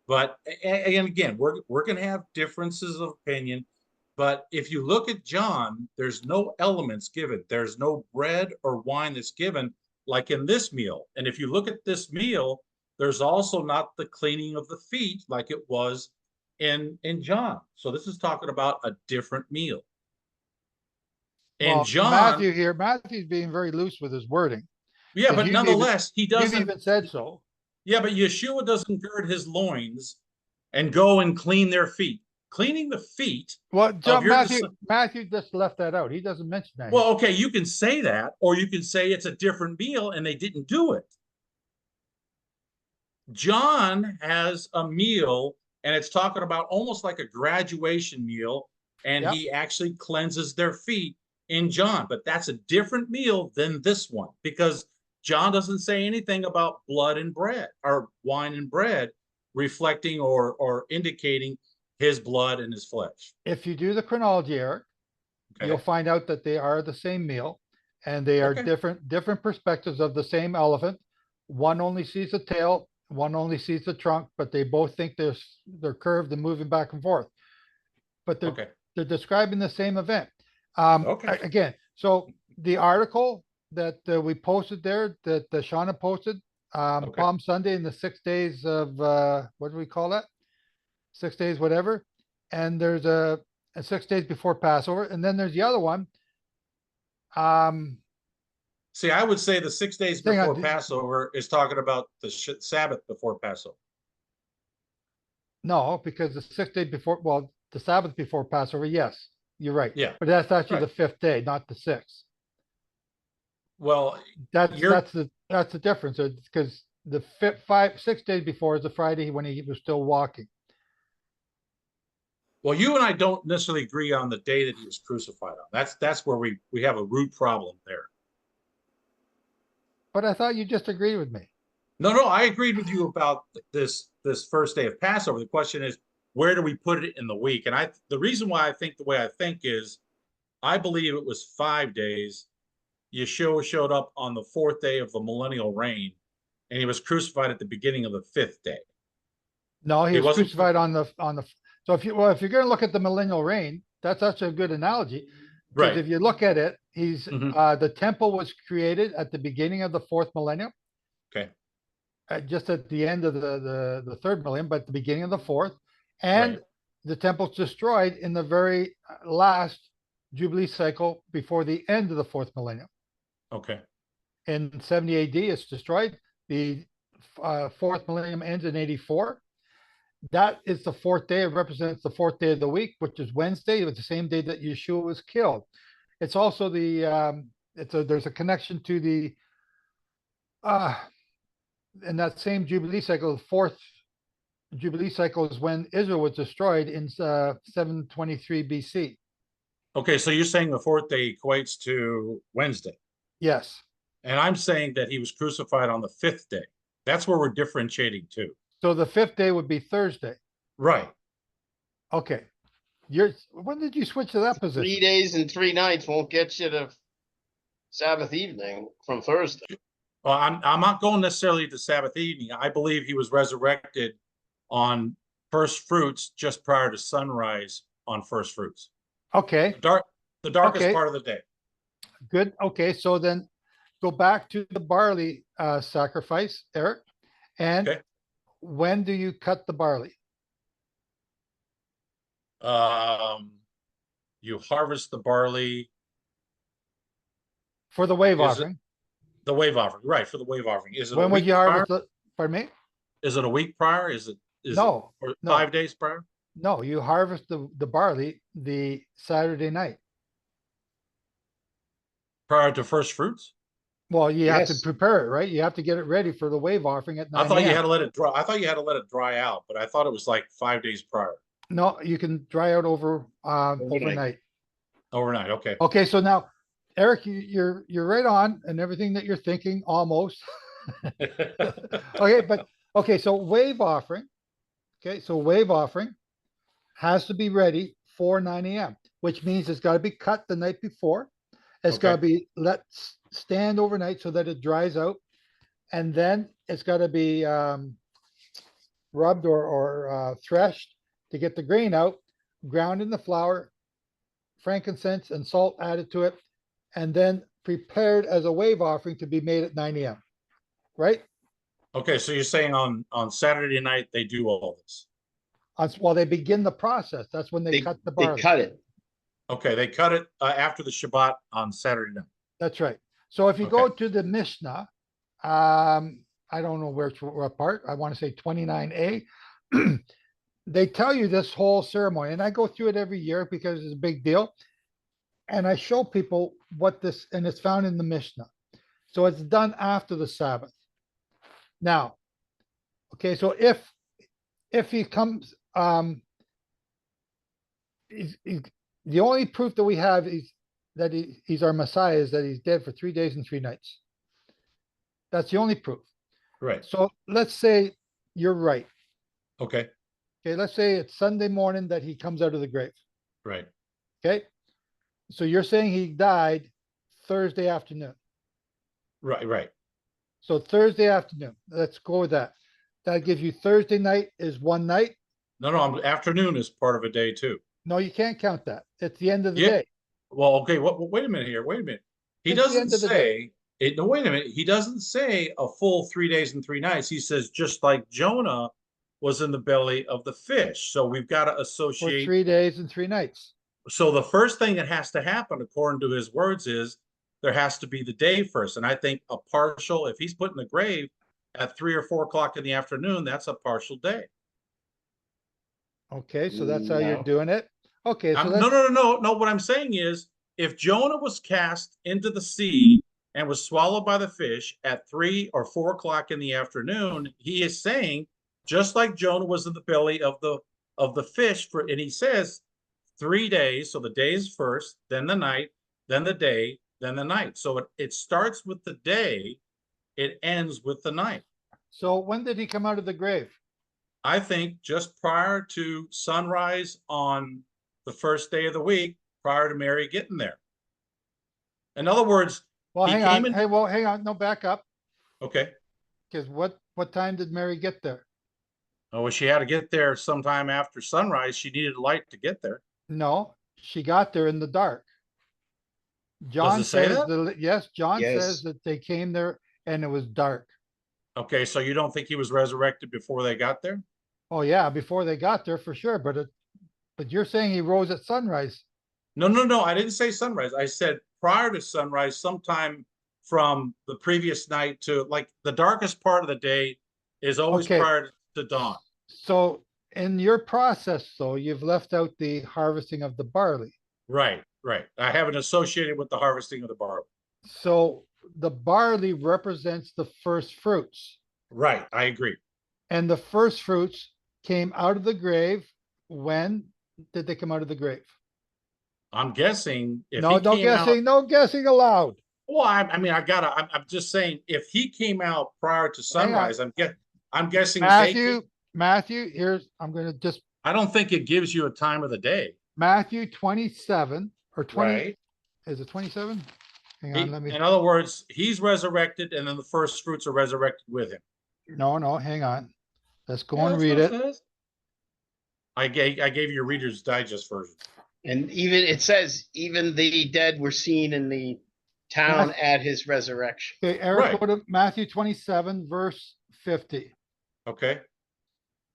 But and again, we're going to have differences of opinion. But if you look at John, there's no elements given. There's no bread or wine that's given like in this meal. And if you look at this meal, there's also not the cleaning of the feet like it was in John. So this is talking about a different meal. And Well, John, Matthew's being very loose with his wording. yeah, 'Cause but nonetheless, he you've doesn't. even said so. Yeah, but Yeshua doesn't gird his loins and go and clean their feet. Cleaning the feet Well, of John, your Matthew just left that out. He doesn't mention that. Well, okay, you can say that, or you can say it's a different meal and they didn't do it. John has a meal, and it's talking about almost like a graduation meal, and he actually cleanses their feet in John. But that's a different meal than this one, because John doesn't say anything about blood and bread or wine and bread reflecting or indicating his blood and his flesh. If you do the chronology, Eric, you'll find out that they are the same meal, and they are different perspectives of the same elephant. One only sees the tail, one only sees the trunk, but they both think they're curved and moving back and forth. But they're describing the same event. Again, so the article that we posted there, that Shauna posted, Palm Sunday and the 6 days of what do we call that? 6 days, whatever. And there's a 6 days before Passover, and then there's the other one. See, I would say the 6 days before Passover is talking about the Sabbath before Passover. No, because the 6 days before, well, the Sabbath before Passover, yes, you're right. Yeah, but that's actually the 5th day, not the 6th. Well, that's the difference, because the 6 days before is the Friday when he was still walking. Well, you and I don't necessarily agree on the day that he was crucified on. That's where we have a root problem there. But I thought you just agreed with me. No, I agreed with you about this first day of Passover. The question is, where do we put it in the week? And the reason why I think the way I think is, I believe it was 5 days. Yeshua showed up on the 4th day of the millennial reign, and he was crucified at the beginning of the 5th day. No, he was crucified on the. So if you're going to look at the millennial reign, that's actually a good analogy. Because if you look at it, the temple was created at the beginning of the 4th millennium. Okay. Just at the end of the 3rd millennium, but at the beginning of the 4th, and the temple's destroyed in the very last Jubilee cycle before the end of the 4th millennium. Okay. In 70 AD, it's destroyed. The 4th millennium ends in 84. That is the 4th day. It represents the 4th day of the week, which is Wednesday. It was the same day that Yeshua was killed. It's also there's a connection to the in that same Jubilee cycle. The 4th Jubilee cycle is when Israel was destroyed in 723 BC. Okay, so you're saying the 4th day equates to Wednesday. Yes. And I'm saying that he was crucified on the 5th day. That's where we're differentiating too. So the 5th day would be Thursday. Right. Okay. When did you switch to that position? 3 days and 3 nights won't get you to Sabbath evening from Thursday. Well, I'm not going necessarily to Sabbath evening. I believe he was resurrected on first fruits just prior to sunrise on first fruits. Okay. The darkest part of the day. Good. Okay. So then go back to the barley sacrifice, Eric. And when do you cut the barley? You harvest the barley for the wave offering. The wave offering, right? For the wave offering. Is it when would you harvest it? Pardon me? Is it a week prior? Is it 5 days prior? No, you harvest the barley the Saturday night. Prior to first fruits? Well, you have to prepare it, right? You have to get it ready for the wave offering at 9 I thought you had to let it dry. I thought you had to let it dry out, but I thought it was like 5 days prior. No, you can dry out overnight. Overnight, okay. Okay, so now, Eric, you're right on and everything that you're thinking, almost. So wave offering. Okay, so wave offering has to be ready for 9 a.m., which means it's got to be cut the night before. It's got to be let stand overnight so that it dries out, and then it's got to be rubbed or threshed to get the grain out, ground in the flour, frankincense and salt added to it, and then prepared as a wave offering to be made at 9 a.m. Right? Okay, so you're saying on Saturday night they do all this? While they begin the process, that's when they cut the barley. They cut it. Okay, they cut it after the Shabbat on Saturday night. That's right. So if you Okay. go to the Mishnah, I don't know what part, I want to say 29a, they tell you this whole ceremony, and I go through it every year because it's a big deal. And I show people what this, and it's found in the Mishnah. So it's done after the Sabbath. Now, okay, so if he comes, the only proof that we have is that he's our Messiah is that he's dead for 3 days and 3 nights. That's the only proof. Right. So let's say you're right. Okay. Okay, let's say it's Sunday morning that he comes out of the grave. Right. Okay. So you're saying he died Thursday afternoon. Right. Right. So Thursday afternoon. Let's go with that. That gives you Thursday night is one night. No, afternoon is part of a day too. No, you can't count that. It's the end of the Yeah. day. Well, okay. Wait a minute here. Wait a minute. He It's the doesn't end of the say it. No, wait a minute. He doesn't say a full 3 days and 3 nights. He says just like Jonah was in the belly of the fish. So we've got to For associate. 3 days and 3 nights. So the first thing that has to happen, according to his words, is there has to be the day first. And I think a partial, if he's put in the grave at 3 or 4 o'clock in the afternoon, that's a partial day. Okay, so that's how you're doing it. Okay, so No. What I'm saying is, if Jonah was cast into the sea and was swallowed by the fish at 3 or 4 o'clock in the afternoon, he is saying, just like Jonah was in the belly of the fish, and he says 3 days. So the day is first, then the night, then the day, then the night. So it starts with the day, it ends with the night. So when did he come out of the grave? I think just prior to sunrise on the first day of the week, prior to Mary getting there. In other words, Well, he hang came on. in. Hey, well, hang on. No, back up. Okay. Because what time did Mary get there? Oh, well, she had to get there sometime after sunrise. She needed light to get there. No, she got there in the dark. John Does it say says that? yes, John Yes. says that they came there and it was dark. Okay, so you don't think he was resurrected before they got there? Oh yeah, before they got there for sure. But you're saying he rose at sunrise. No. I didn't say sunrise. I said prior to sunrise, sometime from the previous night to like the darkest part of the day is always Okay. prior to dawn. So in your process, though, you've left out the harvesting of the barley. Right. I haven't associated with the harvesting of the barley. So the barley represents the first fruits. Right, I agree. And the first fruits came out of the grave. When did they come out of the grave? I'm guessing if No, he no came out. guessing, no guessing allowed. Well, I'm just saying if he came out prior to sunrise, I'm guessing Matthew, I don't think it gives you a time of the day. Matthew 27 or 20. Right. Is it 27? Hang on, In other words, he's resurrected and then the first fruits are resurrected with him. No, hang on. Let's go Yeah, and that's read what it. says. I gave you a Reader's Digest version. And even it says even the dead were seen in the town at his resurrection. Okay, Eric, Right. go to Matthew 27, verse 50. Okay.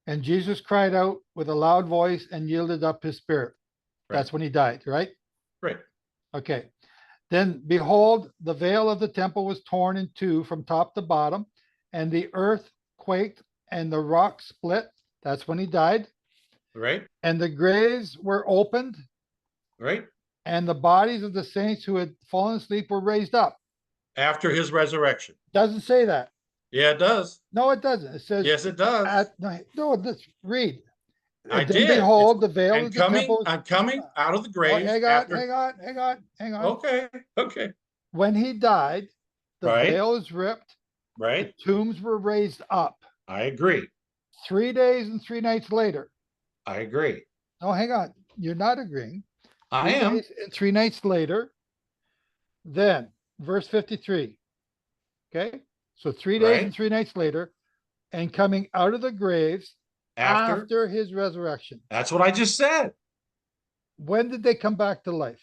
And Jesus cried out with a loud voice and yielded up his spirit. That's when he died, right? Right. Okay. Then behold, the veil of the temple was torn in two from top to bottom, and the earth quaked and the rock split. That's when he died. Right. And the graves were opened. Right. And the bodies of the saints who had fallen asleep were raised up. After his resurrection. Doesn't say that. Yeah, it does. No, it doesn't. It says yes, it does. No, let's read. I Then did. Behold, the veil of the temple. I'm coming out of the grave. Hang on. Okay. When he died, the veil is ripped. Right. The tombs were raised up. I agree. 3 days and 3 nights later. I agree. Oh, hang on. You're not agreeing. I am. 3 days and 3 nights later. Then, verse 53. Okay. So 3 days and 3 nights later, and coming out of the graves after his resurrection. That's what I just said. When did they come back to life?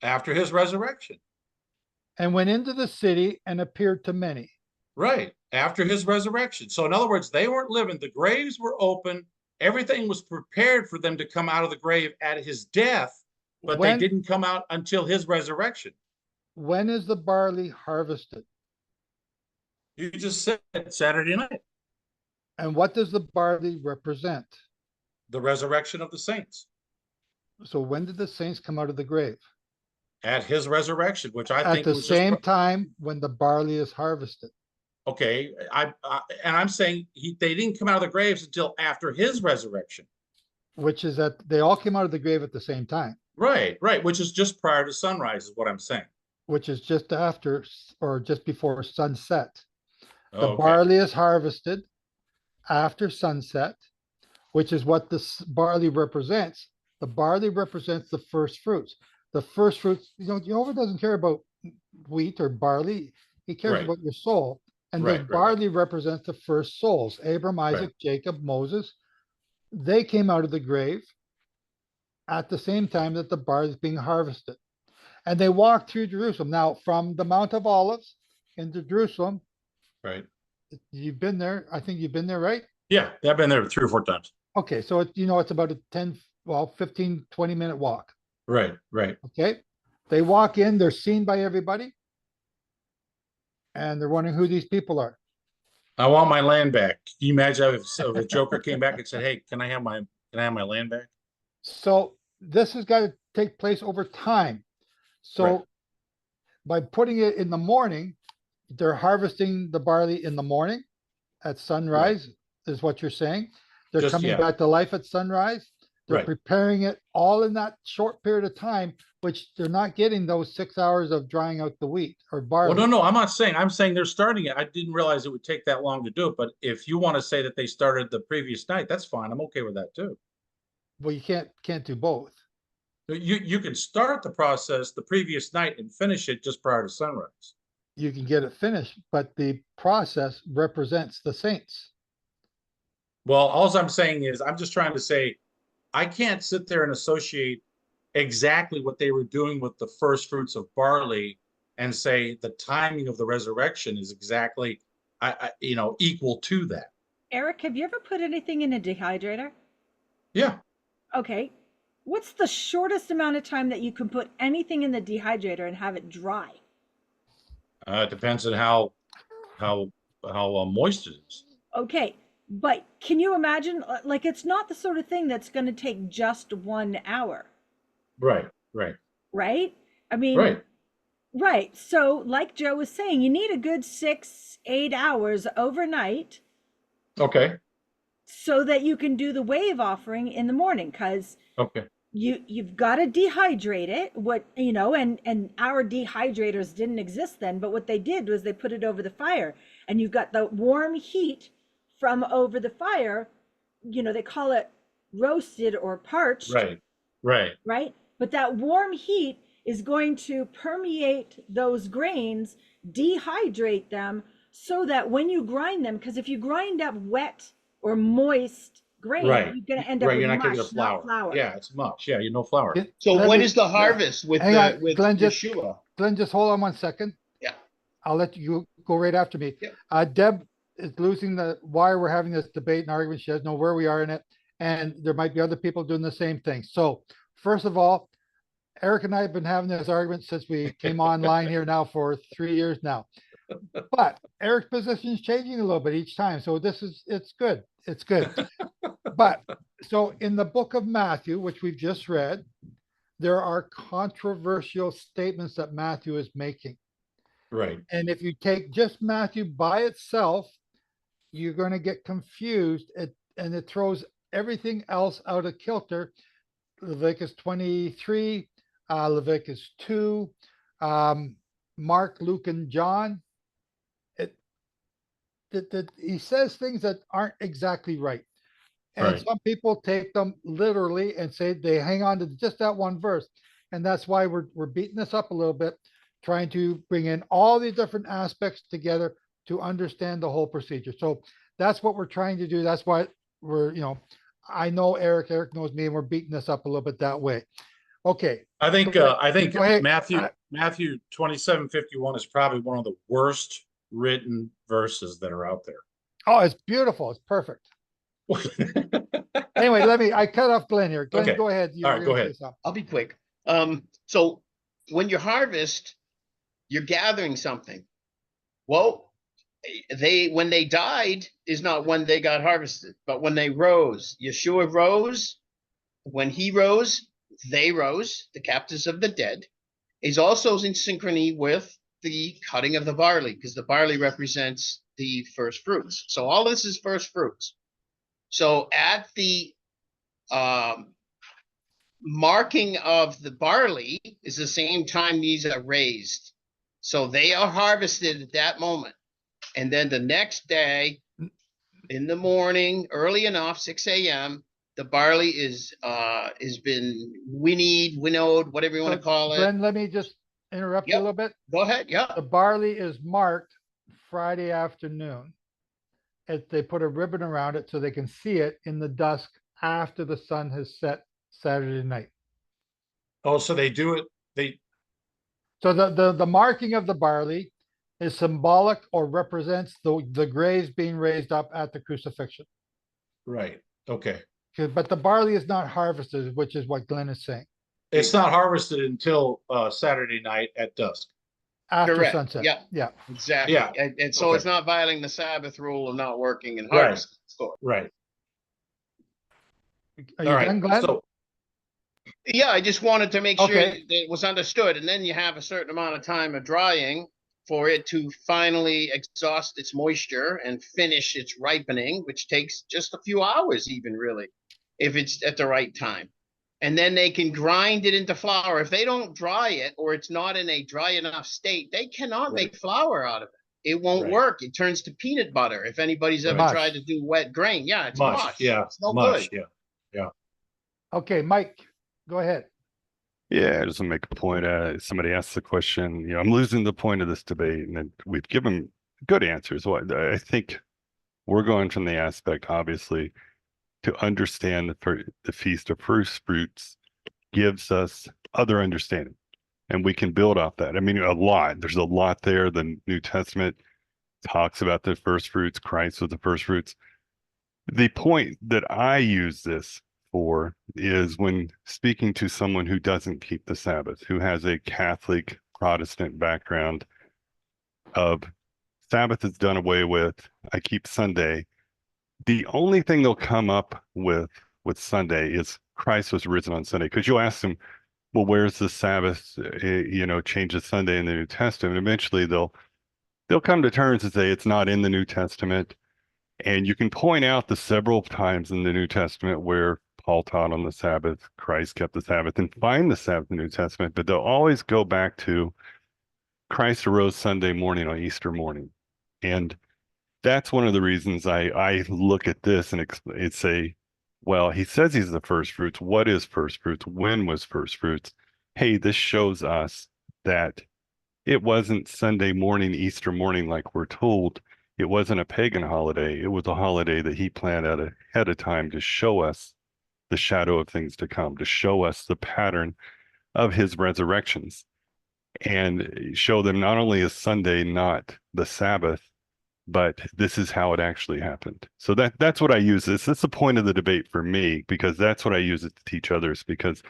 After his resurrection. And went into the city and appeared to many. Right. After his resurrection. So in other words, they weren't living. The graves were open. Everything was prepared for them to come out of the grave at his death. but When- they didn't come out until his resurrection. When is the barley harvested? You just said Saturday night, And what does the barley represent? the resurrection of the saints So when did the saints come out of the grave? at his resurrection, which I At think the was same just time when the barley is harvested. okay. And I'm saying they didn't come out of the graves until after his resurrection. Which is that they all came out of the grave at the same time, Right, which is just prior to sunrise, is what I'm saying. which is just after or just before sunset. The Okay. barley is harvested after sunset, which is what this barley represents. The barley represents the first fruits. The first fruits, Jehovah doesn't care about wheat or barley. He cares Right. about your soul. And Right, the right, barley represents the first souls. Abram, Isaac, Jacob, Moses. They came out of the grave at the same time that the barley is being harvested. And they walked through Jerusalem. Now, from the Mount of Olives into Jerusalem, Right. you've been there. I think you've been there, right? Yeah, I've been there 3 or 4 times. Okay, so it's about a 15, 20-minute walk. Right. Okay, they walk in, they're seen by everybody, and they're wondering who these people are. I want my land back. Can you imagine if the Joker came back and said, "Hey, can I have my land back?" So this has got to take place over time. So Right. by putting it in the morning, they're harvesting the barley in the morning at sunrise, is what you're saying. They're Just- coming yeah. back to life at sunrise. They're Right. preparing it all in that short period of time, which they're not getting those 6 hours of drying out the wheat or barley. Well, no, I'm not saying. I'm saying they're starting it. I didn't realize it would take that long to do it. But if you want to say that they started the previous night, that's fine. I'm okay with that too. Well, you can't do both. You can start the process the previous night and finish it just prior to sunrise. You can get it finished, but the process represents the saints. Well, all I'm saying is I'm just trying to say I can't sit there and associate exactly what they were doing with the first fruits of barley and say the timing of the resurrection is exactly equal to that. Eric, have you ever put anything in a dehydrator? Yeah. Okay. What's the shortest amount of time that you can put anything in the dehydrator and have it dry? It depends on how moist it is. Okay. But can you imagine, like, it's not the sort of thing that's going to take just 1 hour. Right. Right? I mean, right. So like Joe was saying, you need a good 6-8 hours overnight. Okay. So that you can do the wave offering in the morning, because Okay. you've got to dehydrate it. And our dehydrators didn't exist then, but what they did was they put it over the fire, and you've got the warm heat from over the fire. They call it roasted or parched. Right. But that warm heat is going to permeate those grains, dehydrate them, so that when you grind them, because if you grind up wet or moist grain, you're going to end up with you're not mush, getting a flour. not flour. Yeah, it's mush. Yeah, flour. So when is the harvest with Hang on, with Glenn, Yeshua? Glenn, just hold on 1 second. Yeah. I'll let you go right after me. Deb is losing why we're having this debate and argument. She doesn't know where we are in it. And there might be other people doing the same thing. So first of all, Eric and I have been having this argument since we came online here now for 3 years now. But Eric's position is changing a little bit each time. So it's good. It's good. But so in the book of Matthew, which we've just read, there are controversial statements that Matthew is making. Right. And if you take just Matthew by itself, you're going to get confused, and it throws everything else out of kilter. Leviticus 23, Leviticus 2, Mark, Luke, and John. He says things that aren't exactly right. And some people take them literally and say they hang on to just that one verse. And that's why we're beating this up a little bit, trying to bring in all these different aspects together to understand the whole procedure. So that's what we're trying to do. That's why I know Eric knows me, and we're beating this up a little bit that way. Okay. I think Go ahead. Matthew 27:51 is probably one of the worst written verses that are out there. Oh, it's beautiful. It's perfect. Anyway, I cut off Glenn here. Glenn, Okay. go ahead. All right, go ahead. I'll be quick. So when you harvest, you're gathering something. Well, when they died is not when they got harvested, but when they rose. Yeshua rose. When he rose, they rose, the captives of the dead. Is also in synchrony with the cutting of the barley, because the barley represents the first fruits. So all this is first fruits. So at the marking of the barley is the same time these are raised. So they are harvested at that moment. And then the next day, in the morning, early enough, 6 a.m., the barley is been winnowed, whatever you want to call it. Glenn, let me just interrupt you a little bit. Go ahead. Yeah. The barley is marked Friday afternoon. They put a ribbon around it so they can see it in the dusk after the sun has set Saturday night. Oh, so they do it. So the marking of the barley is symbolic or represents the graves being raised up at the crucifixion. Right. Okay. But the barley is not harvested, which is what Glenn is saying. It's not harvested until Saturday night at dusk. After Correct. sunset. Yeah. Yeah. Exactly. Yeah. And so Okay. it's not violating the Sabbath rule of not working and Right. harvesting. Right. Are you All right. done, Glenn? So Yeah, I just wanted to make sure Okay. that it was understood. And then you have a certain amount of time of drying for it to finally exhaust its moisture and finish its ripening, which takes just a few hours even, really, if it's at the right time. And then they can grind it into flour. If they don't dry it or it's not in a dry enough state, they cannot make flour out of it. It won't work. It turns to peanut butter. If anybody's ever Mush. tried to do wet grain, yeah, it's mush. mush. Yeah. It's no mush. good. Yeah. Okay, Mike, go ahead. Yeah, I just want to make a point. Somebody asked the question, I'm losing the point of this debate, and we've given good answers. I think we're going from the aspect, obviously, to understand the Feast of First Fruits gives us other understanding, and we can build off that. I mean, a lot. There's a lot there. The New Testament talks about the first fruits. Christ was the first fruits. The point that I use this for is when speaking to someone who doesn't keep the Sabbath, who has a Catholic Protestant background of Sabbath is done away with, I keep Sunday. The only thing they'll come up with Sunday is Christ was risen on Sunday. Because you'll ask them, well, where's the Sabbath, change of Sunday in the New Testament? Eventually they'll come to terms and say it's not in the New Testament. And you can point out the several times in the New Testament where Paul taught on the Sabbath, Christ kept the Sabbath, and find the Sabbath in the New Testament, but they'll always go back to Christ arose Sunday morning on Easter morning. And that's one of the reasons I look at this and say, well, he says he's the first fruits. What is first fruits? When was first fruits? Hey, this shows us that it wasn't Sunday morning, Easter morning, like we're told. It wasn't a pagan holiday. It was a holiday that he planned out ahead of time to show us the shadow of things to come, to show us the pattern of his resurrections, and show them not only is Sunday not the Sabbath, but this is how it actually happened. So that's what I use this. That's the point of the debate for me, because that's what I use it to teach others, because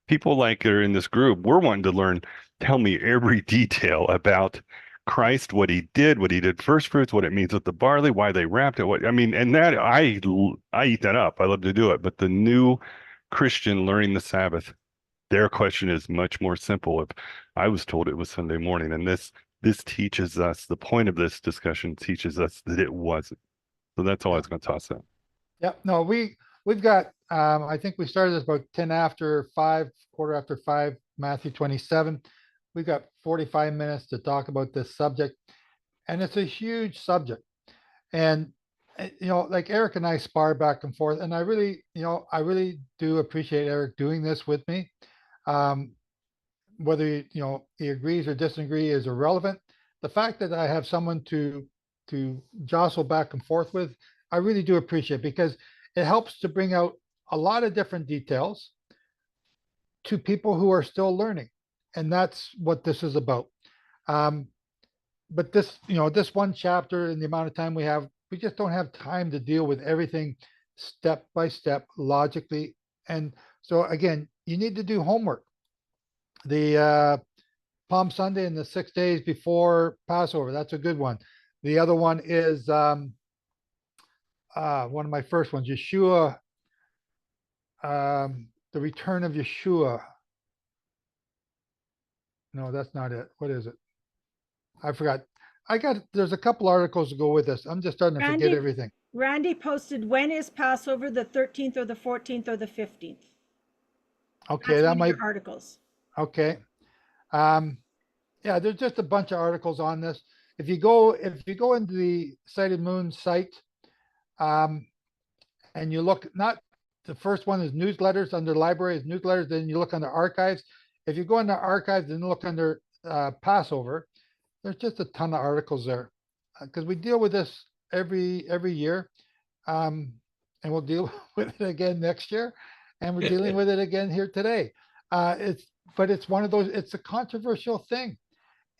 people like are in this group, we're wanting to learn, tell me every detail about Christ, what he did first fruits, what it means with the barley, why they wrapped it. And that I eat that up. I love to do it. But the new Christian learning the Sabbath, their question is much more simple. If I was told it was Sunday morning, and this teaches us, the point of this discussion teaches us that it wasn't. So that's all I was going to toss out. Yep. No, we've got, I think we started this about 10 after 5, quarter after 5, Matthew 27. We've got 45 minutes to talk about this subject, and it's a huge subject. And, like Eric and I spar back and forth, and I really do appreciate Eric doing this with me. Whether, he agrees or disagrees is irrelevant. The fact that I have someone to jostle back and forth with, I really do appreciate, because it helps to bring out a lot of different details to people who are still learning. And that's what this is about. But this, this one chapter and the amount of time we have, we just don't have time to deal with everything step by step, logically. And so again, you need to do homework. The Palm Sunday and the 6 days before Passover. That's a good one. The other one is one of my first ones, Yeshua, the return of Yeshua. No, that's not it. What is it? I forgot. There's a couple articles to go with this. I'm just starting to forget everything. Randy posted, when is Passover, the 13th or the 14th or the 15th? Okay, That's that one of might. your articles. Okay. Yeah, there's just a bunch of articles on this. If you go into the Sighted Moon site, and you look, not the first one is newsletters, under libraries, newsletters, then you look under archives. If you go into archives and look under Passover, there's just a ton of articles there, because we deal with this every year, and we'll deal with it again next year, and we're dealing with it again here today. But it's one of those, it's a controversial thing.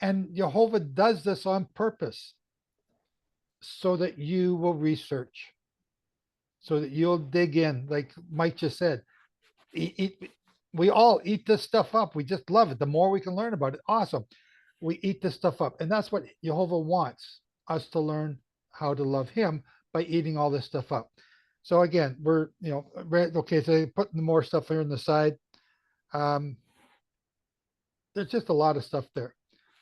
And Jehovah does this on purpose so that you will research, so that you'll dig in. Like Mike just said, we all eat this stuff up. We just love it. The more we can learn about it, awesome. We eat this stuff up. And that's what Jehovah wants us to learn, how to love him by eating all this stuff up. So again, we're, okay, so putting more stuff here on the side. There's just a lot of stuff there.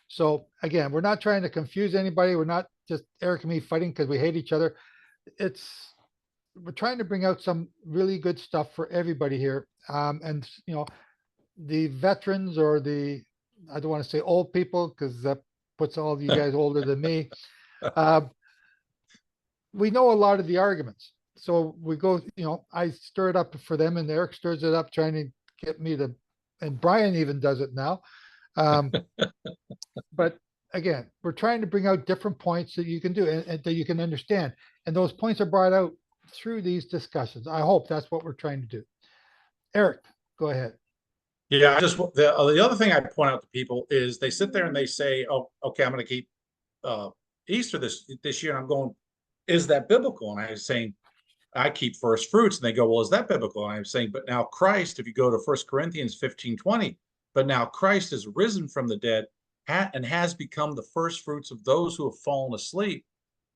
So again, we're not trying to confuse anybody. We're not just Eric and me fighting because we hate each other. We're trying to bring out some really good stuff for everybody here. And the veterans, or I don't want to say old people, because that puts all of you guys older than me. We know a lot of the arguments. So we go, I stir it up for them, and Eric stirs it up, trying to get me to, and Brian even does it now. But again, we're trying to bring out different points that you can do and that you can understand. And those points are brought out through these discussions. I hope that's what we're trying to do. Eric, go ahead. Yeah, the other thing I point out to people is they sit there and they say, "Oh, okay, I'm going to keep Easter this year." And I'm going, "Is that biblical?" And I was saying, "I keep first fruits." And they go, "Well, is that biblical?" And I'm saying, "But now Christ, if you go to 1 Corinthians 15:20, but now Christ is risen from the dead and has become the first fruits of those who have fallen asleep.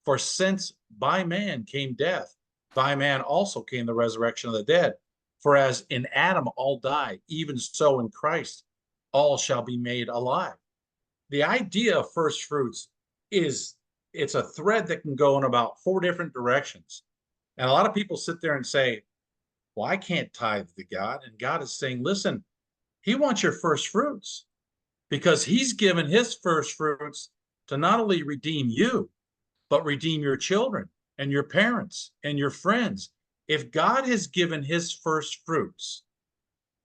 For since by man came death, by man also came the resurrection of the dead. For as in Adam all die, even so in Christ all shall be made alive." The idea of first fruits it's a thread that can go in about 4 different directions. And a lot of people sit there and say, "Well, I can't tithe to God." And God is saying, listen, he wants your first fruits, because he's given his first fruits to not only redeem you, but redeem your children and your parents and your friends. If God has given his first fruits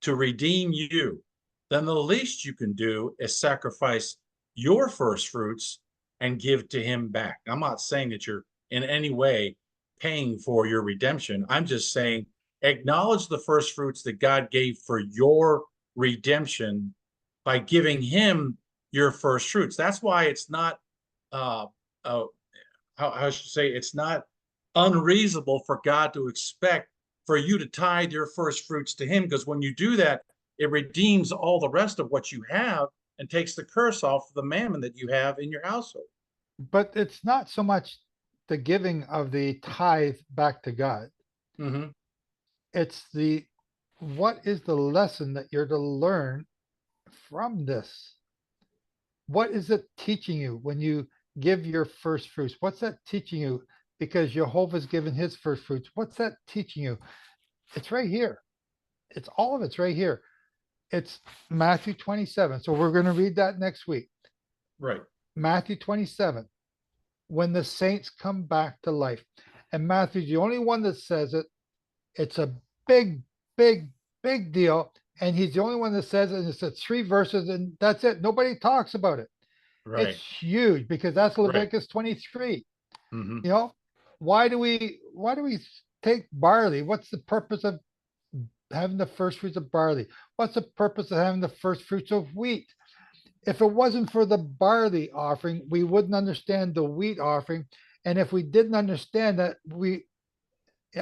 to redeem you, then the least you can do is sacrifice your first fruits and give to him back. I'm not saying that you're in any way paying for your redemption. I'm just saying acknowledge the first fruits that God gave for your redemption by giving him your first fruits. That's why it's not how I should say, it's not unreasonable for God to expect for you to tithe your first fruits to him, because when you do that, it redeems all the rest of what you have and takes the curse off the mammon that you have in your household. But it's not so much the giving of the tithe back to God. Mm-hmm. It's what is the lesson that you're to learn from this? What is it teaching you when you give your first fruits? What's that teaching you? Because Jehovah's given his first fruits. What's that teaching you? It's right here. It's all of it's right here. It's Matthew 27. So we're going to read that next week. Right. Matthew 27. When the saints come back to life. And Matthew's the only one that says it. It's a big, big, big deal. And he's the only one that says it. And it's 3 verses, and that's it. Nobody talks about it. Right. It's huge, because that's Leviticus 23. Mm-hmm. Why do we take barley? What's the purpose of having the first fruits of barley? What's the purpose of having the first fruits of wheat? If it wasn't for the barley offering, we wouldn't understand the wheat offering. And if we didn't understand that,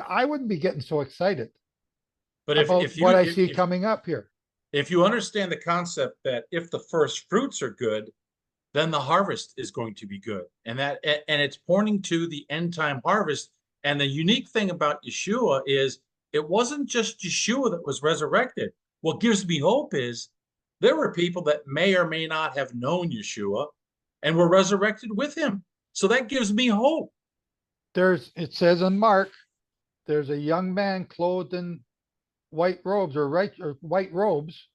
I wouldn't be getting so excited But about what I see coming up here. If you understand the concept that if the first fruits are good, then the harvest is going to be good. And it's pointing to the end time harvest. And the unique thing about Yeshua is it wasn't just Yeshua that was resurrected. What gives me hope is there were people that may or may not have known Yeshua and were resurrected with him. So that gives me hope. It says in Mark, there's a young man clothed in white robes or white robes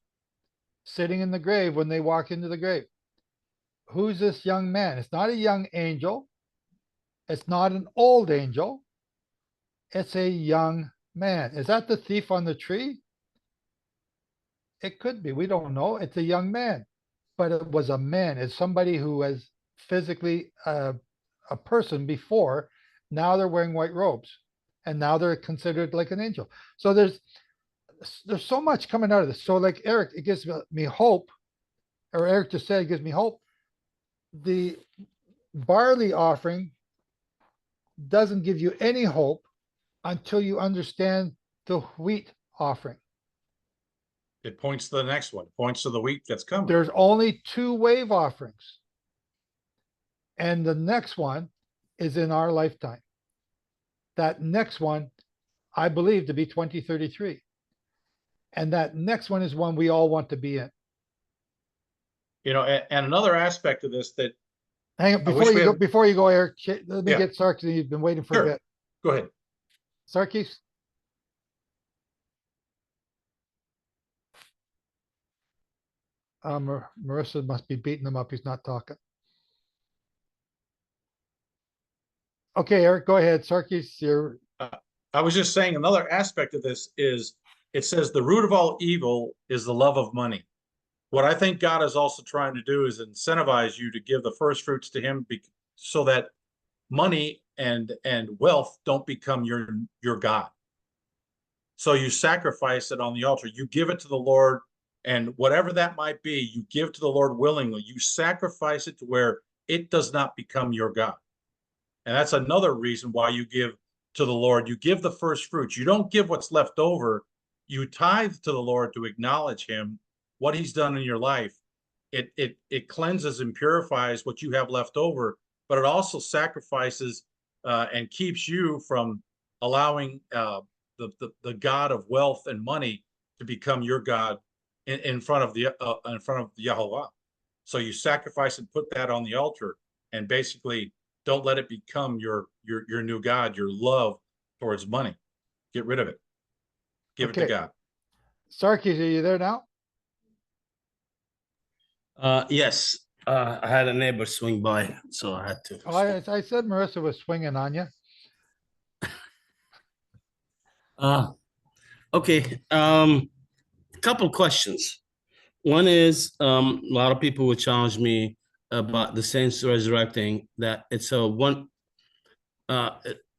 sitting in the grave when they walk into the grave. Who's this young man? It's not a young angel. It's not an old angel. It's a young man. Is that the thief on the tree? It could be. We don't know. It's a young man. But it was a man. It's somebody who was physically a person before. Now they're wearing white robes. And now they're considered like an angel. So there's so much coming out of this. So like Eric, it gives me hope. Or Eric just said it gives me hope. The barley offering doesn't give you any hope until you understand the wheat offering. It points to the next one. It points to the wheat that's coming. There's only 2 wave offerings. And the next one is in our lifetime. That next one, I believe to be 2033. And that next one is one we all want to be in. You know, and another aspect of this that hang on before you go, Eric. Let me get Sarkis. He's been waiting for a bit. Go ahead, Sarkis. Marissa must be beating him up. He's not talking. Okay, Eric, go ahead. Sarkis, you're. I was just saying another aspect of this is it says the root of all evil is the love of money. What I think God is also trying to do is incentivize you to give the first fruits to him so that money and wealth don't become your God. So you sacrifice it on the altar. You give it to the Lord, and whatever that might be, you give to the Lord willingly. You sacrifice it to where it does not become your God. And that's another reason why you give to the Lord. You give the first fruits. You don't give what's left over. You tithe to the Lord to acknowledge him, what he's done in your life. It cleanses and purifies what you have left over, but it also sacrifices and keeps you from allowing the God of wealth and money to become your God in front of Yahweh. So you sacrifice and put that on the altar, and basically don't let it become your new God, your love towards money. Get rid of it. Give it to God. Sarkis, are you there now? Yes. I had a neighbor swing by, so I had to. Oh, I said Marissa was swinging on you. Okay. Couple questions. One is a lot of people would challenge me about the saints resurrecting, that it's a one.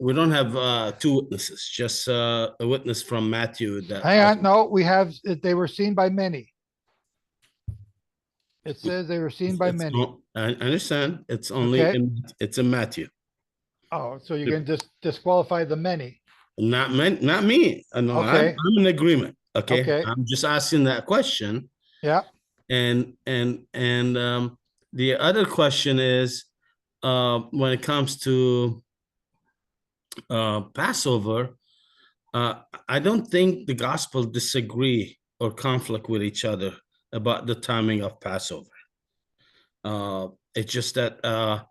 We don't have 2 witnesses, just a witness from Matthew. That hang on, no, we have. They were seen by many. It says they were seen by many. I understand. It's only it's in Matthew. Oh, so you're going to disqualify the many? Not me. No, okay. I'm in agreement. Okay. I'm just asking that question. Yeah. And the other question is, when it comes to Passover, I don't think the gospel disagree or conflict with each other about the timing of Passover. It's just that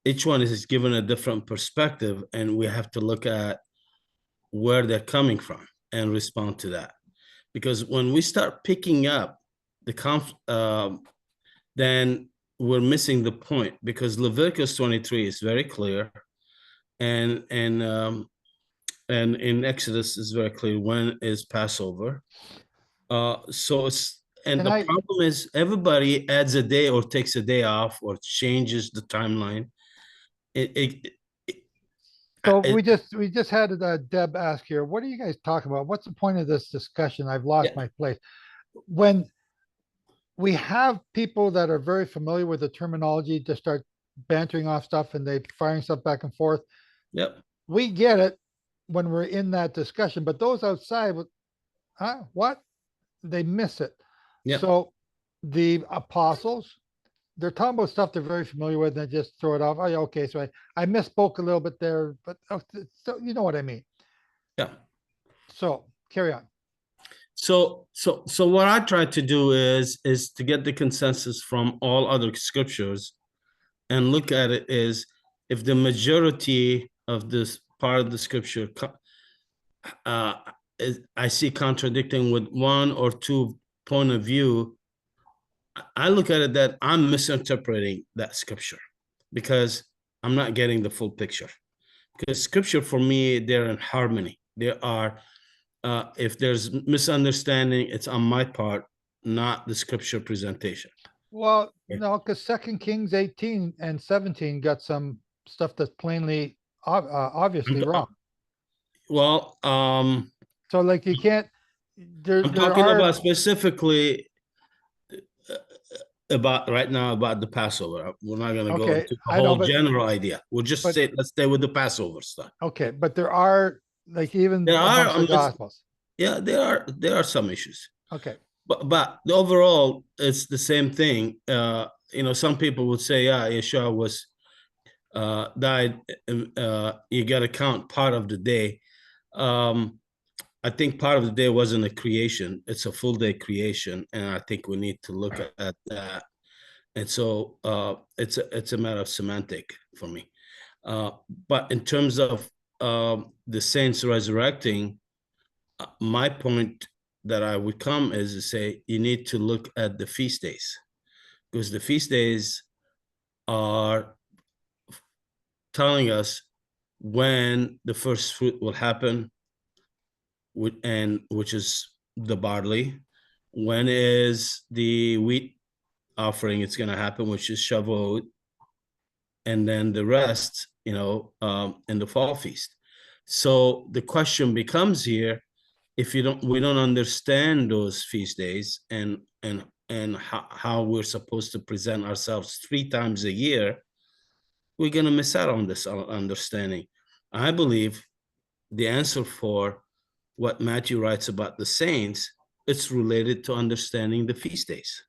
each one is given a different perspective, and we have to look at where they're coming from and respond to that. Because when we start picking up the then we're missing the point, because Leviticus 23 is very clear, and in Exodus is very clear when is Passover. So it's. And the problem is everybody adds a day or takes a day off or changes the timeline. So we just had Deb ask here, what are you guys talking about? What's the point of this discussion? I've lost my place. When we have people that are very familiar with the terminology to start bantering off stuff and they firing stuff back and forth. Yep. We get it when we're in that discussion, but those outside, huh? What? they miss it. Yeah. So the apostles, they're talking about stuff they're very familiar with, and they just throw it off. Oh, yeah, okay, so I misspoke a little bit there, but so you know what I mean. Yeah. So carry on. So what I try to do is to get the consensus from all other scriptures and look at it is if the majority of this part of the scripture I see contradicting with one or two point of view, I look at it that I'm misinterpreting that scripture because I'm not getting the full picture. Because scripture for me, they're in harmony. They are, if there's misunderstanding, it's on my part, not the scripture presentation. Well, no, because 2 Kings 18 and 17 got some stuff that's plainly, obviously wrong. Well, so like you can't. I'm talking about specifically about right now about the Passover. We're not going to go into the whole general idea. We'll just say let's stay with the Passover stuff. Okay, but there are like even there amongst are the Gospels. Yeah, there are some issues. Okay, but overall, it's the same thing. You know, some people would say, yeah, Yeshua was died. You got to count part of the day. I think part of the day wasn't a creation; it's a full day creation, and I think we need to look at that. And so it's a matter of semantic for me. But in terms of the saints resurrecting, my point that I would come is to say you need to look at the feast days, because the feast days are telling us when the first fruit will happen, and which is the barley. When is the wheat offering? It's going to happen, which is Shavuot, and then the rest, you know, in the fall feast. So the question becomes here: if we don't understand those feast days and how we're supposed to present ourselves 3 times a year, we're going to miss out on this understanding. I believe the answer for what Matthew writes about the saints, it's related to understanding the feast days.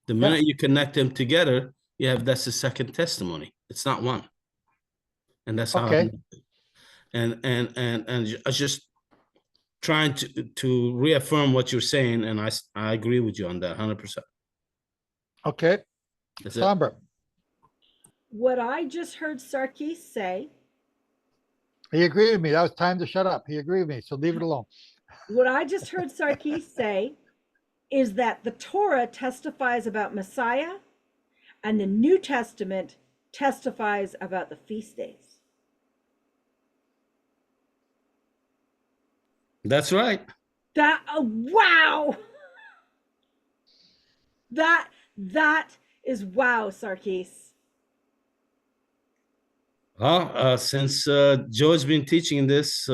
The minute you connect them together, you have that's the second testimony. It's not one, and that's how. Okay. And I was just trying to reaffirm what you're saying, and I agree with you on that 100%. Okay, Sombra. What I just heard Sarkis say. He agreed with me. That was time to shut up. He agreed with me, so leave it alone. What I just heard Sarkis say is that the Torah testifies about Messiah and the New Testament testifies about the feast days. That's right. That wow. That is wow, Sarkis. Well, since Joe's been teaching this,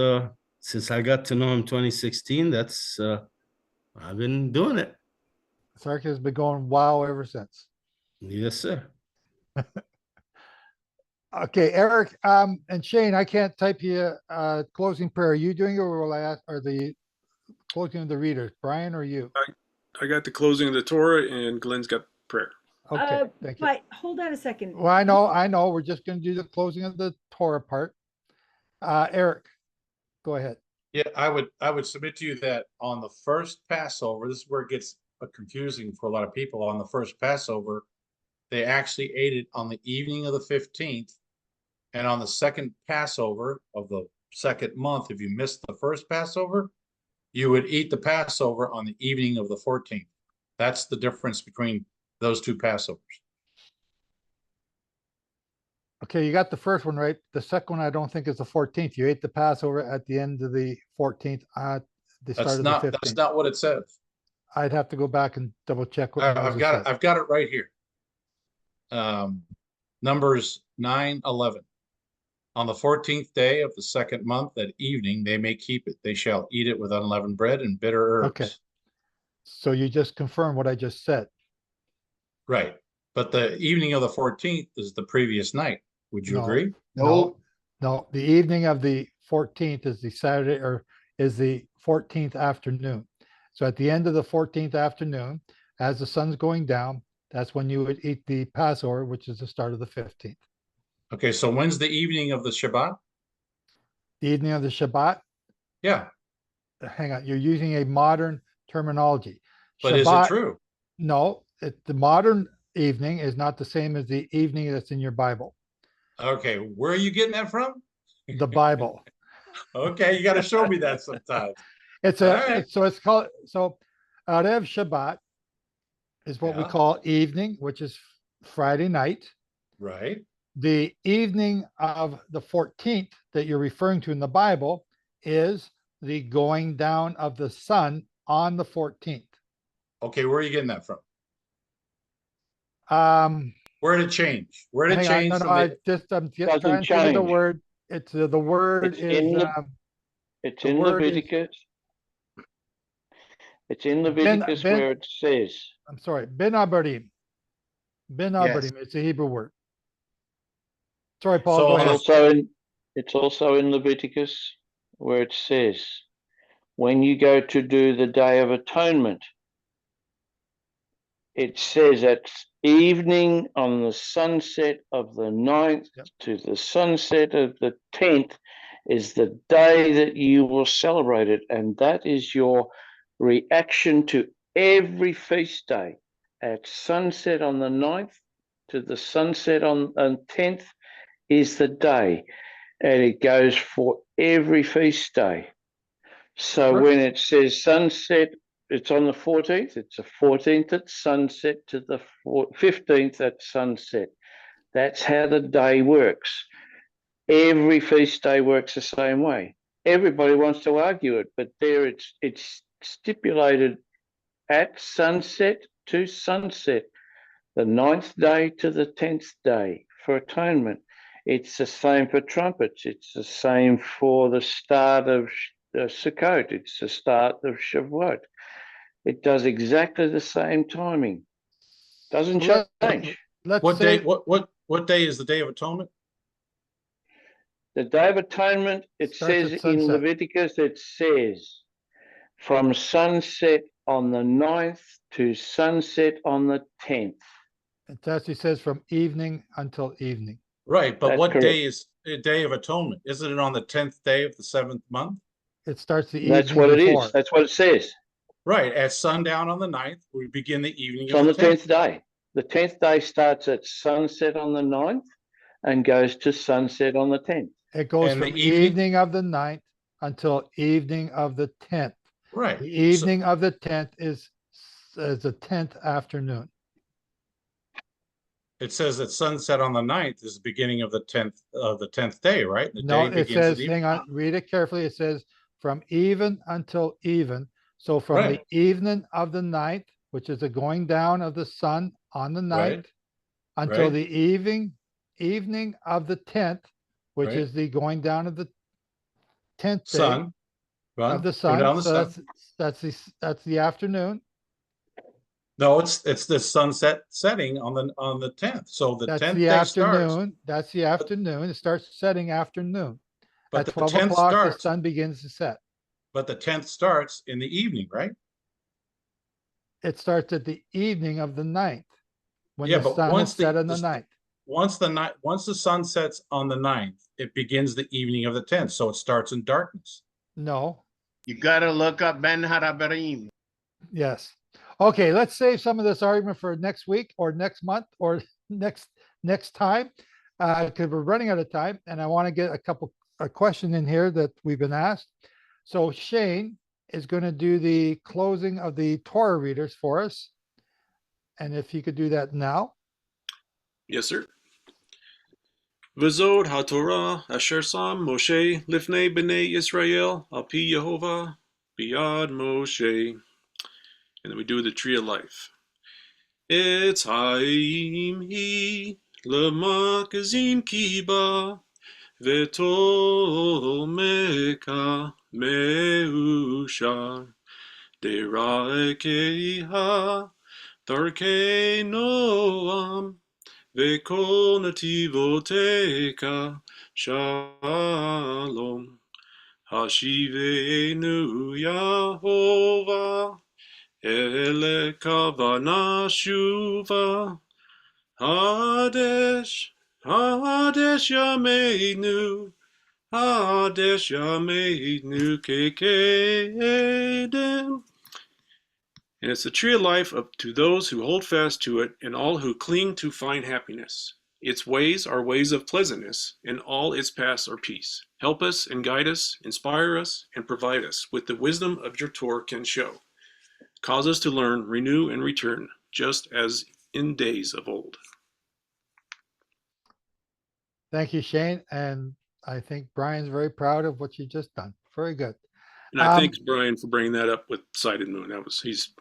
since I got to know him 2016, that's I've been doing it. Sarkis has been going wow ever since. Yes, sir. Okay, Eric, and Shane, I can't type you closing prayer. Are you doing it, or will I ask, or the closing of the readers, Brian or you? I got the closing of the Torah, and Glenn's got prayer. Okay, thank you. But hold on a second. Well, I know. We're just going to do the closing of the Torah part. Eric, go ahead. Yeah, I would submit to you that on the first Passover, this is where it gets confusing for a lot of people. On the first Passover, they actually ate it on the evening of the 15th, and on the second Passover of the second month, if you missed the first Passover, you would eat the Passover on the evening of the 14th. That's the difference between those two Passovers. Okay, you got the first one right. The second one, I don't think is the 14th. You ate the Passover at the end of the 14th, at the start of the 15th. That's not what it says. I'd have to go back and double check what I've got it right here. Numbers 9:11. On the 14th day of the second month at evening, they may keep it. They shall eat it with unleavened bread and bitter herbs. Okay. So you just confirmed what I just said. Right. But the evening of the 14th is the previous night. Would you agree? No. The evening of the 14th is the Saturday, or is the 14th afternoon. So at the end of the 14th afternoon, as the sun's going down, that's when you would eat the Passover, which is the start of the 15th. Okay, so when's the evening of the Shabbat? The evening of the Shabbat. Yeah. Hang on, you're using a modern terminology. But is it true? No, the modern evening is not the same as the evening that's in your Bible. Okay, where are you getting that from? The Bible. Okay, you got to show me that sometimes. It's called Erev Shabbat is what we call evening, which is Friday night. Right. The evening of the 14th that you're referring to in the Bible is the going down of the sun on the 14th. Okay, where are you getting that from? Where did it change? Where did it change? No, I'm trying to think of the word. It's the word it's in Leviticus. It's in Leviticus where it says. I'm sorry, Ben Abarim. Ben Abarim. It's a Hebrew word. Sorry, Paul. So go ahead. it's also in Leviticus where it says, when you go to do the Day of Atonement, it says at evening on the sunset of the 9th to the sunset of the 10th is the day that you will celebrate it. And that is your reaction to every feast day. At sunset on the 9th to the sunset on the 10th is the day. And it goes for every feast day. So when it says sunset, it's on the 14th. It's the 14th at sunset to the 15th at sunset. That's how the day works. Every feast day works the same way. Everybody wants to argue it, but there it's stipulated at sunset to sunset, the 9th day to the 10th day for atonement. It's the same for trumpets. It's the same for the start of Sukkot. It's the start of Shavuot. It does exactly the same timing. Doesn't change. What day is the Day of Atonement? The Day of Atonement, it says in Leviticus, it says from sunset on the 9th to sunset on the 10th. It actually says from evening until evening. Right, but what day is the Day of Atonement? Isn't it on the 10th day of the 7th month? It starts the evening That's what it is. That's what it says. Right, at sundown on the 9th, we begin the evening It's of on the 10th day. The 10th day starts at sunset on the 9th and goes to sunset on the 10th. It goes from evening of the 9th until evening of the 10th. Right. The evening of the 10th is the 10th afternoon. It says that sunset on the 9th is the beginning of the 10th day, right? The No, day it says, hang on, read it carefully. It says from even until even. So from the evening of the 9th, which is the going down of the sun on the 9th, until the evening of the 10th, which is the going down of the 10th day of the sun. So that's the afternoon. No, it's the sunset setting on the 10th. So the 10th day afternoon. That's the afternoon. It starts setting afternoon. But at 12 o'clock, the sun begins to set. But the 10th starts in the evening, right? It starts at the evening of the 9th. When the sun is set on the 9th. Once the sun sets on the 9th, it begins the evening of the 10th. So it starts in darkness. No. You got to look up Ben Harabarim. Yes. Okay, let's save some of this argument for next week or next month or next time, because we're running out of time, and I want to get a question in here that we've been asked. So Shane is going to do the closing of the Torah readers for us, and if he could do that now. Yes, sir. V'zod haTorah asher sam Moshe lifnei b'nei Yisrael al pi Yehovah biyad Moshe. And then we do the tree of life. It's haim hi lemakazim kiba vetol meka meusha derakeha darkei noam vekol nativoteka shalom Hashivenu Yahovah, ele kavana shuva, Hadesh, Hadesh Yameinu, Hadesh Yameinu Kekeden. And it's the tree of life to those who hold fast to it and all who cling to find happiness. Its ways are ways of pleasantness, and all its paths are peace. Help us and guide us, inspire us, and provide us with the wisdom of your Torah can show. Cause us to learn, renew, and return, just as in days of old. Thank you, Shane. And I think Brian's very proud of what you just done. Very good. And I thank Brian for bringing that up with Sighted Moon. That was he's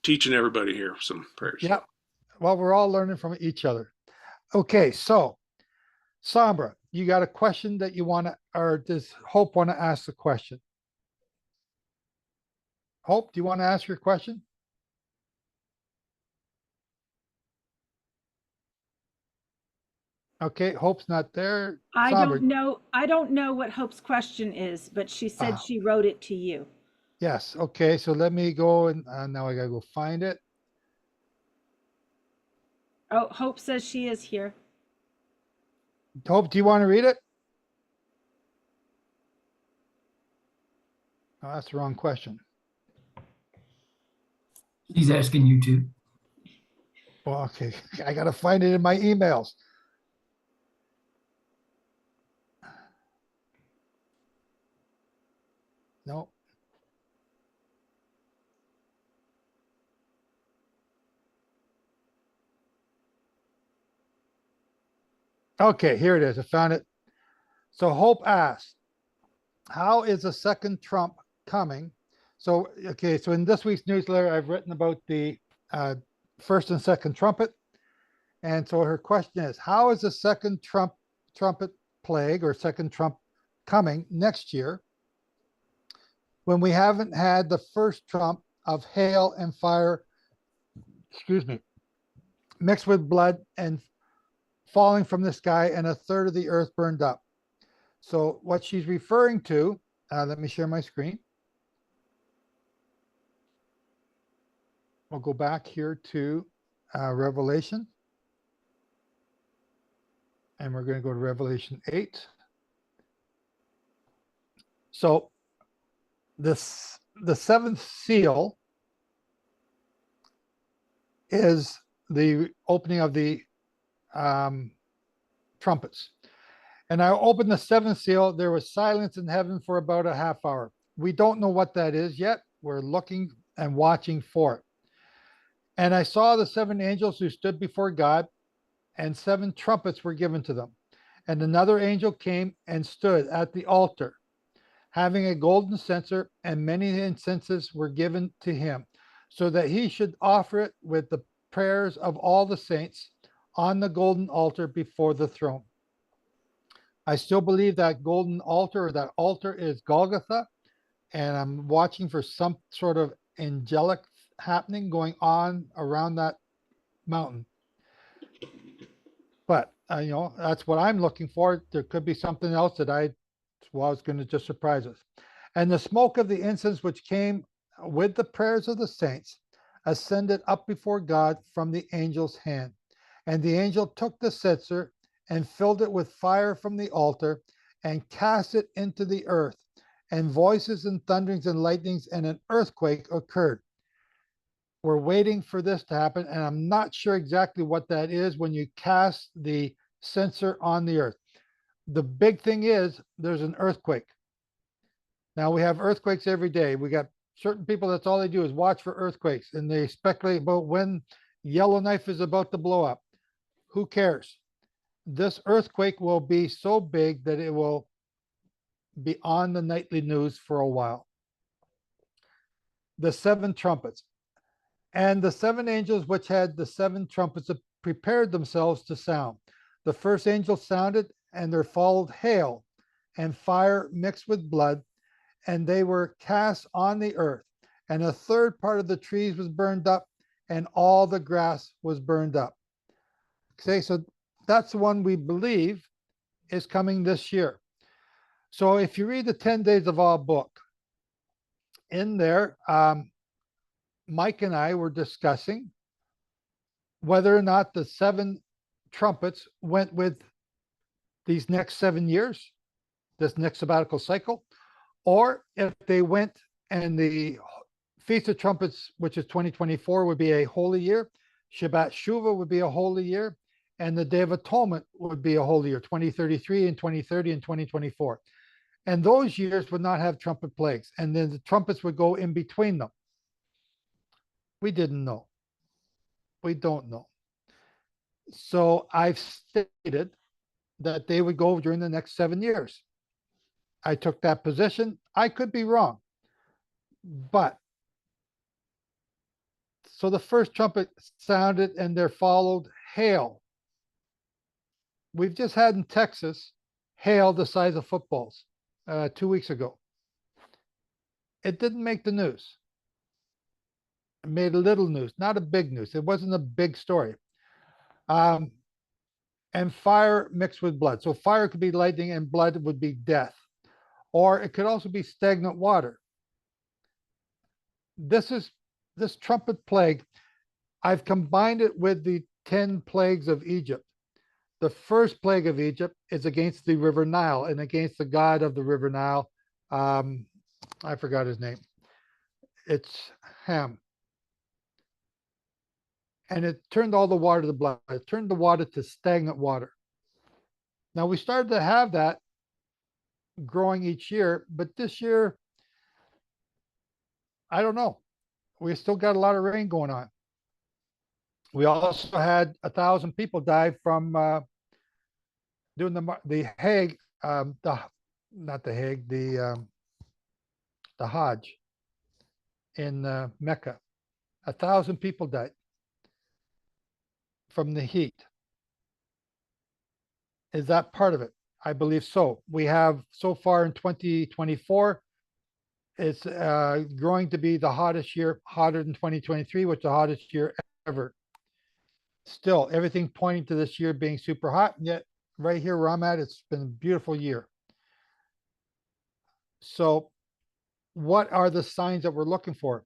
teaching everybody here some prayers. Yeah. Well, we're all learning from each other. Okay, so Sombra, you got a question that you want to, or does Hope want to ask the question? Hope, do you want to ask your question? Okay, Hope's not there. I Sombra, don't know what Hope's question is, but she said she wrote it to you. yes. Okay, so let me go and now I gotta go find it. Oh, Hope says she is here. Hope, do you want to read it? Oh, that's the wrong question. He's asking you to. Well, okay, I gotta find it in my emails. No. Okay, here it is. I found it. So Hope asked, how is the second trump coming? So, okay, so in this week's newsletter, I've written about the first and second trumpet. And so her question is, how is the second trumpet plague or second trump coming next year when we haven't had the first trump of hail and fire, mixed with blood and falling from the sky, and a third of the earth burned up? So what she's referring to, let me share my screen. We'll go back here to Revelation. And we're going to go to Revelation 8. So the seventh seal is the opening of the trumpets. And I opened the seventh seal. There was silence in heaven for about a half hour. We don't know what that is yet. We're looking and watching for it. And I saw the seven angels who stood before God, and seven trumpets were given to them. And another angel came and stood at the altar, having a golden censer, and many incenses were given to him, so that he should offer it with the prayers of all the saints on the golden altar before the throne. I still believe that golden altar, or that altar, is Golgotha, and I'm watching for some sort of angelic happening going on around that mountain. But that's what I'm looking for. There could be something else that I was going to just surprise us. And the smoke of the incense which came with the prayers of the saints ascended up before God from the angel's hand. And the angel took the censer and filled it with fire from the altar and cast it into the earth. And voices and thunderings and lightnings and an earthquake occurred. We're waiting for this to happen, and I'm not sure exactly what that is when you cast the censer on the earth. The big thing is there's an earthquake. Now, we have earthquakes every day. We got certain people, that's all they do is watch for earthquakes, and they speculate about when Yellowknife is about to blow up. Who cares? This earthquake will be so big that it will be on the nightly news for a while. The seven trumpets. And the seven angels which had the seven trumpets prepared themselves to sound. The first angel sounded, and there followed hail and fire mixed with blood, and they were cast on the earth. And a third part of the trees was burned up, and all the grass was burned up. Okay, so that's the one we believe is coming this year. So if you read the 10 Days of Awe book, in there, Mike and I were discussing whether or not the 7 trumpets went with these next 7 years, this next sabbatical cycle, or if they went and the Feast of Trumpets, which is 2024, would be a holy year, Shabbat Shuvah would be a holy year, and the Day of Atonement would be a holy year, 2033 and 2030 and 2024. And those years would not have trumpet plagues, and then the trumpets would go in between them. We didn't know. We don't know. So I've stated that they would go during the next 7 years. I took that position. I could be wrong. But so the first trumpet sounded and there followed hail. We've just had in Texas hail the size of footballs 2 weeks ago. It didn't make the news. It made a little news, not a big news. It wasn't a big story. And fire mixed with blood. So fire could be lightning and blood would be death. Or it could also be stagnant water. This trumpet plague, I've combined it with the 10 plagues of Egypt. The first plague of Egypt is against the river Nile and against the god of the river Nile. I forgot his name. It's Ham. And it turned all the water to blood. It turned the water to stagnant water. Now we started to have that growing each year, but this year, I don't know. We still got a lot of rain going on. We also had 1,000 people die from doing the Hajj, not the Hajj, the Hajj in Mecca. 1,000 people died from the heat. Is that part of it? I believe so. We have so far in 2024, it's growing to be the hottest year, hotter than 2023, which is the hottest year ever. Still, everything pointing to this year being super hot, and yet right here where I'm at, it's been a beautiful year. So what are the signs that we're looking for?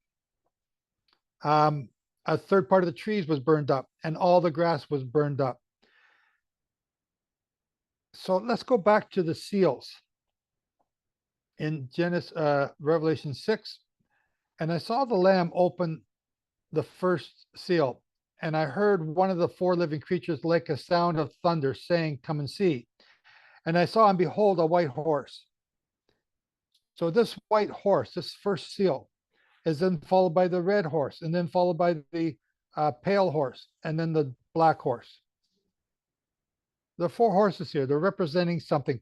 A third part of the trees was burned up and all the grass was burned up. So let's go back to the seals in Revelation 6. And I saw the Lamb open the first seal, and I heard one of the 4 living creatures like a sound of thunder saying, "Come and see." And I saw and behold a white horse. So this white horse, this first seal, is then followed by the red horse, and then followed by the pale horse, and then the black horse. The 4 horses here, they're representing something.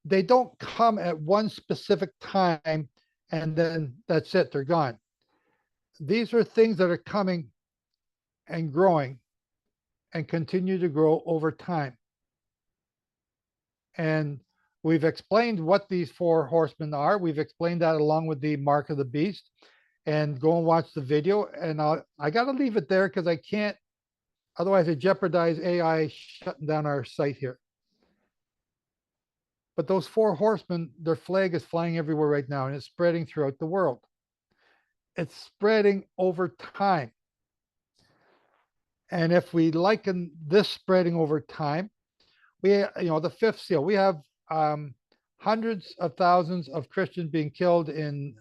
They don't come at one specific time and then that's it, they're gone. These are things that are coming and growing and continue to grow over time. And we've explained what these 4 horsemen are. We've explained that along with the mark of the beast. And go and watch the video. And I got to leave it there because I can't, otherwise I jeopardize AI shutting down our site here. But those 4 horsemen, their flag is flying everywhere right now and it's spreading throughout the world. It's spreading over time. And if we liken this spreading over time, we, the 5th seal, we have hundreds of thousands of Christians being killed in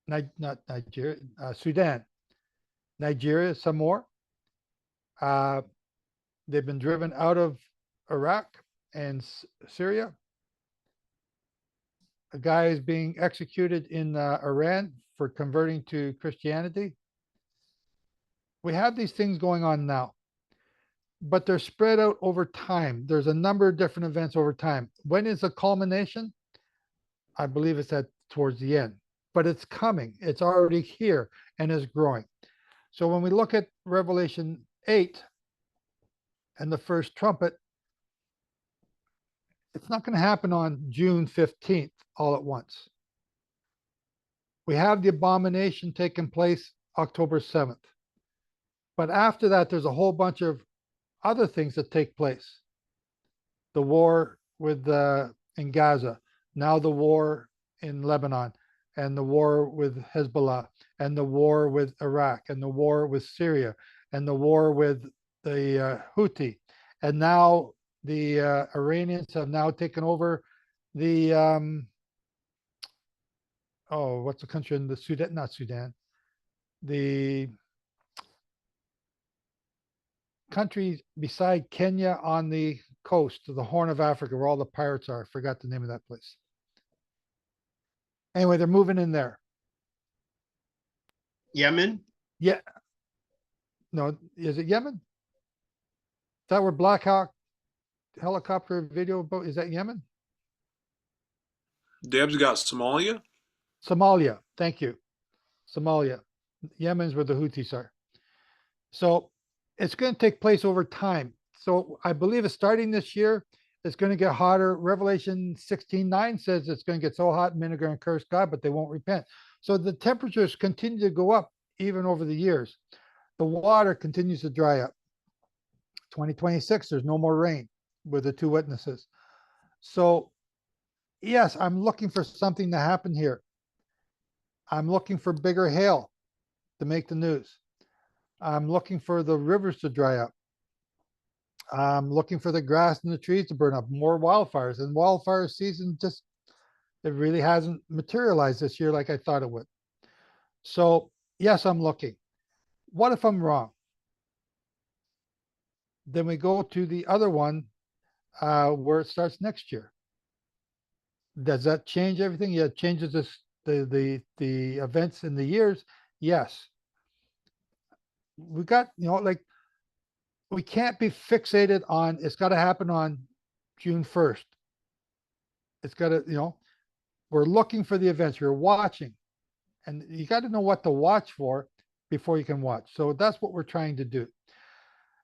not Nigeria, Sudan, Nigeria, some more. They've been driven out of Iraq and Syria. A guy is being executed in Iran for converting to Christianity. We have these things going on now, but they're spread out over time. There's a number of different events over time. When is the culmination? I believe it's towards the end. But it's coming. It's already here and is growing. So when we look at Revelation 8 and the first trumpet, it's not going to happen on June 15th all at once. We have the abomination taking place October 7th. But after that, there's a whole bunch of other things that take place. The war with in Gaza, now the war in Lebanon, and the war with Hezbollah, and the war with Iraq, and the war with Syria, and the war with the Houthi, and now the Iranians have now taken over the oh, what's the country in the Sudan? Not Sudan. The country beside Kenya on the coast of the Horn of Africa, where all the pirates are. I forgot the name of that place. Anyway, they're moving in there. Yemen? Yeah. No, is it Yemen? Is that where Black Hawk helicopter video boat? Is that Yemen? Deb's got Somalia. Somalia. Thank you. Somalia. Yemen's where the Houthis are. So it's going to take place over time. So I believe it's starting this year. It's going to get hotter. Revelation 16:9 says it's going to get so hot, men are going to curse God, but they won't repent. So the temperatures continue to go up even over the years. The water continues to dry up. 2026, there's no more rain with the two witnesses. So yes, I'm looking for something to happen here. I'm looking for bigger hail to make the news. I'm looking for the rivers to dry up. I'm looking for the grass and the trees to burn up, more wildfires. And wildfire season just, it really hasn't materialized this year like I thought it would. So yes, I'm looking. What if I'm wrong? Then we go to the other one where it starts next year. Does that change everything? Yeah, it changes this, the events in the years. Yes. We got, like, we can't be fixated on, it's got to happen on June 1st. It's got to, we're looking for the events, you're watching, and you got to know what to watch for before you can watch. So that's what we're trying to do.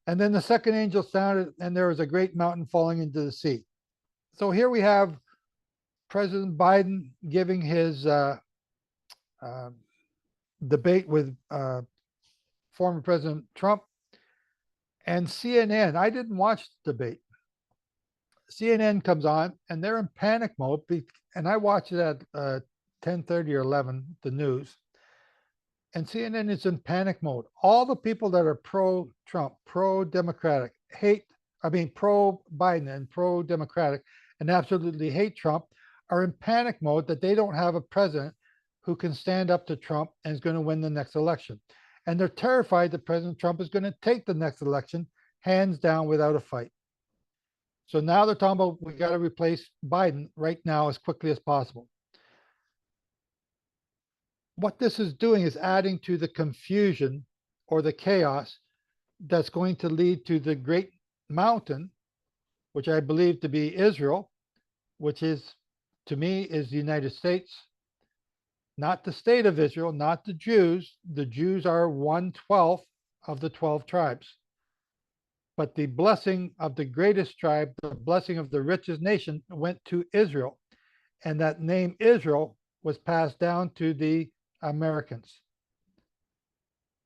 And then the second angel sounded, and there was a great mountain falling into the sea. So here we have President Biden giving his debate with former President Trump. And CNN, I didn't watch the debate. CNN comes on and they're in panic mode. And I watch it at 10:30 or 11, the news. And CNN is in panic mode. All the people that are pro-Trump, pro-Democratic, pro-Biden and pro-Democratic and absolutely hate Trump are in panic mode that they don't have a president who can stand up to Trump and is going to win the next election. And they're terrified that President Trump is going to take the next election hands down without a fight. So now they're talking about we got to replace Biden right now as quickly as possible. What this is doing is adding to the confusion or the chaos that's going to lead to the great mountain, which I believe to be Israel, which is, to me, is the United States. Not the state of Israel, not the Jews. The Jews are 1/12 of the 12 tribes. But the blessing of the greatest tribe, the blessing of the richest nation went to Israel. And that name Israel was passed down to the Americans.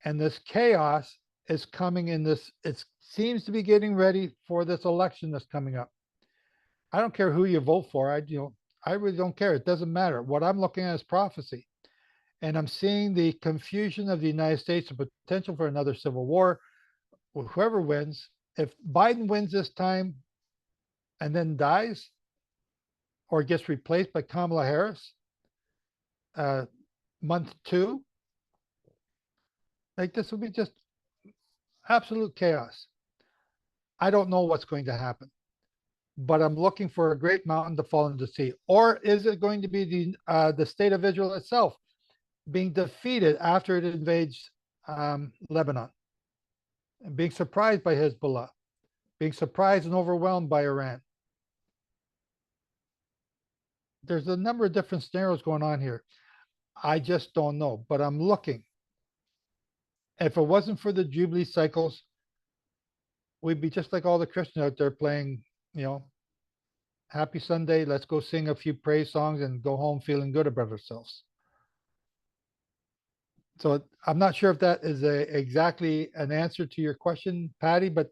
And this chaos is coming in this, it seems to be getting ready for this election that's coming up. I don't care who you vote for. I really don't care. It doesn't matter. What I'm looking at is prophecy. And I'm seeing the confusion of the United States, the potential for another civil war. Whoever wins, if Biden wins this time and then dies or gets replaced by Kamala Harris, month 2, like this will be just absolute chaos. I don't know what's going to happen, but I'm looking for a great mountain to fall into the sea. Or is it going to be the state of Israel itself being defeated after it invades Lebanon, and being surprised by Hezbollah, being surprised and overwhelmed by Iran? There's a number of different scenarios going on here. I just don't know, but I'm looking. If it wasn't for the Jubilee cycles, we'd be just like all the Christians out there playing, happy Sunday, let's go sing a few praise songs and go home feeling good about ourselves. So I'm not sure if that is exactly an answer to your question, Patty, but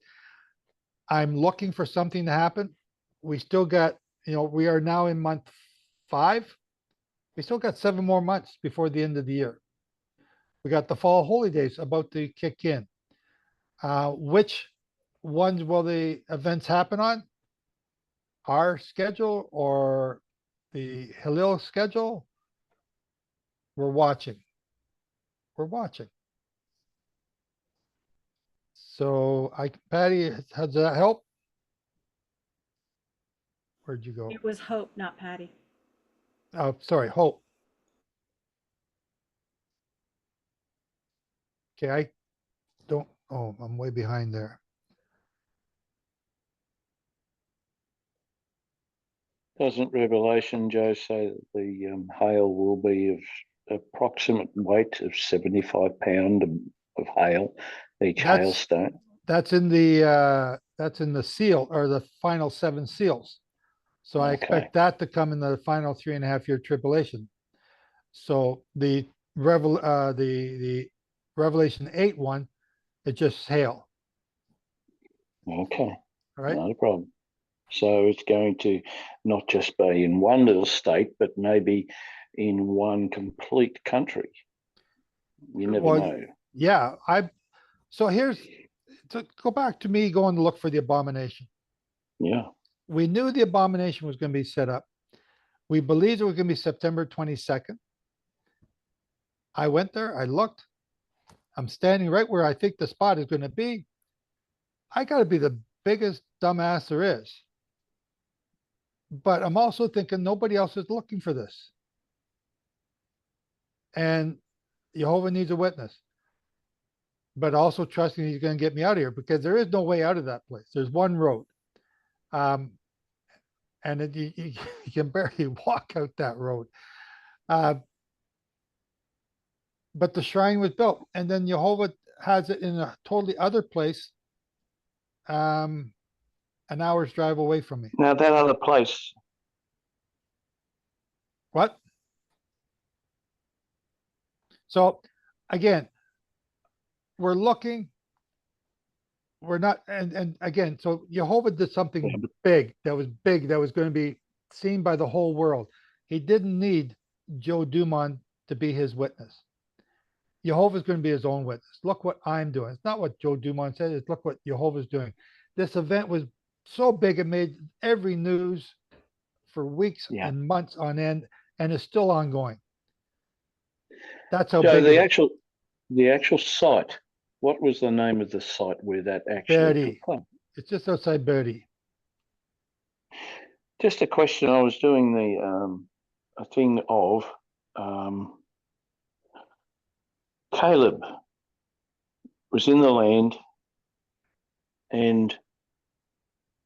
I'm looking for something to happen. we still got, we are now in month 5. We still got 7 more months before the end of the year. We got the fall holy days about to kick in. Which ones will the events happen on? Our schedule or the Hillel schedule? We're watching. We're watching. So, Patty, does that help? Where'd you go? It was Hope, not Patty. Oh, sorry, Hope. Okay, I don't, oh, I'm way behind there. Doesn't Revelation, Joe, say that the hail will be of approximate weight of 75 pound of hail, each hailstone? That's in the seal, or the final 7 seals. So I expect that to come in the final 3.5 year tribulation. So the Revelation 8 one, it's just hail. Okay. All right. Not a problem. So it's going to not just be in one little state, but maybe in one complete country. You never know. Yeah. So here's, to go back to me going to look for the abomination. Yeah. We knew the abomination was going to be set up. We believed it was going to be September 22nd. I went there, I looked. I'm standing right where I think the spot is going to be. I got to be the biggest dumbass there is. But I'm also thinking nobody else is looking for this. And Jehovah needs a witness. But also trusting he's going to get me out of here, because there is no way out of that place. There's one road. And you can barely walk out that road. But the shrine was built, and then Jehovah has it in a totally other place, an hour's drive away from me. Now that other place. What? So again, we're looking. We're not, and again, so Jehovah did something big. That was going to be seen by the whole world. He didn't need Joe Dumond to be his witness. Jehovah's going to be his own witness. Look what I'm doing. It's not what Joe Dumond said. It's look what Jehovah's doing. This event was so big, it made every news for weeks and months on end, and it's still ongoing. That's how So big the actual site. What was the name of the site where that actually took place? It's just outside Bertie. Just a question. I was doing a thing of Caleb was in the land, and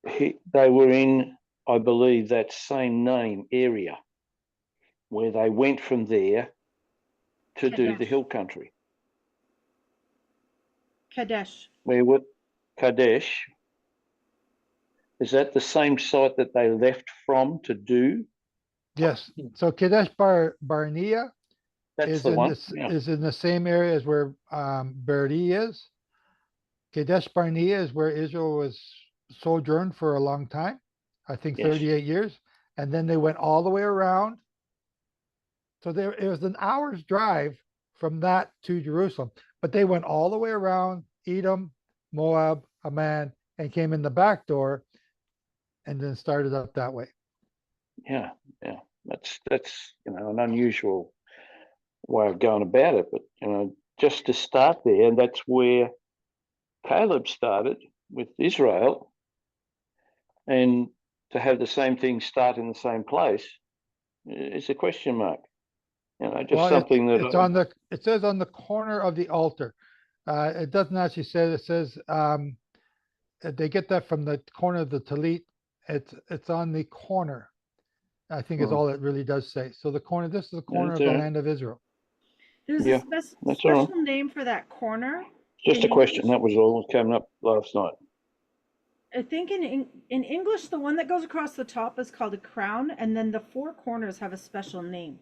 they were in, I believe, that same name area where they went from there to do the hill country. Kadesh. Where would Kadesh? Is that the same site that they left from to do? Yes. So Kadesh Barnea is in the same area as where Bertie is. Kadesh Barnea is where Israel was sojourned for a long time. I think 38 years. And then they went all the way around. So it was an hour's drive from that to Jerusalem. But they went all the way around Edom, Moab, Ammon, and came in the back door, and then started up that way. Yeah. That's an unusual way of going about it, but just to start there, and that's where Caleb started with Israel, and to have the same thing start in the same place is a question mark. Something that it says on the corner of the altar. It doesn't actually say. It says they get that from the corner of the talit. It's on the corner. I think is all it really does say. So the corner. This is the corner of the land of Israel. There's a special name for that corner. Just a question. That was all that came up last night. I think in English, the one that goes across the top is called a crown, and then the 4 corners have a special name.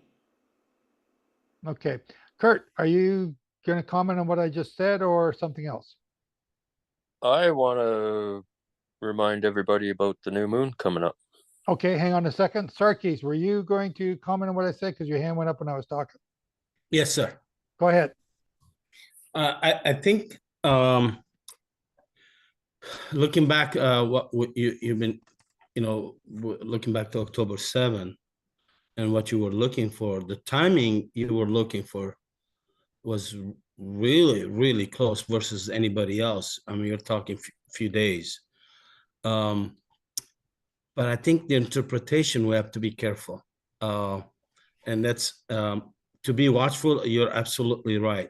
Okay. Kurt, are you going to comment on what I just said or something else? I want to remind everybody about the new moon coming up. Okay, hang on a second. Sarkis, were you going to comment on what I said? Because your hand went up when I was talking. Yes, sir. Go ahead. I think looking back, what you've been, looking back to October 7 and what you were looking for, the timing you were looking for was really, really close versus anybody else. I mean, you're talking few days. But I think the interpretation, we have to be careful. And that's to be watchful, you're absolutely right.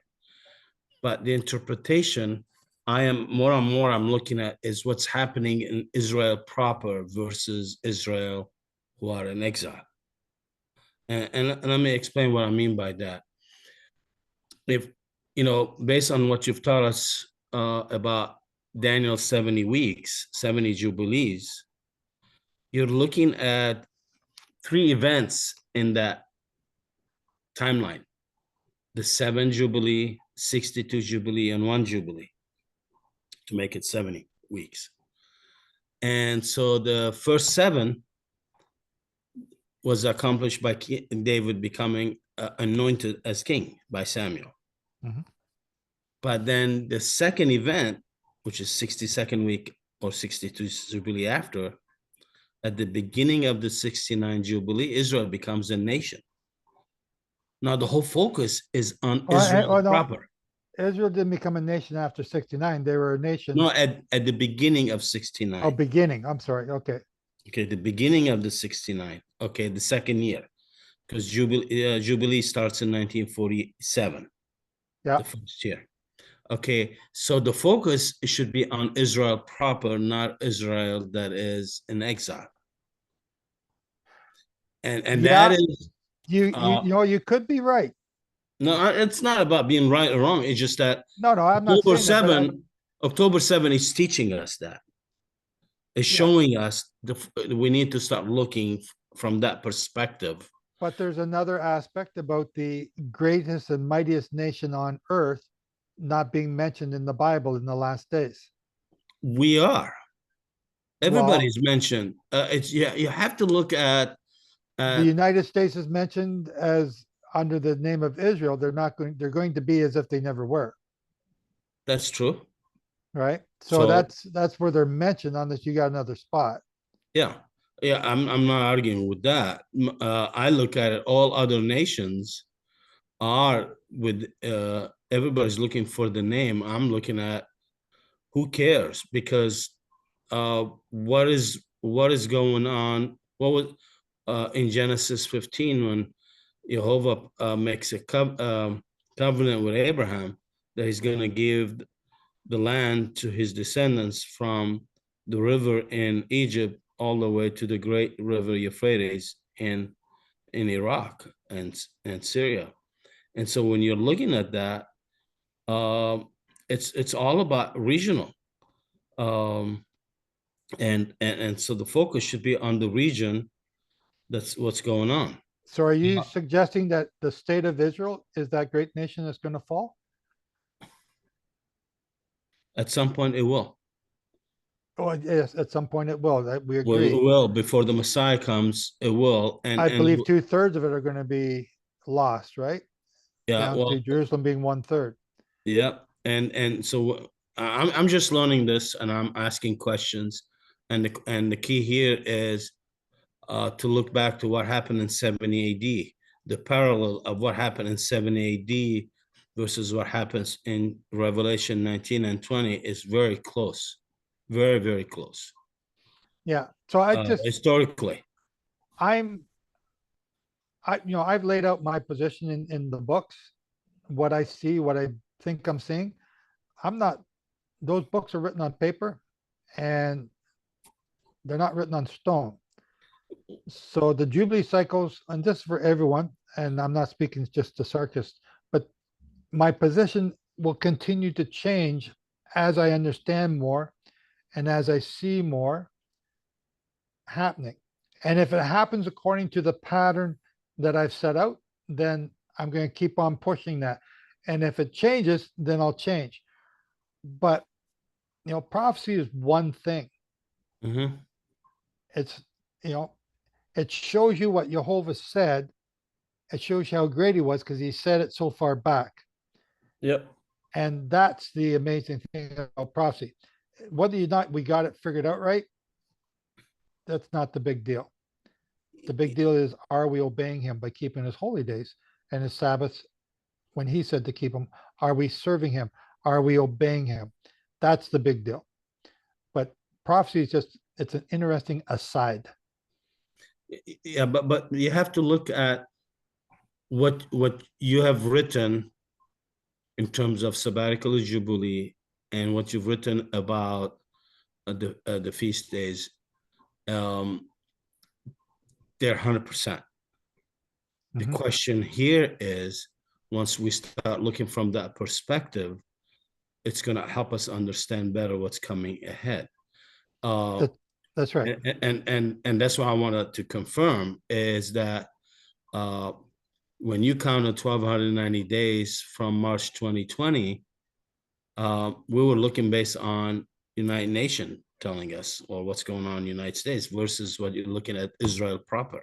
But the interpretation, more and more I'm looking at is what's happening in Israel proper versus Israel who are in exile. And let me explain what I mean by that. If, based on what you've taught us about Daniel's 70 weeks, 70 jubilees, you're looking at 3 events in that timeline: the 7 jubilee, 62 jubilee, and 1 jubilee, to make it 70 weeks. And so the first 7 was accomplished by David becoming anointed as king by Samuel. Mm-hmm. But then the second event, which is 62nd week or 62 jubilee after, at the beginning of the 69 jubilee, Israel becomes a nation. Now the whole focus is on Israel proper. Israel didn't become a nation after 69. They were a nation. No, at the beginning of 69. Oh, beginning. I'm sorry. Okay. Okay, the beginning of the 69. Okay, the second year. Because Jubilee starts in 1947. Yeah. The first year. Okay, so the focus should be on Israel proper, not Israel that is in exile. And yeah, that is you could be right. No, it's not about being right or wrong. It's just that no, I'm not October saying 7, that, October 7 is teaching us that. It's showing us we need to start looking from that perspective. But there's another aspect about the greatest and mightiest nation on earth not being mentioned in the Bible in the last days. We are. Everybody's mentioned. You have to look at the United States is mentioned as under the name of Israel. They're going to be as if they never were. That's true. Right. So that's where they're mentioned, unless you got another spot. Yeah. I'm not arguing with that. I look at it, all other nations are with everybody's looking for the name. I'm looking at who cares, because what is going on? What was in Genesis 15 when Jehovah makes a covenant with Abraham that he's going to give the land to his descendants from the river in Egypt all the way to the great river Euphrates in Iraq and Syria. And so when you're looking at that, it's all about regional. And so the focus should be on the region. That's what's going on. So are you suggesting that the state of Israel is that great nation that's going to fall? At some point it will. Oh, yes, at some point it will. That we agree. Well, it will. Before the Messiah comes, it will. And I believe 2/3 of it are going to be lost, right? Yeah. Down to Jerusalem being 1/3. Yeah. And so I'm just learning this, and I'm asking questions. And the key here is to look back to what happened in 70 AD. The parallel of what happened in 70 AD versus what happens in Revelation 19 and 20 is very close. Very, very close. Yeah. So I just historically, I've laid out my position in the books, what I see, what I think I'm seeing. Those books are written on paper and they're not written on stone. So the Jubilee cycles, and this is for everyone, and I'm not speaking just to Sarkis, but my position will continue to change as I understand more and as I see more happening. And if it happens according to the pattern that I've set out, then I'm going to keep on pushing that. And if it changes, then I'll change. But, prophecy is one thing. Mm-hmm. It's, It shows you what Jehovah said. It shows you how great he was because he said it so far back. Yep. And that's the amazing thing about prophecy. Whether or not we got it figured out right, that's not the big deal. The big deal is, are we obeying him by keeping his holy days and his Sabbaths when he said to keep them? Are we serving him? Are we obeying him? That's the big deal. But prophecy is just, it's an interesting aside. Yeah, but you have to look at what you have written in terms of sabbatical jubilee and what you've written about the feast days. They're 100%. The question here is, once we start looking from that perspective, it's going to help us understand better what's coming ahead. That's right. And that's what I wanted to confirm is that when you count 1,290 days from March 2020, we were looking based on United Nations telling us, or what's going on in the United States versus what you're looking at Israel proper.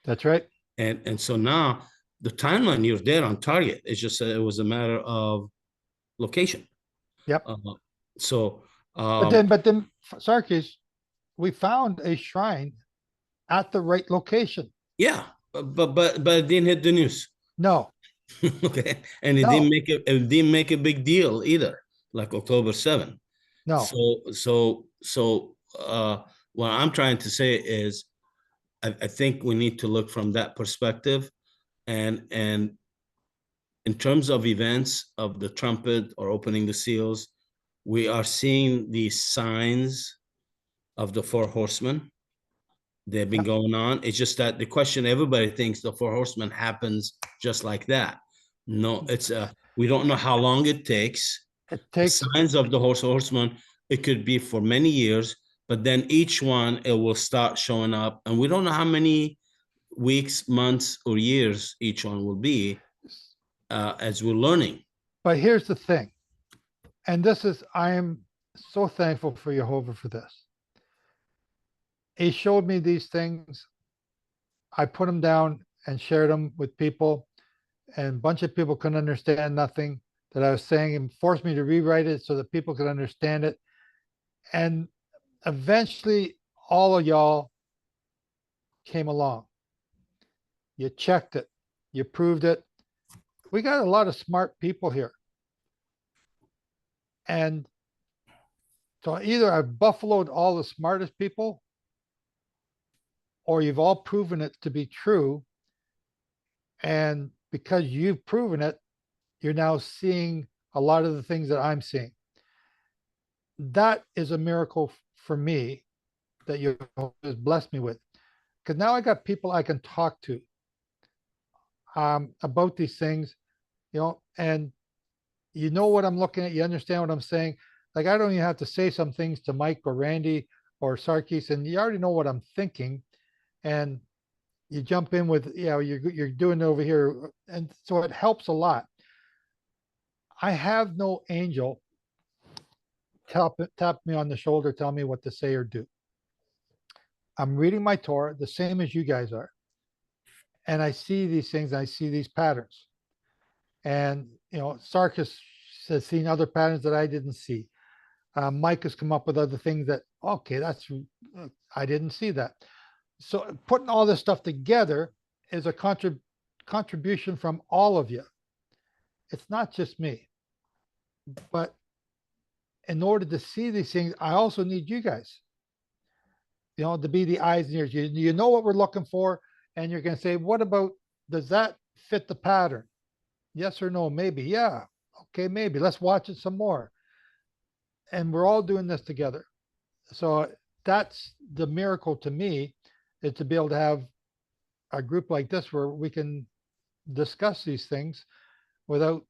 That's right. And so now the timeline, you're there on target. It's just it was a matter of location. Yep. But then, Sarkis, we found a shrine at the right location. Yeah, but it didn't hit the news. No. Okay, and it didn't make a big deal either, like October 7th. No. So what I'm trying to say is, I think we need to look from that perspective, and in terms of events of the trumpet or opening the seals, we are seeing these signs of the four horsemen. They've been going on. It's just that the question, everybody thinks the four horsemen happens just like that. No, it's we don't know how long it takes. It takes signs of the horseman. It could be for many years, but then each one, it will start showing up, and we don't know how many weeks, months, or years each one will be as we're learning. But here's the thing, and this is, I am so thankful for Jehovah for this. He showed me these things. I put them down and shared them with people, and a bunch of people couldn't understand nothing that I was saying, and forced me to rewrite it so that people could understand it. And eventually all of y'all came along. You checked it, you proved it. We got a lot of smart people here. And so either I've buffaloed all the smartest people, or you've all proven it to be true. And because you've proven it, you're now seeing a lot of the things that I'm seeing. That is a miracle for me that you has blessed me with. Because now I got people I can talk to about these things, and you know what I'm looking at, you understand what I'm saying. Like, I don't even have to say some things to Mike or Randy or Sarkis, and you already know what I'm thinking. And you jump in with, you're doing it over here. And so it helps a lot. I have no angel tap me on the shoulder, tell me what to say or do. I'm reading my Torah the same as you guys are. And I see these things, I see these patterns. And, Sarkis has seen other patterns that I didn't see. Mike has come up with other things that, okay, I didn't see that. So putting all this stuff together is a contribution from all of you. It's not just me. But in order to see these things, I also need you guys, to be the eyes and ears. You know what we're looking for, and you're going to say, what about, does that fit the pattern? Yes or no? Maybe. Yeah. Okay, maybe. Let's watch it some more. And we're all doing this together. So that's the miracle to me, is to be able to have a group like this where we can discuss these things without,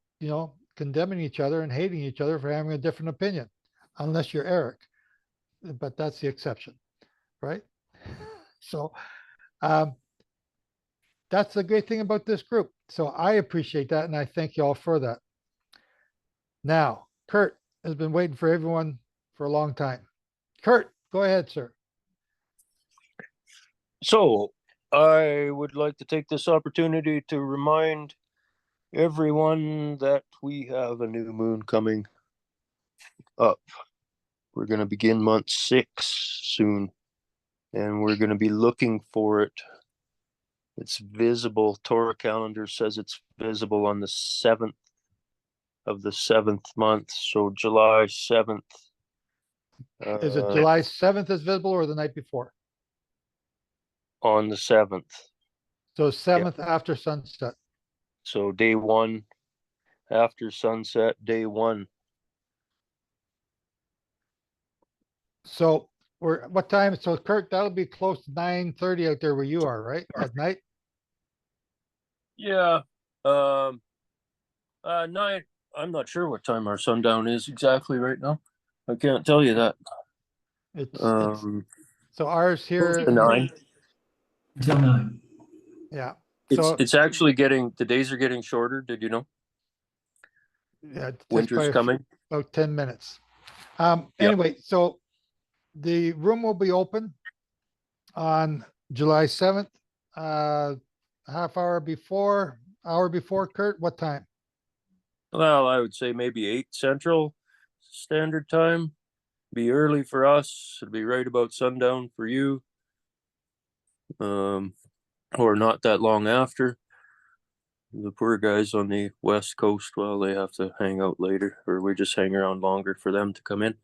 condemning each other and hating each other for having a different opinion, unless you're Eric. But that's the exception, right? So that's the great thing about this group. So I appreciate that, and I thank you all for that. Now, Kurt has been waiting for everyone for a long time. Kurt, go ahead, sir. So I would like to take this opportunity to remind everyone that we have a new moon coming up. We're going to begin month 6 soon, and we're going to be looking for it. It's visible. Torah calendar says it's visible on the 7th of the 7th month, so July 7th. Is it July 7th is visible or the night before? On the 7th. So 7th after sunset. So day 1 after sunset, day 1. So we're what time? So Kurt, that'll be close to 9:30 out there where you are, right? At night? Yeah. 9. I'm not sure what time our sundown is exactly right now. I can't tell you that. It's so ours close here to 9. Until 9. Yeah. It's actually getting, the days are getting shorter. Did you know? Yeah, just Winter's by coming. about 10 minutes. Yep. Anyway, so the room will be open on July 7th, half hour before, Kurt. What time? Well, I would say maybe 8 Central Standard Time. Be early for us. It'll be right about sundown for you. Or not that long after. The poor guys on the West Coast, well, they have to hang out later, or we just hang around longer for them to come in.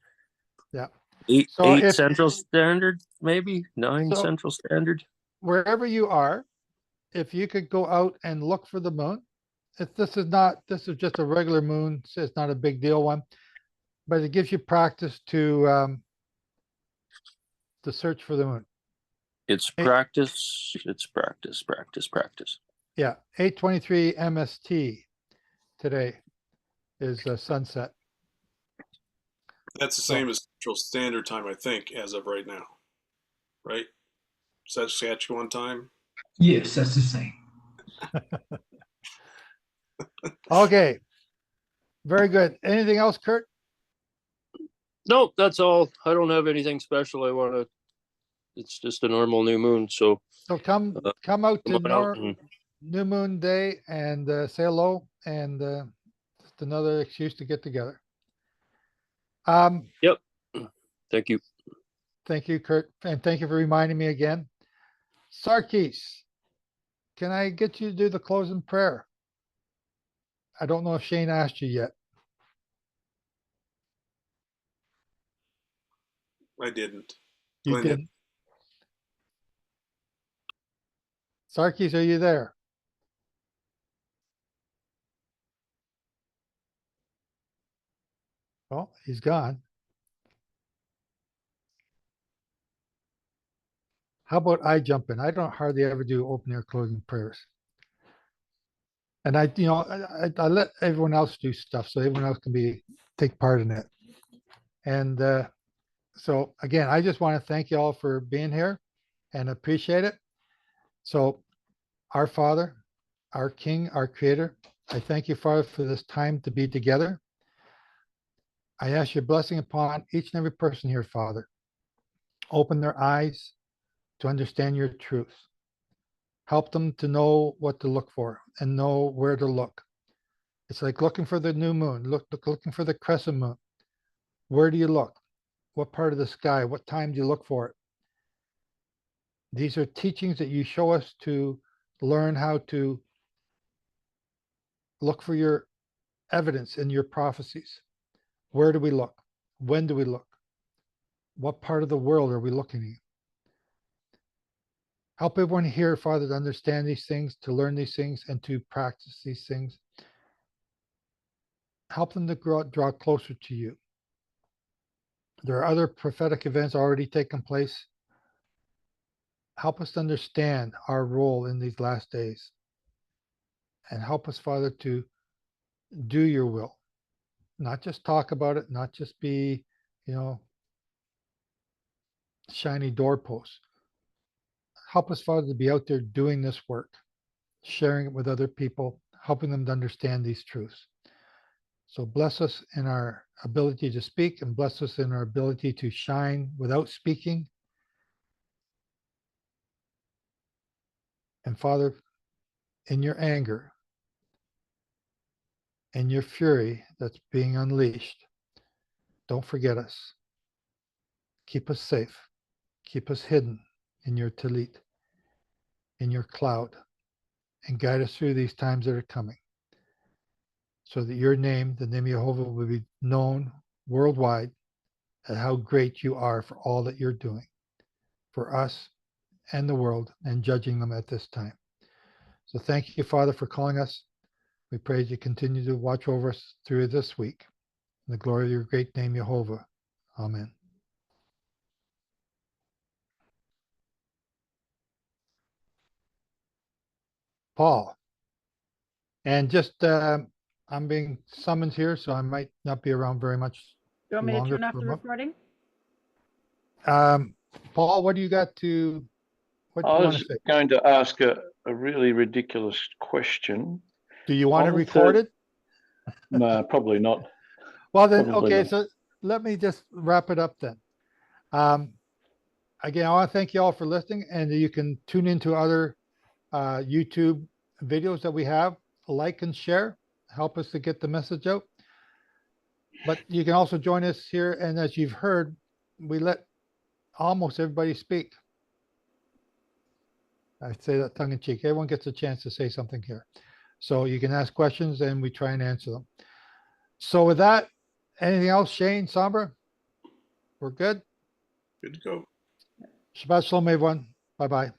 Yeah. 8 So if- Central Standard, maybe 9 So- Central Standard. Wherever you are, if you could go out and look for the moon. This is just a regular moon, so it's not a big deal one, but it gives you practice to search for the moon. It's practice. It's practice. Yeah, 8:23 MST today is sunset. That's the same as Central Standard Time, I think, as of right now. Right? Saskatchewan time? Yes, that's the same. Okay. Very good. Anything else, Kurt? No, that's all. I don't have anything special I want to. It's just a normal new moon, so. So come out to on out and- New Moon Day and say hello, and just another excuse to get together. Yep. Thank you. Thank you, Kurt, and thank you for reminding me again. Sarkis, can I get you to do the closing prayer? I don't know if Shane asked you yet. I didn't. You Glenn did. didn't. Sarkis, are you there? Well, he's gone. How about I jump in? I don't hardly ever do opening or closing prayers. And I let everyone else do stuff so everyone else can take part in it. And so again, I just want to thank you all for being here and appreciate it. So our Father, our King, our Creator, I thank you, Father, for this time to be together. I ask your blessing upon each and every person here, Father. Open their eyes to understand your truth. Help them to know what to look for and know where to look. It's like looking for the new moon, looking for the crescent moon. Where do you look? What part of the sky? What time do you look for it? These are teachings that you show us to learn how to look for your evidence in your prophecies. Where do we look? When do we look? What part of the world are we looking at? Help everyone here, Father, to understand these things, to learn these things, and to practice these things. Help them to draw closer to you. There are other prophetic events already taking place. Help us to understand our role in these last days. And help us, Father, to do your will. Not just talk about it, not just be, shiny doorposts. Help us, Father, to be out there doing this work, sharing it with other people, helping them to understand these truths. So bless us in our ability to speak and bless us in our ability to shine without speaking. And Father, in your anger, in your fury that's being unleashed, don't forget us. Keep us safe. Keep us hidden in your talit, in your cloud, and guide us through these times that are coming, so that your name, the name of Jehovah, will be known worldwide at how great you are for all that you're doing for us and the world and judging them at this time. So thank you, Father, for calling us. We pray that you continue to watch over us through this week. In the glory of your great name, Jehovah. Amen. Paul. And just, I'm being summoned here, so I might not be around very much You want me to longer. turn off the recording? Paul, what do you got to, what do I you want was to say? going to ask a really ridiculous question. Do you want to On the record it? No, probably not. Well, then, Probably okay, not. so let me just wrap it up then. Again, I want to thank you all for listening, and you can tune into other YouTube videos that we have. Like and share, help us to get the message out. But you can also join us here, and as you've heard, we let almost everybody speak. I say that tongue in cheek. Everyone gets a chance to say something here. So you can ask questions and we try and answer them. So with that, anything else, Shane, Sombra? We're good? Good to go. Shabbat shalom, everyone. Bye-bye.